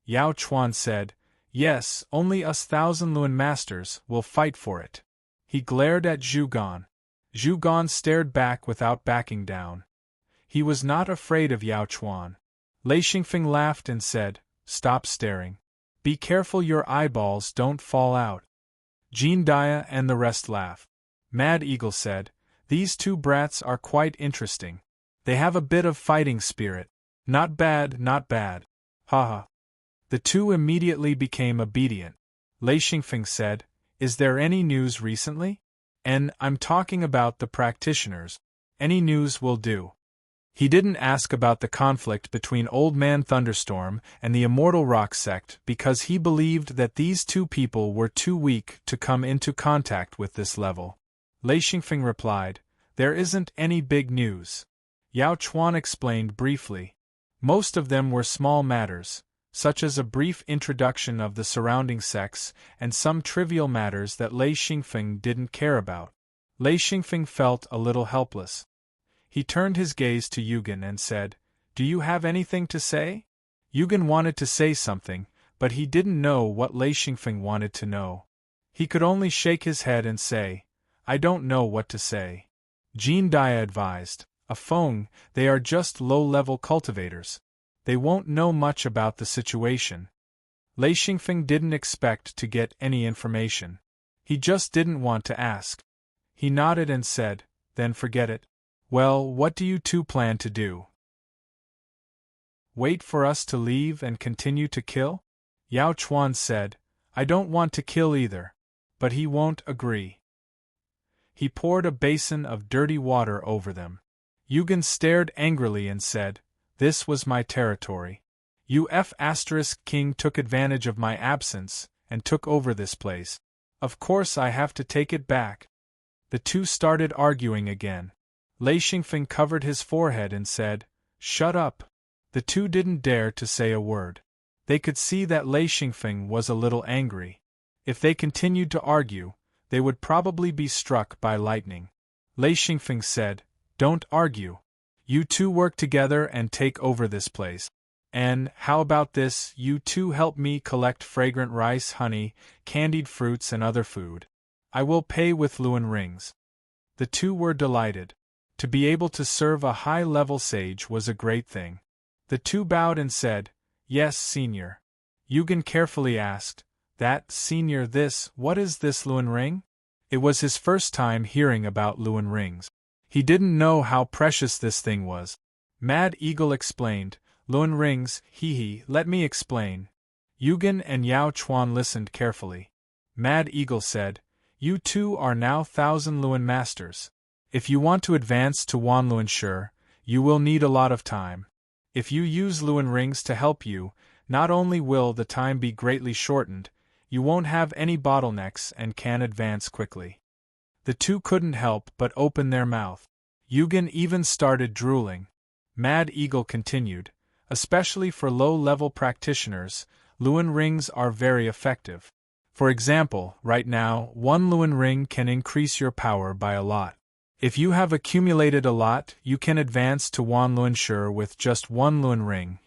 Yao Chuan said, Yes, only us 1,000 Luan masters will fight for it. He glared at Zhu Gan. Zhu Gan stared back without backing down. He was not afraid of Yao Chuan. Lei Xingfeng laughed and said, Stop staring. Be careful your eyeballs don't fall out. Jin Dia and the rest laughed. Mad Eagle said, These two brats are quite interesting. They have a bit of fighting spirit. Not bad, not bad. Haha. The two immediately became obedient. Lei Xingfeng said, "Is there any news recently?" I'm talking about the practitioners. Any news will do." He didn't ask about the conflict between Old Man Thunderstorm and the Immortal Rock sect because he believed that these two people were too weak to come into contact with this level. Lei Xingfeng replied, "There isn't any big news." Yao Chuan explained briefly. Most of them were small matters, such as a brief introduction of the surrounding sects and some trivial matters that Lei Xingfeng didn't care about. Lei Xingfeng felt a little helpless. He turned his gaze to Yugen and said, "Do you have anything to say?" Yugen wanted to say something, but he didn't know what Lei Xingfeng wanted to know. He could only shake his head and say, "I don't know what to say." Jean Dia advised, "A Feng, they are just low-level cultivators. They won't know much about the situation." Lei Xingfeng didn't expect to get any information. He just didn't want to ask. He nodded and said, "Then forget it." "Well, what do you two plan to do? Wait for us to leave and continue to kill?" Yao Chuan said, "I don't want to kill either." But he won't agree. He poured a basin of dirty water over them. Yugen stared angrily and said, "This was my territory. King took advantage of my absence and took over this place. Of course I have to take it back." The two started arguing again. Lei Xingfeng covered his forehead and said, "Shut up." The two didn't dare to say a word. They could see that Lei Xingfeng was a little angry. If they continued to argue, they would probably be struck by lightning. Lei Xingfeng said, "Don't argue. You two work together and take over this place. And, how about this, you two help me collect fragrant rice, honey, candied fruits and other food. I will pay with Luan rings." The two were delighted. To be able to serve a high-level sage was a great thing. The two bowed and said, "Yes, Senior." Yugen carefully asked, Senior, what is this Luan ring?" It was his first time hearing about Luan rings. He didn't know how precious this thing was. Mad Eagle explained, "Luan rings, let me explain." Yugen and Yao Chuan listened carefully. Mad Eagle said, "You two are now 1,000 Luan masters. If you want to advance to Wanluan Shi, you will need a lot of time. If you use Luan rings to help you, not only will the time be greatly shortened, you won't have any bottlenecks and can advance quickly." The two couldn't help but open their mouth. Yugen even started drooling. Mad Eagle continued, "Especially for low-level practitioners, Luan rings are very effective. For example, right now, one Luan ring can increase your power by a lot. If you have accumulated a lot, you can advance to Wanluan Shi with just one Luan ring,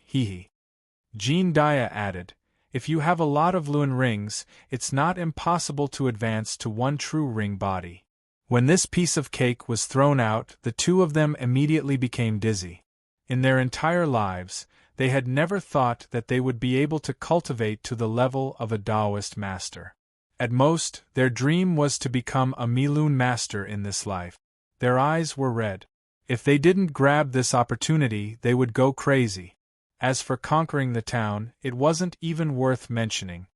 Jean Dia added, "If you have a lot of Luan rings, it's not impossible to advance to one true ring body." When this piece of cake was thrown out, the two of them immediately became dizzy. In their entire lives, they had never thought that they would be able to cultivate to the level of a Taoist master. At most, their dream was to become a Milun master in this life. Their eyes were red. If they didn't grab this opportunity, they would go crazy. As for conquering the town, it wasn't even worth mentioning.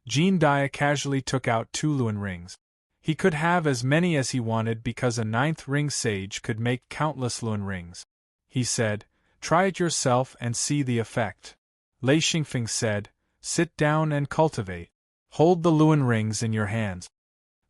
Jean Dia casually took out 2 Luan rings. He could have as many as he wanted because a 9th ring sage could make countless Luan rings. He said, "Try it yourself and see the effect." Lei Xingfeng said, "Sit down and cultivate. Hold the Luan rings in your hands."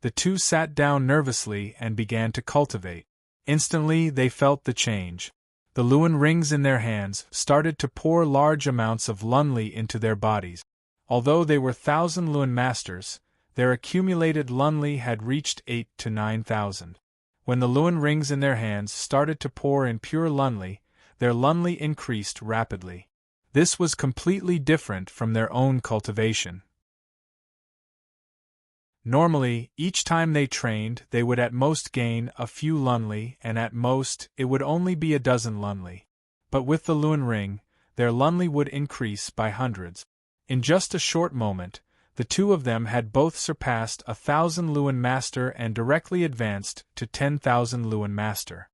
The two sat down nervously and began to cultivate. Instantly they felt the change. The Luan rings in their hands started to pour large amounts of Lunli into their bodies. Although they were 1,000 Luan masters, their accumulated Lunli had reached 8 to 9,000. When the Luan rings in their hands started to pour in pure Lunli, their Lunli increased rapidly. This was completely different from their own cultivation. Normally, each time they trained, they would at most gain a few Lunli, and at most, it would only be a dozen Lunli. But with the Luan ring, their Lunli would increase by hundreds. In just a short moment, the two of them had both surpassed 1,000 Luan master and directly advanced to 10,000 Luan master.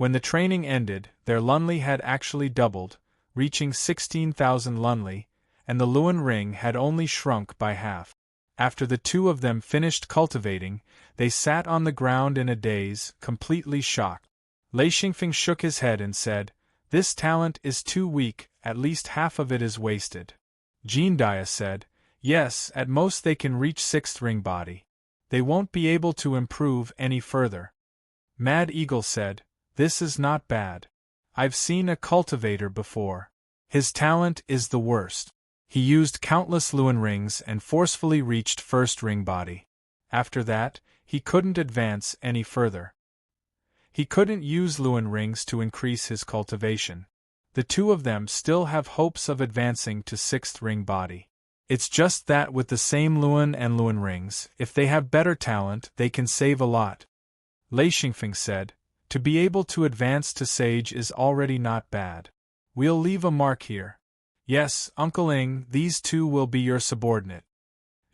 When the training ended, their lunli had actually doubled, reaching 16,000 lunli, and the Luan ring had only shrunk by half. After the two of them finished cultivating, they sat on the ground in a daze, completely shocked. Lei Xingfeng shook his head and said, "This talent is too weak, at least half of it is wasted." Jean Dia said, "Yes, at most they can reach 6th ring body. They won't be able to improve any further." Mad Eagle said, "This is not bad. I've seen a cultivator before. His talent is the worst. He used countless Luan rings and forcefully reached 1st ring body. After that, he couldn't advance any further. He couldn't use Luan rings to increase his cultivation. The two of them still have hopes of advancing to 6th ring body. It's just that with the same Luan and Luan rings, if they have better talent, they can save a lot." Lei Xingfeng said, "To be able to advance to Sage is already not bad. We'll leave a mark here. Yes, Uncle Ing, these two will be your subordinate."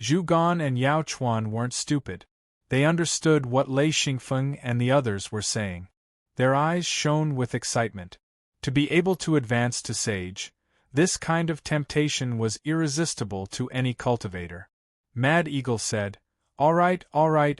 Zhu Gan and Yao Chuan weren't stupid. They understood what Lei Xingfeng and the others were saying. Their eyes shone with excitement. To be able to advance to Sage, this kind of temptation was irresistible to any cultivator. Mad Eagle said, all right,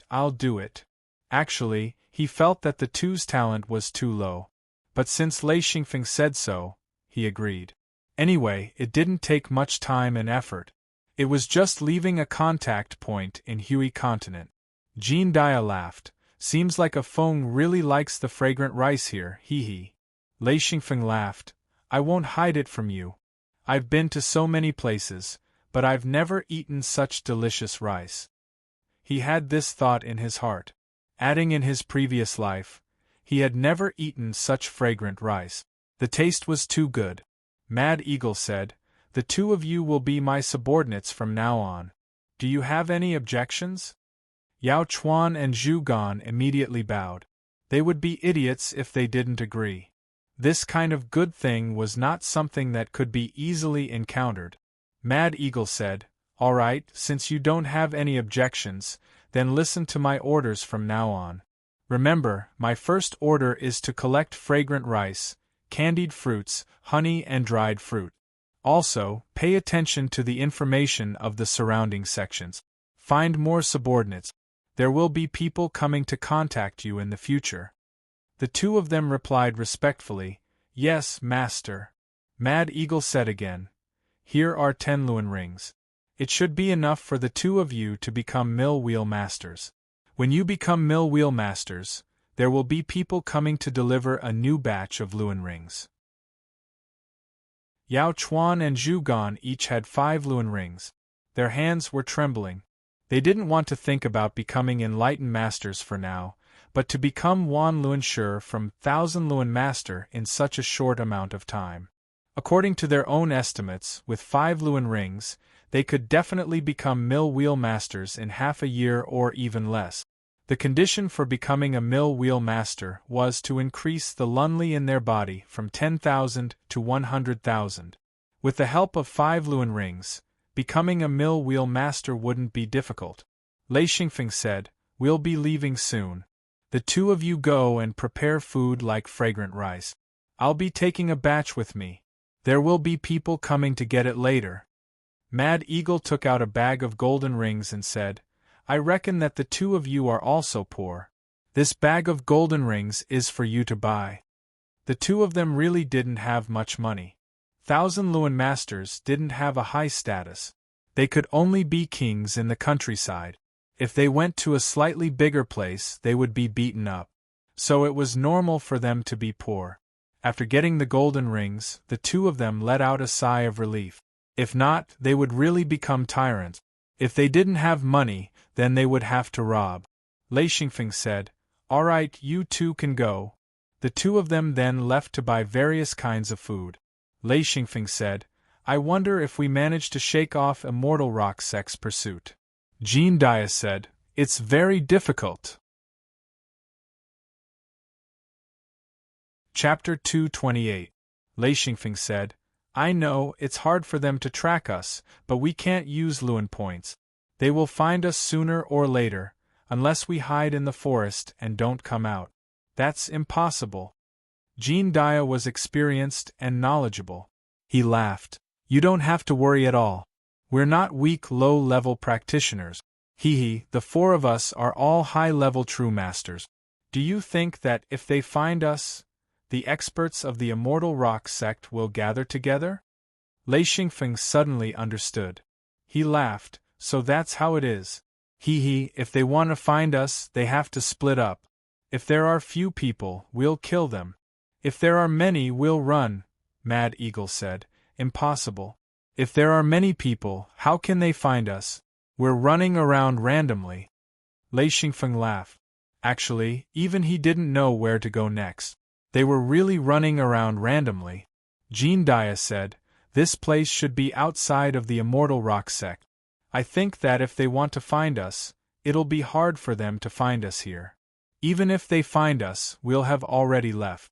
I'll do it." Actually, he felt that the two's talent was too low. But since Lei Xingfeng said so, he agreed. Anyway, it didn't take much time and effort. It was just leaving a contact point in Hui Continent. Jean Dia laughed. "Seems like a Feng really likes the fragrant rice here, hee hee." Lei Xingfeng laughed. "I won't hide it from you. I've been to so many places, but I've never eaten such delicious rice." He had this thought in his heart. Adding in his previous life, he had never eaten such fragrant rice. The taste was too good. Mad Eagle said, "The two of you will be my subordinates from now on. Do you have any objections?" Yao Chuan and Zhu Gan immediately bowed. They would be idiots if they didn't agree. This kind of good thing was not something that could be easily encountered. Mad Eagle said, "All right, since you don't have any objections, then listen to my orders from now on. Remember, my first order is to collect fragrant rice, candied fruits, honey and dried fruit. Also, pay attention to the information of the surrounding sections. Find more subordinates. There will be people coming to contact you in the future." The two of them replied respectfully, "Yes, Master." Mad Eagle said again, "Here are 10 Luan rings. It should be enough for the two of you to become mill wheel masters. When you become mill wheel masters, there will be people coming to deliver a new batch of Luan rings." Yao Chuan and Zhu Gan each had 5 Luan rings. Their hands were trembling. They didn't want to think about becoming enlightened masters for now, but to become Wan Luan Shi from 1000 Luan master in such a short amount of time. According to their own estimates, with 5 Luan rings, they could definitely become mill wheel masters in half a year or even less. The condition for becoming a mill wheel master was to increase the lunli in their body from 10,000 to 100,000. With the help of 5 Luan rings, becoming a mill wheel master wouldn't be difficult. Lei Xingfeng said, "We'll be leaving soon. The two of you go and prepare food like fragrant rice. I'll be taking a batch with me. There will be people coming to get it later." Mad Eagle took out a bag of golden rings and said, "I reckon that the two of you are also poor. This bag of golden rings is for you to buy." The two of them really didn't have much money. 1000 Luan masters didn't have a high status. They could only be kings in the countryside. If they went to a slightly bigger place, they would be beaten up. So it was normal for them to be poor. After getting the golden rings, the two of them let out a sigh of relief. If not, they would really become tyrants. If they didn't have money, then they would have to rob. Lei Xingfeng said, "All right, you two can go." The two of them then left to buy various kinds of food. Lei Xingfeng said, "I wonder if we manage to shake off Immortal Rock sex pursuit." Jean Dia said, "It's very difficult." Chapter 228. Lei Xingfeng said, "I know, it's hard for them to track us, but we can't use Luan points. They will find us sooner or later, unless we hide in the forest and don't come out. That's impossible." Jean Dia was experienced and knowledgeable. He laughed. You don't have to worry at all. We're not weak low-level practitioners. The 4 of us are all high-level true masters. Do you think that if they find us, the experts of the Immortal Rock sect will gather together? Lei Xingfeng suddenly understood. He laughed. So that's how it is. If they want to find us, they have to split up. If there are few people, we'll kill them. If there are many, we'll run, Mad Eagle said. Impossible. If there are many people, how can they find us? We're running around randomly. Lei Xingfeng laughed. Actually, even he didn't know where to go next. They were really running around randomly. Jean Dia said, this place should be outside of the Immortal Rock sect. I think that if they want to find us, it'll be hard for them to find us here. Even if they find us, we'll have already left.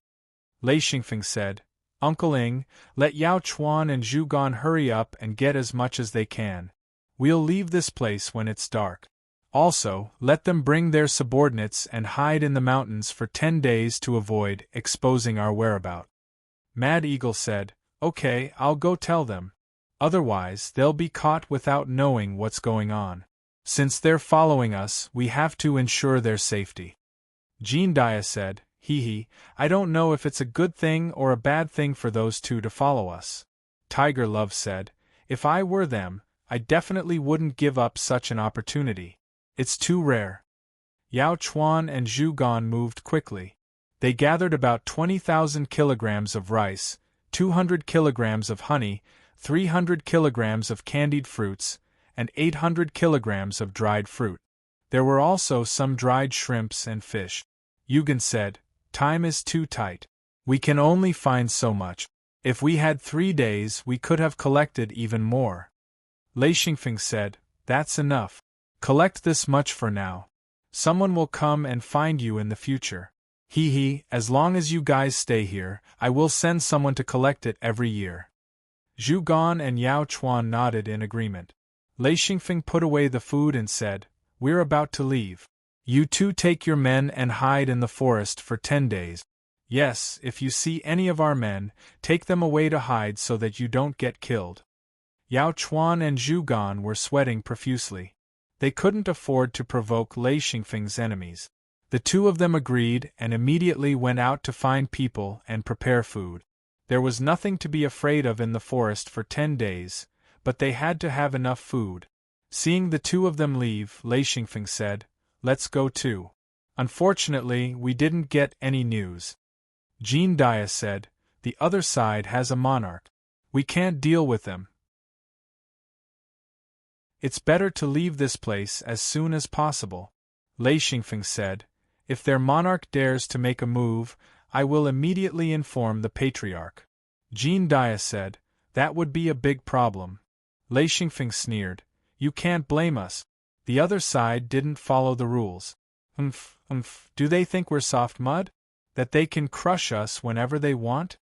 Lei Xingfeng said, Uncle Ing, let Yao Chuan and Zhu Gan hurry up and get as much as they can. We'll leave this place when it's dark. Also, let them bring their subordinates and hide in the mountains for 10 days to avoid exposing our whereabouts. Mad Eagle said, Okay, I'll go tell them. Otherwise, they'll be caught without knowing what's going on. Since they're following us, we have to ensure their safety. Jean Dia said, I don't know if it's a good thing or a bad thing for those 2 to follow us. Tiger Love said, if I were them, I definitely wouldn't give up such an opportunity. It's too rare. Yao Chuan and Zhu Gan moved quickly. They gathered about 20,000 kilograms of rice, 200 kilograms of honey, 300 kilograms of candied fruits, and 800 kilograms of dried fruit. There were also some dried shrimps and fish. Yugen said, Time is too tight. We can only find so much. If we had 3 days, we could have collected even more. Lei Xingfeng said, That's enough. Collect this much for now. Someone will come and find you in the future. As long as you guys stay here, I will send someone to collect it every year. Zhu Gan and Yao Chuan nodded in agreement. Lei Xingfeng put away the food and said, We're about to leave. You 2 take your men and hide in the forest for 10 days. Yes, if you see any of our men, take them away to hide so that you don't get killed. Yao Chuan and Zhu Gan were sweating profusely. They couldn't afford to provoke Lei Xingfeng's enemies. The 2 of them agreed and immediately went out to find people and prepare food. There was nothing to be afraid of in the forest for 10 days, but they had to have enough food. Seeing the 2 of them leave, Lei Xingfeng said, Let's go too. Unfortunately, we didn't get any news. Jean Dia said, The other side has a monarch. We can't deal with them. It's better to leave this place as soon as possible. Lei Xingfeng said, If their monarch dares to make a move, I will immediately inform the patriarch. Jean Dia said, That would be a big problem. Lei Xingfeng sneered, You can't blame us. The other side didn't follow the rules. Do they think we're soft mud? That they can crush us whenever they want?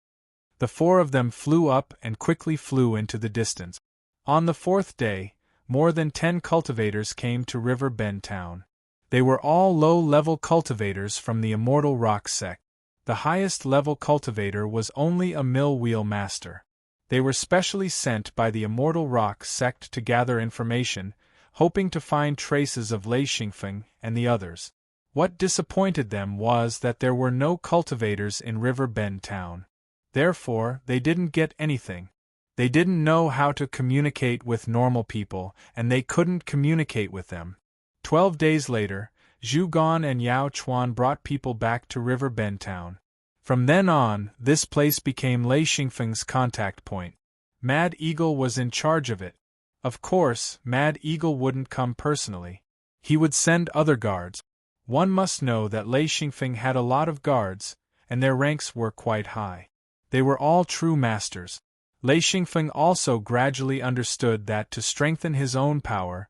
The 4 of them flew up and quickly flew into the distance. On the 4th day, more than 10 cultivators came to River Bend town. They were all low-level cultivators from the Immortal Rock sect. The highest level cultivator was only a mill wheel master. They were specially sent by the Immortal Rock sect to gather information, hoping to find traces of Lei Xingfeng and the others. What disappointed them was that there were no cultivators in River Bend town. Therefore, they didn't get anything. They didn't know how to communicate with normal people, and they couldn't communicate with them. 12 days later, Zhu Gan and Yao Chuan brought people back to River Bend town. From then on, this place became Lei Xingfeng's contact point. Mad Eagle was in charge of it. Of course, Mad Eagle wouldn't come personally. He would send other guards. One must know that Lei Xingfeng had a lot of guards, and their ranks were quite high. They were all true masters. Lei Xingfeng also gradually understood that to strengthen his own power,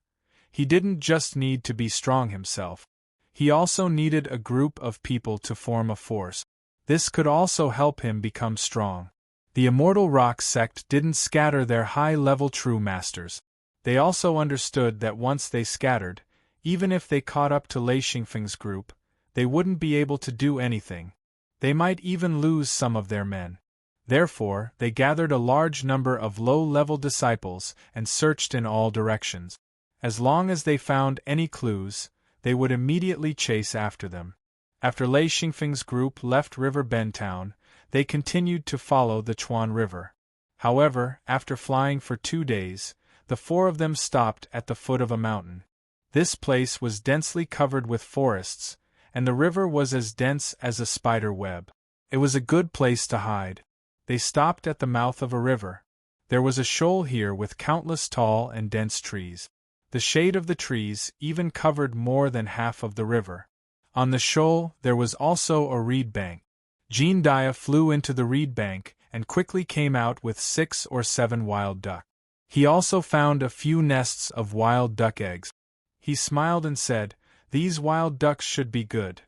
he didn't just need to be strong himself. He also needed a group of people to form a force. This could also help him become strong. The Immortal Rock sect didn't scatter their high-level true masters. They also understood that once they scattered, even if they caught up to Lei Xingfeng's group, they wouldn't be able to do anything. They might even lose some of their men. Therefore, they gathered a large number of low-level disciples and searched in all directions. As long as they found any clues, they would immediately chase after them. After Lei Xingfeng's group left River Bend Town, they continued to follow the Chuan River. However, after flying for 2 days, the 4 of them stopped at the foot of a mountain. This place was densely covered with forests, and the river was as dense as a spider web. It was a good place to hide. They stopped at the mouth of a river. There was a shoal here with countless tall and dense trees. The shade of the trees even covered more than half of the river. On the shoal there was also a reed bank. Jean Dia flew into the reed bank and quickly came out with 6 or 7 wild duck. He also found a few nests of wild duck eggs. He smiled and said, "These wild ducks should be good."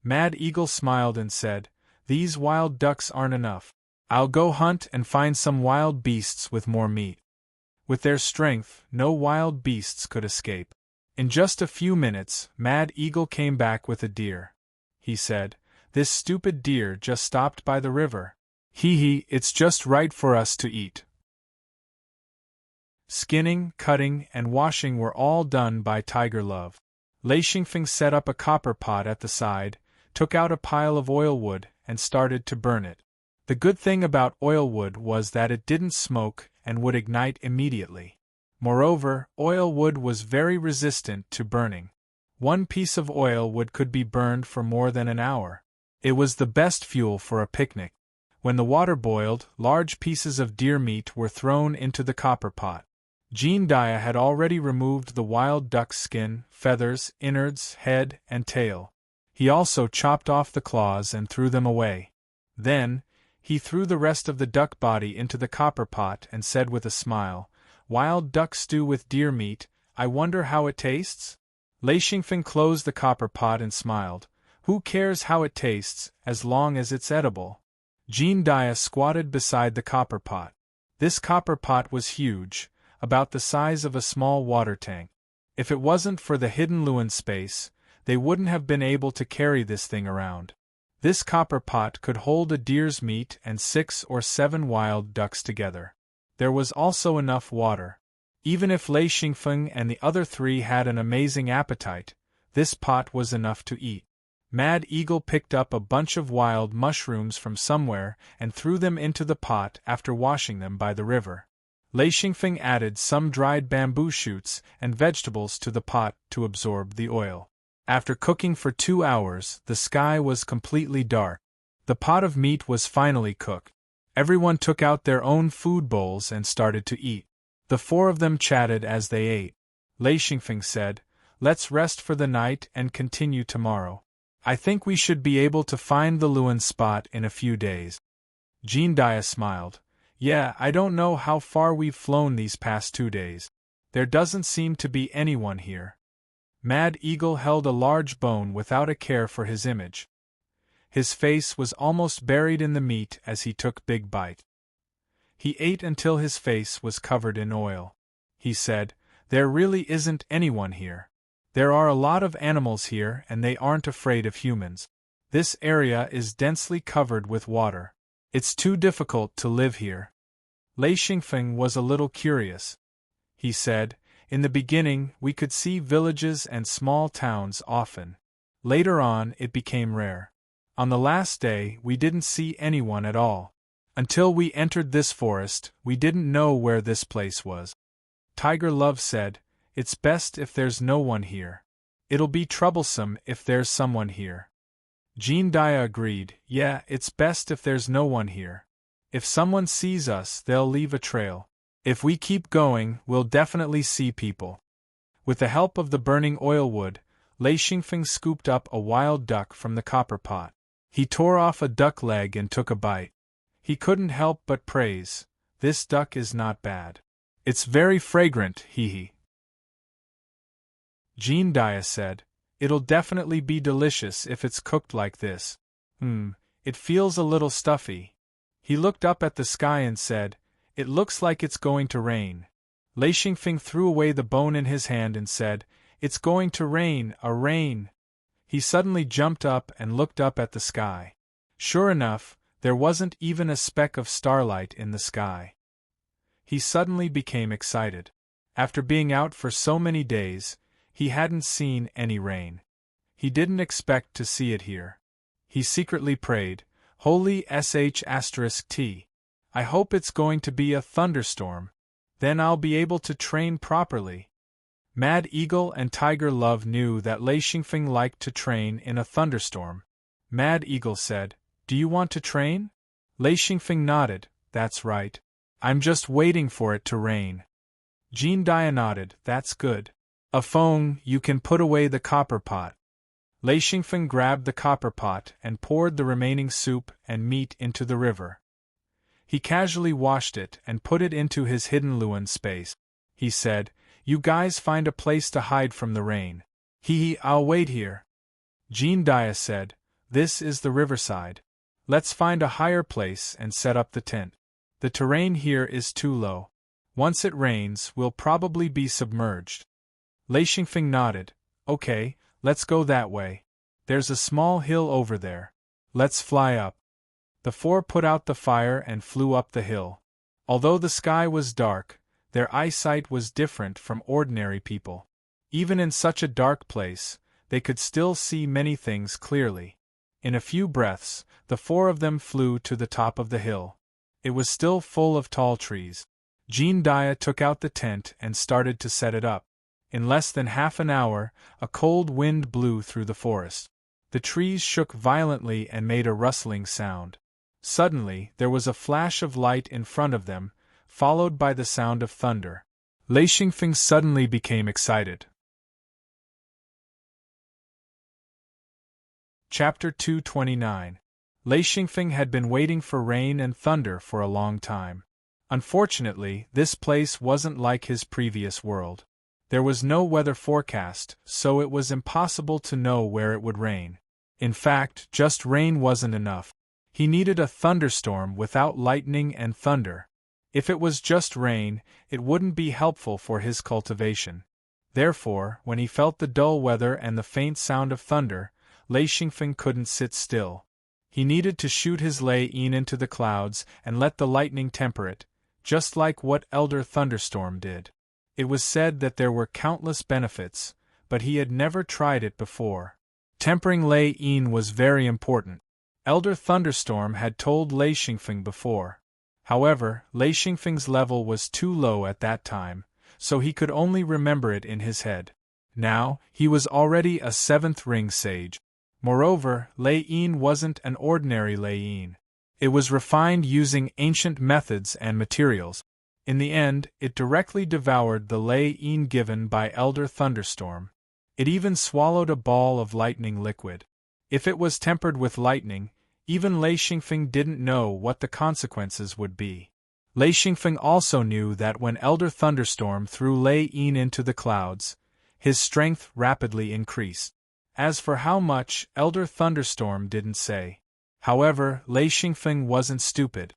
Mad Eagle smiled and said, "These wild ducks aren't enough. I'll go hunt and find some wild beasts with more meat." With their strength, no wild beasts could escape. In just a few minutes, Mad Eagle came back with a deer. He said, "This stupid deer just stopped by the river. It's just right for us to eat." Skinning, cutting, and washing were all done by Tiger Love. Lei Xingfeng set up a copper pot at the side, took out a pile of oil wood, and started to burn it. The good thing about oil wood was that it didn't smoke and would ignite immediately. Moreover, oil wood was very resistant to burning. 1 piece of oil wood could be burned for more than an hour. It was the best fuel for a picnic. When the water boiled, large pieces of deer meat were thrown into the copper pot. Jean Dia had already removed the wild duck's skin, feathers, innards, head, and tail. He also chopped off the claws and threw them away. Then, he threw the rest of the duck body into the copper pot and said with a smile, "Wild duck stew with deer meat, I wonder how it tastes?" Lei Xingfeng closed the copper pot and smiled. "Who cares how it tastes, as long as it's edible?" Jean Dia squatted beside the copper pot. This copper pot was huge, about the size of a small water tank. If it wasn't for the hidden Luan space, they wouldn't have been able to carry this thing around. This copper pot could hold a deer's meat and 6 or 7 wild ducks together. There was also enough water. Even if Lei Xingfeng and the other 3 had an amazing appetite, this pot was enough to eat. Mad Eagle picked up a bunch of wild mushrooms from somewhere and threw them into the pot after washing them by the river. Lei Xingfeng added some dried bamboo shoots and vegetables to the pot to absorb the oil. After cooking for 2 hours, the sky was completely dark. The pot of meat was finally cooked. Everyone took out their own food bowls and started to eat. The 4 of them chatted as they ate. Lei Xingfeng said, "Let's rest for the night and continue tomorrow. I think we should be able to find the Luan spot in a few days." Jean Dia smiled. "Yeah, I don't know how far we've flown these past 2 days. There doesn't seem to be anyone here." Mad Eagle held a large bone without a care for his image. His face was almost buried in the meat as he took big bite. He ate until his face was covered in oil. He said, "There really isn't anyone here. There are a lot of animals here and they aren't afraid of humans. This area is densely covered with water. It's too difficult to live here." Lei Xingfeng was a little curious. He said, "In the beginning, we could see villages and small towns often. Later on, it became rare. On the last day, we didn't see anyone at all. Until we entered this forest, we didn't know where this place was." Tiger Love said, "It's best if there's no one here. It'll be troublesome if there's someone here." Jean Dia agreed, "Yeah, it's best if there's no one here. If someone sees us, they'll leave a trail. If we keep going, we'll definitely see people." With the help of the burning oil wood, Lei Xingfeng scooped up a wild duck from the copper pot. He tore off a duck leg and took a bite. He couldn't help but praise, "This duck is not bad. It's very fragrant, hee." Jean Dia said, "It'll definitely be delicious if it's cooked like this. It feels a little stuffy." He looked up at the sky and said, "It looks like it's going to rain." Lei Xingfeng threw away the bone in his hand and said, "It's going to rain, a rain." He suddenly jumped up and looked up at the sky. Sure enough, there wasn't even a speck of starlight in the sky. He suddenly became excited. After being out for so many days, he hadn't seen any rain. He didn't expect to see it here. He secretly prayed, "Holy sh*t. I hope it's going to be a thunderstorm. Then I'll be able to train properly." Mad Eagle and Tiger Love knew that Lei Xingfeng liked to train in a thunderstorm. Mad Eagle said, "Do you want to train?" Lei Xingfeng nodded, "That's right. I'm just waiting for it to rain." Jean Dia nodded, "That's good. Feng, you can put away the copper pot." Lei Xingfeng grabbed the copper pot and poured the remaining soup and meat into the river. He casually washed it and put it into his hidden Luan space. He said, "You guys find a place to hide from the rain. I'll wait here." Jean Dia said, "This is the riverside. Let's find a higher place and set up the tent. The terrain here is too low. Once it rains, we'll probably be submerged." Lei Xingfeng nodded, "Okay, let's go that way. There's a small hill over there. Let's fly up." The four put out the fire and flew up the hill. Although the sky was dark, their eyesight was different from ordinary people. Even in such a dark place, they could still see many things clearly. In a few breaths, the four of them flew to the top of the hill. It was still full of tall trees. Jean Dia took out the tent and started to set it up. In less than half an hour, a cold wind blew through the forest. The trees shook violently and made a rustling sound. Suddenly, there was a flash of light in front of them, followed by the sound of thunder. Lei Xingfeng suddenly became excited. Chapter 229. Lei Xingfeng had been waiting for rain and thunder for a long time. Unfortunately, this place wasn't like his previous world. There was no weather forecast, so it was impossible to know where it would rain. In fact, just rain wasn't enough. He needed a thunderstorm without lightning and thunder. If it was just rain, it wouldn't be helpful for his cultivation. Therefore, when he felt the dull weather and the faint sound of thunder, Lei Xingfeng couldn't sit still. He needed to shoot his Lei Yin into the clouds and let the lightning temper it, just like what Elder Thunderstorm did. It was said that there were countless benefits, but he had never tried it before. Tempering Lei Yin was very important. Elder Thunderstorm had told Lei Xingfeng before. However, Lei Xingfeng's level was too low at that time, so he could only remember it in his head. Now, he was already a 7th ring sage. Moreover, Lei Yin wasn't an ordinary Lei Yin. It was refined using ancient methods and materials. In the end, it directly devoured the Lei Yin given by Elder Thunderstorm. It even swallowed a ball of lightning liquid. If it was tempered with lightning, even Lei Xingfeng didn't know what the consequences would be. Lei Xingfeng also knew that when Elder Thunderstorm threw Lei Yin into the clouds, his strength rapidly increased. As for how much, Elder Thunderstorm didn't say. However, Lei Xingfeng wasn't stupid.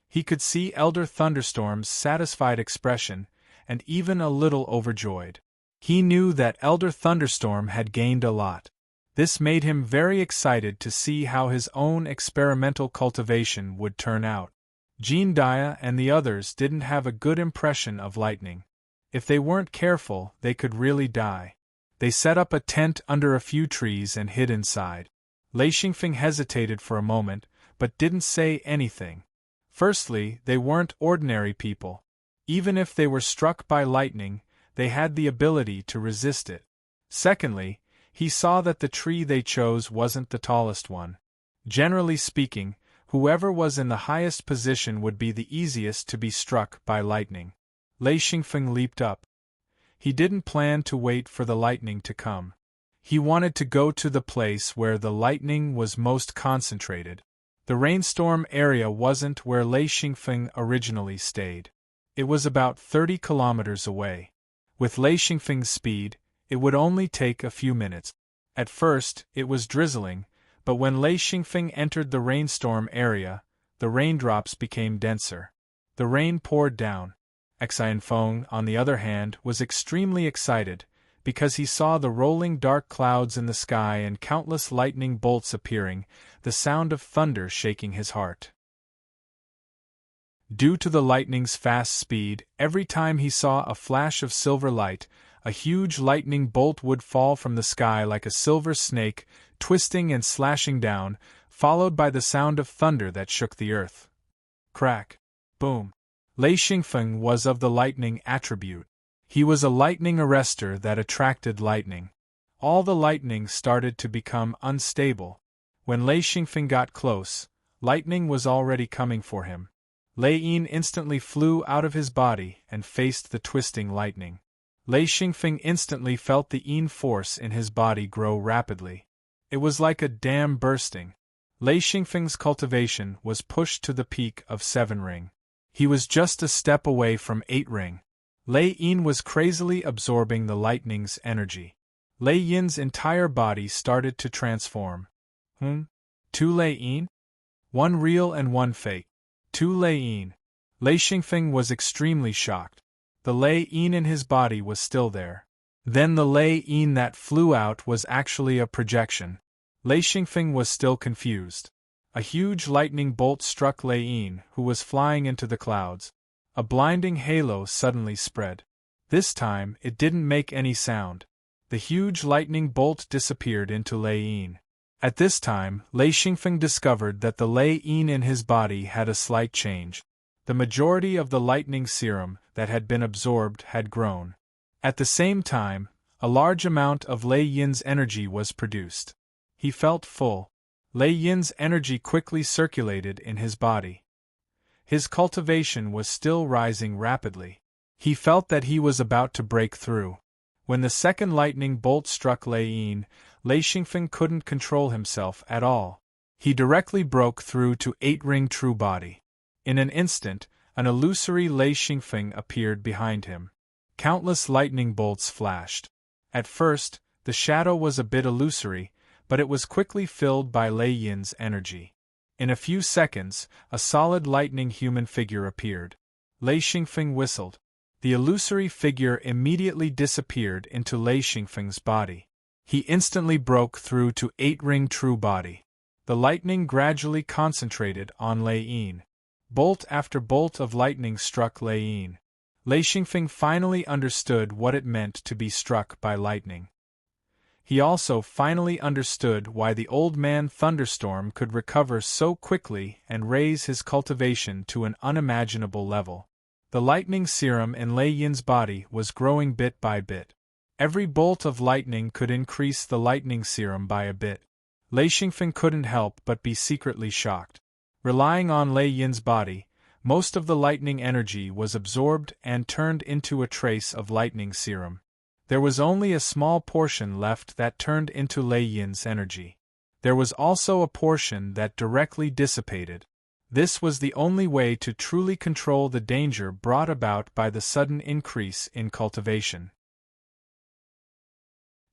He could see Elder Thunderstorm's satisfied expression, and even a little overjoyed. He knew that Elder Thunderstorm had gained a lot. This made him very excited to see how his own experimental cultivation would turn out. Jean Dia and the others didn't have a good impression of lightning. If they weren't careful, they could really die. They set up a tent under a few trees and hid inside. Lei Xingfeng hesitated for a moment, but didn't say anything. Firstly, they weren't ordinary people. Even if they were struck by lightning, they had the ability to resist it. Secondly, he saw that the tree they chose wasn't the tallest one. Generally speaking, whoever was in the highest position would be the easiest to be struck by lightning. Lei Xingfeng leaped up. He didn't plan to wait for the lightning to come. He wanted to go to the place where the lightning was most concentrated. The rainstorm area wasn't where Lei Xingfeng originally stayed. It was about 30 kilometers away. With Lei Xingfeng's speed, it would only take a few minutes. At first, it was drizzling, but when Lei Xingfeng entered the rainstorm area, the raindrops became denser. The rain poured down. Xianfeng, on the other hand, was extremely excited, because he saw the rolling dark clouds in the sky and countless lightning bolts appearing, the sound of thunder shaking his heart. Due to the lightning's fast speed, every time he saw a flash of silver light, a huge lightning bolt would fall from the sky like a silver snake, twisting and slashing down, followed by the sound of thunder that shook the earth. Crack. Boom. Lei Xingfeng was of the lightning attribute. He was a lightning arrestor that attracted lightning. All the lightning started to become unstable. When Lei Xingfeng got close, lightning was already coming for him. Lei Yin instantly flew out of his body and faced the twisting lightning. Lei Xingfeng instantly felt the Yin force in his body grow rapidly. It was like a dam bursting. Lei Xingfeng's cultivation was pushed to the peak of 7 ring. He was just a step away from 8 ring. Lei Yin was crazily absorbing the lightning's energy. Lei Yin's entire body started to transform. 2 Lei Yin? 1 real and 1 fake. 2 Lei Yin. Lei Xingfeng was extremely shocked. The Lei Yin in his body was still there. Then the Lei Yin that flew out was actually a projection. Lei Xingfeng was still confused. A huge lightning bolt struck Lei Yin, who was flying into the clouds. A blinding halo suddenly spread. This time, it didn't make any sound. The huge lightning bolt disappeared into Lei Yin. At this time, Lei Xingfeng discovered that the Lei Yin in his body had a slight change. The majority of the lightning serum that had been absorbed had grown. At the same time, a large amount of Lei Yin's energy was produced. He felt full. Lei Yin's energy quickly circulated in his body. His cultivation was still rising rapidly. He felt that he was about to break through. When the second lightning bolt struck Lei Yin, Lei Xingfeng couldn't control himself at all. He directly broke through to 8 ring true body. In an instant, an illusory Lei Xingfeng appeared behind him. Countless lightning bolts flashed. At first, the shadow was a bit illusory, but it was quickly filled by Lei Yin's energy. In a few seconds, a solid lightning human figure appeared. Lei Xingfeng whistled. The illusory figure immediately disappeared into Lei Xingfeng's body. He instantly broke through to 8 ring true body. The lightning gradually concentrated on Lei Yin. Bolt after bolt of lightning struck Lei Yin. Lei Xingfeng finally understood what it meant to be struck by lightning. He also finally understood why the old man Thunderstorm could recover so quickly and raise his cultivation to an unimaginable level. The lightning serum in Lei Yin's body was growing bit by bit. Every bolt of lightning could increase the lightning serum by a bit. Lei Xingfeng couldn't help but be secretly shocked. Relying on Lei Yin's body, most of the lightning energy was absorbed and turned into a trace of lightning serum. There was only a small portion left that turned into Lei Yin's energy. There was also a portion that directly dissipated. This was the only way to truly control the danger brought about by the sudden increase in cultivation.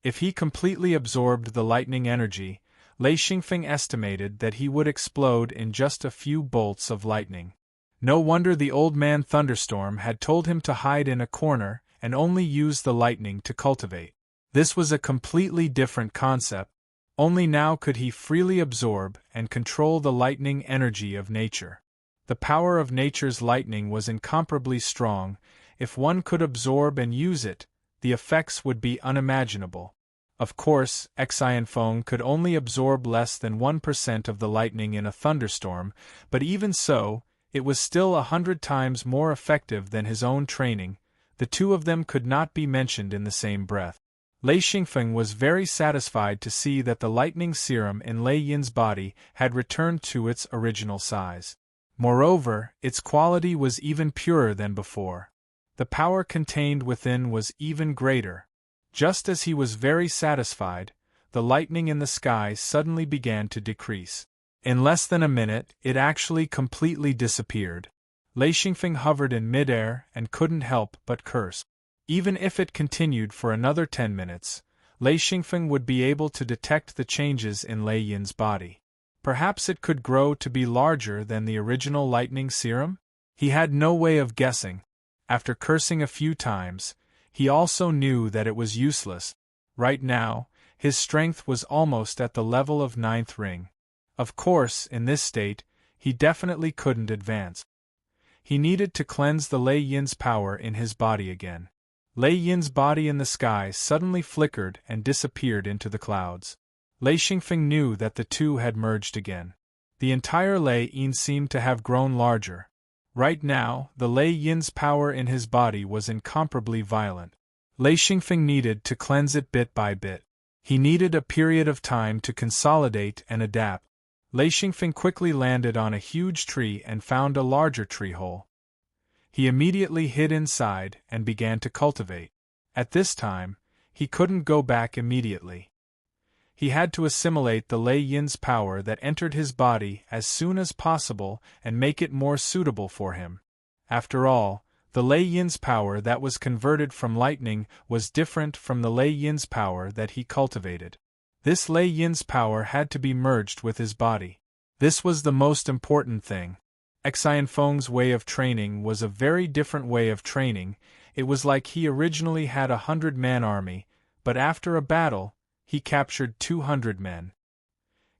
If he completely absorbed the lightning energy, Lei Xingfeng estimated that he would explode in just a few bolts of lightning. No wonder the old man Thunderstorm had told him to hide in a corner and only use the lightning to cultivate. This was a completely different concept. Only now could he freely absorb and control the lightning energy of nature. The power of nature's lightning was incomparably strong. If one could absorb and use it, the effects would be unimaginable. Of course, Xianfeng could only absorb less than 1% of the lightning in a thunderstorm, but even so, it was still 100 times more effective than his own training. The two of them could not be mentioned in the same breath. Lei Xingfeng was very satisfied to see that the lightning serum in Lei Yin's body had returned to its original size. Moreover, its quality was even purer than before. The power contained within was even greater. Just as he was very satisfied, the lightning in the sky suddenly began to decrease. In less than a minute, it actually completely disappeared. Lei Xingfeng hovered in midair and couldn't help but curse. Even if it continued for another 10 minutes, Lei Xingfeng would be able to detect the changes in Lei Yin's body. Perhaps it could grow to be larger than the original lightning serum? He had no way of guessing. After cursing a few times, He also knew that it was useless. Right now, his strength was almost at the level of ninth ring. Of course, in this state, he definitely couldn't advance. He needed to cleanse the Lei Yin's power in his body again. Lei Yin's body in the sky suddenly flickered and disappeared into the clouds. Lei Xingfeng knew that the two had merged again. The entire Lei Yin seemed to have grown larger. Right now, the Lei Yin's power in his body was incomparably violent. Lei Xingfeng needed to cleanse it bit by bit. He needed a period of time to consolidate and adapt. Lei Xingfeng quickly landed on a huge tree and found a larger tree hole. He immediately hid inside and began to cultivate. At this time, he couldn't go back immediately. He had to assimilate the Lei Yin's power that entered his body as soon as possible and make it more suitable for him. After all, the Lei Yin's power that was converted from lightning was different from the Lei Yin's power that he cultivated. This Lei Yin's power had to be merged with his body. This was the most important thing. Xianfeng's way of training was a very different way of training. It was like he originally had 100-man army, but after a battle, he captured 200 men.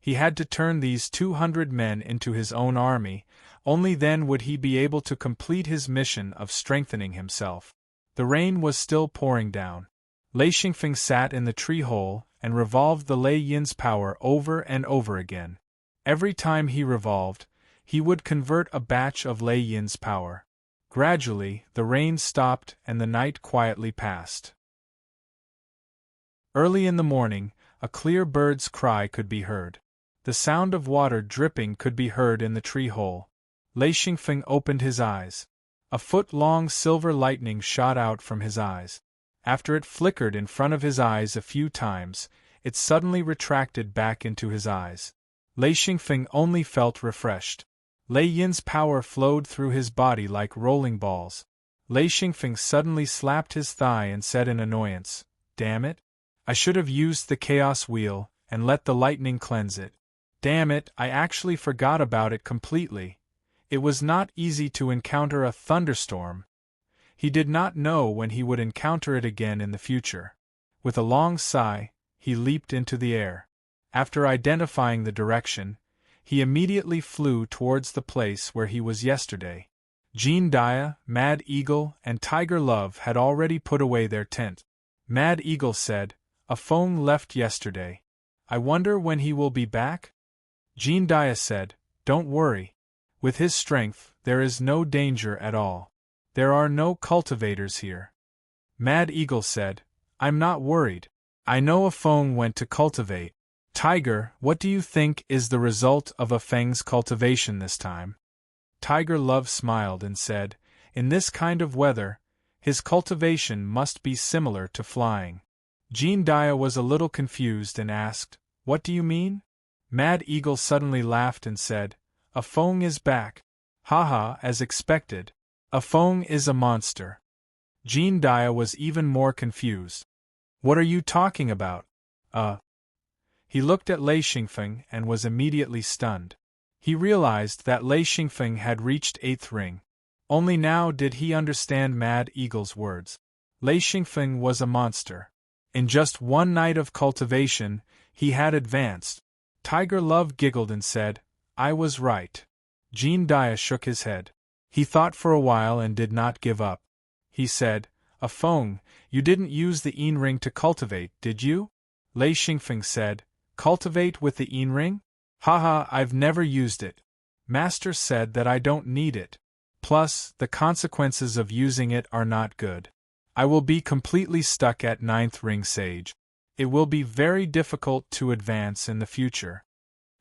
He had to turn these 200 men into his own army, only then would he be able to complete his mission of strengthening himself. The rain was still pouring down. Lei Xingfeng sat in the tree hole and revolved the Lei Yin's power over and over again. Every time he revolved, he would convert a batch of Lei Yin's power. Gradually, the rain stopped and the night quietly passed. Early in the morning, a clear bird's cry could be heard. The sound of water dripping could be heard in the tree hole. Lei Xingfeng opened his eyes. A foot-long silver lightning shot out from his eyes. After it flickered in front of his eyes a few times, it suddenly retracted back into his eyes. Lei Xingfeng only felt refreshed. Lei Yin's power flowed through his body like rolling balls. Lei Xingfeng suddenly slapped his thigh and said in annoyance, "Damn it! I should have used the chaos wheel and let the lightning cleanse it. Damn it, I actually forgot about it completely. It was not easy to encounter a thunderstorm." He did not know when he would encounter it again in the future. With a long sigh, he leaped into the air. After identifying the direction, he immediately flew towards the place where he was yesterday. Jean Dia, Mad Eagle, and Tiger Love had already put away their tent. Mad Eagle said, "A Feng left yesterday. I wonder when he will be back?" Jean Dia said, "Don't worry. With his strength, there is no danger at all. There are no cultivators here." Mad Eagle said, "I'm not worried. I know a Feng went to cultivate. Tiger, what do you think is the result of a Feng's cultivation this time?" Tiger Love smiled and said, "In this kind of weather, his cultivation must be similar to flying." Jean Dia was a little confused and asked, "What do you mean?" Mad Eagle suddenly laughed and said, "A Feng is back. Haha, as expected. A Feng is a monster." Jean Dia was even more confused. "What are you talking about?" He looked at Lei Xingfeng and was immediately stunned. He realized that Lei Xingfeng had reached 8th ring. Only now did he understand Mad Eagle's words. Lei Xingfeng was a monster. In just one night of cultivation, he had advanced. Tiger Love giggled and said, "I was right." Jean Dia shook his head. He thought for a while and did not give up. He said, "A Feng, you didn't use the Yin ring to cultivate, did you?" Lei Xingfeng said, "Cultivate with the Yin ring? Haha, I've never used it. Master said that I don't need it. Plus, the consequences of using it are not good. I will be completely stuck at 9th ring sage. It will be very difficult to advance in the future."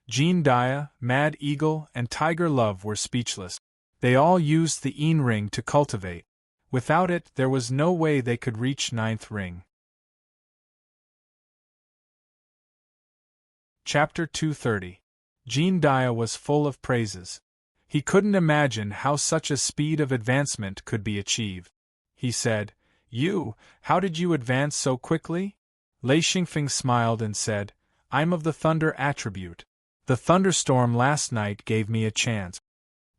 Jean Dia, Mad Eagle, and Tiger Love were speechless. They all used the Yin ring to cultivate. Without it, there was no way they could reach 9th ring. Chapter 230. Jean Dia was full of praises. He couldn't imagine how such a speed of advancement could be achieved. He said, How did you advance so quickly?" Lei Xingfeng smiled and said, "I'm of the thunder attribute. The thunderstorm last night gave me a chance."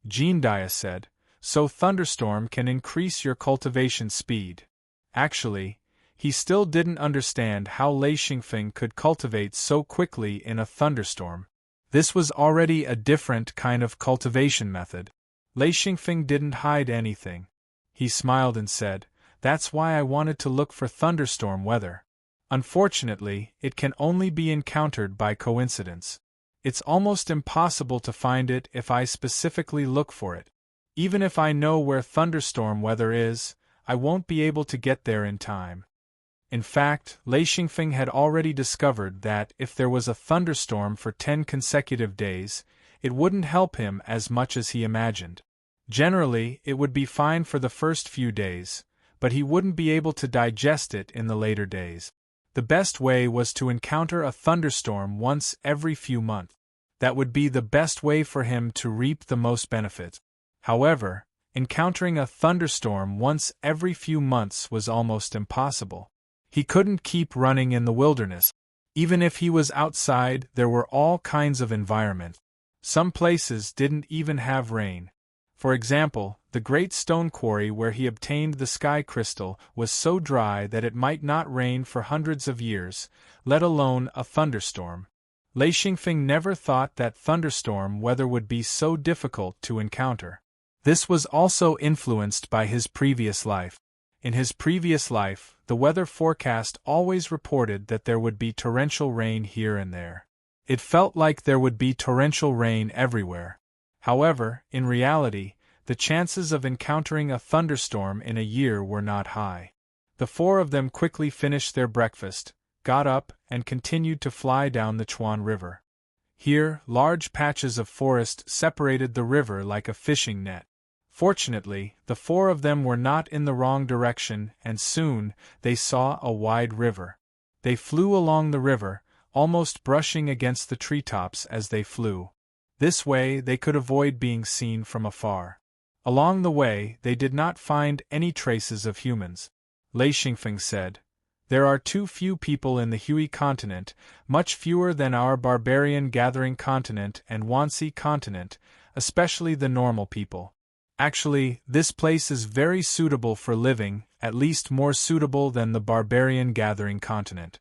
Jean Dia said, "So thunderstorm can increase your cultivation speed." Actually, he still didn't understand how Lei Xingfeng could cultivate so quickly in a thunderstorm. This was already a different kind of cultivation method. Lei Xingfeng didn't hide anything. He smiled and said, "That's why I wanted to look for thunderstorm weather. Unfortunately, it can only be encountered by coincidence. It's almost impossible to find it if I specifically look for it. Even if I know where thunderstorm weather is, I won't be able to get there in time." In fact, Lei Xingfeng had already discovered that if there was a thunderstorm for 10 consecutive days, it wouldn't help him as much as he imagined. Generally, it would be fine for the first few days, but he wouldn't be able to digest it in the later days. The best way was to encounter a thunderstorm once every few months. That would be the best way for him to reap the most benefit. However, encountering a thunderstorm once every few months was almost impossible. He couldn't keep running in the wilderness. Even if he was outside, there were all kinds of environments. Some places didn't even have rain. For example, the great stone quarry where he obtained the sky crystal was so dry that it might not rain for hundreds of years, let alone a thunderstorm. Lei Xingfeng never thought that thunderstorm weather would be so difficult to encounter. This was also influenced by his previous life. In his previous life, the weather forecast always reported that there would be torrential rain here and there. It felt like there would be torrential rain everywhere. However, in reality, the chances of encountering a thunderstorm in a year were not high. The four of them quickly finished their breakfast, got up, and continued to fly down the Chuan River. Here, large patches of forest separated the river like a fishing net. Fortunately, the four of them were not in the wrong direction, and soon they saw a wide river. They flew along the river, almost brushing against the treetops as they flew. This way they could avoid being seen from afar. Along the way, they did not find any traces of humans. Lei Xingfeng said, "There are too few people in the Hui continent, much fewer than our barbarian gathering continent and Wanxi continent, especially the normal people. Actually, this place is very suitable for living, at least more suitable than the barbarian gathering continent."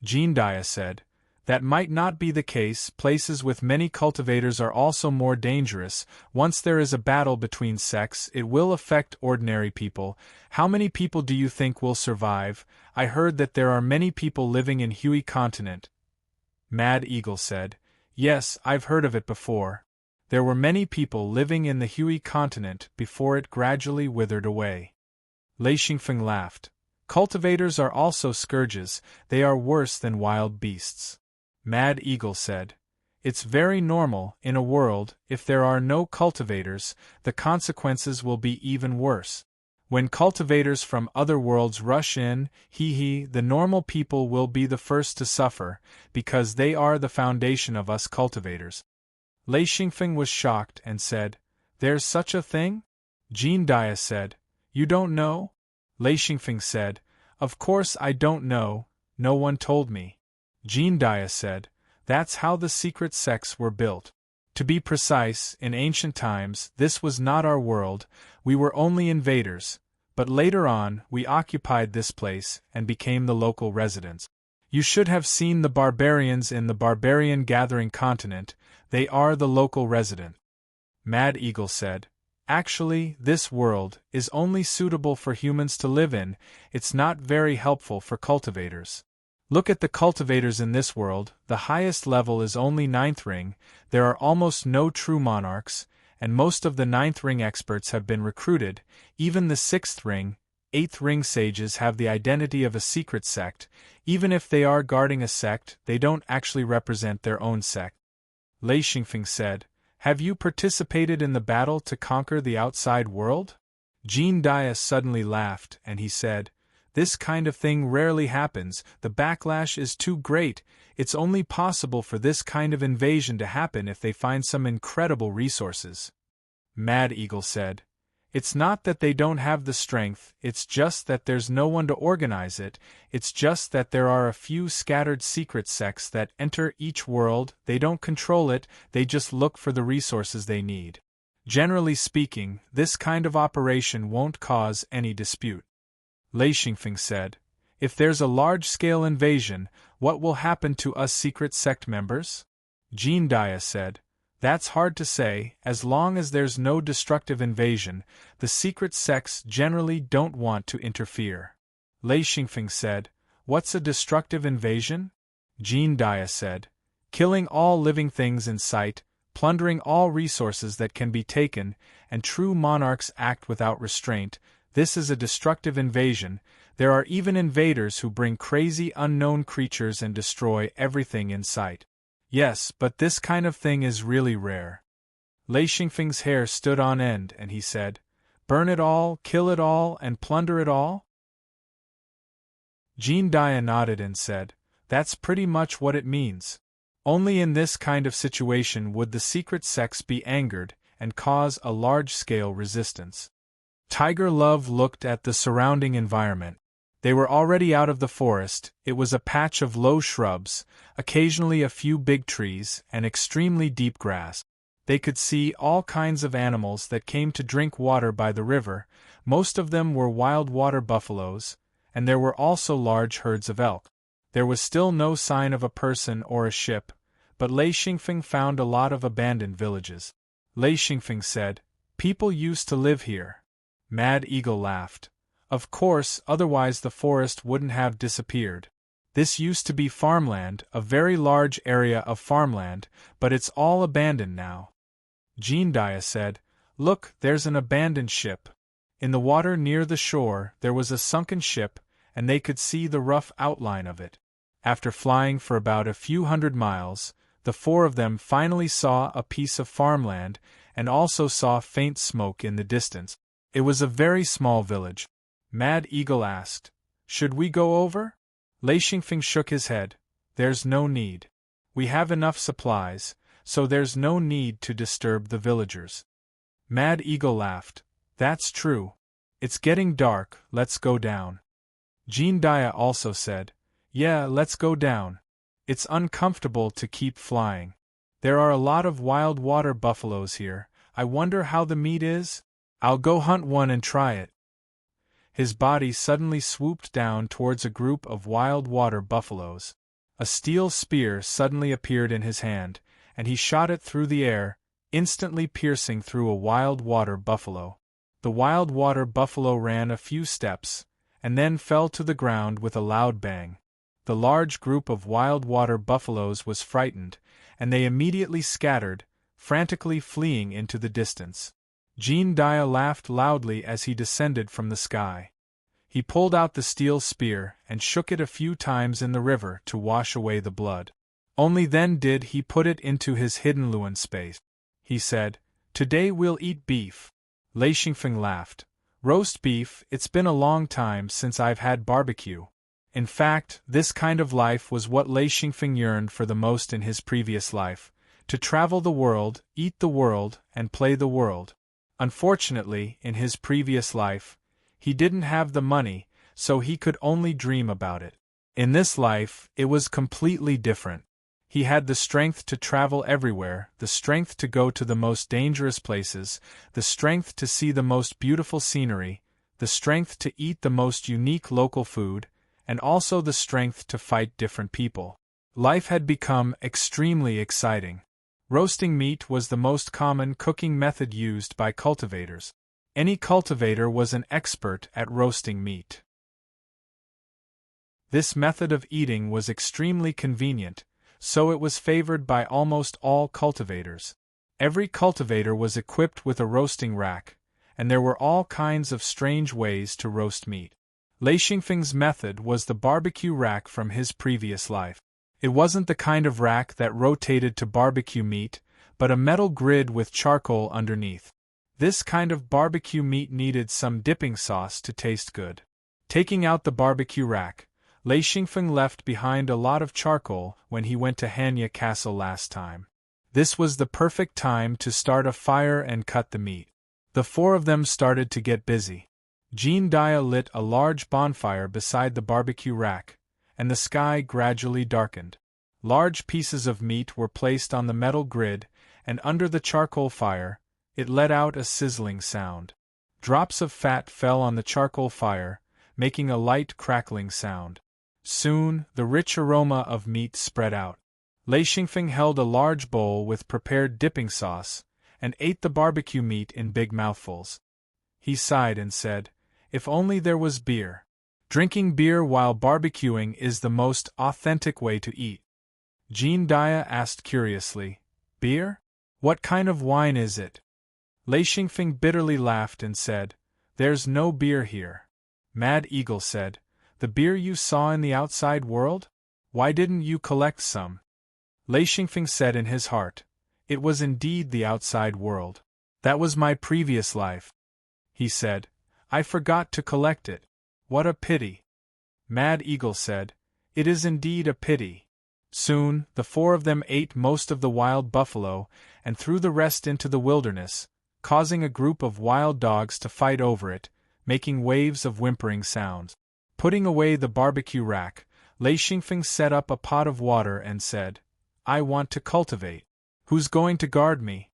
Jean Dia said, "That might not be the case. Places with many cultivators are also more dangerous. Once there is a battle between sects, it will affect ordinary people. How many people do you think will survive? I heard that there are many people living in Hui continent." Mad Eagle said, "Yes, I've heard of it before. There were many people living in the Hui continent before it gradually withered away." Lei Xingfeng laughed. "Cultivators are also scourges, they are worse than wild beasts." Mad Eagle said, "It's very normal, in a world, if there are no cultivators, the consequences will be even worse. When cultivators from other worlds rush in, the normal people will be the first to suffer, because they are the foundation of us cultivators." Lei Xingfeng was shocked and said, "There's such a thing?" Jean Dia said, "You don't know?" Lei Xingfeng said, "Of course I don't know, no one told me." Jean Dia said, "That's how the secret sects were built. To be precise, in ancient times, this was not our world, we were only invaders, but later on, we occupied this place and became the local residents. You should have seen the barbarians in the barbarian gathering continent, they are the local resident." Mad Eagle said, "Actually, this world is only suitable for humans to live in, it's not very helpful for cultivators. Look at the cultivators in this world, the highest level is only 9th ring, there are almost no true monarchs, and most of the 9th ring experts have been recruited, even the 6th ring, 8th ring sages have the identity of a secret sect, even if they are guarding a sect, they don't actually represent their own sect." Lei Xingfeng said, "Have you participated in the battle to conquer the outside world?" Jean Dia suddenly laughed, and he said, "This kind of thing rarely happens, the backlash is too great, it's only possible for this kind of invasion to happen if they find some incredible resources." Mad Eagle said, "It's not that they don't have the strength, it's just that there's no one to organize it, it's just that there are a few scattered secret sects that enter each world, they don't control it, they just look for the resources they need. Generally speaking, this kind of operation won't cause any dispute. Lei Xingfeng said, "If there's a large-scale invasion, what will happen to us secret sect members?" Jean Dia said, "That's hard to say. As long as there's no destructive invasion, the secret sects generally don't want to interfere." Lei Xingfeng said, "What's a destructive invasion?" Jean Dia said, "Killing all living things in sight, plundering all resources that can be taken, and true monarchs act without restraint. This is a destructive invasion. There are even invaders who bring crazy unknown creatures and destroy everything in sight." "Yes, but this kind of thing is really rare." Lei Xingfeng's hair stood on end and he said, "Burn it all, kill it all, and plunder it all?" Jean Dia nodded and said, "That's pretty much what it means. Only in this kind of situation would the secret sects be angered and cause a large-scale resistance." Tiger Love looked at the surrounding environment. They were already out of the forest. It was a patch of low shrubs, occasionally a few big trees, and extremely deep grass. They could see all kinds of animals that came to drink water by the river. Most of them were wild water buffaloes, and there were also large herds of elk. There was still no sign of a person or a ship, but Lei Xingfeng found a lot of abandoned villages. Lei Xingfeng said, "People used to live here." Mad Eagle laughed. "Of course, otherwise the forest wouldn't have disappeared. This used to be farmland, a very large area of farmland, but it's all abandoned now." Jean Dia said, "Look, there's an abandoned ship." In the water near the shore there was a sunken ship, and they could see the rough outline of it. After flying for about a few hundred miles, the four of them finally saw a piece of farmland and also saw faint smoke in the distance. It was a very small village. Mad Eagle asked, "Should we go over?" Lei Xingfeng shook his head. "There's no need. We have enough supplies, so there's no need to disturb the villagers." Mad Eagle laughed. "That's true. It's getting dark, let's go down." Jean Dia also said, "Yeah, let's go down. It's uncomfortable to keep flying. There are a lot of wild water buffaloes here. I wonder how the meat is? I'll go hunt one and try it." His body suddenly swooped down towards a group of wild water buffaloes. A steel spear suddenly appeared in his hand, and he shot it through the air, instantly piercing through a wild water buffalo. The wild water buffalo ran a few steps, and then fell to the ground with a loud bang. The large group of wild water buffaloes was frightened, and they immediately scattered, frantically fleeing into the distance. Jean Dia laughed loudly as he descended from the sky. He pulled out the steel spear and shook it a few times in the river to wash away the blood. Only then did he put it into his hidden Luan space. He said, "Today we'll eat beef." Lei Xingfeng laughed. "Roast beef, it's been a long time since I've had barbecue." In fact, this kind of life was what Lei Xingfeng yearned for the most in his previous life, to travel the world, eat the world, and play the world. Unfortunately, in his previous life, he didn't have the money, so he could only dream about it. In this life, it was completely different. He had the strength to travel everywhere, the strength to go to the most dangerous places, the strength to see the most beautiful scenery, the strength to eat the most unique local food, and also the strength to fight different people. Life had become extremely exciting. Roasting meat was the most common cooking method used by cultivators. Any cultivator was an expert at roasting meat. This method of eating was extremely convenient, so it was favored by almost all cultivators. Every cultivator was equipped with a roasting rack, and there were all kinds of strange ways to roast meat. Lei Xingfeng's method was the barbecue rack from his previous life. It wasn't the kind of rack that rotated to barbecue meat, but a metal grid with charcoal underneath. This kind of barbecue meat needed some dipping sauce to taste good. Taking out the barbecue rack, Lei Xingfeng left behind a lot of charcoal when he went to Hanya Castle last time. This was the perfect time to start a fire and cut the meat. The four of them started to get busy. Jean Dia lit a large bonfire beside the barbecue rack, and the sky gradually darkened. Large pieces of meat were placed on the metal grid, and under the charcoal fire, It let out a sizzling sound. Drops of fat fell on the charcoal fire, making a light crackling sound. Soon, the rich aroma of meat spread out. Lei Xingfeng held a large bowl with prepared dipping sauce, and ate the barbecue meat in big mouthfuls. He sighed and said, "If only there was beer. Drinking beer while barbecuing is the most authentic way to eat." Jean Dia asked curiously, "Beer? What kind of wine is it?" Lei Xingfeng bitterly laughed and said, "There's no beer here." Mad Eagle said, "The beer you saw in the outside world? Why didn't you collect some?" Lei Xingfeng said in his heart, "It was indeed the outside world. That was my previous life." He said, "I forgot to collect it. What a pity." Mad Eagle said, "It is indeed a pity." Soon, the four of them ate most of the wild buffalo and threw the rest into the wilderness, causing a group of wild dogs to fight over it, making waves of whimpering sounds. Putting away the barbecue rack, Lei Xingfeng set up a pot of water and said, "I want to cultivate. Who's going to guard me?"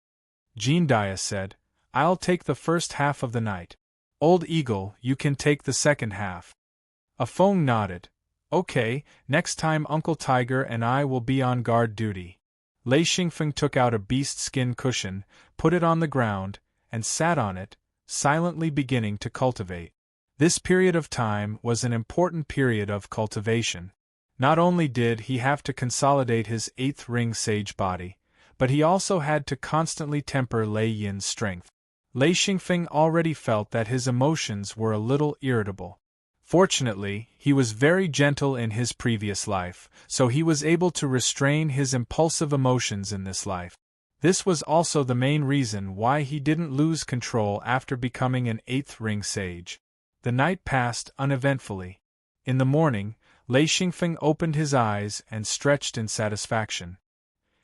Jean Dia said, "I'll take the first half of the night. Old Eagle, you can take the second half." A Feng nodded. "Okay, next time Uncle Tiger and I will be on guard duty." Lei Xingfeng took out a beast skin cushion, put it on the ground, and sat on it, silently beginning to cultivate. This period of time was an important period of cultivation. Not only did he have to consolidate his eighth ring sage body, but he also had to constantly temper Lei Yin's strength. Lei Xingfeng already felt that his emotions were a little irritable. Fortunately, he was very gentle in his previous life, so he was able to restrain his impulsive emotions in this life. This was also the main reason why he didn't lose control after becoming an eighth ring sage. The night passed uneventfully. In the morning, Lei Xingfeng opened his eyes and stretched in satisfaction.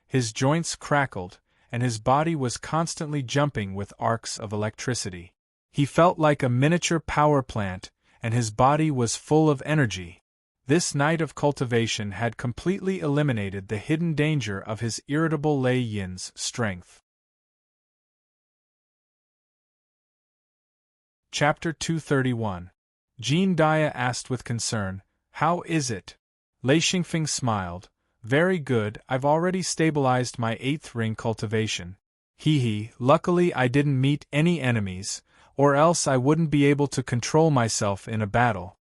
His joints crackled, and his body was constantly jumping with arcs of electricity. He felt like a miniature power plant, and his body was full of energy. This night of cultivation had completely eliminated the hidden danger of his irritable Lei Yin's strength. Chapter 231. Jean Dia asked with concern, "How is it?" Lei Xingfeng smiled. "Very good, I've already stabilized my eighth ring cultivation. Luckily I didn't meet any enemies, or else I wouldn't be able to control myself in a battle."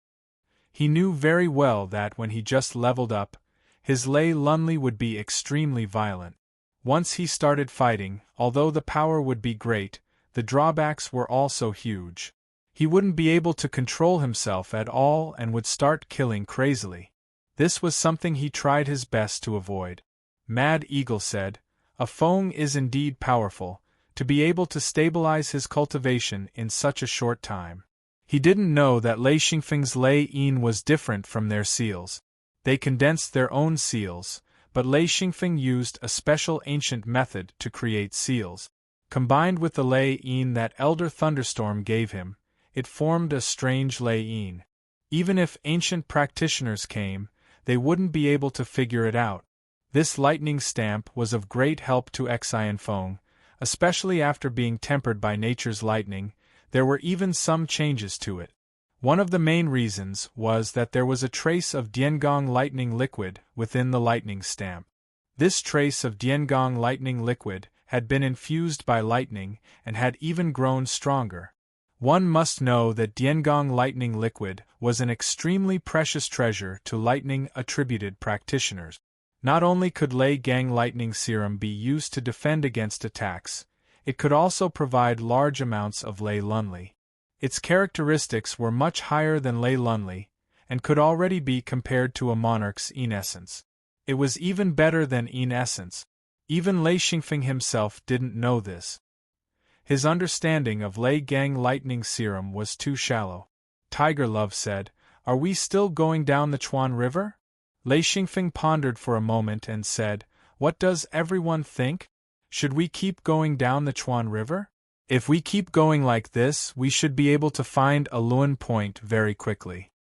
He knew very well that when he just leveled up, his Lei Lunli would be extremely violent. Once he started fighting, although the power would be great, the drawbacks were also huge. He wouldn't be able to control himself at all and would start killing crazily. This was something he tried his best to avoid. Mad Eagle said, "A Feng is indeed powerful, to be able to stabilize his cultivation in such a short time." He didn't know that Lei Xingfeng's Lei Yin was different from their seals. They condensed their own seals, but Lei Xingfeng used a special ancient method to create seals. Combined with the Lei Yin that Elder Thunderstorm gave him, it formed a strange Lei Yin. Even if ancient practitioners came, they wouldn't be able to figure it out. This lightning stamp was of great help to Xian Feng, especially after being tempered by nature's lightning. There were even some changes to it. One of the main reasons was that there was a trace of Diangong lightning liquid within the lightning stamp. This trace of Diangong lightning liquid had been infused by lightning and had even grown stronger. One must know that Diangong lightning liquid was an extremely precious treasure to lightning-attributed practitioners. Not only could Lei Gang lightning serum be used to defend against attacks, it could also provide large amounts of Lei Lunli. Its characteristics were much higher than Lei Lunli, and could already be compared to a monarch's Yin essence. It was even better than Yin essence. Even Lei Xingfeng himself didn't know this. His understanding of Lei Gang lightning serum was too shallow. Tiger Love said, "Are we still going down the Chuan River?" Lei Xingfeng pondered for a moment and said, "What does everyone think? Should we keep going down the Chuan River? If we keep going like this, we should be able to find a Luan point very quickly."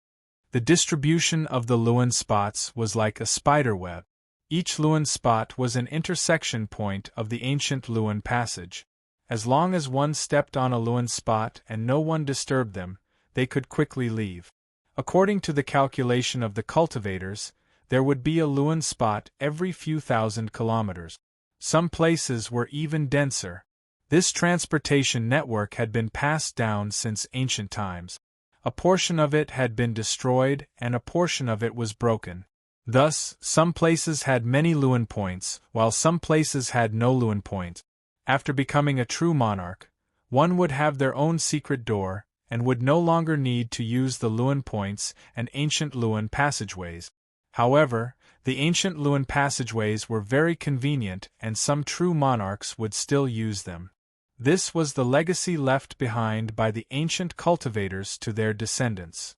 The distribution of the Luan spots was like a spider web. Each Luan spot was an intersection point of the ancient Luan passage. As long as one stepped on a Lewin spot and no one disturbed them, they could quickly leave. According to the calculation of the cultivators, there would be a Lewin spot every few thousand kilometers. Some places were even denser. This transportation network had been passed down since ancient times. A portion of it had been destroyed and a portion of it was broken. Thus, some places had many Lewin points, while some places had no Lewin point. After becoming a true monarch, one would have their own secret door, and would no longer need to use the Lewin points and ancient Lewin passageways. However, the ancient Lewin passageways were very convenient and some true monarchs would still use them. This was the legacy left behind by the ancient cultivators to their descendants.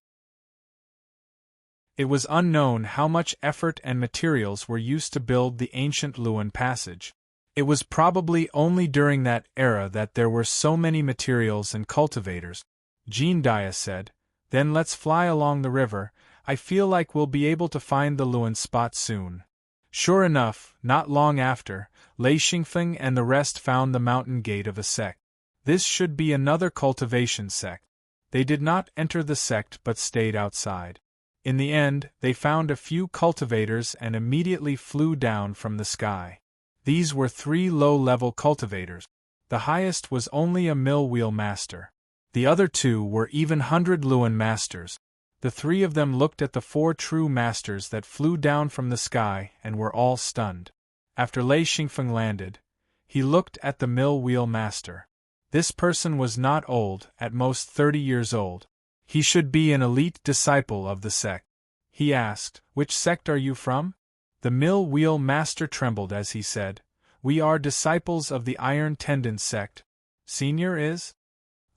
It was unknown how much effort and materials were used to build the ancient Lewin passage. It was probably only during that era that there were so many materials and cultivators. Jean Dia said, "Then let's fly along the river. I feel like we'll be able to find the Lewin spot soon." Sure enough, not long after, Lei Xingfeng and the rest found the mountain gate of a sect. This should be another cultivation sect. They did not enter the sect but stayed outside. In the end, they found a few cultivators and immediately flew down from the sky. These were 3 low-level cultivators. The highest was only a mill wheel master. The other 2 were even 100 Lewin masters. The 3 of them looked at the 4 true masters that flew down from the sky and were all stunned. After Lei Xingfeng landed, he looked at the mill wheel master. This person was not old, at most 30 years old. He should be an elite disciple of the sect. He asked, "Which sect are you from?" The mill wheel master trembled as he said, "We are disciples of the Iron Tendon sect." "Senior is?"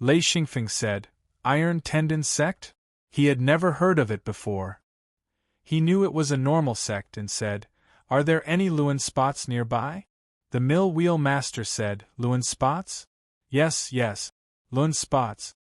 Lei Xingfeng said, "Iron Tendon sect?" He had never heard of it before. He knew it was a normal sect and said, "Are there any Lewin spots nearby?" The mill wheel master said, "Lewin spots?" Yes, Lewin spots."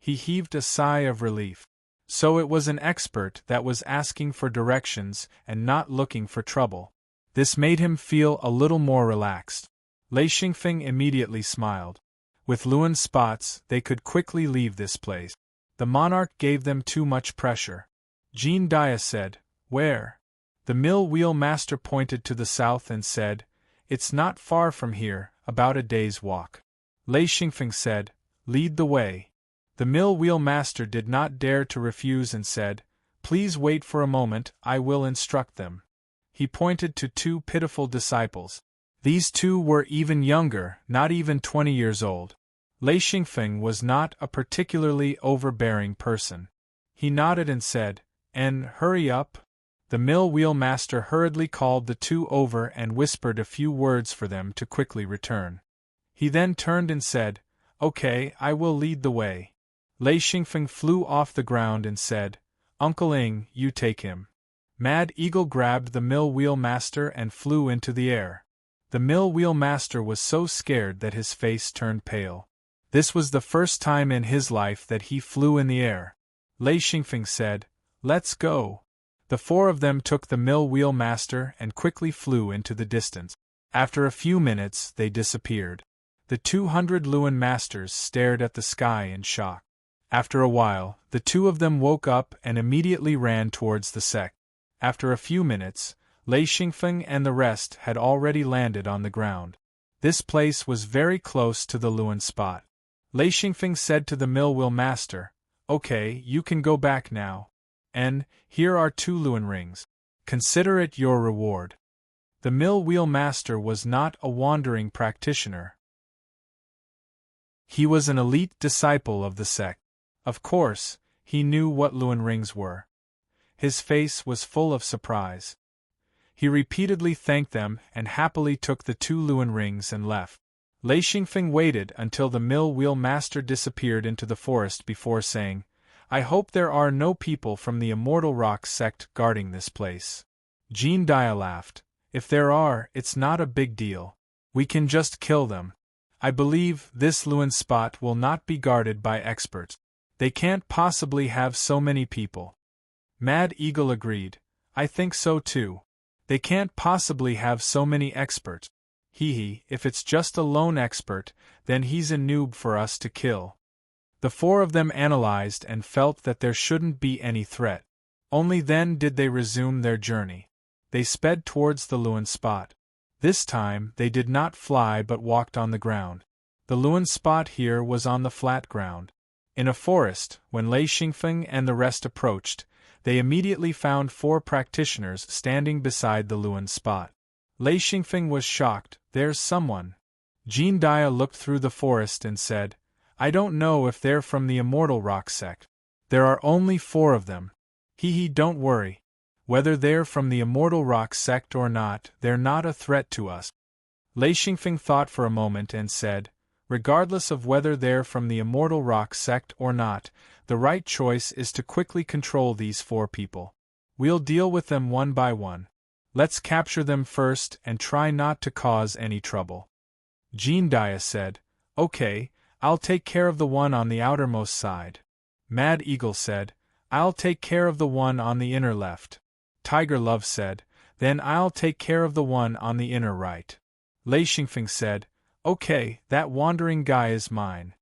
He heaved a sigh of relief. So it was an expert that was asking for directions and not looking for trouble. This made him feel a little more relaxed. Lei Xingfeng immediately smiled. With Lewin spots, they could quickly leave this place. The monarch gave them too much pressure. Jean Dia said, "Where?" The mill wheel master pointed to the south and said, "It's not far from here, about a day's walk." Lei Xingfeng said, "Lead the way." The mill wheel master did not dare to refuse and said, "Please wait for a moment, I will instruct them." He pointed to 2 pitiful disciples. These 2 were even younger, not even 20 years old. Lei Xingfeng was not a particularly overbearing person. He nodded and said, "Hurry up." The mill wheel master hurriedly called the 2 over and whispered a few words for them to quickly return. He then turned and said, "Okay, I will lead the way." Lei Xingfeng flew off the ground and said, "Uncle Ing, you take him." Mad Eagle grabbed the mill wheel master and flew into the air. The mill wheel master was so scared that his face turned pale. This was the first time in his life that he flew in the air. Lei Xingfeng said, "Let's go." The 4 of them took the mill wheel master and quickly flew into the distance. After a few minutes, they disappeared. The 200 Lewin masters stared at the sky in shock. After a while, the 2 of them woke up and immediately ran towards the sect. After a few minutes, Lei Xingfeng and the rest had already landed on the ground. This place was very close to the Lewin spot. Lei Xingfeng said to the mill wheel master, "Okay, you can go back now. And here are 2 Lewin rings. Consider it your reward." The mill wheel master was not a wandering practitioner. He was an elite disciple of the sect. Of course, he knew what Lewin rings were. His face was full of surprise. He repeatedly thanked them and happily took the 2 Lewin rings and left. Lei Xingfeng waited until the mill wheel master disappeared into the forest before saying, "I hope there are no people from the Immortal Rock sect guarding this place." Jean Dia laughed. "If there are, it's not a big deal. We can just kill them. I believe this Lewin spot will not be guarded by experts. They can't possibly have so many people." Mad Eagle agreed. "I think so too. They can't possibly have so many experts. Hee, if it's just a lone expert, then he's a noob for us to kill. The four of them analyzed and felt that there shouldn't be any threat. Only then did they resume their journey. They sped towards the Luan spot. This time, they did not fly but walked on the ground. The Luan spot here was on the flat ground. In a forest, when Lei Xingfeng and the rest approached, they immediately found 4 practitioners standing beside the Luan spot. Lei Xingfeng was shocked. There's someone. Jean Dia looked through the forest and said, I don't know if they're from the Immortal Rock sect. There are only 4 of them. Don't worry. Whether they're from the Immortal Rock sect or not, they're not a threat to us. Lei Xingfeng thought for a moment and said, regardless of whether they're from the Immortal Rock sect or not, the right choice is to quickly control these 4 people. We'll deal with them one by one. Let's capture them first and try not to cause any trouble. Jean Dia said, Okay, I'll take care of the one on the outermost side. Mad Eagle said, I'll take care of the one on the inner left. Tiger Love said, then I'll take care of the one on the inner right. Lei Xingfeng said, Okay, that wandering guy is mine.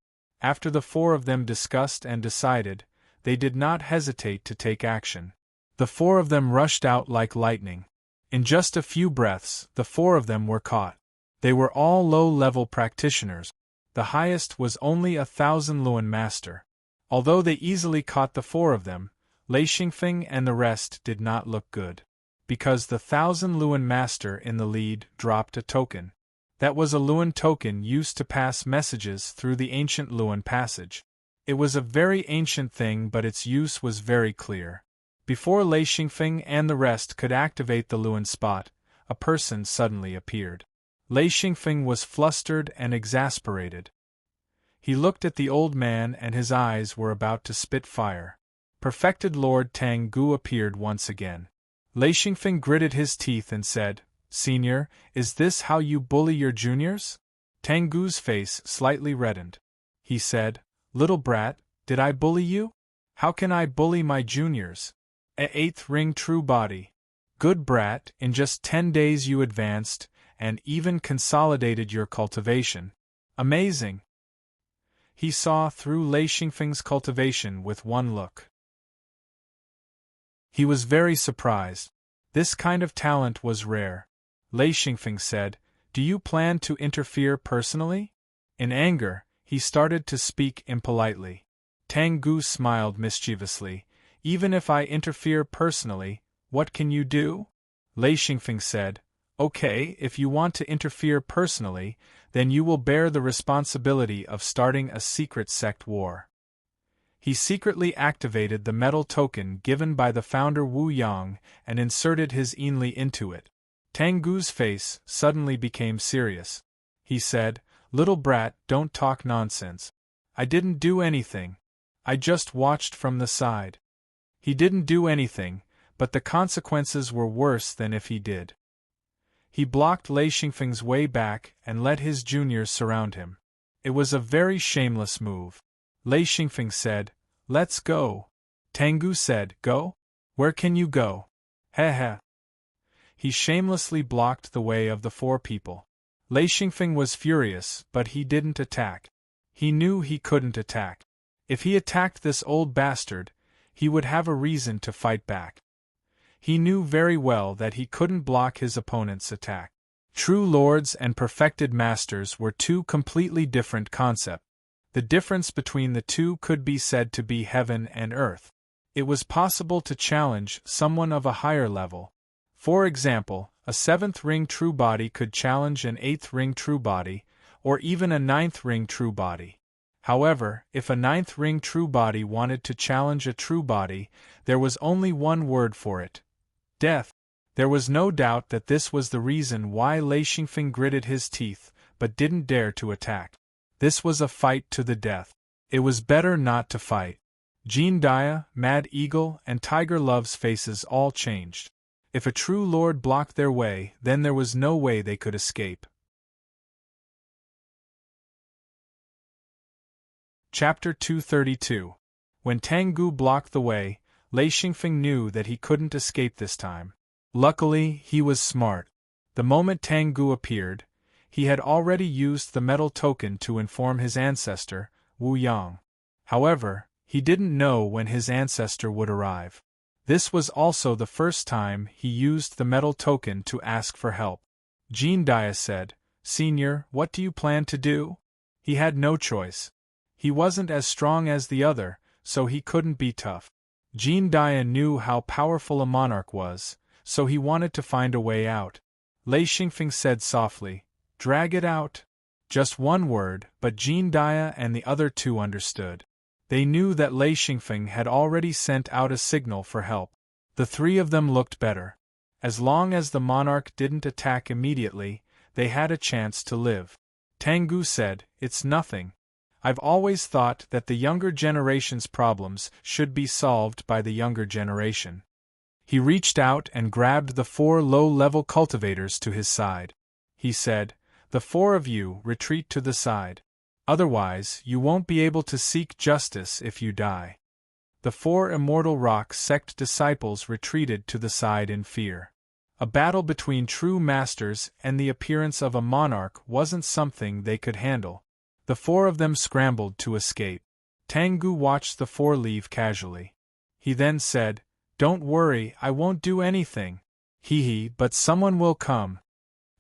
After the 4 of them discussed and decided, they did not hesitate to take action. The 4 of them rushed out like lightning. In just a few breaths, the 4 of them were caught. They were all low-level practitioners. The highest was only 1,000 Luan Master. Although they easily caught the 4 of them, Lei Xingfeng and the rest did not look good. Because the 1,000 Luan Master in the lead dropped a token. That was a Luan token used to pass messages through the ancient Luan passage. It was a very ancient thing, but its use was very clear. Before Lei Xingfeng and the rest could activate the Luan spot, a person suddenly appeared. Lei Xingfeng was flustered and exasperated. He looked at the old man and his eyes were about to spit fire. Perfected Lord Tang Gu appeared once again. Lei Xingfeng gritted his teeth and said, Senior, is this how you bully your juniors? Tang Gu's face slightly reddened. He said, Little brat, did I bully you? How can I bully my juniors? A 8th ring true body. Good brat, in just 10 days you advanced, and even consolidated your cultivation. Amazing! He saw through Lei Xingfeng's cultivation with one look. He was very surprised. This kind of talent was rare. Lei Xingfeng said, Do you plan to interfere personally? In anger, he started to speak impolitely. Tang Gu smiled mischievously. Even if I interfere personally, what can you do? Lei Xingfeng said, Okay, if you want to interfere personally, then you will bear the responsibility of starting a secret sect war. He secretly activated the metal token given by the founder Wu Yang and inserted his Enli into it. Tang Gu's face suddenly became serious. He said, Little brat, don't talk nonsense. I didn't do anything. I just watched from the side. He didn't do anything, but the consequences were worse than if he did. He blocked Lei Xingfeng's way back and let his juniors surround him. It was a very shameless move. Lei Xingfeng said, Let's go. Tang Gu said, Go? Where can you go? Heh. He shamelessly blocked the way of the 4 people. Lei Xingfeng was furious, but he didn't attack. He knew he couldn't attack. If he attacked this old bastard, he would have a reason to fight back. He knew very well that he couldn't block his opponent's attack. True lords and perfected masters were 2 completely different concepts. The difference between the 2 could be said to be heaven and earth. It was possible to challenge someone of a higher level. For example, a 7th ring true body could challenge an 8th ring true body, or even a 9th ring true body. However, if a 9th ring true body wanted to challenge a true body, there was only one word for it: death. There was no doubt that this was the reason why Lei Xingfeng gritted his teeth, but didn't dare to attack. This was a fight to the death. It was better not to fight. Jean Dia, Mad Eagle, and Tiger Love's faces all changed. If a true lord blocked their way, then there was no way they could escape. Chapter 232. When Tang Gu blocked the way, Lei Xingfeng knew that he couldn't escape this time. Luckily, he was smart. The moment Tang Gu appeared, He had already used the metal token to inform his ancestor, Wu Yang. However, he didn't know when his ancestor would arrive. This was also the first time he used the metal token to ask for help. Jean Dia said, "Senior, what do you plan to do?" He had no choice. He wasn't as strong as the other, so he couldn't be tough. Jean Dia knew how powerful a monarch was, so he wanted to find a way out. Lei Xingfeng said softly, "Drag it out." Just one word, but Jean Dia and the other two understood. They knew that Lei Xingfeng had already sent out a signal for help. The three of them looked better. As long as the monarch didn't attack immediately, they had a chance to live. Tengu said, "It's nothing. I've always thought that the younger generation's problems should be solved by the younger generation." He reached out and grabbed the 4 low-level cultivators to his side. He said, "The 4 of you retreat to the side. Otherwise, you won't be able to seek justice if you die." The 4 Immortal Rock sect disciples retreated to the side in fear. A battle between true masters and the appearance of a monarch wasn't something they could handle. The 4 of them scrambled to escape. Tengu watched the 4 leave casually. He then said, "Don't worry, I won't do anything. Hee, but someone will come."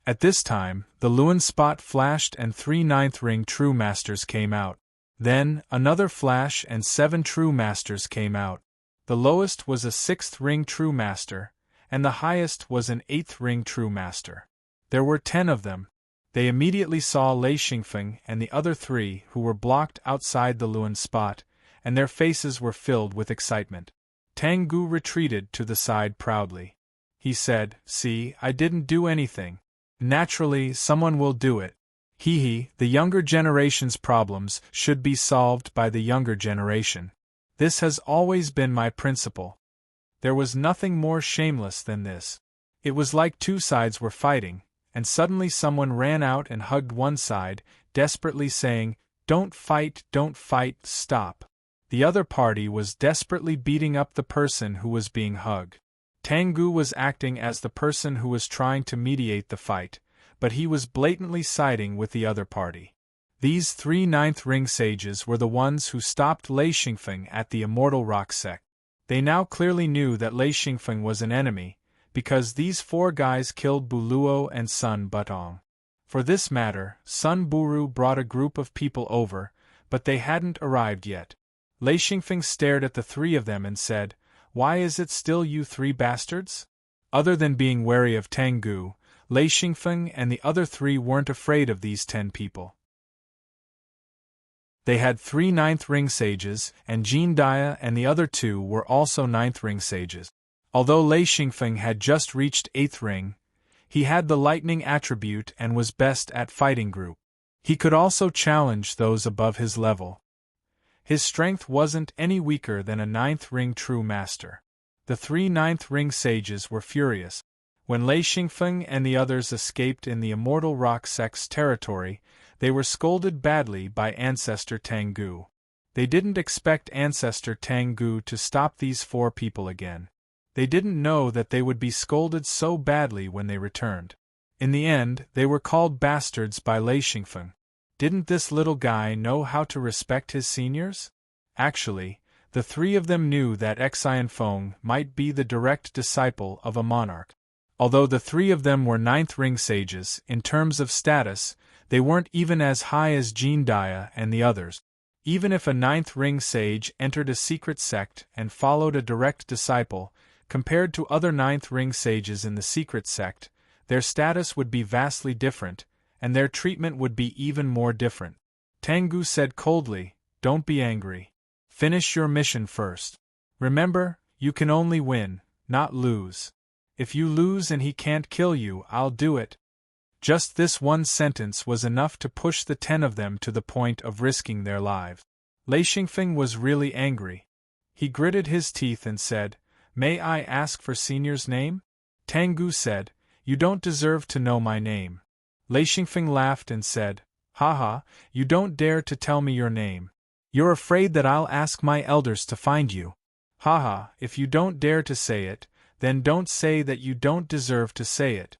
At this time, the Luan spot flashed and 3 ninth ring true masters came out. Then, another flash and 7 true masters came out. The lowest was a 6th ring true master, and the highest was an 8th ring true master. There were 10 of them. They immediately saw Lei Xingfeng and the other 3 who were blocked outside the Luan spot, and their faces were filled with excitement. Tengu retreated to the side proudly. He said, "See, I didn't do anything. Naturally, someone will do it. The younger generation's problems should be solved by the younger generation. This has always been my principle." There was nothing more shameless than this. It was like 2 sides were fighting, and suddenly someone ran out and hugged one side, desperately saying, don't fight, stop." The other party was desperately beating up the person who was being hugged. Tengu was acting as the person who was trying to mediate the fight, but he was blatantly siding with the other party. These 3 ninth ring sages were the ones who stopped Lei Xingfeng at the Immortal Rock sect. They now clearly knew that Lei Xingfeng was an enemy, because these 4 guys killed Buluo and Sun Butong. For this matter, Sun Buru brought a group of people over, but they hadn't arrived yet. Lei Xingfeng stared at the 3 of them and said, "Why is it still you 3 bastards?" Other than being wary of Tengu, Lei Xingfeng and the other 3 weren't afraid of these 10 people. They had 3 ninth ring sages, and Jean Dia and the other 2 were also ninth ring sages. Although Lei Xingfeng had just reached 8th ring, he had the lightning attribute and was best at fighting group. He could also challenge those above his level. His strength wasn't any weaker than a 9th ring true master. The 3 ninth ring sages were furious. When Lei Xingfeng and the others escaped in the Immortal Rock sect's territory, they were scolded badly by Ancestor Tengu. They didn't expect Ancestor Tengu to stop these 4 people again. They didn't know that they would be scolded so badly when they returned. In the end, they were called bastards by Lei Xingfeng. Didn't this little guy know how to respect his seniors? Actually, the 3 of them knew that Xianfeng might be the direct disciple of a monarch. Although the 3 of them were 9th ring sages, in terms of status, they weren't even as high as Jean Dia and the others. Even if a 9th ring sage entered a secret sect and followed a direct disciple, compared to other 9th ring sages in the secret sect, their status would be vastly different, and their treatment would be even more different. Tengu said coldly, "Don't be angry. Finish your mission first. Remember, you can only win, not lose. If you lose and he can't kill you, I'll do it." Just this one sentence was enough to push the 10 of them to the point of risking their lives. Lei Xingfeng was really angry. He gritted his teeth and said, "May I ask for senior's name?" Tengu said, "You don't deserve to know my name." Lei Xingfeng laughed and said, "Haha, you don't dare to tell me your name. You're afraid that I'll ask my elders to find you. Haha, if you don't dare to say it, then don't say that you don't deserve to say it."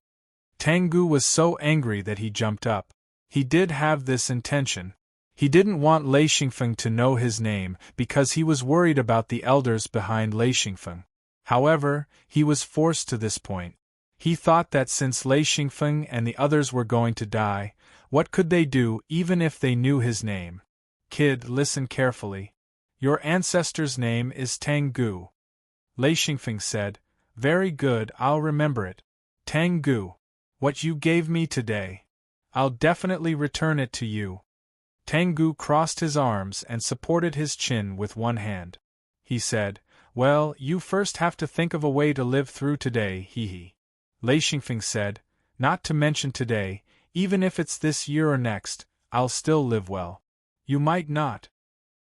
Tengu was so angry that he jumped up. He did have this intention. He didn't want Lei Xingfeng to know his name because he was worried about the elders behind Lei Xingfeng. However, he was forced to this point. He thought that since Lei Xingfeng and the others were going to die, what could they do even if they knew his name? Kid, listen carefully. Your ancestor's name is Tengu. Lei Xingfeng said. Very good, I'll remember it. Tengu. What you gave me today. I'll definitely return it to you. Tengu crossed his arms and supported his chin with one hand. He said, Well, you first have to think of a way to live through today, hee. Lei Xingfeng said, Not to mention today, even if it's this year or next, I'll still live well. You might not.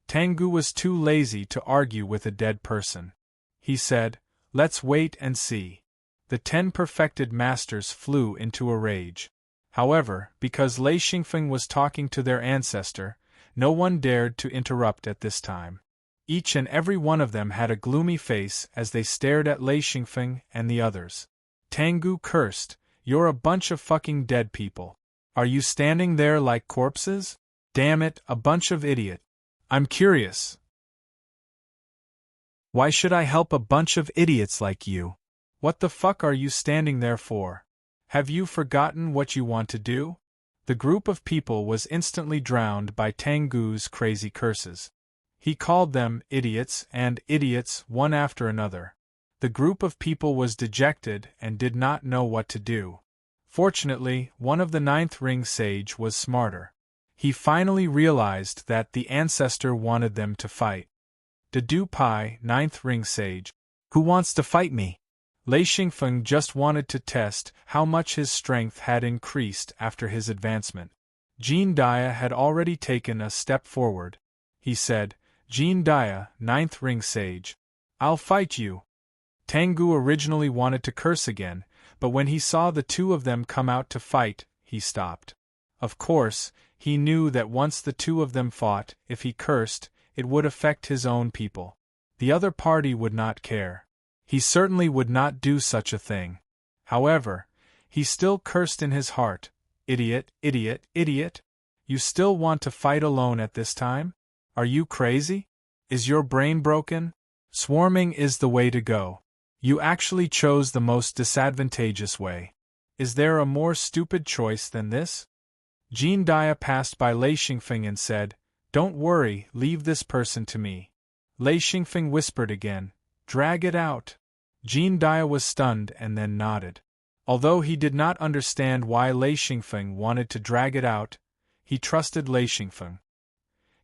Tengu was too lazy to argue with a dead person. He said, Let's wait and see. The 10 perfected masters flew into a rage. However, because Lei Xingfeng was talking to their ancestor, no one dared to interrupt at this time. Each and every one of them had a gloomy face as they stared at Lei Xingfeng and the others. Tengu cursed, You're a bunch of fucking dead people. Are you standing there like corpses? Damn it, a bunch of idiot. I'm curious. Why should I help a bunch of idiots like you? What the fuck are you standing there for? Have you forgotten what you want to do? The group of people was instantly drowned by Tengu's crazy curses. He called them idiots and idiots one after another. The group of people was dejected and did not know what to do. Fortunately, one of the 9th ring sage was smarter. He finally realized that the ancestor wanted them to fight. Dedu Pai, 9th ring sage. Who wants to fight me? Lei Xingfeng just wanted to test how much his strength had increased after his advancement. Jean Dia had already taken a step forward. He said, Jean Dia, 9th ring sage. I'll fight you. Tengu originally wanted to curse again, but when he saw the two of them come out to fight, he stopped. Of course, he knew that once the two of them fought, if he cursed, it would affect his own people. The other party would not care. He certainly would not do such a thing. However, he still cursed in his heart, Idiot, idiot, idiot! You still want to fight alone at this time? Are you crazy? Is your brain broken? Swarming is the way to go. You actually chose the most disadvantageous way. Is there a more stupid choice than this? Jean Dia passed by Lei Xingfeng and said, Don't worry, leave this person to me. Lei Xingfeng whispered again, Drag it out. Jean Dia was stunned and then nodded. Although he did not understand why Lei Xingfeng wanted to drag it out, he trusted Lei Xingfeng.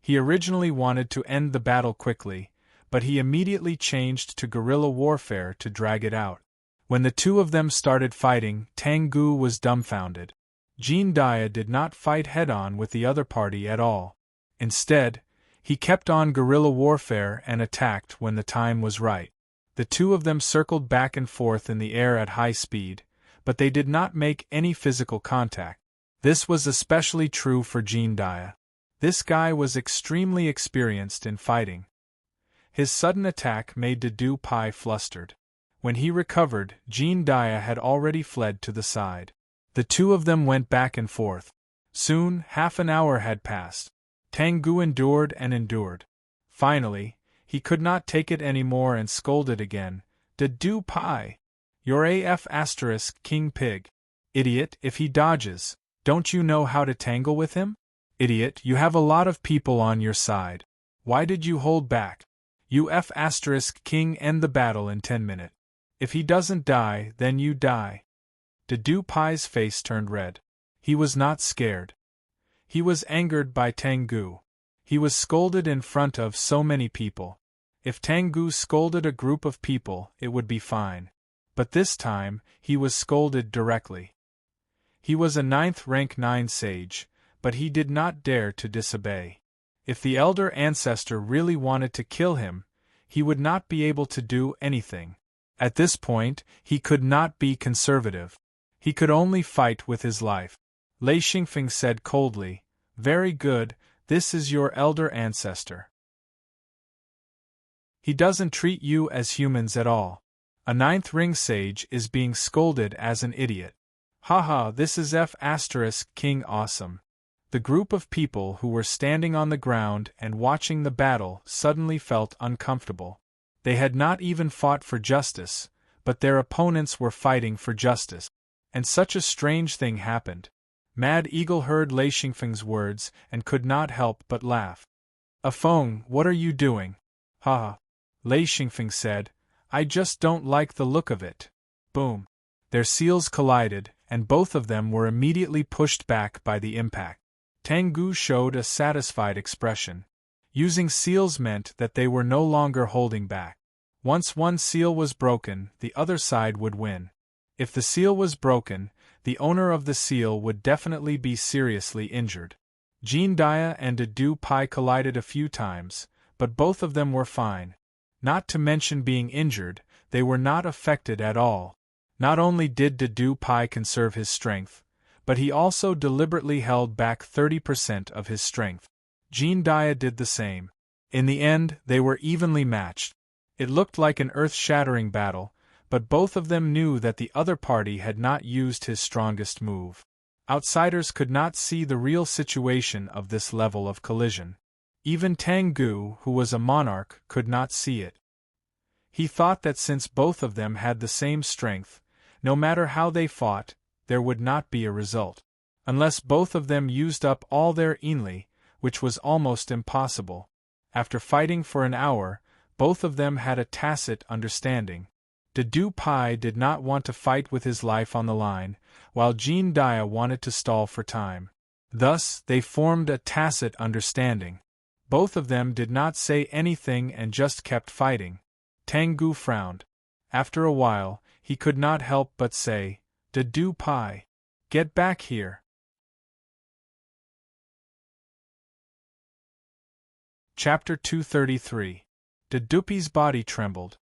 He originally wanted to end the battle quickly, but he immediately changed to guerrilla warfare to drag it out. When the two of them started fighting, Tengu was dumbfounded. Jean Dia did not fight head-on with the other party at all. Instead, he kept on guerrilla warfare and attacked when the time was right. The two of them circled back and forth in the air at high speed, but they did not make any physical contact. This was especially true for Jean Dia. This guy was extremely experienced in fighting. His sudden attack made Dedu Pai flustered. When he recovered, Jean Dia had already fled to the side. The two of them went back and forth. Soon, half an hour had passed. Tengu endured and endured. Finally, he could not take it anymore and scolded again. Dedu Pai! You're AF * King Pig. Idiot, if he dodges, don't you know how to tangle with him? Idiot, you have a lot of people on your side. Why did you hold back? You F * King end the battle in 10 minutes. If he doesn't die, then you die. Dedu Pai's face turned red. He was not scared. He was angered by Tengu. He was scolded in front of so many people. If Tengu scolded a group of people, it would be fine. But this time, he was scolded directly. He was a 9th rank 9 sage, but he did not dare to disobey. If the elder ancestor really wanted to kill him, he would not be able to do anything. At this point, he could not be conservative. He could only fight with his life. Lei Xingfeng said coldly, Very good, this is your elder ancestor. He doesn't treat you as humans at all. A 9th ring sage is being scolded as an idiot. Haha, this is F** King Awesome. The group of people who were standing on the ground and watching the battle suddenly felt uncomfortable. They had not even fought for justice, but their opponents were fighting for justice. And such a strange thing happened. Mad Eagle heard Lei Xingfeng's words and could not help but laugh. Feng, what are you doing? Haha. Lei Xingfeng said, I just don't like the look of it. Boom. Their seals collided, and both of them were immediately pushed back by the impact. Tengu showed a satisfied expression. Using seals meant that they were no longer holding back. Once one seal was broken, the other side would win. If the seal was broken, the owner of the seal would definitely be seriously injured. Jean Dia and Du Pai collided a few times, but both of them were fine. Not to mention being injured, they were not affected at all. Not only did Du Pai conserve his strength, but he also deliberately held back 30% of his strength. Jean Dia did the same. In the end, they were evenly matched. It looked like an earth-shattering battle, but both of them knew that the other party had not used his strongest move. Outsiders could not see the real situation of this level of collision. Even Tengu, who was a monarch, could not see it. He thought that since both of them had the same strength, no matter how they fought, there would not be a result. Unless both of them used up all their Enli, which was almost impossible. After fighting for an hour, both of them had a tacit understanding. Du Pai did not want to fight with his life on the line, while Jean Dia wanted to stall for time. Thus, they formed a tacit understanding. Both of them did not say anything and just kept fighting. Tengu frowned. After a while, he could not help but say, Du Pai, get back here. Chapter 233. Dupi's body trembled.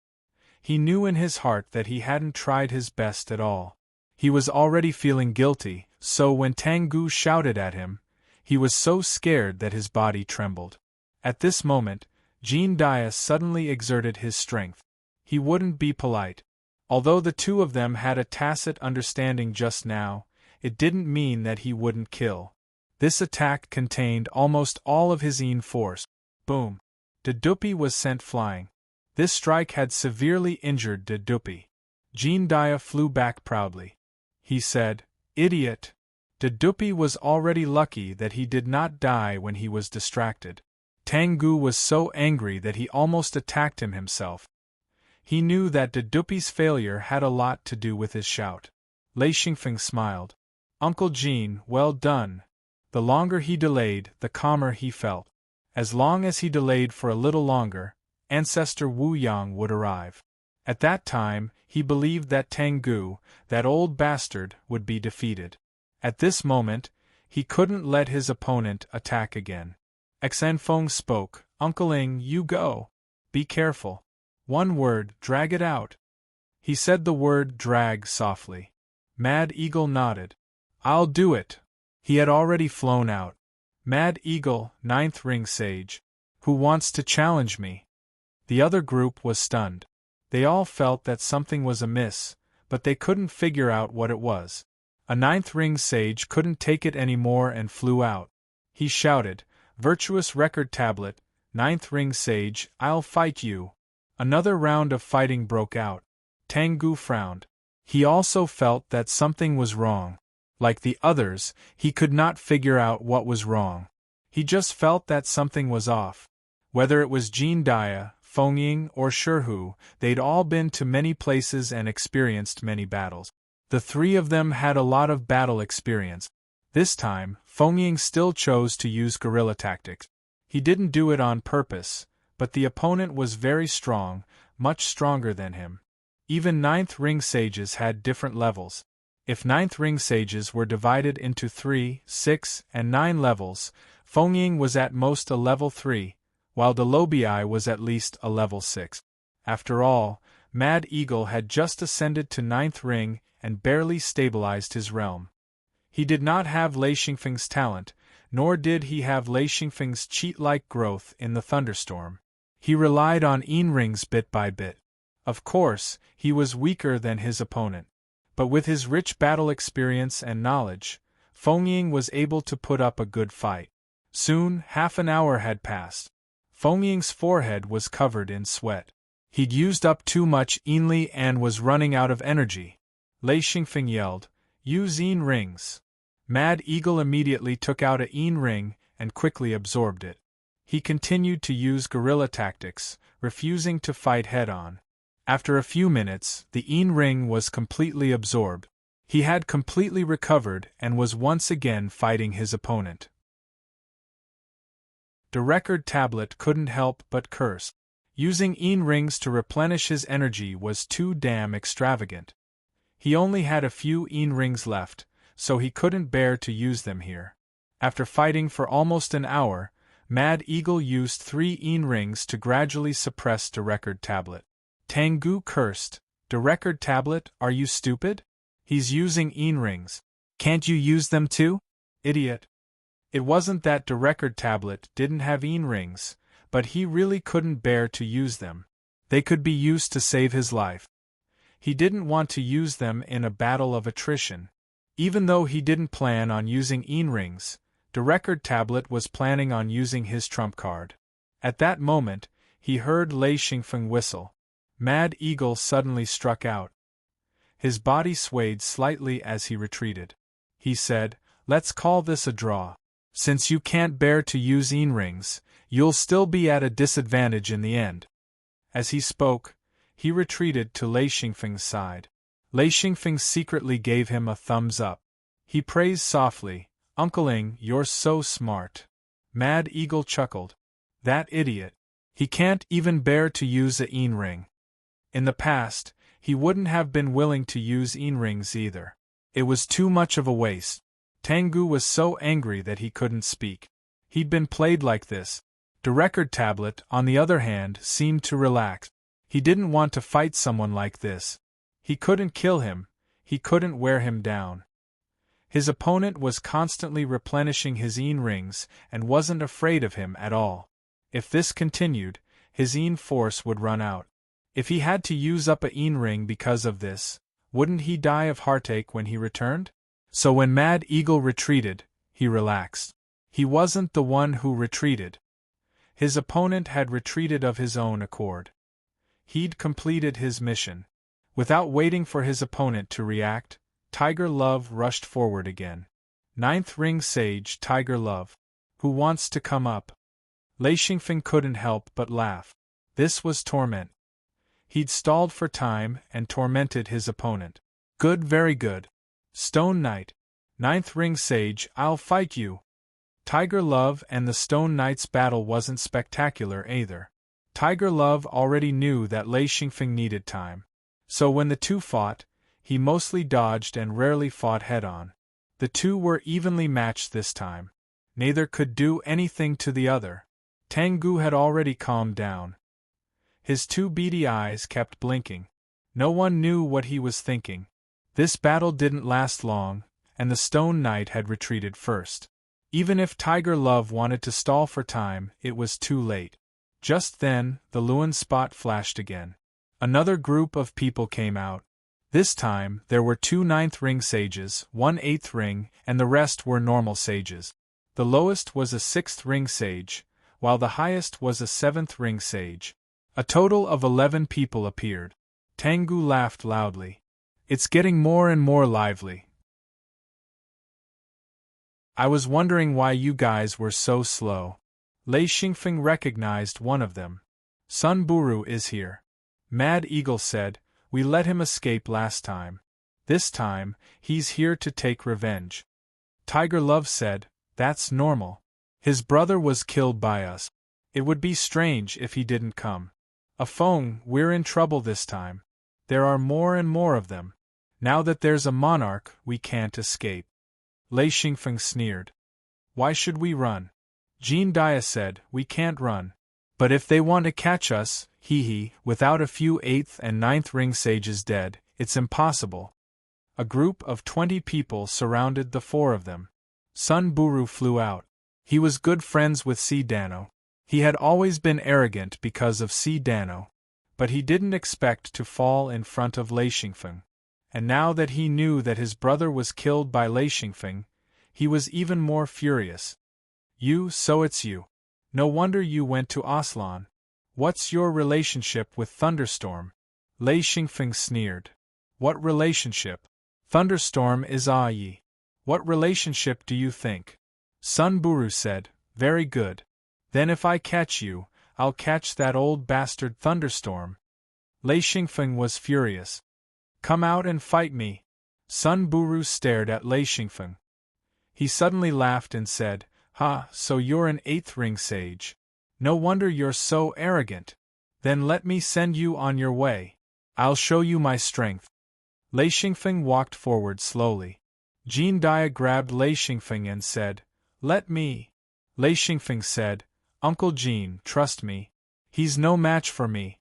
He knew in his heart that he hadn't tried his best at all. He was already feeling guilty, so when Tengu shouted at him, he was so scared that his body trembled. At this moment, Jean Dia suddenly exerted his strength. He wouldn't be polite. Although the two of them had a tacit understanding just now, it didn't mean that he wouldn't kill. This attack contained almost all of his Yin force. Boom. Dupi was sent flying. This strike had severely injured Dupi. Jean Dia flew back proudly. He said, Idiot! Dupi was already lucky that he did not die when he was distracted. Tengu was so angry that he almost attacked him himself. He knew that Dupi's failure had a lot to do with his shout. Lei Xingfeng smiled. Uncle Jean, well done. The longer he delayed, the calmer he felt. As long as he delayed for a little longer, Ancestor Wu Yang would arrive. At that time, he believed that Tengu, that old bastard, would be defeated. At this moment, he couldn't let his opponent attack again. Xanfeng spoke, Uncle Ing, you go. Be careful. One word, drag it out. He said the word drag softly. Mad Eagle nodded. I'll do it. He had already flown out. Mad Eagle, 9th Ring Sage. Who wants to challenge me? The other group was stunned. They all felt that something was amiss, but they couldn't figure out what it was. A 9th Ring Sage couldn't take it anymore and flew out. He shouted, Virtuous Record Tablet, 9th Ring Sage, I'll fight you. Another round of fighting broke out. Tengu frowned. He also felt that something was wrong. Like the others, he could not figure out what was wrong. He just felt that something was off. Whether it was Jean Dia, Fengying, or Shihu, they'd all been to many places and experienced many battles. The three of them had a lot of battle experience. This time, Fengying still chose to use guerrilla tactics. He didn't do it on purpose, but the opponent was very strong, much stronger than him. Even 9th Ring Sages had different levels. If 9th Ring Sages were divided into 3, 6, and 9 levels, Fengying was at most a level 3, while Delobii was at least a level 6. After all, Mad Eagle had just ascended to 9th Ring and barely stabilized his realm. He did not have Lei Xingfeng's talent, nor did he have Lei Xingfeng's cheat-like growth in the thunderstorm. He relied on Yin rings bit by bit. Of course, he was weaker than his opponent. But with his rich battle experience and knowledge, Fengying was able to put up a good fight. Soon, half an hour had passed. Fengying's forehead was covered in sweat. He'd used up too much Enli and was running out of energy. Lei Xingfeng yelled, "Use Yin rings." Mad Eagle immediately took out a Yin ring and quickly absorbed it. He continued to use guerrilla tactics, refusing to fight head-on. After a few minutes, the Yin ring was completely absorbed. He had completely recovered and was once again fighting his opponent. The record tablet couldn't help but curse. Using Yin rings to replenish his energy was too damn extravagant. He only had a few Yin rings left, so he couldn't bear to use them here. After fighting for almost an hour, Mad Eagle used 3 Yin rings to gradually suppress the record tablet. Tengu cursed, "The record tablet, are you stupid? He's using Yin rings. Can't you use them too? Idiot." It wasn't that the record tablet didn't have Yin rings, but he really couldn't bear to use them. They could be used to save his life. He didn't want to use them in a battle of attrition. Even though he didn't plan on using Yin rings, the record tablet was planning on using his trump card. At that moment, he heard Lei Xingfeng whistle. Mad Eagle suddenly struck out. His body swayed slightly as he retreated. He said, "Let's call this a draw. Since you can't bear to use Yin rings, you'll still be at a disadvantage in the end." As he spoke, he retreated to Lei Xingfeng's side. Lei Xingfeng secretly gave him a thumbs up. He praised softly, "Uncle Ing, you're so smart." Mad Eagle chuckled. "That idiot. He can't even bear to use a Yin ring." In the past, he wouldn't have been willing to use Yin rings either. It was too much of a waste. Tengu was so angry that he couldn't speak. He'd been played like this. The record tablet, on the other hand, seemed to relax. He didn't want to fight someone like this. He couldn't kill him, he couldn't wear him down. His opponent was constantly replenishing his Yin rings and wasn't afraid of him at all. If this continued, his Yin force would run out. If he had to use up a Yin ring because of this, wouldn't he die of heartache when he returned? So when Mad Eagle retreated, he relaxed. He wasn't the one who retreated. His opponent had retreated of his own accord. He'd completed his mission. Without waiting for his opponent to react, Tiger Love rushed forward again. "Ninth Ring Sage Tiger Love. Who wants to come up?" Lei Xingfeng couldn't help but laugh. This was torment. He'd stalled for time and tormented his opponent. "Good, very good. Stone Knight. Ninth Ring Sage, I'll fight you." Tiger Love and the Stone Knight's battle wasn't spectacular either. Tiger Love already knew that Lei Xingfeng needed time. So when the two fought, he mostly dodged and rarely fought head-on. The two were evenly matched this time. Neither could do anything to the other. Tengu had already calmed down. His 2 beady eyes kept blinking. No one knew what he was thinking. This battle didn't last long, and the Stone Knight had retreated first. Even if Tiger Love wanted to stall for time, it was too late. Just then, the Luan spot flashed again. Another group of people came out. This time, there were 2 Ninth Ring Sages, 1 8th Ring, and the rest were normal sages. The lowest was a 6th Ring Sage, while the highest was a 7th Ring Sage. A total of 11 people appeared. Tengu laughed loudly. "It's getting more and more lively. I was wondering why you guys were so slow." Lei Xingfeng recognized one of them. "Sun Buru is here." Mad Eagle said, "We let him escape last time. This time, he's here to take revenge." Tiger Love said, "That's normal. His brother was killed by us. It would be strange if he didn't come. Afong, we're in trouble this time. There are more and more of them. Now that there's a monarch, we can't escape." Lei Xingfeng sneered. "Why should we run?" Jean Dia said, "We can't run. But if they want to catch us, without a few 8th and 9th Ring Sages dead, it's impossible." A group of 20 people surrounded the 4 of them. Sun Buru flew out. He was good friends with Si Dano. He had always been arrogant because of Si Dano. But he didn't expect to fall in front of Lei Xingfeng. and now that he knew that his brother was killed by Lei Xingfeng, he was even more furious. So it's you. No wonder you went to Aslan. What's your relationship with Thunderstorm? Lei Xingfeng sneered. What relationship? Thunderstorm is Yi. What relationship do you think? Sun Buru said, very good. Then if I catch you, I'll catch that old bastard Thunderstorm. Lei Xingfeng was furious. Come out and fight me. Sun Buru stared at Lei Xingfeng. He suddenly laughed and said, Ha, so you're an 8th ring sage. No wonder you're so arrogant. Then let me send you on your way. I'll show you my strength. Lei Xingfeng walked forward slowly. Jean Dia grabbed Lei Xingfeng and said, Let me. Lei Xingfeng said, Uncle Jean, trust me. He's no match for me.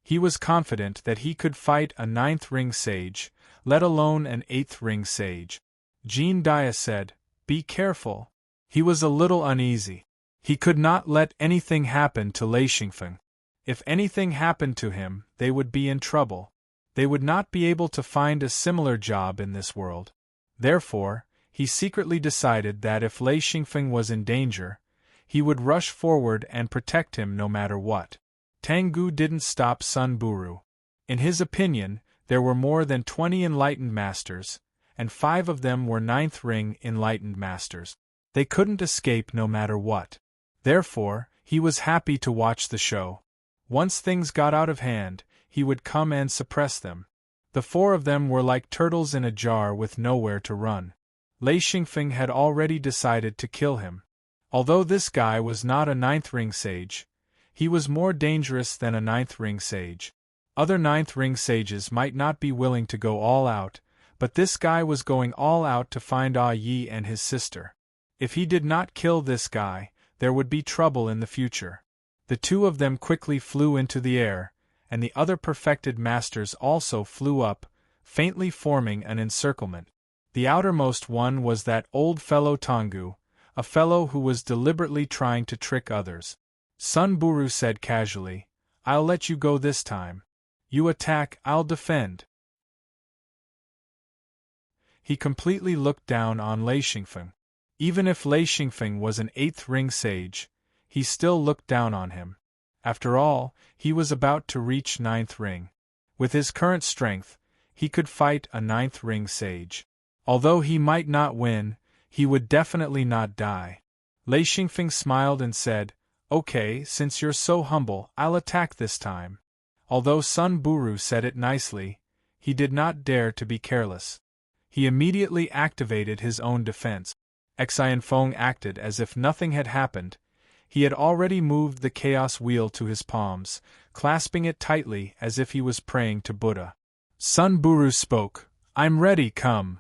He was confident that he could fight a 9th ring sage, let alone an 8th ring sage. Jean Dia said, Be careful. He was a little uneasy. He could not let anything happen to Lei Xingfeng. If anything happened to him, they would be in trouble. They would not be able to find a similar job in this world. Therefore, he secretly decided that if Lei Xingfeng was in danger, he would rush forward and protect him no matter what. Tengu didn't stop Sun Buru. In his opinion, there were more than 20 enlightened masters, and 5 of them were 9th ring enlightened masters. They couldn't escape no matter what. Therefore, he was happy to watch the show. Once things got out of hand, he would come and suppress them. The 4 of them were like turtles in a jar with nowhere to run. Lei Xingfeng had already decided to kill him. Although this guy was not a 9th ring sage, he was more dangerous than a 9th ring sage. Other 9th ring sages might not be willing to go all out, but this guy was going all out to find Yi and his sister. If he did not kill this guy, there would be trouble in the future. The 2 of them quickly flew into the air, and the other perfected masters also flew up, faintly forming an encirclement. The outermost one was that old fellow Tengu, a fellow who was deliberately trying to trick others. Sun Buru said casually, I'll let you go this time. You attack, I'll defend. He completely looked down on Lei Xingfeng. Even if Lei Xingfeng was an 8th ring sage, he still looked down on him. After all, he was about to reach 9th ring. With his current strength, he could fight a 9th ring sage. Although he might not win, he would definitely not die. Lei Xingfeng smiled and said, Okay, since you're so humble, I'll attack this time. Although Sun Buru said it nicely, he did not dare to be careless. He immediately activated his own defense. Xianfeng acted as if nothing had happened. He had already moved the chaos wheel to his palms, clasping it tightly as if he was praying to Buddha. Sun Buru spoke, I'm ready, come.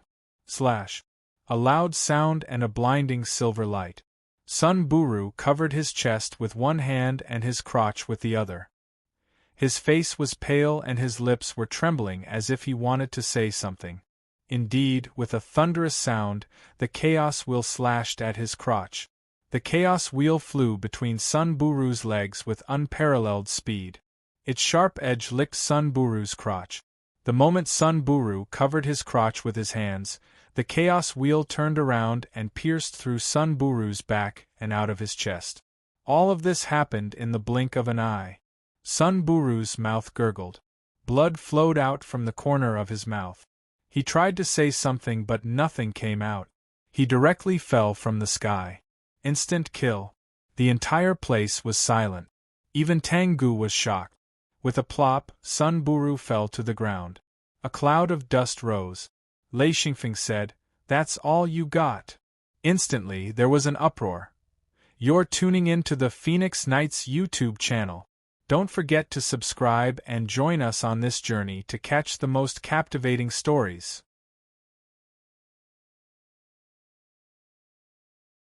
A loud sound and a blinding silver light. Sun Buru covered his chest with one hand and his crotch with the other. His face was pale and his lips were trembling as if he wanted to say something. Indeed, with a thunderous sound, the chaos wheel slashed at his crotch. The chaos wheel flew between Sun Buru's legs with unparalleled speed. Its sharp edge licked Sun Buru's crotch. The moment Sun Buru covered his crotch with his hands, the chaos wheel turned around and pierced through Sun Buru's back and out of his chest. All of this happened in the blink of an eye. Sun Buru's mouth gurgled. Blood flowed out from the corner of his mouth. He tried to say something but nothing came out. He directly fell from the sky. Instant kill. The entire place was silent. Even Tengu was shocked. With a plop, Sun Buru fell to the ground. A cloud of dust rose. Lei Xingfeng said, That's all you got. Instantly there was an uproar. You're tuning in to the Phoenix Knights YouTube channel. Don't forget to subscribe and join us on this journey to catch the most captivating stories.